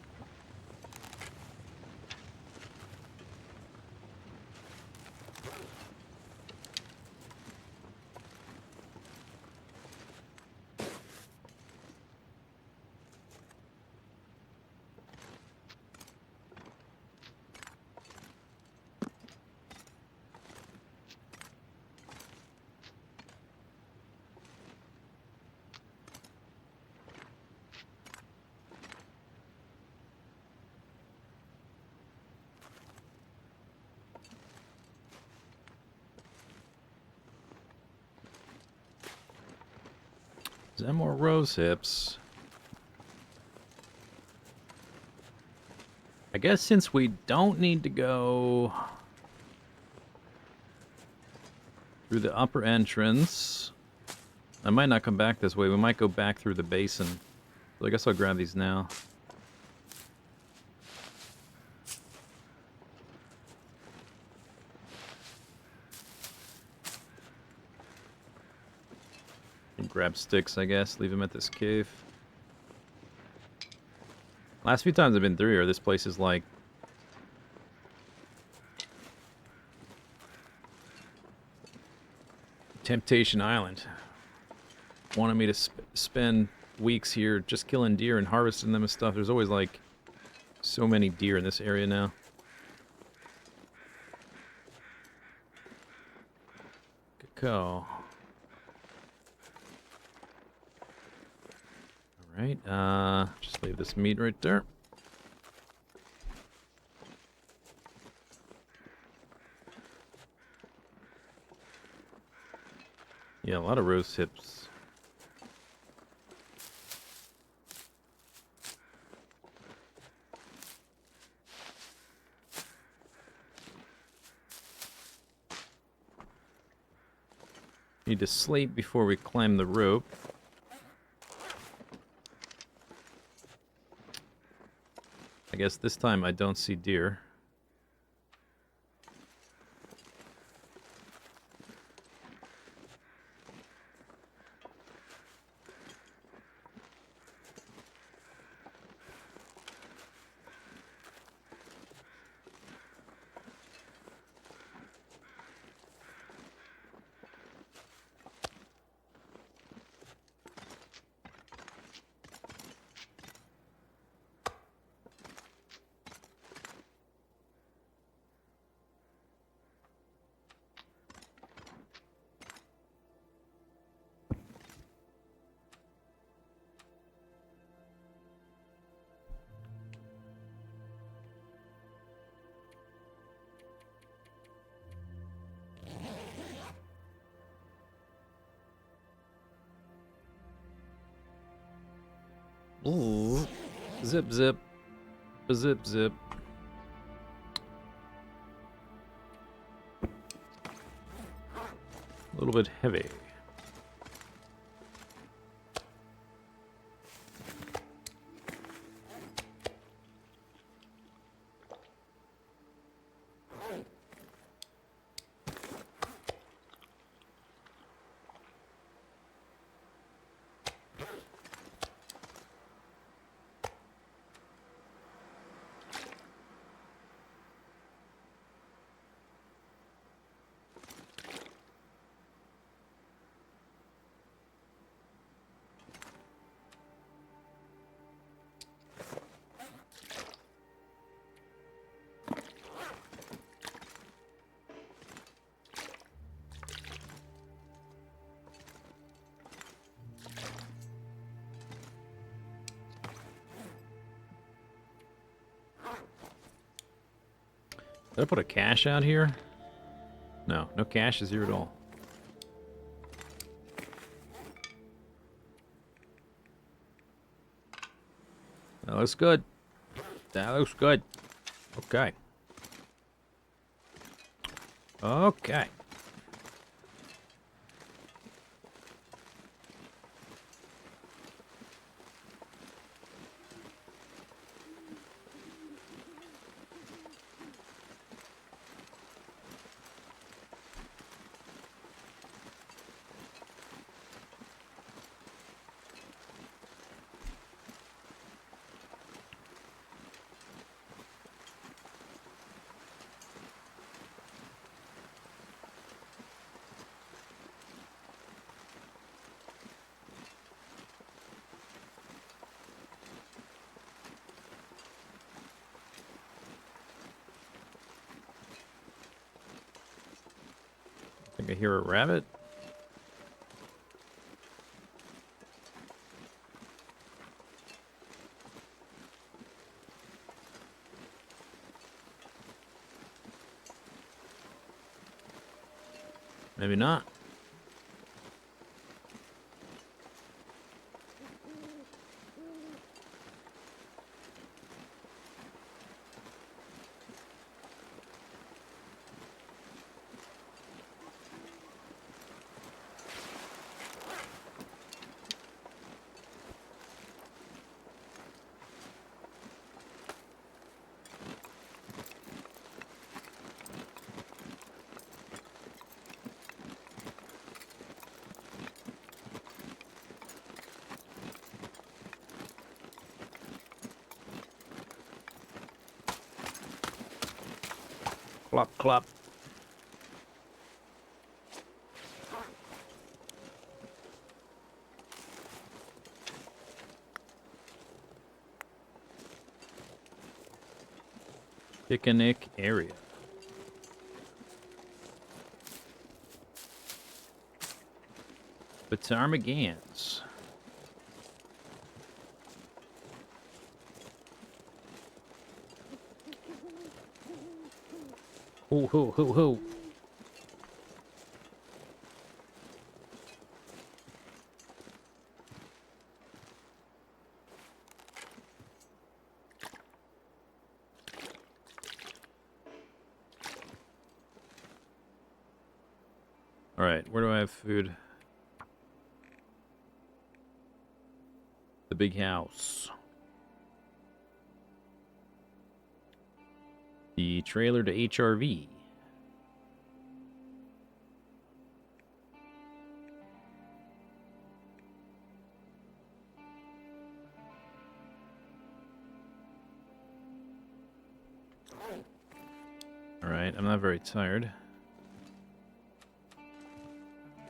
Is that more rose hips? I guess since we don't need to go through the upper entrance, I might not come back this way. We might go back through the basin. So I guess I'll grab these now. And grab sticks, I guess. Leave them at this cave. Last few times I've been through here, this place is like... Temptation Island. Wanted me to spend weeks here just killing deer and harvesting them and stuff. There's always like so many deer in this area now. Cacao. Alright, just leave this meat right there. Yeah, a lot of rose hips. Need to sleep before we climb the rope. I guess this time I don't see deer. Ooh. Zip, zip. Zip, zip. A little bit heavy. Did I put a cache out here? No, no cache is here at all. That looks good. That looks good. Okay. Okay. I think I hear a rabbit. Maybe not. Clop, clop. Picnic area. Batarmagans. Ho, ho, ho, ho. All right, where do I have food? The big house. The trailer to HRV. All right, I'm not very tired.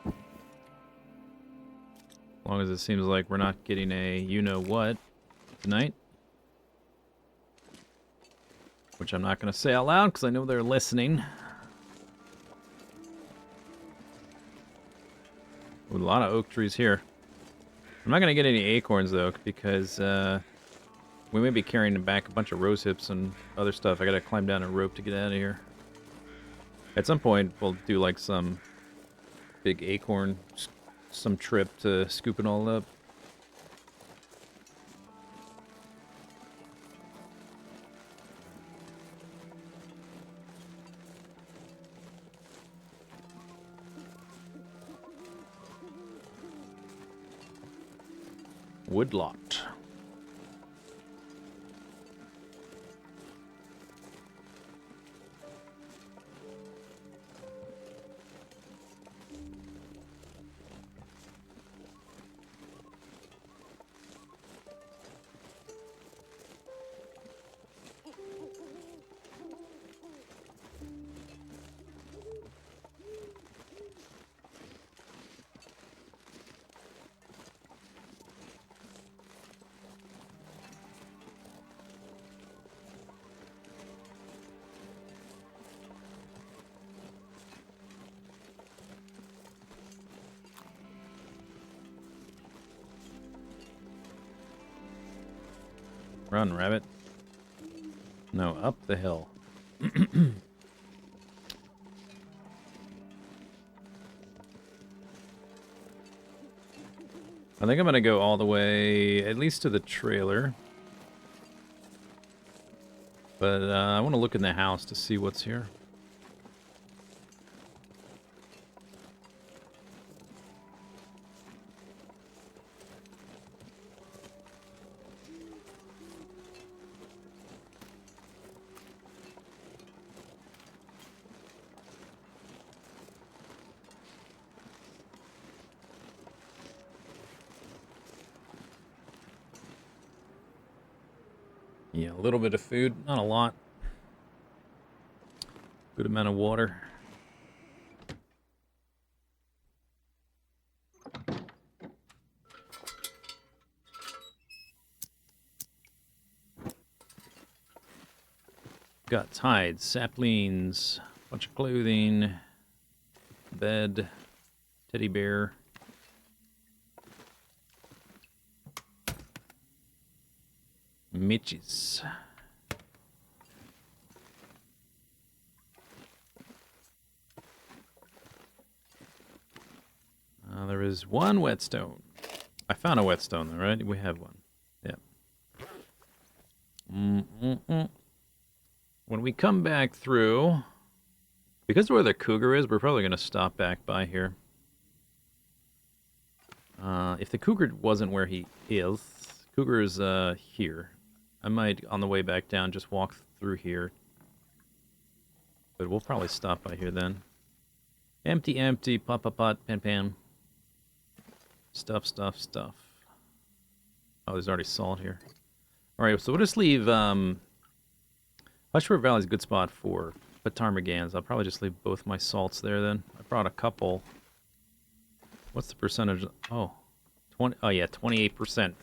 As long as it seems like we're not getting a you-know-what tonight. Which I'm not going to say out loud because I know they're listening. Ooh, a lot of oak trees here. I'm not going to get any acorns, though, because we may be carrying back a bunch of rose hips and other stuff. I got to climb down a rope to get out of here. At some point, we'll do, like, some big acorn, some trip to scoop it all up. Woodlot. Run, rabbit. No, up the hill. I think I'm gonna go all the way, at least to the trailer. But I want to look in the house to see what's here. Yeah, a little bit of food, not a lot. Good amount of water. Got tides, saplings, bunch of clothing, bed, teddy bear. Mitches. There is one whetstone. I found a whetstone, though, right? We have one. Yeah. When we come back through, because of where the Cougar is, we're probably going to stop back by here. If the Cougar wasn't where he is, Cougar is here. I might, on the way back down, just walk through here. But we'll probably stop by here then. Empty, empty, pot, pot, pot, pan, pan. Stuff, stuff, stuff. Oh, there's already salt here. Alright, so we'll just leave, Hushford Valley's a good spot for ptarmigans. I'll probably just leave both my salts there then. I brought a couple. What's the percentage? Oh, 20, oh yeah, 28%.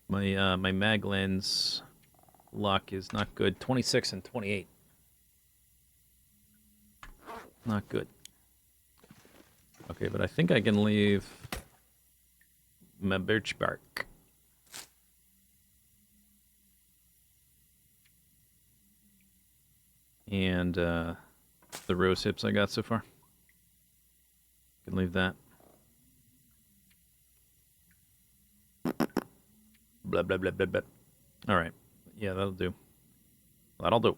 My mag lens luck is not good. 26 and 28. Not good. Okay, but I think I can leave my birch bark. And the rose hips I got so far. Can leave that. Blah, blah, blah, blah, blah. Alright. Yeah, that'll do. That'll do.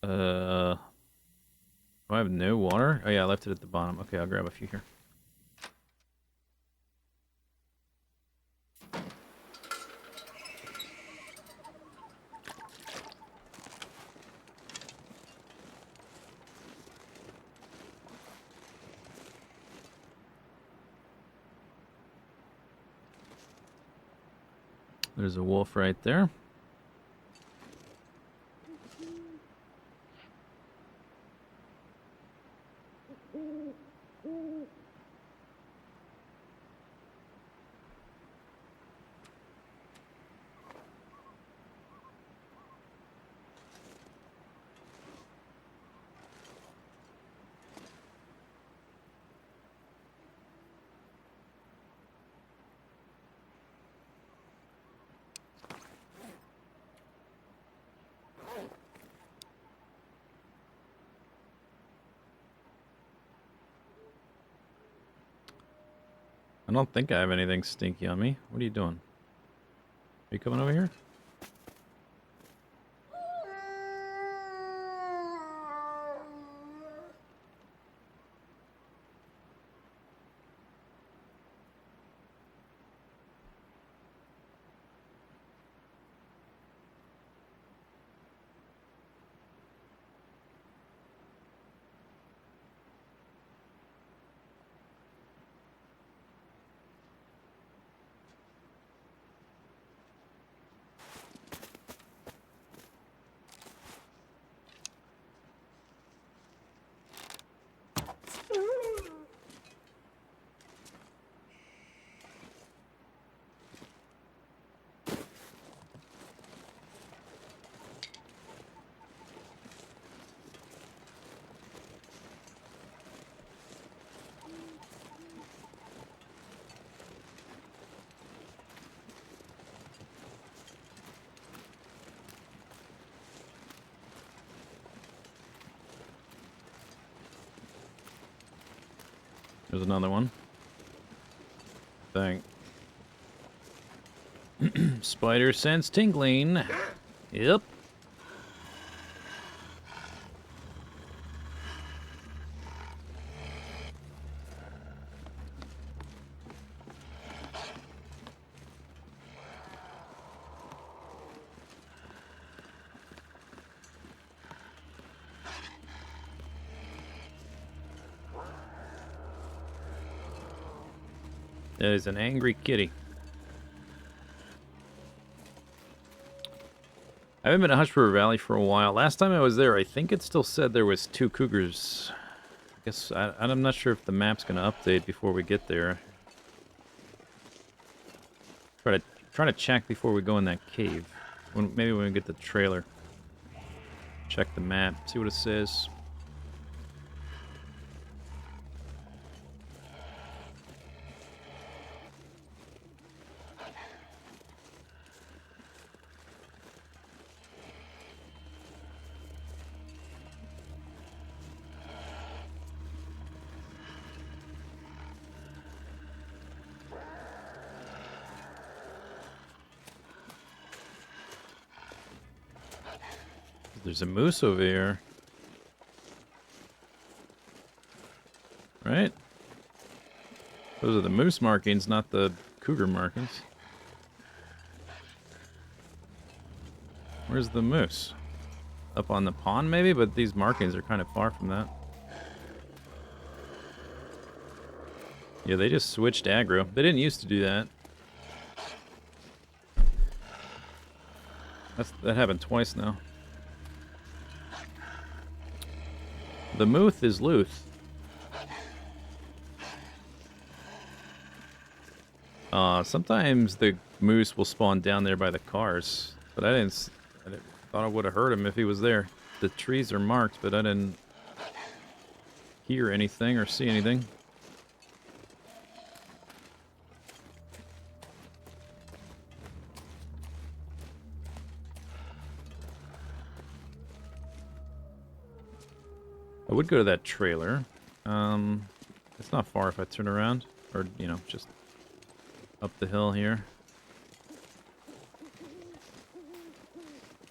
Do I have no water? Oh yeah, I left it at the bottom. Okay, I'll grab a few here. There's a wolf right there. I don't think I have anything stinky on me. What are you doing? Are you coming over here? There's another one. thing. Spider sense tingling. Yep. That is an angry kitty. I haven't been to Hush River Valley for a while. Last time I was there, I think it still said there was 2 cougars. I guess I'm not sure if the map's going to update before we get there. Try to check before we go in that cave. Maybe when we get the trailer. Check the map, see what it says. There's a moose over here. Right? Those are the moose markings, not the cougar markings. Where's the moose? Up on the pond, maybe? But these markings are kind of far from that. Yeah, they just switched aggro. They didn't used to do that. That happened twice now. The mooth is loose. Sometimes the moose will spawn down there by the cars, but I thought I would have heard him if he was there. The trees are marked, but I didn't hear anything or see anything. I would go to that trailer. It's not far if I turn around, or, you know, just up the hill here.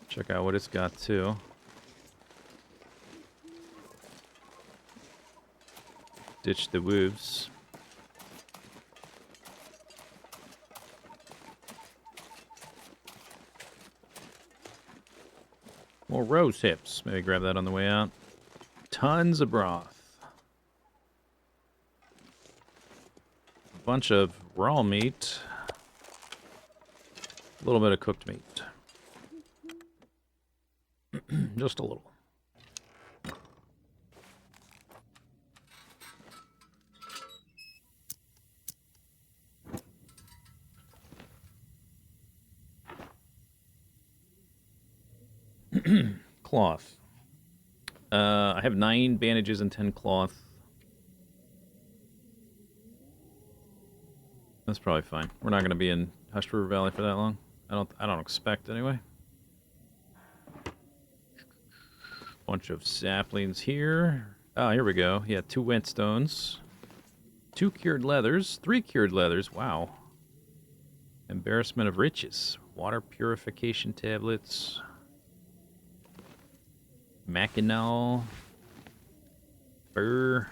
Check out what it's got, too. Ditch the wolves. More rose hips. Maybe grab that on the way out. Tons of broth. A bunch of raw meat. A little bit of cooked meat. Just a little. Cloth. I have 9 bandages and 10 cloth. That's probably fine. We're not going to be in Hush River Valley for that long. I don't expect anyway. Bunch of saplings here. Ah, here we go. Yeah, 2 whetstones. 2 cured leathers. 3 cured leathers. Wow. Embarrassment of riches. Water purification tablets. Mackinaw. Burr.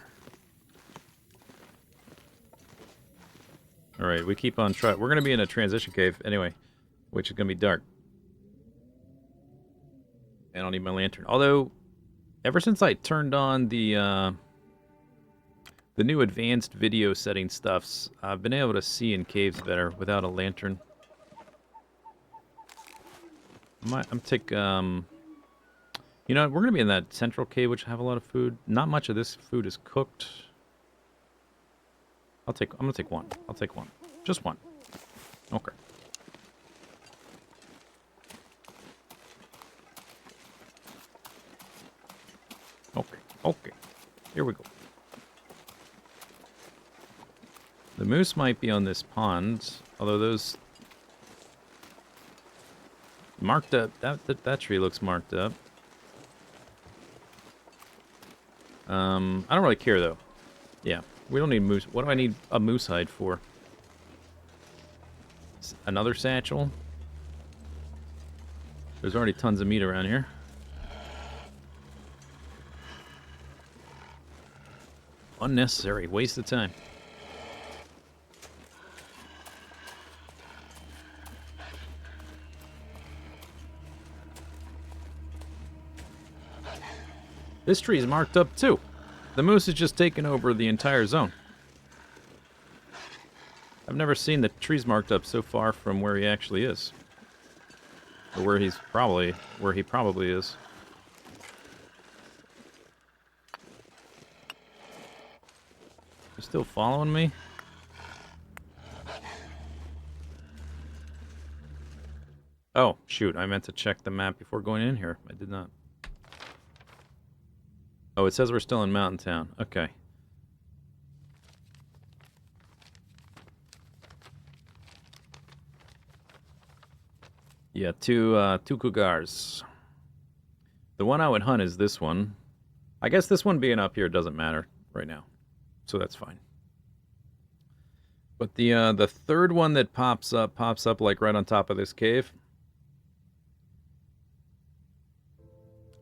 Alright, we keep on trying. We're going to be in a transition cave anyway, which is going to be dark. And I'll need my lantern. Although, ever since I turned on the new advanced video setting stuffs, I've been able to see in caves better without a lantern. I'm take, you know, we're going to be in that central cave, which have a lot of food. Not much of this food is cooked. I'm going to take one. I'll take one. Just one. Okay. Okay. Okay. Here we go. The moose might be on this pond, although those marked up. That tree looks marked up. I don't really care though. Yeah, we don't need moose. What do I need a moose hide for? another satchel. There's already tons of meat around here. Unnecessary. Waste of time. This tree is marked up too. The moose is just taking over the entire zone. I've never seen the trees marked up so far from where he actually is. Or where he probably is. You still following me? Oh, shoot. I meant to check the map before going in here. I did not. Oh, it says we're still in Mountain Town. Okay. Yeah, two Cougars. The one I would hunt is this one. I guess this one being up here doesn't matter right now. So that's fine. But the third one that pops up like right on top of this cave.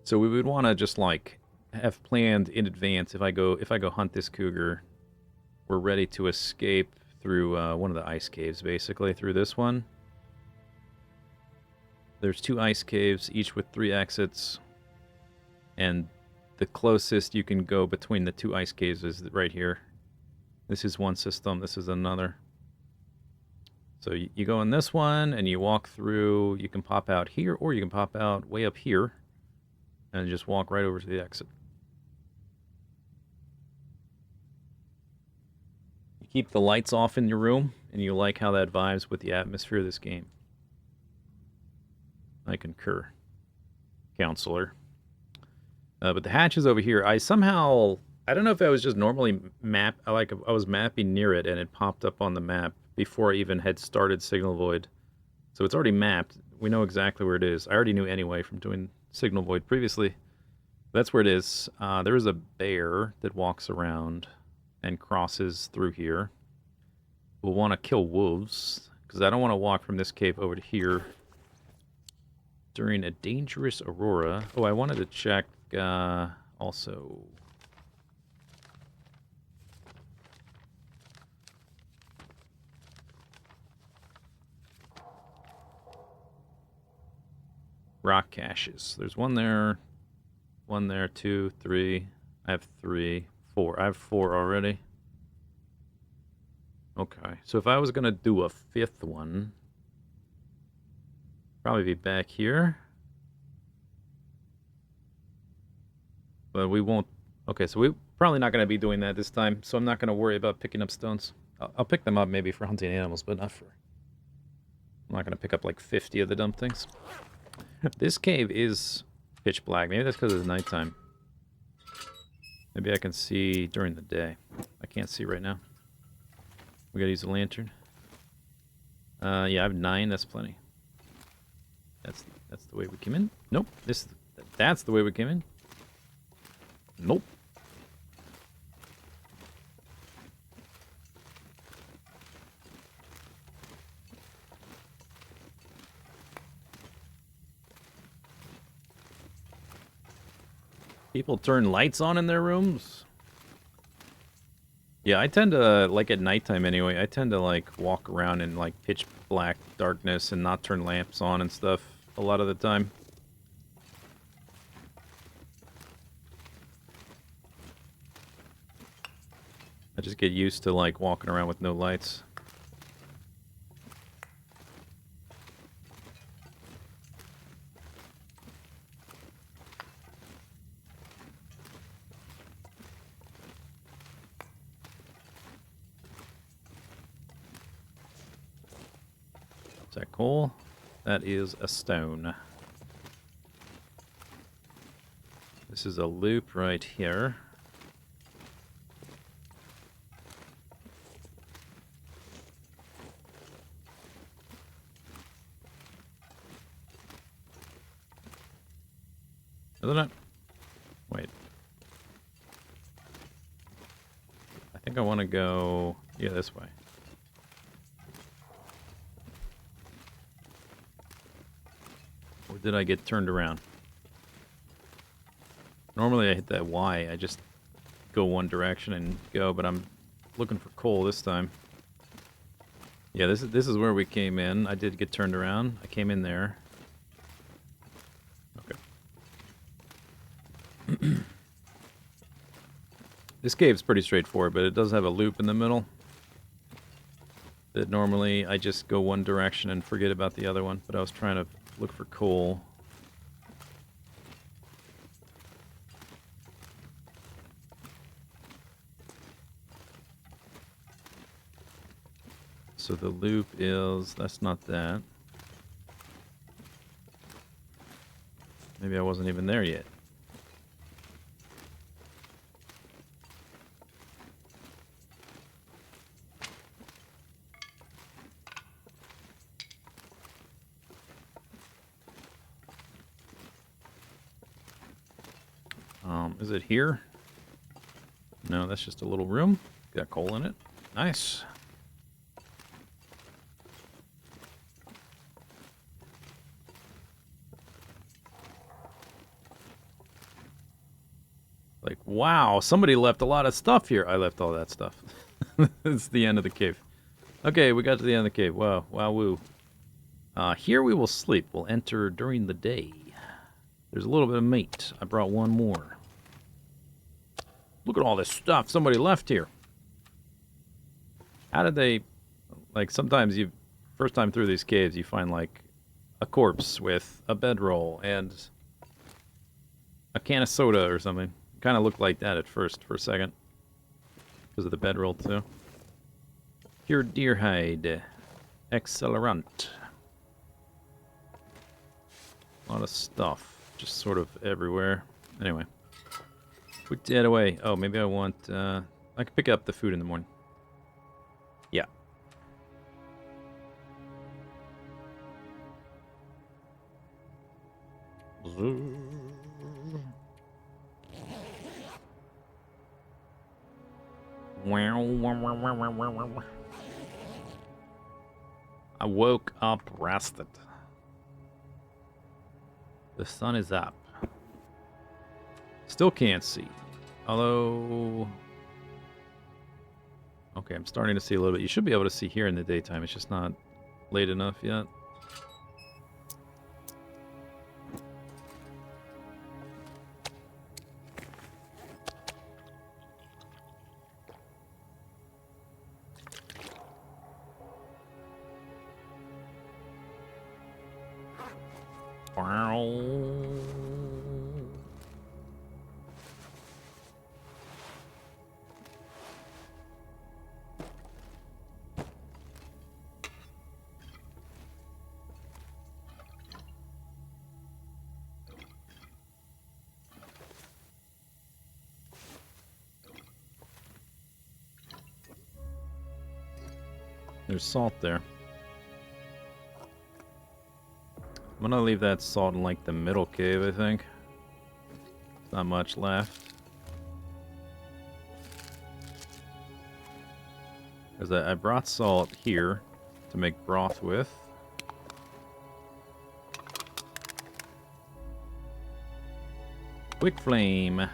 So we would want to just like have planned in advance if I go hunt this cougar, we're ready to escape through one of the ice caves, basically through this one. There's 2 ice caves, each with 3 exits, and the closest you can go between the 2 ice caves is right here. This is one system, this is another. So you go in this one and you walk through, you can pop out here or you can pop out way up here and just walk right over to the exit. You keep the lights off in your room and you like how that vibes with the atmosphere of this game. I concur, counselor. But the hatch is over here. I don't know if I was just normally I was mapping near it and it popped up on the map before I even had started Signal Void. So it's already mapped. We know exactly where it is. I already knew anyway from doing Signal Void previously. That's where it is. There is a bear that walks around and crosses through here. We'll want to kill wolves because I don't want to walk from this cave over to here during a dangerous aurora. Oh, I wanted to check also. Rock caches. There's one there, 2, 3. I have 3, 4. I have 4 already. Okay, so if I was gonna do a 5th one, probably be back here. But we won't. Okay, so we're probably not going to be doing that this time, so I'm not going to worry about picking up stones. I'll pick them up maybe for hunting animals, but not for... I'm not going to pick up like 50 of the dumb things. This cave is pitch black. Maybe that's because it's nighttime. Maybe I can see during the day. I can't see right now. We gotta use a lantern. Yeah, I have 9. That's plenty. That's the way we came in. Nope. That's the way we came in. Nope. People turn lights on in their rooms? Yeah, I tend to, like at nighttime anyway, I tend to like walk around in like pitch black darkness and not turn lamps on and stuff a lot of the time. I just get used to like walking around with no lights. Is that coal? That is a stone. This is a loop right here. Isn't it? Wait. I think I want to go... yeah, this way. Or did I get turned around? Normally I hit that Y. I just go one direction and go, but I'm looking for coal this time. Yeah, this is where we came in. I did get turned around. I came in there. Okay. This cave's pretty straightforward, but it does have a loop in the middle. That normally I just go one direction and forget about the other one, but I was trying to look for coal. So the loop is, that's not that. Maybe I wasn't even there yet. Is it here? No, that's just a little room. Got coal in it. Nice. Like, wow, somebody left a lot of stuff here. I left all that stuff. It's the end of the cave. Okay, we got to the end of the cave. Wow, wow, woo. Here we will sleep. We'll enter during the day. There's a little bit of meat. I brought one more. Look at all this stuff somebody left here. How did they... Like, sometimes you... First time through these caves, you find, like, a corpse with a bedroll and a can of soda or something. Kind of looked like that at first, for a second. Because of the bedroll, too. Pure deer hide. Accelerant. A lot of stuff. Just sort of everywhere. Anyway. Put that away. Oh, maybe I want... I can pick up the food in the morning. Yeah. I woke up rested. The sun is up. Still can't see. Although... Okay, I'm starting to see a little bit. You should be able to see here in the daytime. It's just not late enough yet. There's salt there. I'm gonna leave that salt in like the middle cave, I think. There's not much left. Because I brought salt here to make broth with. Quick flame.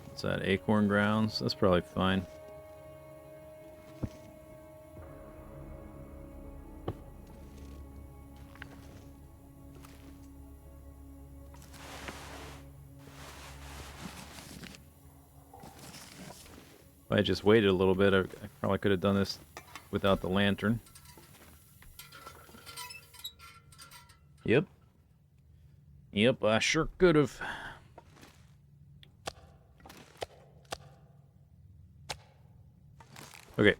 What's that? Acorn grounds? That's probably fine. If I just waited a little bit, I probably could have done this without the lantern. Yep. Yep, I sure could have. Okay.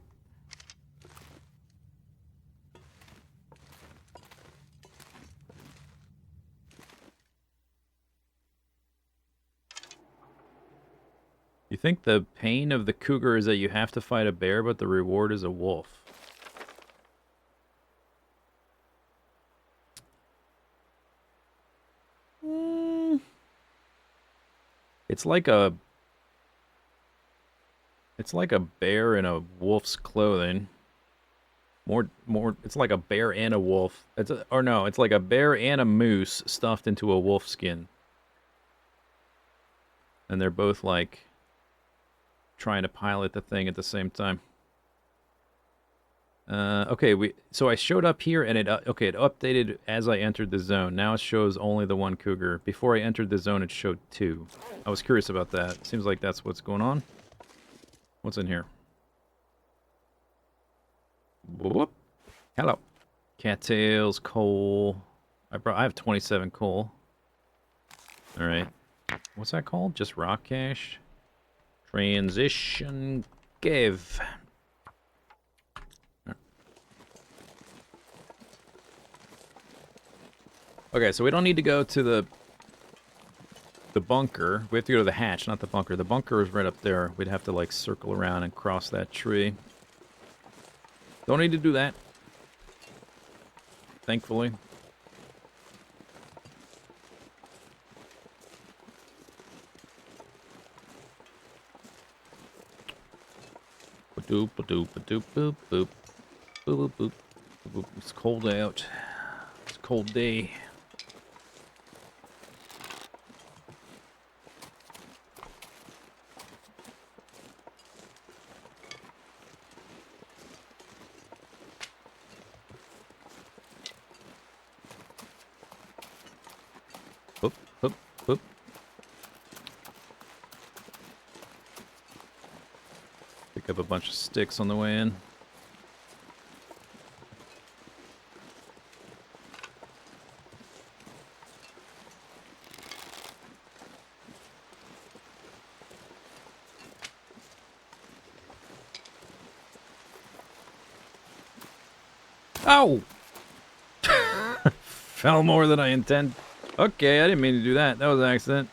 You think the pain of the cougar is that you have to fight a bear, but the reward is a wolf? It's like a... It's like a bear in a wolf's clothing. More. It's like a bear and a wolf. Or no, it's like a bear and a moose stuffed into a wolf skin. And they're both like trying to pilot the thing at the same time. Okay, so I showed up here and it updated as I entered the zone. Now it shows only the one cougar. Before I entered the zone, it showed 2. I was curious about that. Seems like that's what's going on. What's in here? Whoop. Hello. Cattails, coal. I have 27 coal. All right. What's that called? Just rock cache. Transition give. Okay, so we don't need to go to the bunker. We have to go to the hatch, not the bunker. The bunker is right up there. We'd have to like circle around and cross that tree. Don't need to do that. Thankfully. Ba-doop, ba-doop, ba-doop, boop, boop. Boop, boop, boop. Boop. It's cold out. It's a cold day. Boop, boop, boop. Pick up a bunch of sticks on the way in. Ow! Fell more than I intend. Okay, I didn't mean to do that. That was an accident.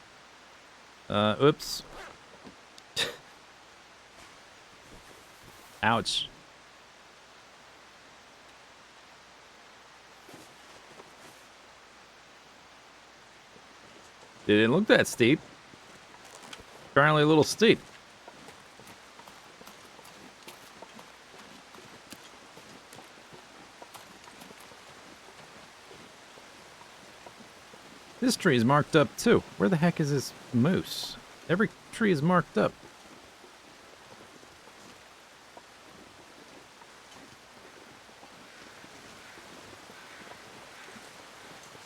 Oops. Ouch. Didn't look that steep. Apparently a little steep. This tree is marked up too. Where the heck is this moose? Every tree is marked up.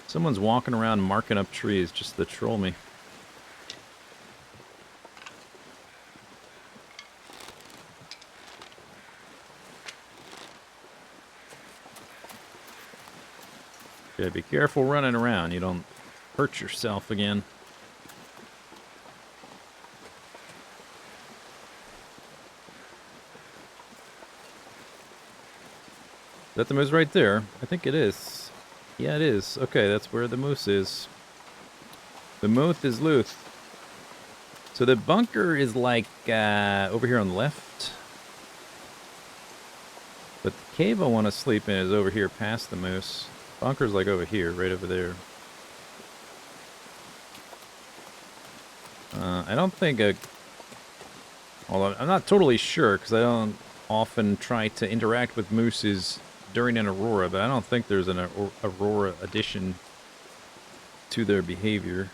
Someone's walking around marking up trees just to troll me. Yeah, be careful running around. You don't hurt yourself again. Is that the moose right there? I think it is. Yeah, it is. Okay, that's where the moose is. The moose is loose. So the bunker is like over here on the left. But the cave I want to sleep in is over here past the moose. Bunker's like over here, right over there. I don't think although I'm not totally sure because I don't often try to interact with mooses during an aurora, but I don't think there's an aurora addition to their behavior.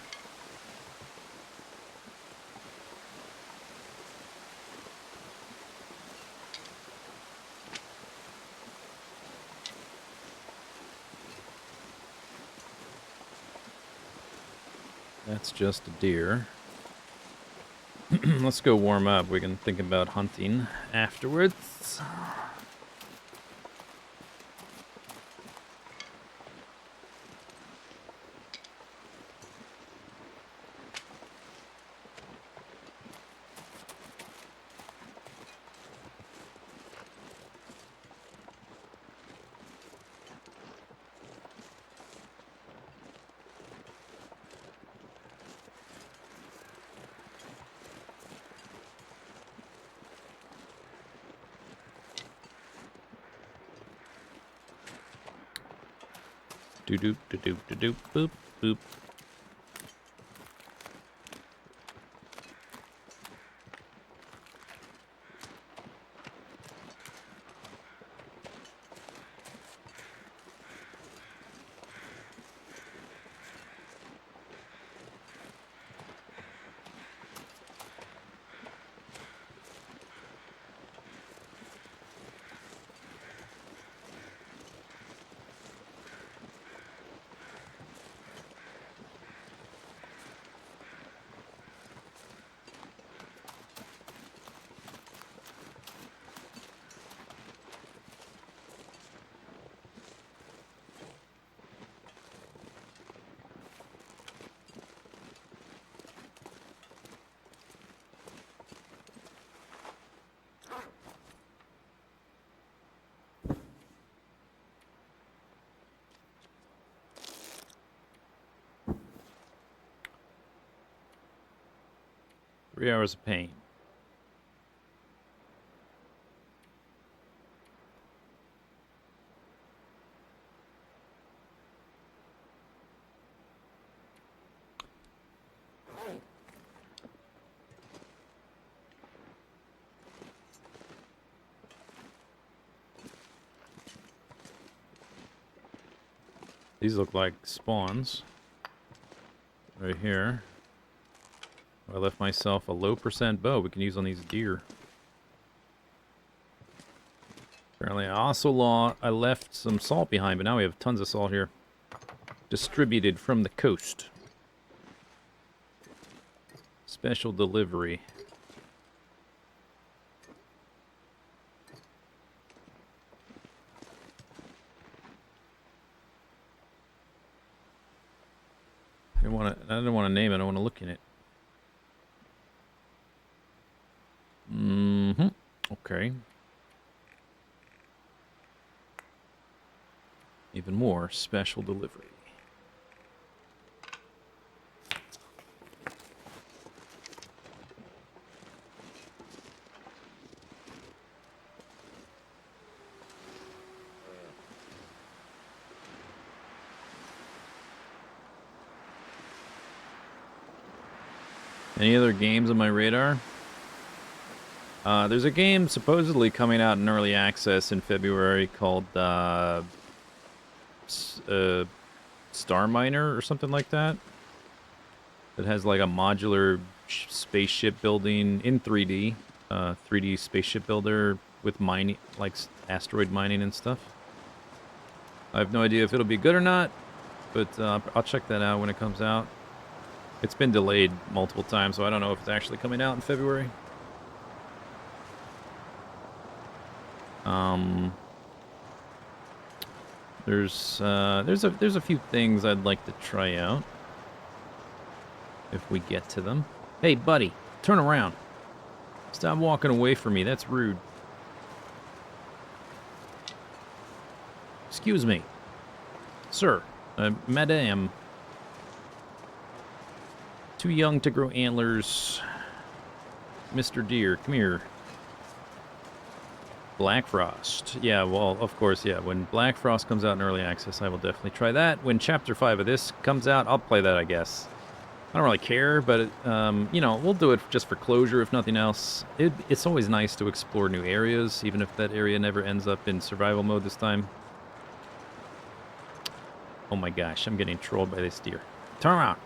That's just a deer. Let's go warm up. We can think about hunting afterwards. Do-doop, do-doop, do-doop, boop, boop. 3 hours of pain. These look like spawns. Right here. I left myself a low percent bow we can use on these deer. Apparently I left some salt behind, but now we have tons of salt here. Distributed from the coast. Special delivery. I don't want to name it. I want to look in it. Okay. Even more special delivery. Any other games on my radar? There's a game supposedly coming out in early access in February called Star Miner or something like that. It has like a modular spaceship building in 3D. 3D spaceship builder with mining, like asteroid mining and stuff. I have no idea if it'll be good or not, but I'll check that out when it comes out. It's been delayed multiple times, so I don't know if it's actually coming out in February. There's a few things I'd like to try out if we get to them. Hey, buddy, turn around. Stop walking away from me. That's rude. Excuse me, sir, madame. Too young to grow antlers. Mr. Deer, come here. Black Frost. Yeah, well, of course, yeah. When Black Frost comes out in early access, I will definitely try that. When Chapter 5 of this comes out, I'll play that, I guess. I don't really care, but, you know, we'll do it just for closure, if nothing else. It's always nice to explore new areas, even if that area never ends up in survival mode this time. Oh my gosh, I'm getting trolled by this deer. Turn around.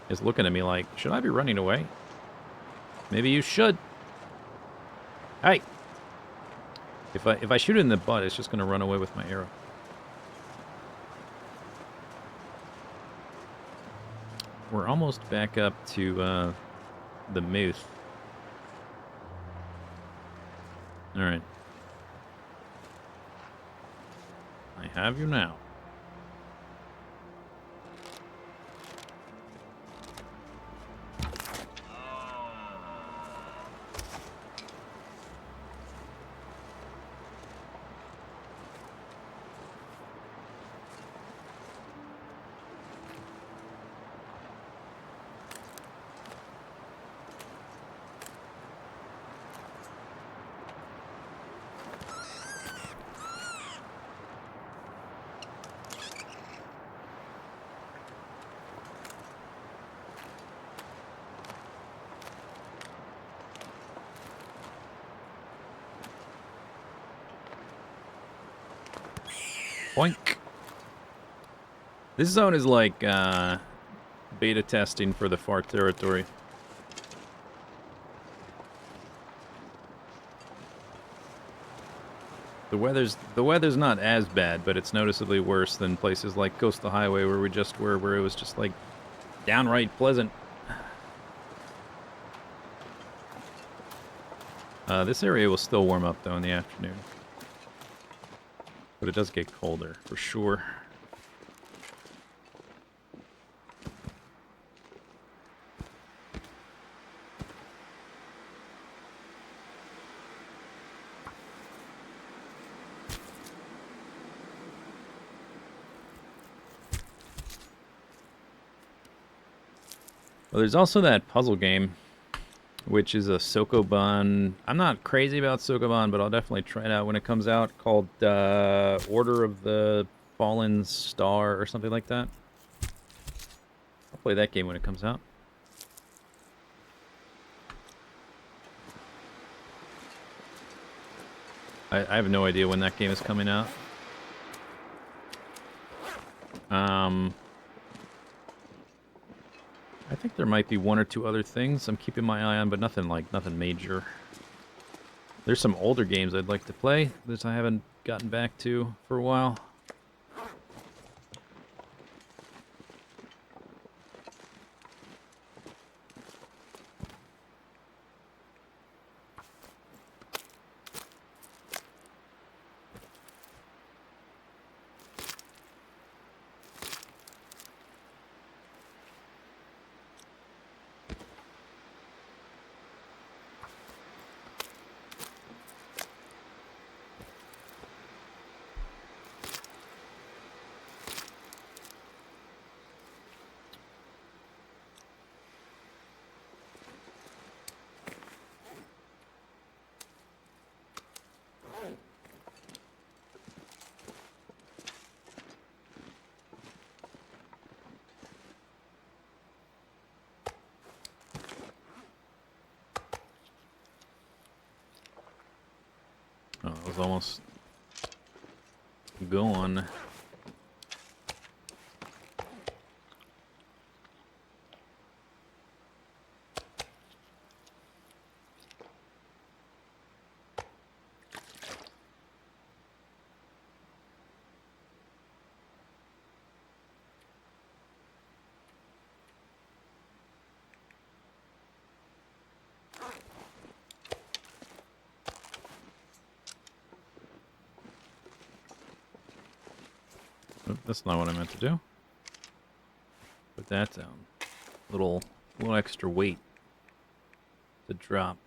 He's looking at me like, should I be running away? Maybe you should. Hey! If I shoot it in the butt, it's just going to run away with my arrow. We're almost back up to the mouth. Alright. I have you now. Boink. This zone is like beta testing for the far territory. The weather's not as bad, but it's noticeably worse than places like Coastal Highway where we just were, where it was just like downright pleasant. This area will still warm up though in the afternoon. But it does get colder, for sure. Well, there's also that puzzle game which is a Sokoban. I'm not crazy about Sokoban, but I'll definitely try it out when it comes out, called Order of the Fallen Star or something like that. I'll play that game when it comes out. I have no idea when that game is coming out. I think there might be one or two other things I'm keeping my eye on, but nothing major. There's some older games I'd like to play that I haven't gotten back to for a while. Oh, it was almost going. Oh, that's not what I meant to do. Put that down. Little extra weight to drop.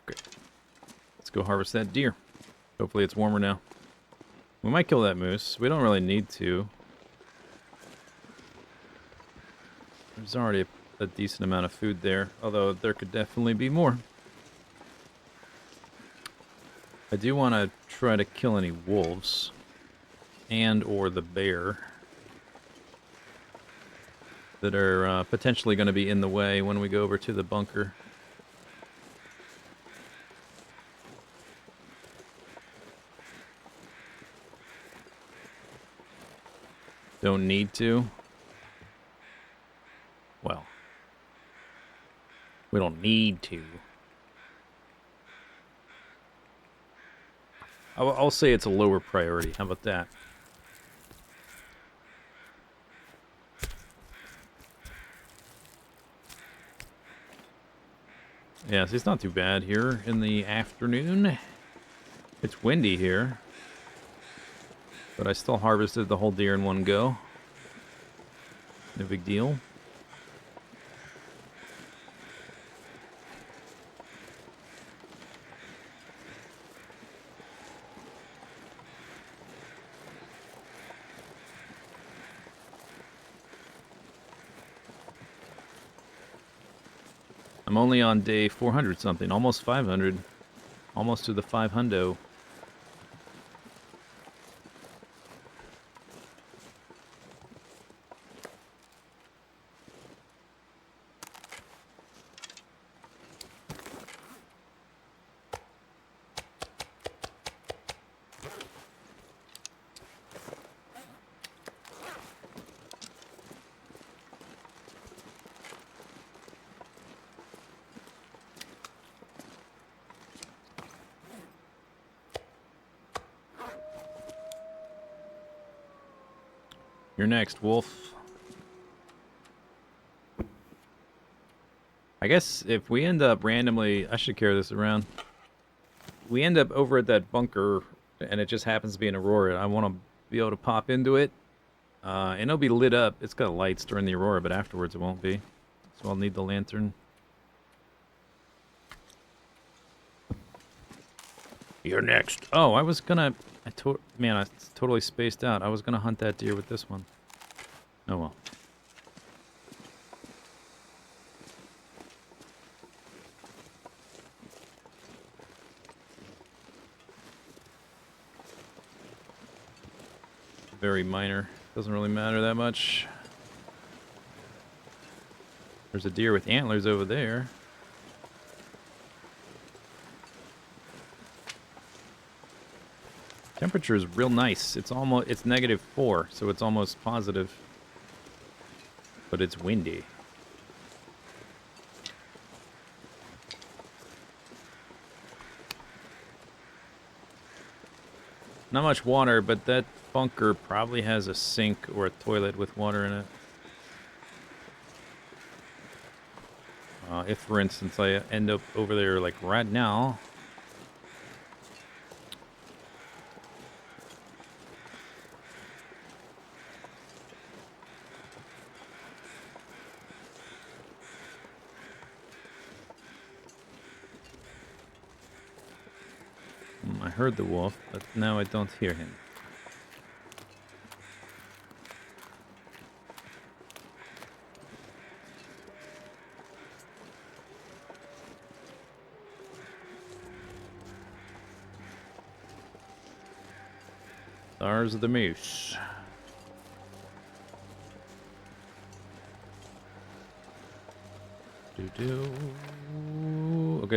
Okay. Let's go harvest that deer. Hopefully it's warmer now. We might kill that moose. We don't really need to. There's already a decent amount of food there, although there could definitely be more. I do want to try to kill any wolves and or the bear that are potentially going to be in the way when we go over to the bunker. Don't need to. Well, we don't need to. I'll say it's a lower priority. How about that? Yes, it's not too bad here in the afternoon. It's windy here, but I still harvested the whole deer in one go. No big deal. I'm only on day 400 something, almost 500. Almost to the 500. You're next, Wolf. I guess if we end up randomly... I should carry this around. We end up over at that bunker, and it just happens to be an Aurora. I want to be able to pop into it. And it'll be lit up. It's got lights during the Aurora, but afterwards it won't be. So I'll need the lantern. You're next. Oh, I was gonna... Man, I totally spaced out. I was gonna hunt that deer with this one. Oh well. very minor. Doesn't really matter that much. There's a deer with antlers over there. Temperature is real nice. It's -4, so it's almost positive. But it's windy. Not much water, but that bunker probably has a sink or a toilet with water in it. If, for instance, I end up over there like right now. I heard the wolf, but now I don't hear him. Stars of the moose. Okay,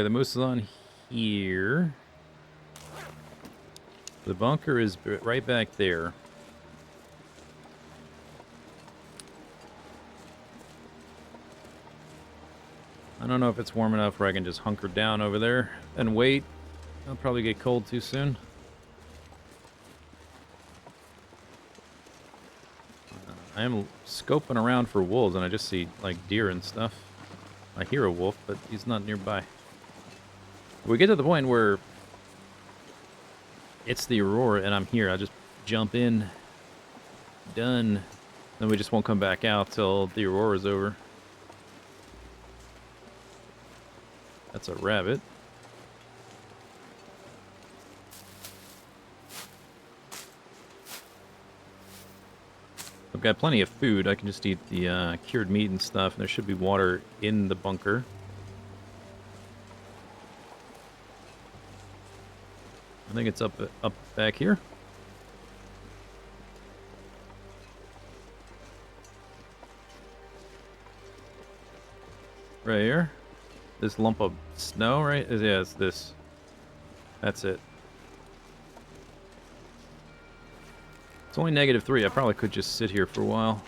the moose is on here. The bunker is right back there. I don't know if it's warm enough where I can just hunker down over there and wait. I'll probably get cold too soon. I am scoping around for wolves, and I just see, like, deer and stuff. I hear a wolf, but he's not nearby. We get to the point where it's the aurora, and I'm here. I just jump in. Done. Then we just won't come back out till the aurora's over. That's a rabbit. I've got plenty of food. I can just eat the cured meat and stuff, and there should be water in the bunker. I think it's up back here. Right here. This lump of snow, right? Yeah, it's this. That's it. It's only -3. I probably could just sit here for a while.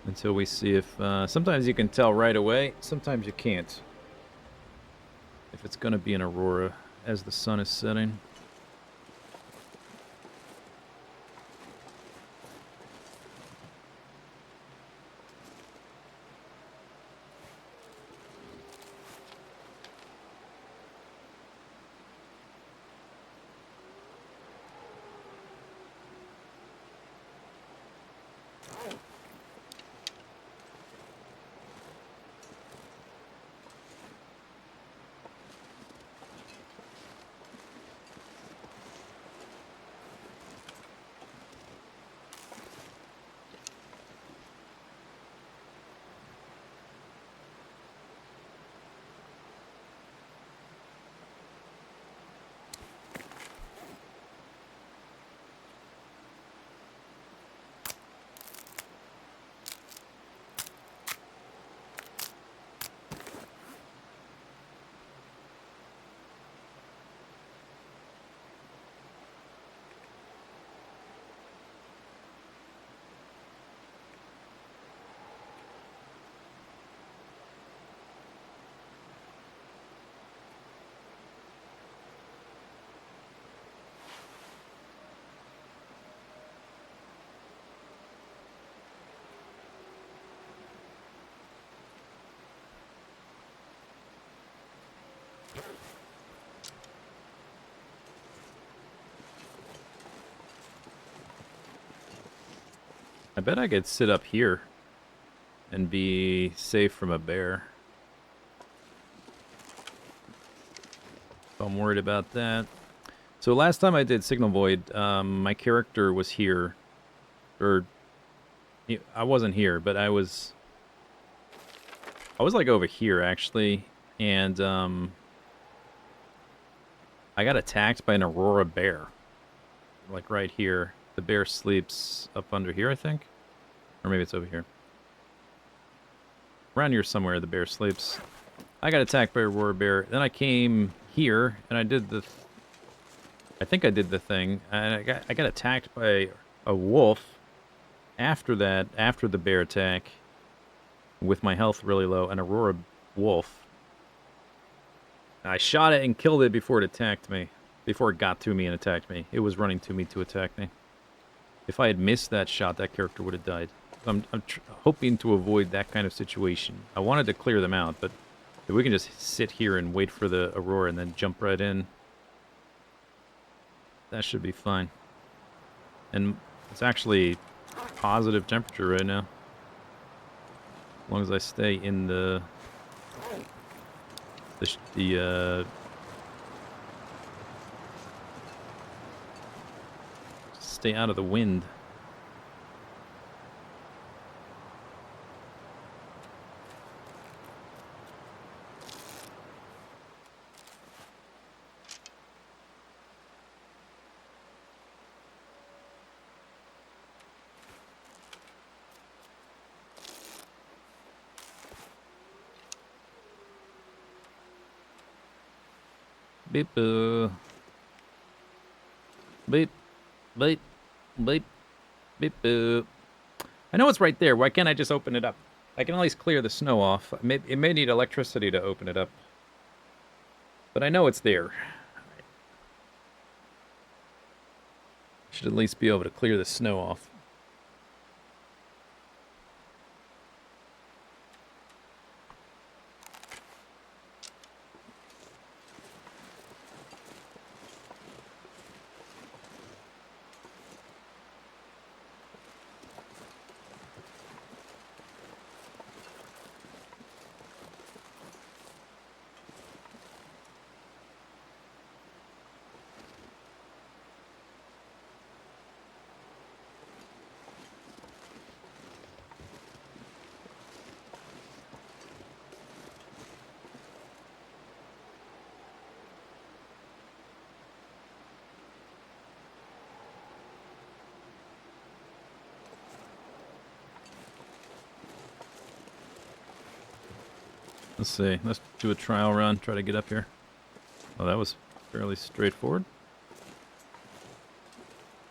Until we see if... sometimes you can tell right away. Sometimes you can't. If it's going to be an aurora as the sun is setting. I bet I could sit up here and be safe from a bear. If I'm worried about that. So last time I did Signal Void, my character was here. Or, I wasn't here, but I was like over here, actually. And, I got attacked by an Aurora bear. like right here. The bear sleeps up under here, I think. Or maybe it's over here. Around here somewhere, the bear sleeps. I got attacked by a roar bear. Then I came here, and I did the... I think I did the thing. And I got attacked by a wolf after that, after the bear attack, with my health really low, and a roar wolf. I shot it and killed it before it attacked me. Before it got to me and attacked me. It was running to me to attack me. If I had missed that shot, that character would have died. I'm hoping to avoid that kind of situation. I wanted to clear them out, but if we can just sit here and wait for the Aurora and then jump right in, that should be fine. And it's actually positive temperature right now. As long as I stay in stay out of the wind. Beep, beep, beep, beep, beep, boop. I know it's right there. Why can't I just open it up? I can at least clear the snow off. It may need electricity to open it up. But I know it's there. Should at least be able to clear the snow off. Let's see. Let's do a trial run. Try to get up here. Oh, that was fairly straightforward.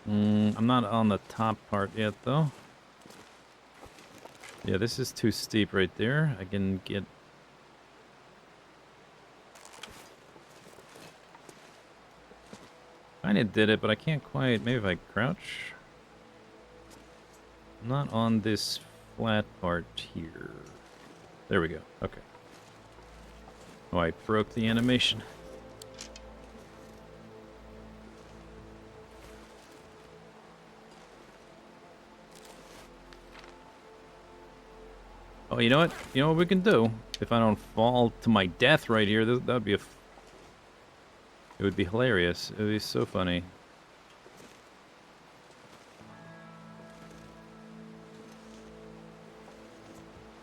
I'm not on the top part yet, though. Yeah, this is too steep right there. I can get... Kinda did it, but I can't quite... Maybe if I crouch? I'm not on this flat part here. There we go. Okay. Oh, I broke the animation. Oh, you know what? You know what we can do? If I don't fall to my death right here, that would be it would be hilarious. It would be so funny.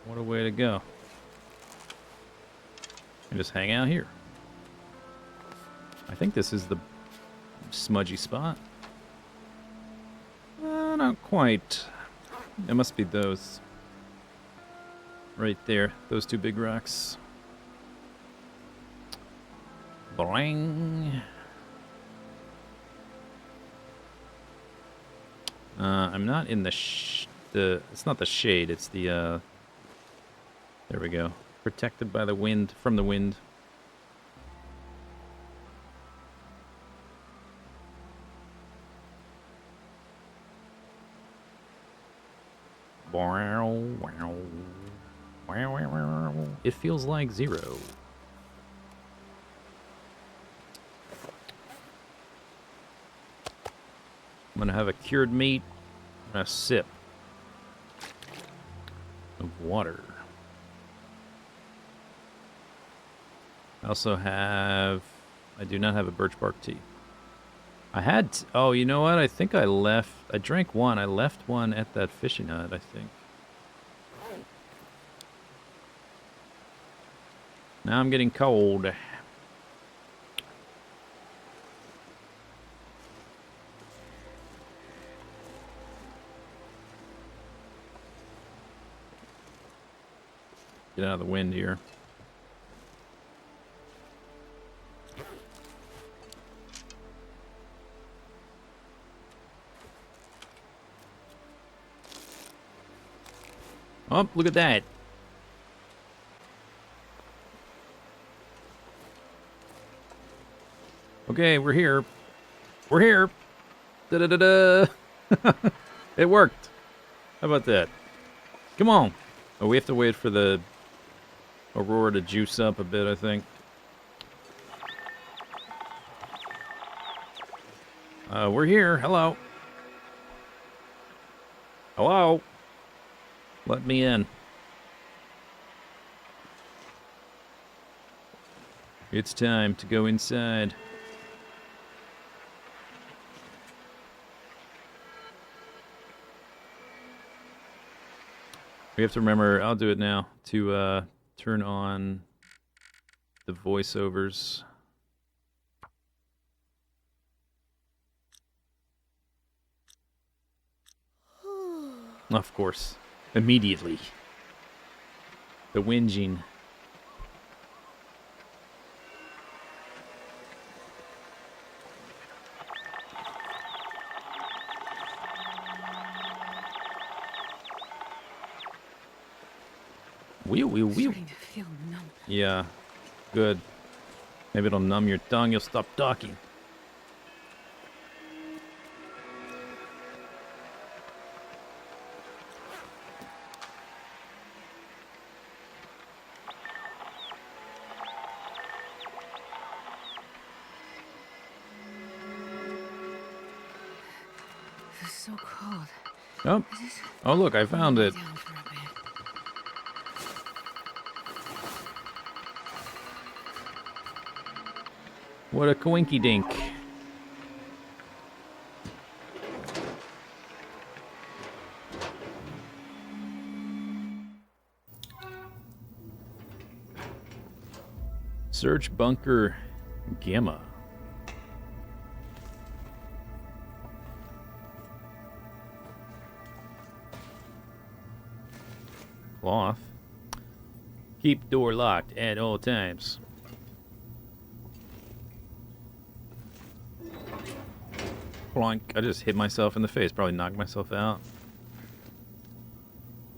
What a way to go. And just hang out here. I think this is the smudgy spot. Not quite. It must be those. Right there. Those two big rocks. Boing. I'm not in the it's not the shade, it's the there we go. Protected by the wind, from the wind. It feels like 0. I'm gonna have a cured meat and a sip of water. I also have... I do not have a birch bark tea. I had... oh, you know what? I think I left... I drank one. I left one at that fishing hut, I think. Now I'm getting cold. Get out of the wind here. Oh, look at that. Okay, we're here. We're here. Da-da-da-da. It worked. How about that? Come on. Oh, we have to wait for the Aurora to juice up a bit, I think. We're here. Hello. Hello. Let me in. It's time to go inside. We have to remember, I'll do it now, to turn on the voiceovers. Of course. Immediately. The whinging. Whew, whew, whew. Starting to feel numb. Yeah, good. Maybe it'll numb your tongue, you'll stop talking. This is so cold. Oh, I just oh look, I found lay it. down for a bit. What a coinky dink. Search bunker Gamma. Cloth. Keep door locked at all times. Plonk. I just hit myself in the face. Probably knocked myself out.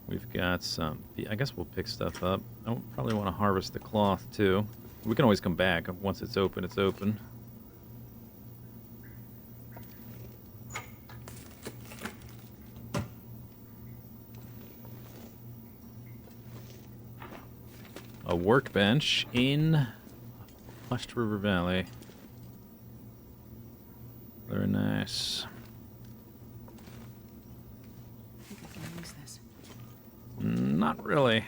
We've got some... I guess we'll pick stuff up. I probably want to harvest the cloth, too. We can always come back. Once it's open, it's open. A workbench in Flushed River Valley. Very nice. I think I can use this. Not really.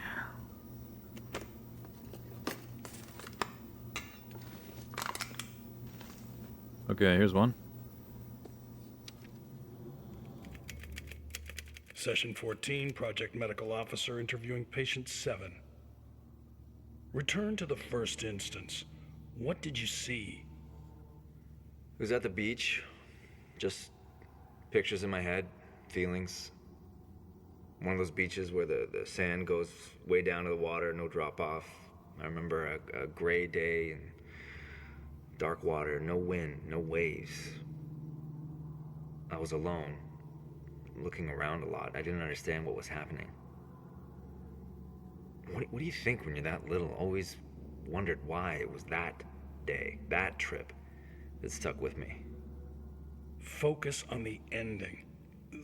Okay, here's one. Session 14, Project Medical Officer interviewing Patient 7. Return to the first instance. What did you see? It was at the beach. Just pictures in my head, feelings. One of those beaches where the sand goes way down to the water, no drop off. I remember a gray day and dark water, no wind, no waves. I was alone, looking around a lot. I didn't understand what was happening. What do you think when you're that little? Always wondered why it was that day, that trip, that stuck with me. Focus on the ending,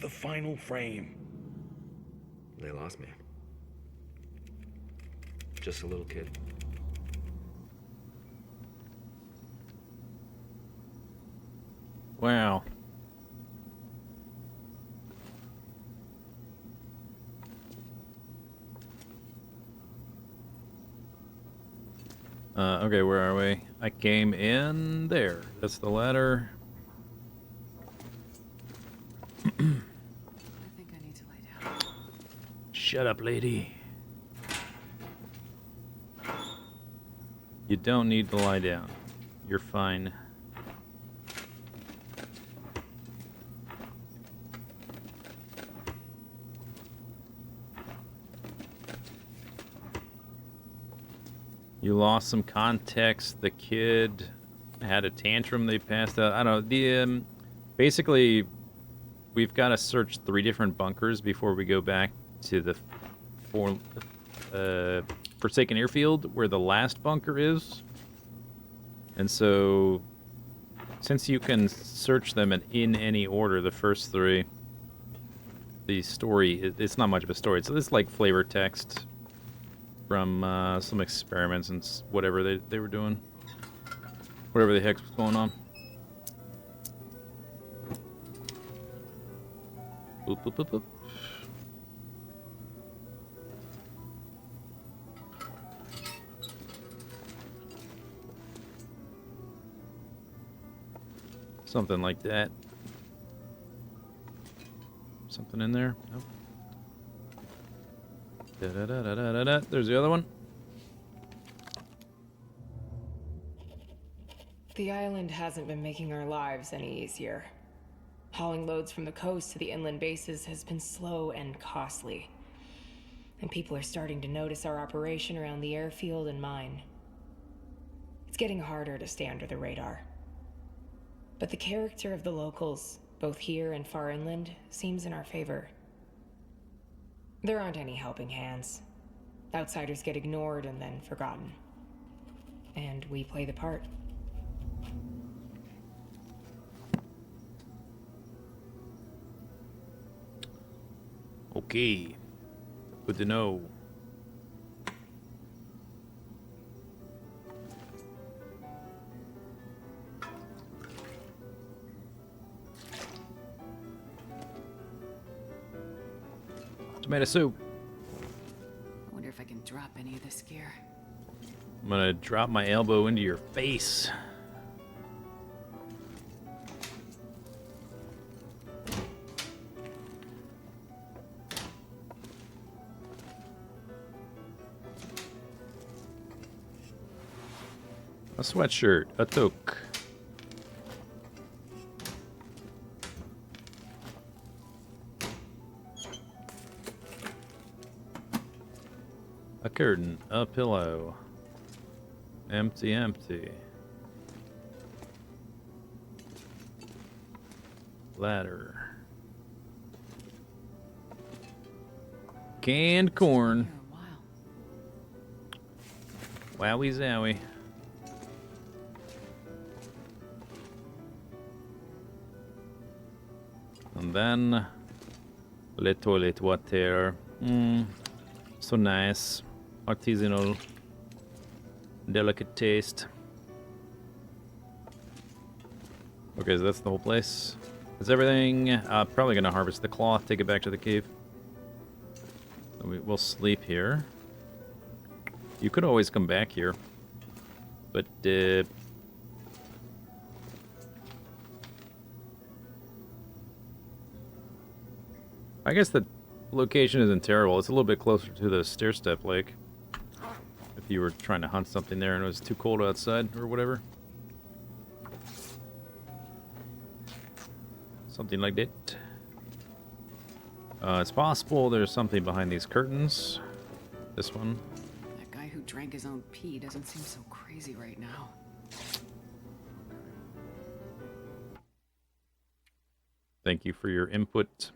the final frame. They lost me. Just a little kid. Wow. Okay, where are we? I came in there. That's the ladder. I think I need to lay down. Shut up, lady. You don't need to lie down. You're fine. You lost some context. The kid had a tantrum. They passed out. I don't know. Basically, we've got to search 3 different bunkers before we go back to the Forsaken Airfield, where the last bunker is. And so, since you can search them in any order, the first 3, the story, it's not much of a story. So it's like flavor text from some experiments and whatever they were doing. Whatever the heck was going on. Boop, boop, boop, boop. Something like that. Something in there? Nope. Da-da-da-da-da-da. There's the other one. The island hasn't been making our lives any easier. Hauling loads from the coast to the inland bases has been slow and costly. And people are starting to notice our operation around the airfield and mine. It's getting harder to stay under the radar. But the character of the locals, both here and far inland, seems in our favor. There aren't any helping hands. Outsiders get ignored and then forgotten. And we play the part. Okay. Good to know. Tomato soup. I wonder if I can drop any of this gear. I'm gonna drop my elbow into your face. A sweatshirt, a toque. A curtain, a pillow. Empty, empty. Ladder. Canned corn. Here a while. Wowie zowie. And then le toilet water. So nice. Artisanal. Delicate taste. Okay, so that's the whole place. Is everything? Probably gonna harvest the cloth, take it back to the cave. We'll sleep here. You could always come back here. But, I guess the location isn't terrible. It's a little bit closer to the stair-step lake. If you were trying to hunt something there and it was too cold outside or whatever. Something like that. It's possible there's something behind these curtains. This one. That guy who drank his own pee doesn't seem so crazy right now. Thank you for your input.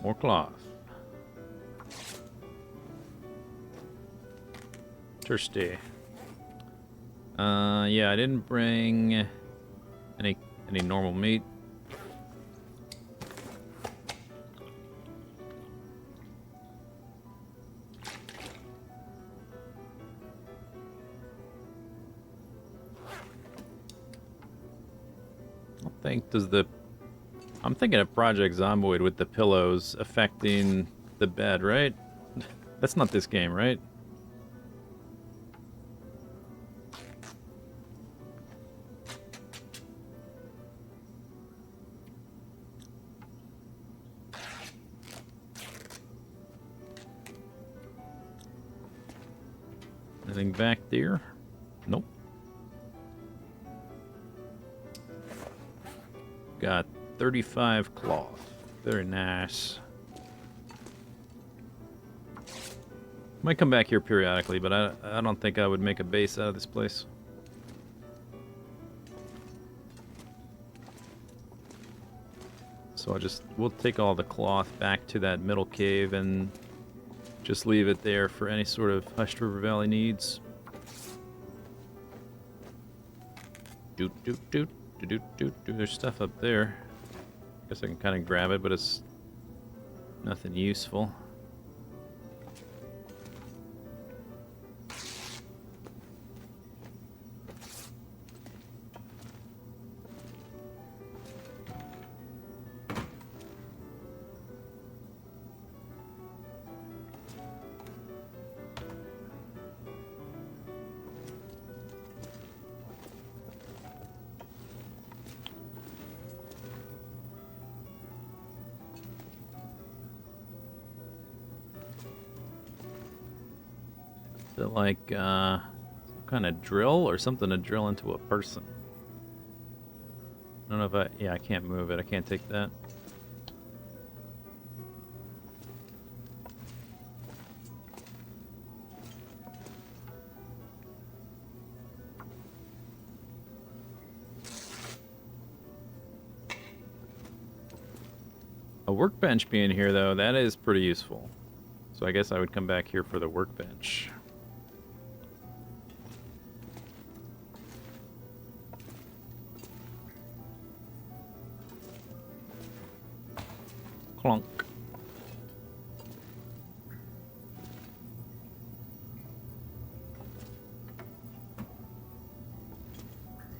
More cloth. Thirsty. Yeah, I didn't bring any normal meat. I think I'm thinking of Project Zomboid with the pillows affecting the bed, right? That's not this game, right? Anything back there? Nope. Got 35 cloth. Very nice. Might come back here periodically, but I don't think I would make a base out of this place. So we'll take all the cloth back to that middle cave and just leave it there for any sort of Hushed River Valley needs. Doot doot doot doot doot doot. There's stuff up there. Guess I can kind of grab it, but it's nothing useful. Is it like some kind of drill or something to drill into a person? I don't know if yeah, I can't move it. I can't take that. A workbench being here, though, that is pretty useful. So I guess I would come back here for the workbench. Clunk.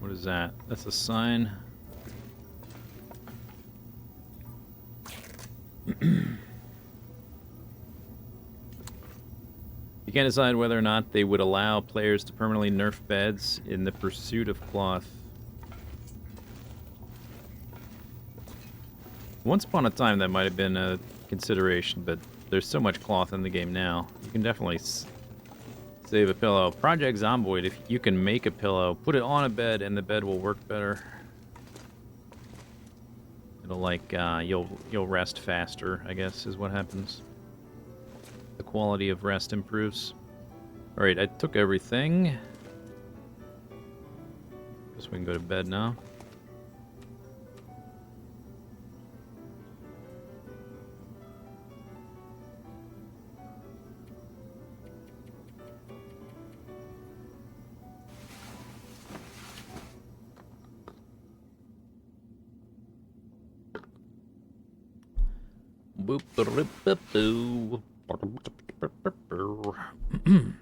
What is that? That's a sign. You can't decide whether or not they would allow players to permanently nerf beds in the pursuit of cloth. Once upon a time, that might have been a consideration, but there's so much cloth in the game now. You can definitely save a pillow. Project Zomboid, if you can make a pillow, put it on a bed, and the bed will work better. It'll like you'll rest faster, I guess, is what happens. The quality of rest improves. All right, I took everything. Guess we can go to bed now. Boop, boop, boop, boop.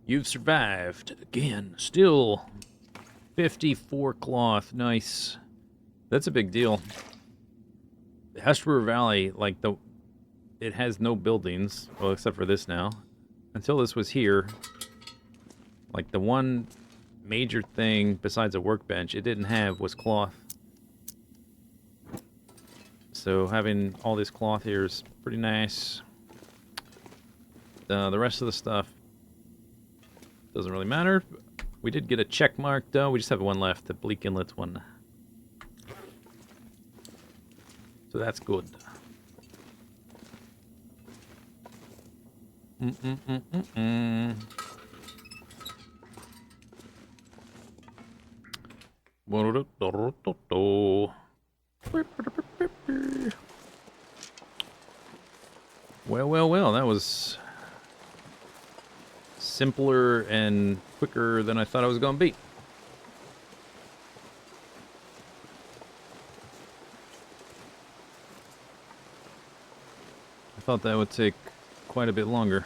You've survived again. Still 54 cloth. Nice. That's a big deal. Hushed River Valley, like it has no buildings, well, except for this now. Until this was here, like the one major thing besides a workbench it didn't have was cloth. So having all this cloth here is pretty nice. The rest of the stuff doesn't really matter. We did get a check mark, though. We just have one left, the Bleak Inlet one. So that's good. Well, that was simpler and quicker than I thought it was going to be. I thought that would take quite a bit longer.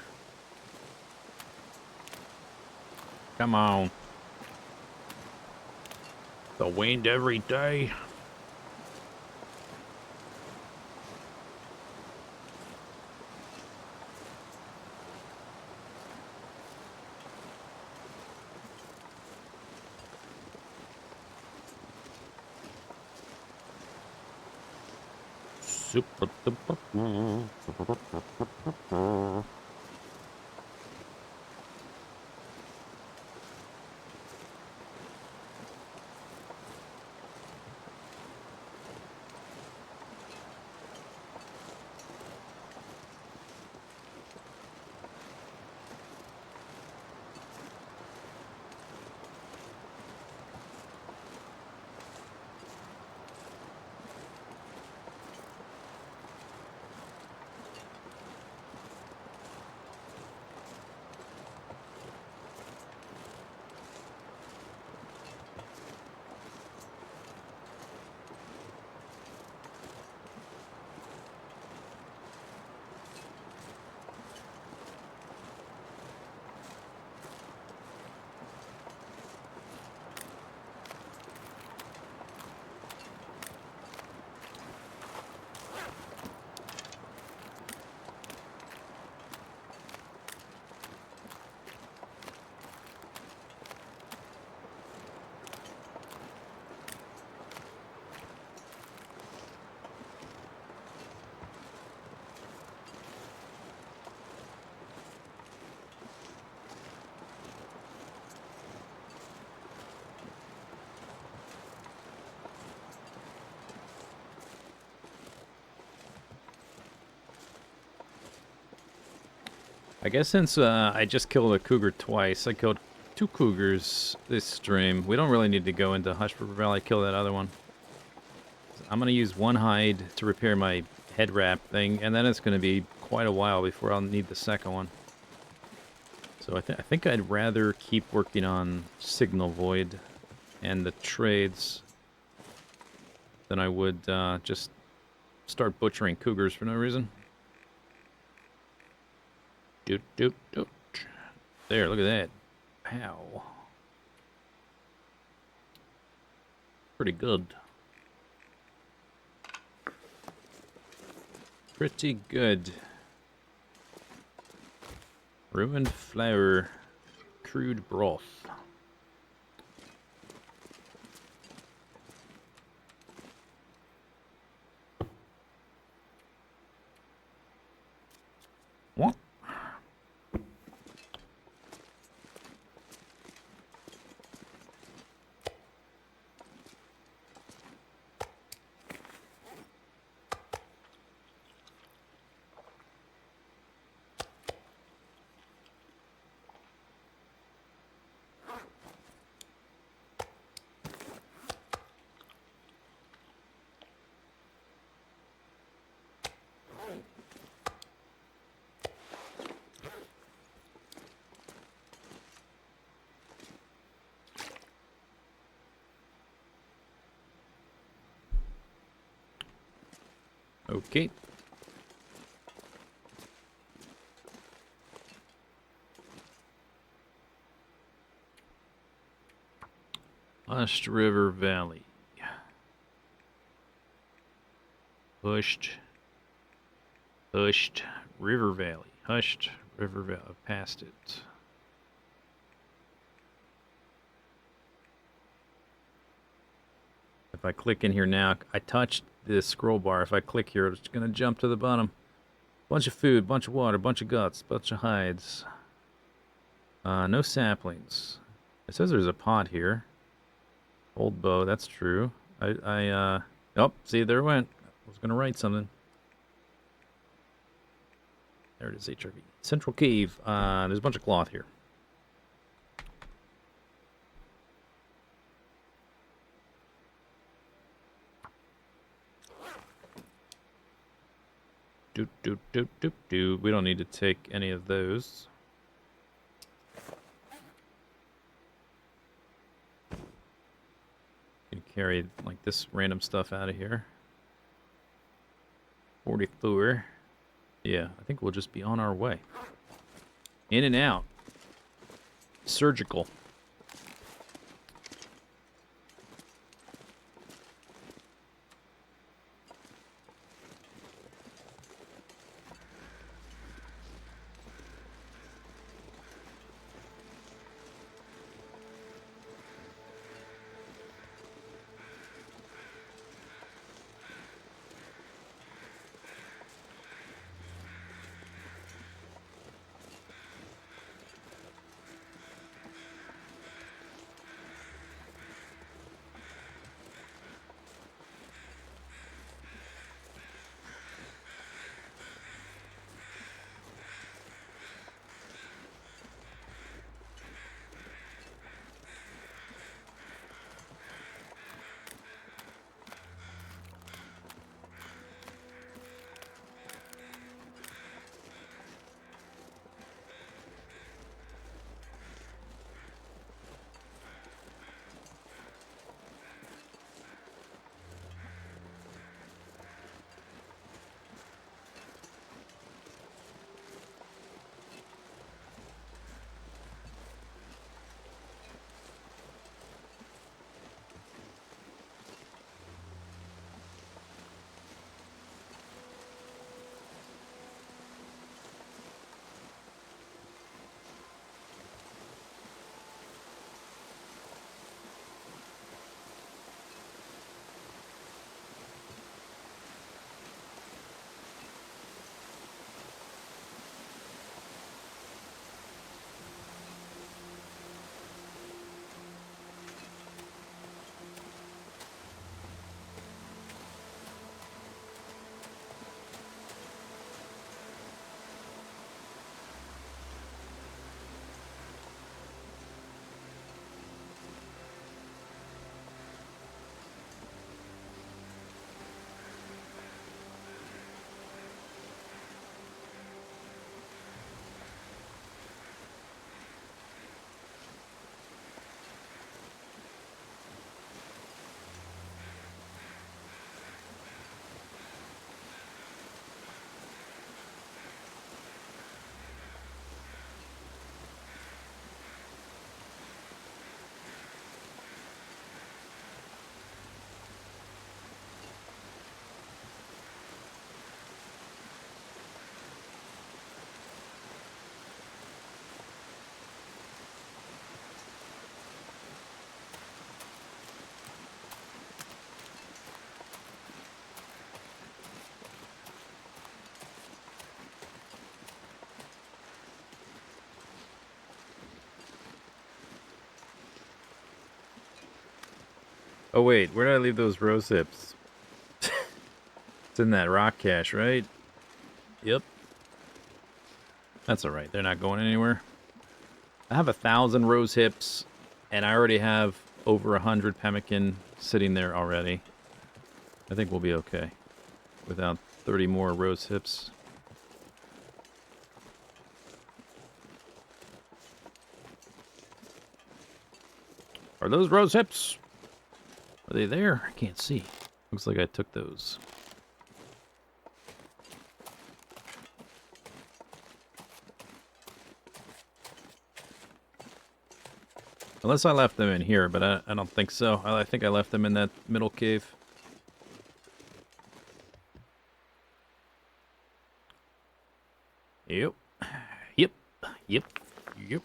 Come on. The wind every day. I guess since I just killed a cougar twice, I killed 2 cougars this stream. We don't really need to go into Hush River Valley, kill that other one. I'm going to use 1 hide to repair my head wrap thing, and then it's going to be quite a while before I'll need the second one. So I think I'd rather keep working on Signal Void and the trades than I would just start butchering cougars for no reason. Doot, doot, doot. There, look at that. Pow. Pretty good. Pretty good. Ruined flour. Crude broth. What? Okay. Hushed River Valley. Hushed River Valley. Hushed River Valley. Past it. If I click in here now, I touched this scroll bar. If I click here, it's going to jump to the bottom. Bunch of food, bunch of water, bunch of guts, bunch of hides. No saplings. It says there's a pot here. Old bow, that's true. Oh, see, there it went. I was going to write something. There it is, HRV. Central Cave. There's a bunch of cloth here. Doop, doop, doop, doop, doop. We don't need to take any of those. Can carry like this random stuff out of here. 44. Yeah, I think we'll just be on our way. In and out. Surgical. Oh wait, where did I leave those rose hips? It's in that rock cache, right? Yep. That's alright, they're not going anywhere. I have 1,000 rose hips, and I already have over 100 pemmican sitting there already. I think we'll be okay without 30 more rose hips. Are those rose hips? Are they there? I can't see. Looks like I took those. Unless I left them in here, but I don't think so. I think I left them in that middle cave. Yep. Yep. Yep. Yep.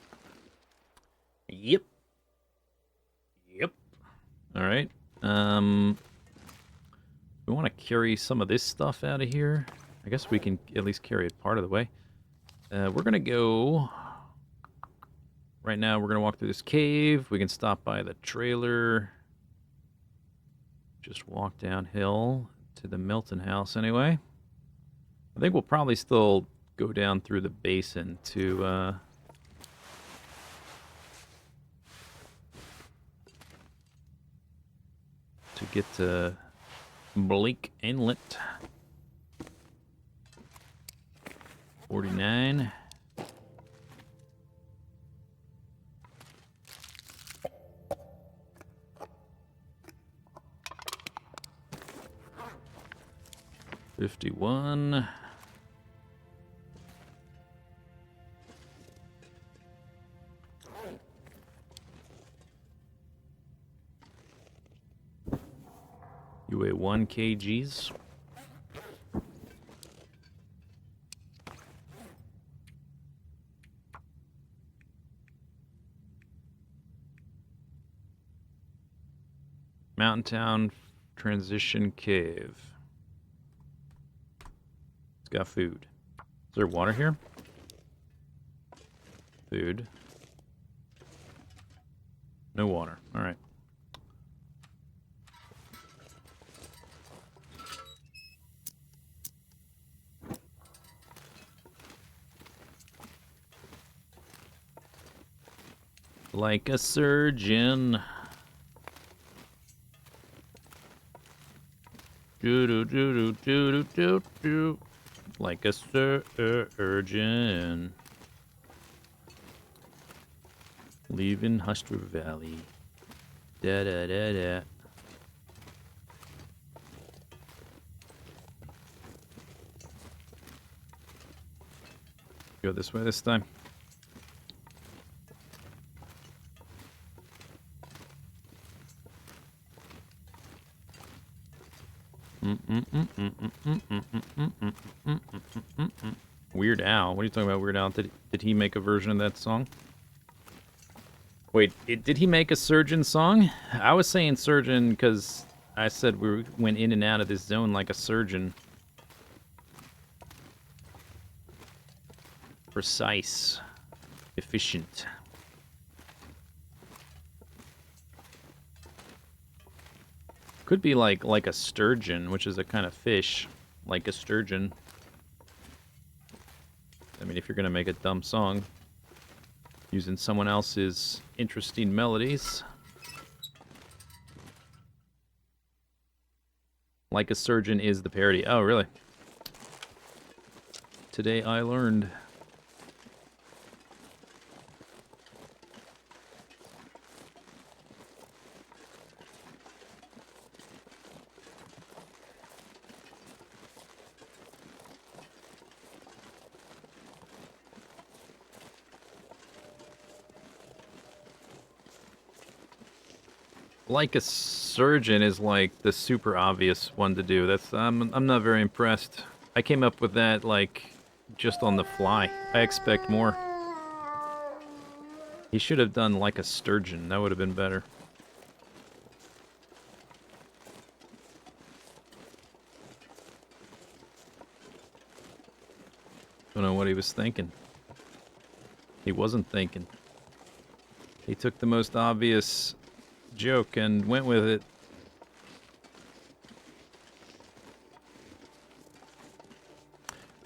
Yep. Yep. Alright. We want to carry some of this stuff out of here. I guess we can at least carry it part of the way. We're going to go... Right now, we're going to walk through this cave. We can stop by the trailer. Just walk downhill to the Milton house anyway. I think we'll probably still go down through the basin to get to Blake Inlet. 49. $51. You weigh 1 kgs. Mountain Town Transition Cave. It's got food. Is there water here? Food. No water. All right. Like a surgeon. Do. Like a surgeon. Leaving Huster Valley. Da da da da. Go this way this time. Weird Al. What are you talking about, Weird Al? Did he make a version of that song? Wait, did he make a surgeon song? I was saying surgeon because I said we went in and out of this zone like a surgeon. Precise. Efficient. Could be like a sturgeon, which is a kind of fish, like a sturgeon. I mean, if you're gonna make a dumb song using someone else's interesting melodies. Like a Surgeon is the parody. Oh, really? Today I learned. Like a Surgeon is like the super obvious one to do. That's I'm not very impressed. I came up with that like just on the fly. I expect more. He should have done like a sturgeon. That would have been better. Don't know what he was thinking. He wasn't thinking. He took the most obvious joke and went with it.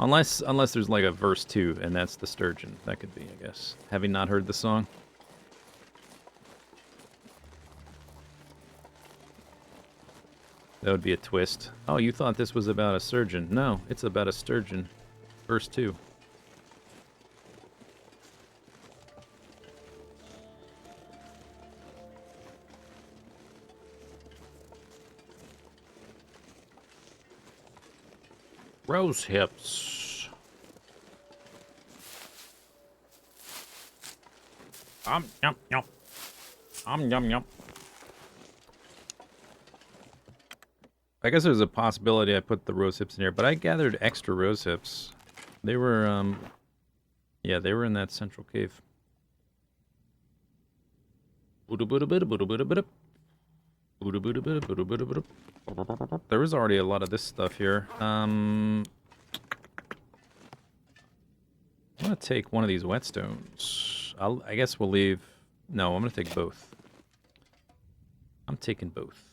Unless there's like a verse 2, and that's the sturgeon. That could be, I guess. Having not heard the song. That would be a twist. Oh, you thought this was about a surgeon. No, it's about a sturgeon. Verse 2. Rose hips. Yum, yum. Yum, yum. I guess there's a possibility I put the rose hips in here, but I gathered extra rose hips. They were, yeah, they were in that central cave. There was already a lot of this stuff here. I'm gonna take one of these whetstones. I guess we'll leave. No, I'm gonna take both. I'm taking both.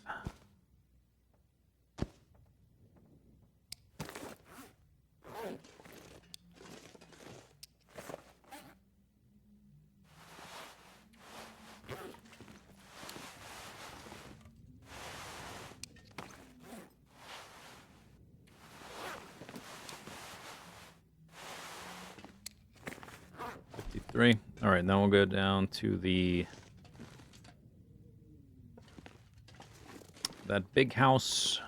All right, now we'll go down to that big house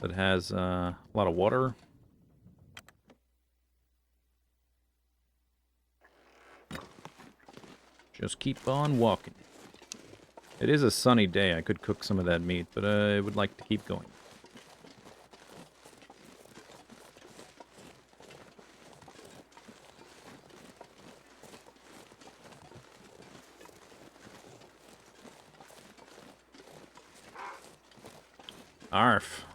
that has a lot of water. Just keep on walking. It is a sunny day. I could cook some of that meat, but I would like to keep going. Arf.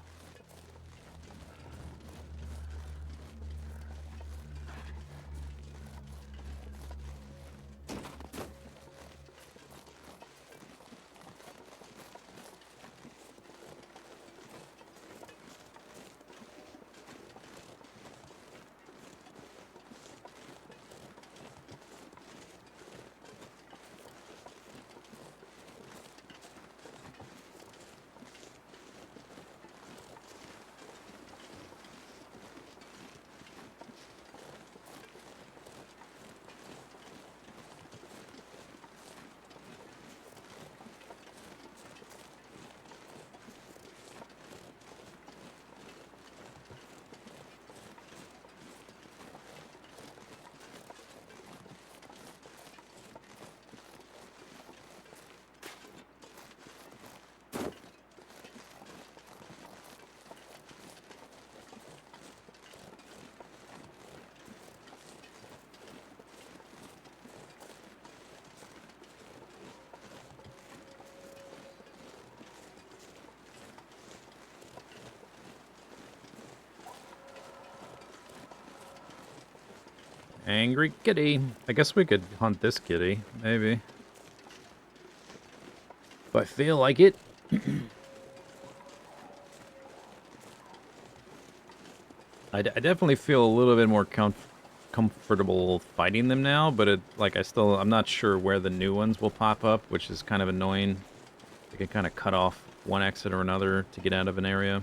Angry kitty. I guess we could hunt this kitty, maybe. If I feel like it. I definitely feel a little bit more comfortable fighting them now, but I'm not sure where the new ones will pop up, which is kind of annoying. They can kind of cut off one exit or another to get out of an area.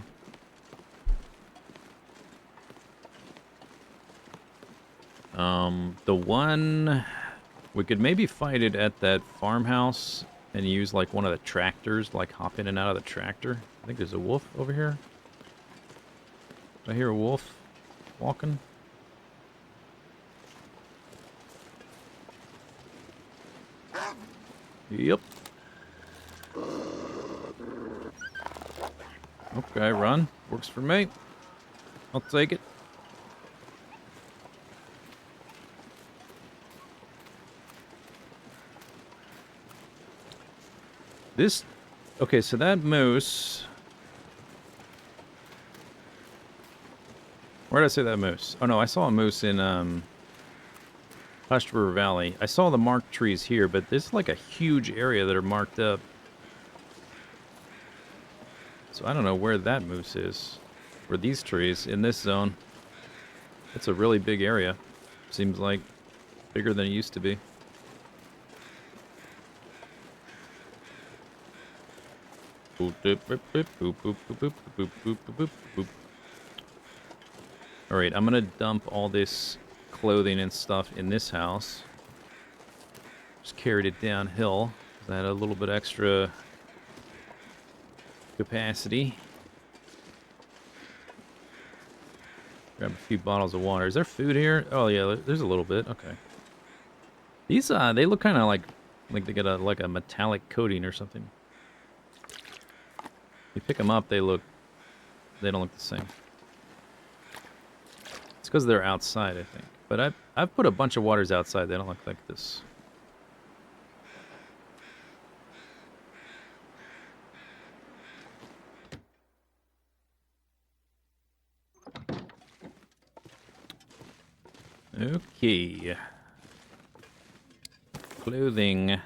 The one, we could maybe fight it at that farmhouse and use like one of the tractors, like hop in and out of the tractor. I think there's a wolf over here. I hear a wolf walking. Yep. Okay, run. Works for me. I'll take it. Okay, so that moose... Where did I say that moose? Oh no, I saw a moose in, Hushed River Valley. I saw the marked trees here, but this is like a huge area that are marked up. So I don't know where that moose is. for these trees in this zone. It's a really big area. Seems like bigger than it used to be. Alright, I'm gonna dump all this clothing and stuff in this house. Just carried it downhill. I had a little bit extra capacity. Grab a few bottles of water. Is there food here? Oh yeah, there's a little bit. Okay. These they look kind of like they get a like a metallic coating or something. You pick them up, they don't look the same. It's because they're outside, I think. But I've put a bunch of waters outside. They don't look like this. Okay. Clothing.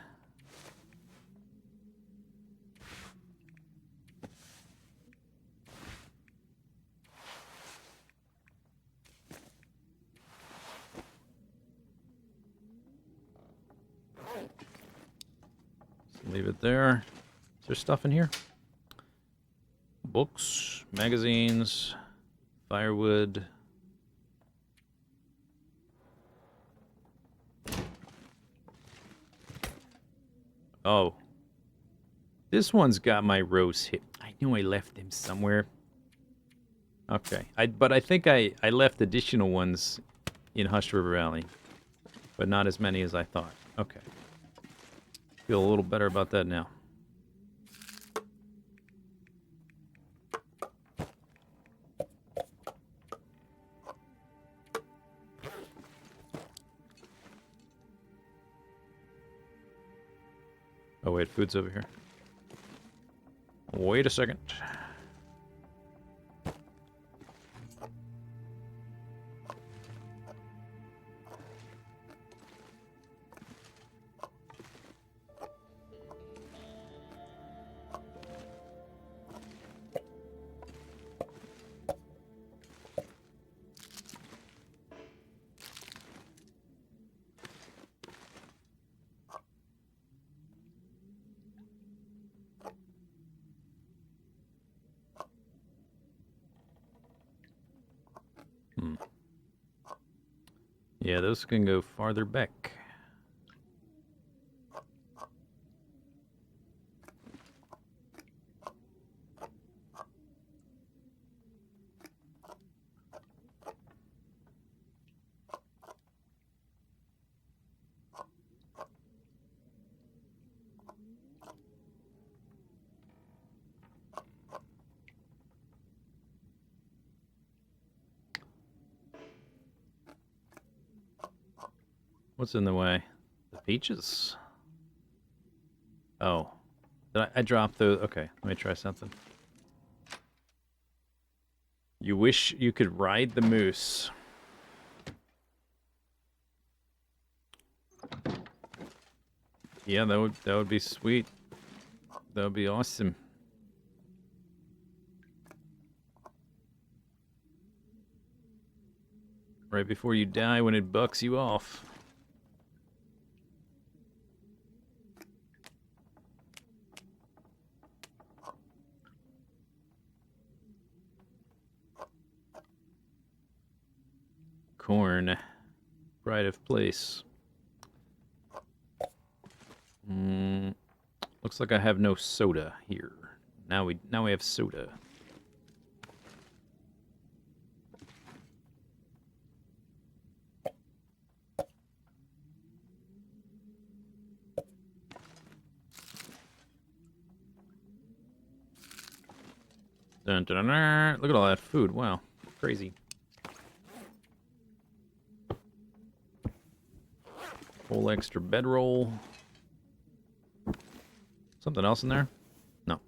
Leave it there. Is there stuff in here? Books, magazines, firewood. Oh. This one's got my rose hip. I knew I left them somewhere. Okay. But I think I left additional ones in Hush River Valley. But not as many as I thought. Okay. Feel a little better about that now. Oh wait, food's over here. Wait a second. Yeah, those can go farther back. What's in the way? The peaches? Oh. Did I dropped those? Okay, let me try something. You wish you could ride the moose. Yeah, that would be sweet. That would be awesome. Right before you die when it bucks you off. Corn. Pride of place. Looks like I have no soda here. Now we have soda. Dun, dun, dun, dun. Look at all that food. Wow. Crazy. Whole extra bedroll. Something else in there? No.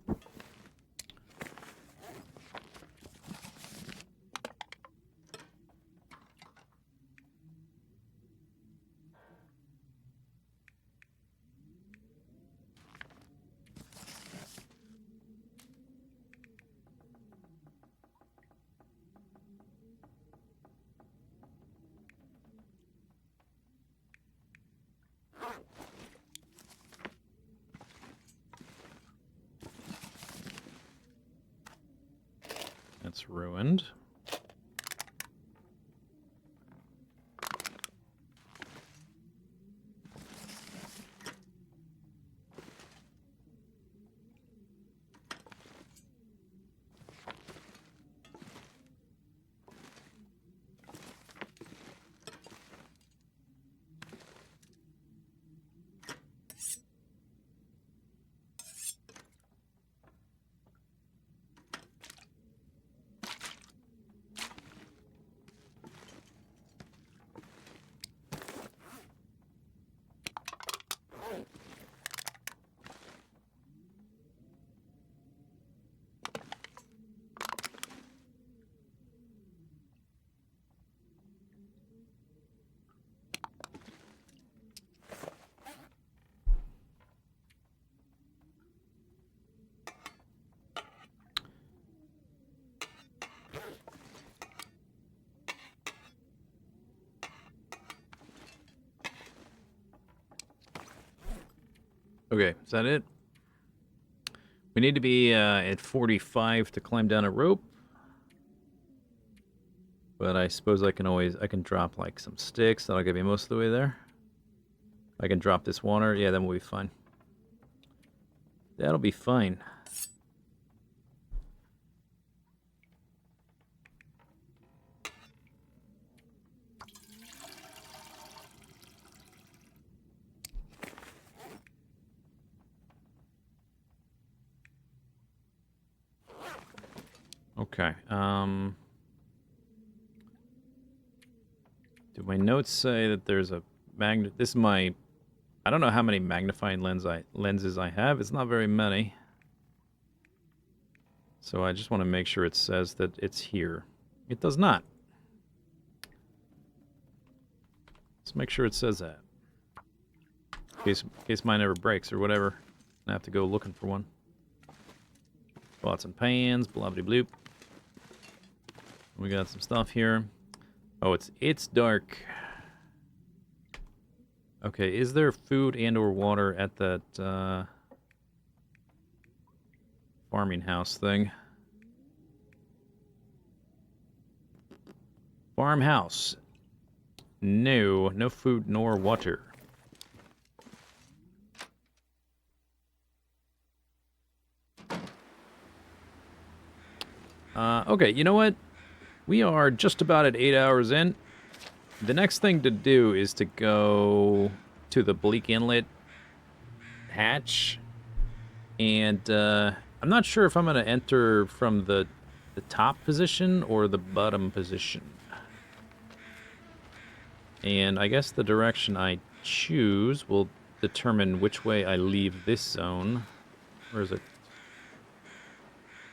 That's ruined. Okay, is that it? We need to be at 45 to climb down a rope. But I suppose I can drop like some sticks. That'll get me most of the way there. I can drop this water. Yeah, then we'll be fine. That'll be fine. Okay. Do my notes say that there's a magnet? This is my... I don't know how many magnifying lenses I have. It's not very many. So I just want to make sure it says that it's here. It does not. Let's make sure it says that. In case mine ever breaks or whatever. I have to go looking for one. Pots and pans, blobbity-bloop. We got some stuff here. Oh, it's dark. Okay, is there food and or water at that farming house thing? Farmhouse. No, no food nor water. Okay, you know what? We are just about at 8 hours in. The next thing to do is to go to the Bleak Inlet hatch. And I'm not sure if I'm going to enter from the top position or the bottom position. And I guess the direction I choose will determine which way I leave this zone. Where is it?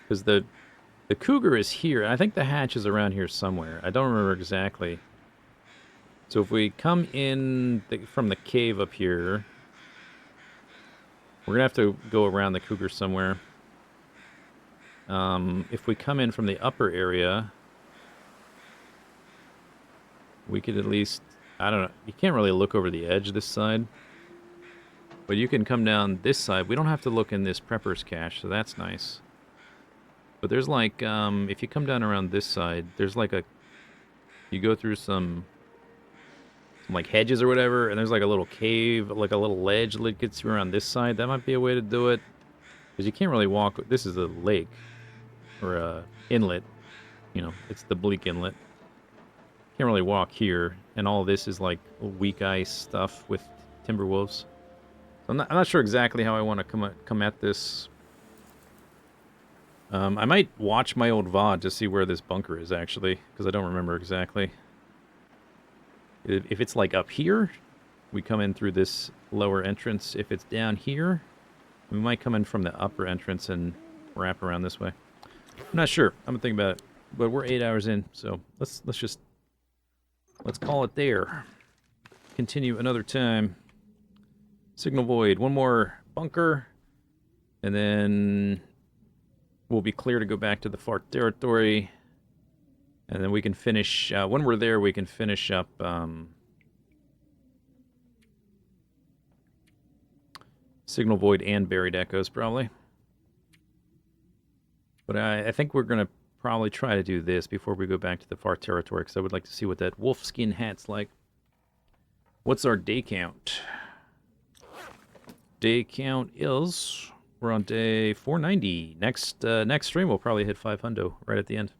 Because the Cougar is here. I think the hatch is around here somewhere. I don't remember exactly. So if we come in from the cave up here, we're going to have to go around the Cougar somewhere. If we come in from the upper area, we could at least... I don't know. You can't really look over the edge this side. But you can come down this side. We don't have to look in this prepper's cache, so that's nice. But there's like, if you come down around this side, there's like a... You go through some like hedges or whatever, and there's like a little cave, like a little ledge that gets you around this side. That might be a way to do it. Because you can't really walk... This is a lake. Or a inlet. You know, it's the Bleak Inlet. Can't really walk here, and all this is like weak ice stuff with timberwolves. So I'm not sure exactly how I want to come at this. I might watch my old VOD to see where this bunker is, actually, because I don't remember exactly. If it's like up here, we come in through this lower entrance. If it's down here, we might come in from the upper entrance and wrap around this way. I'm not sure. I'm gonna think about it. But we're 8 hours in, so let's call it there. Continue another time. Signal void. One more bunker. And then we'll be clear to go back to the far territory. And then we can finish... when we're there, we can finish up... Signal void and buried echoes, probably. But I think we're going to probably try to do this before we go back to the far territory, because I would like to see what that wolf skin hat's like. What's our day count? Day count is... We're on day 490. Next stream we'll probably hit 500 right at the end.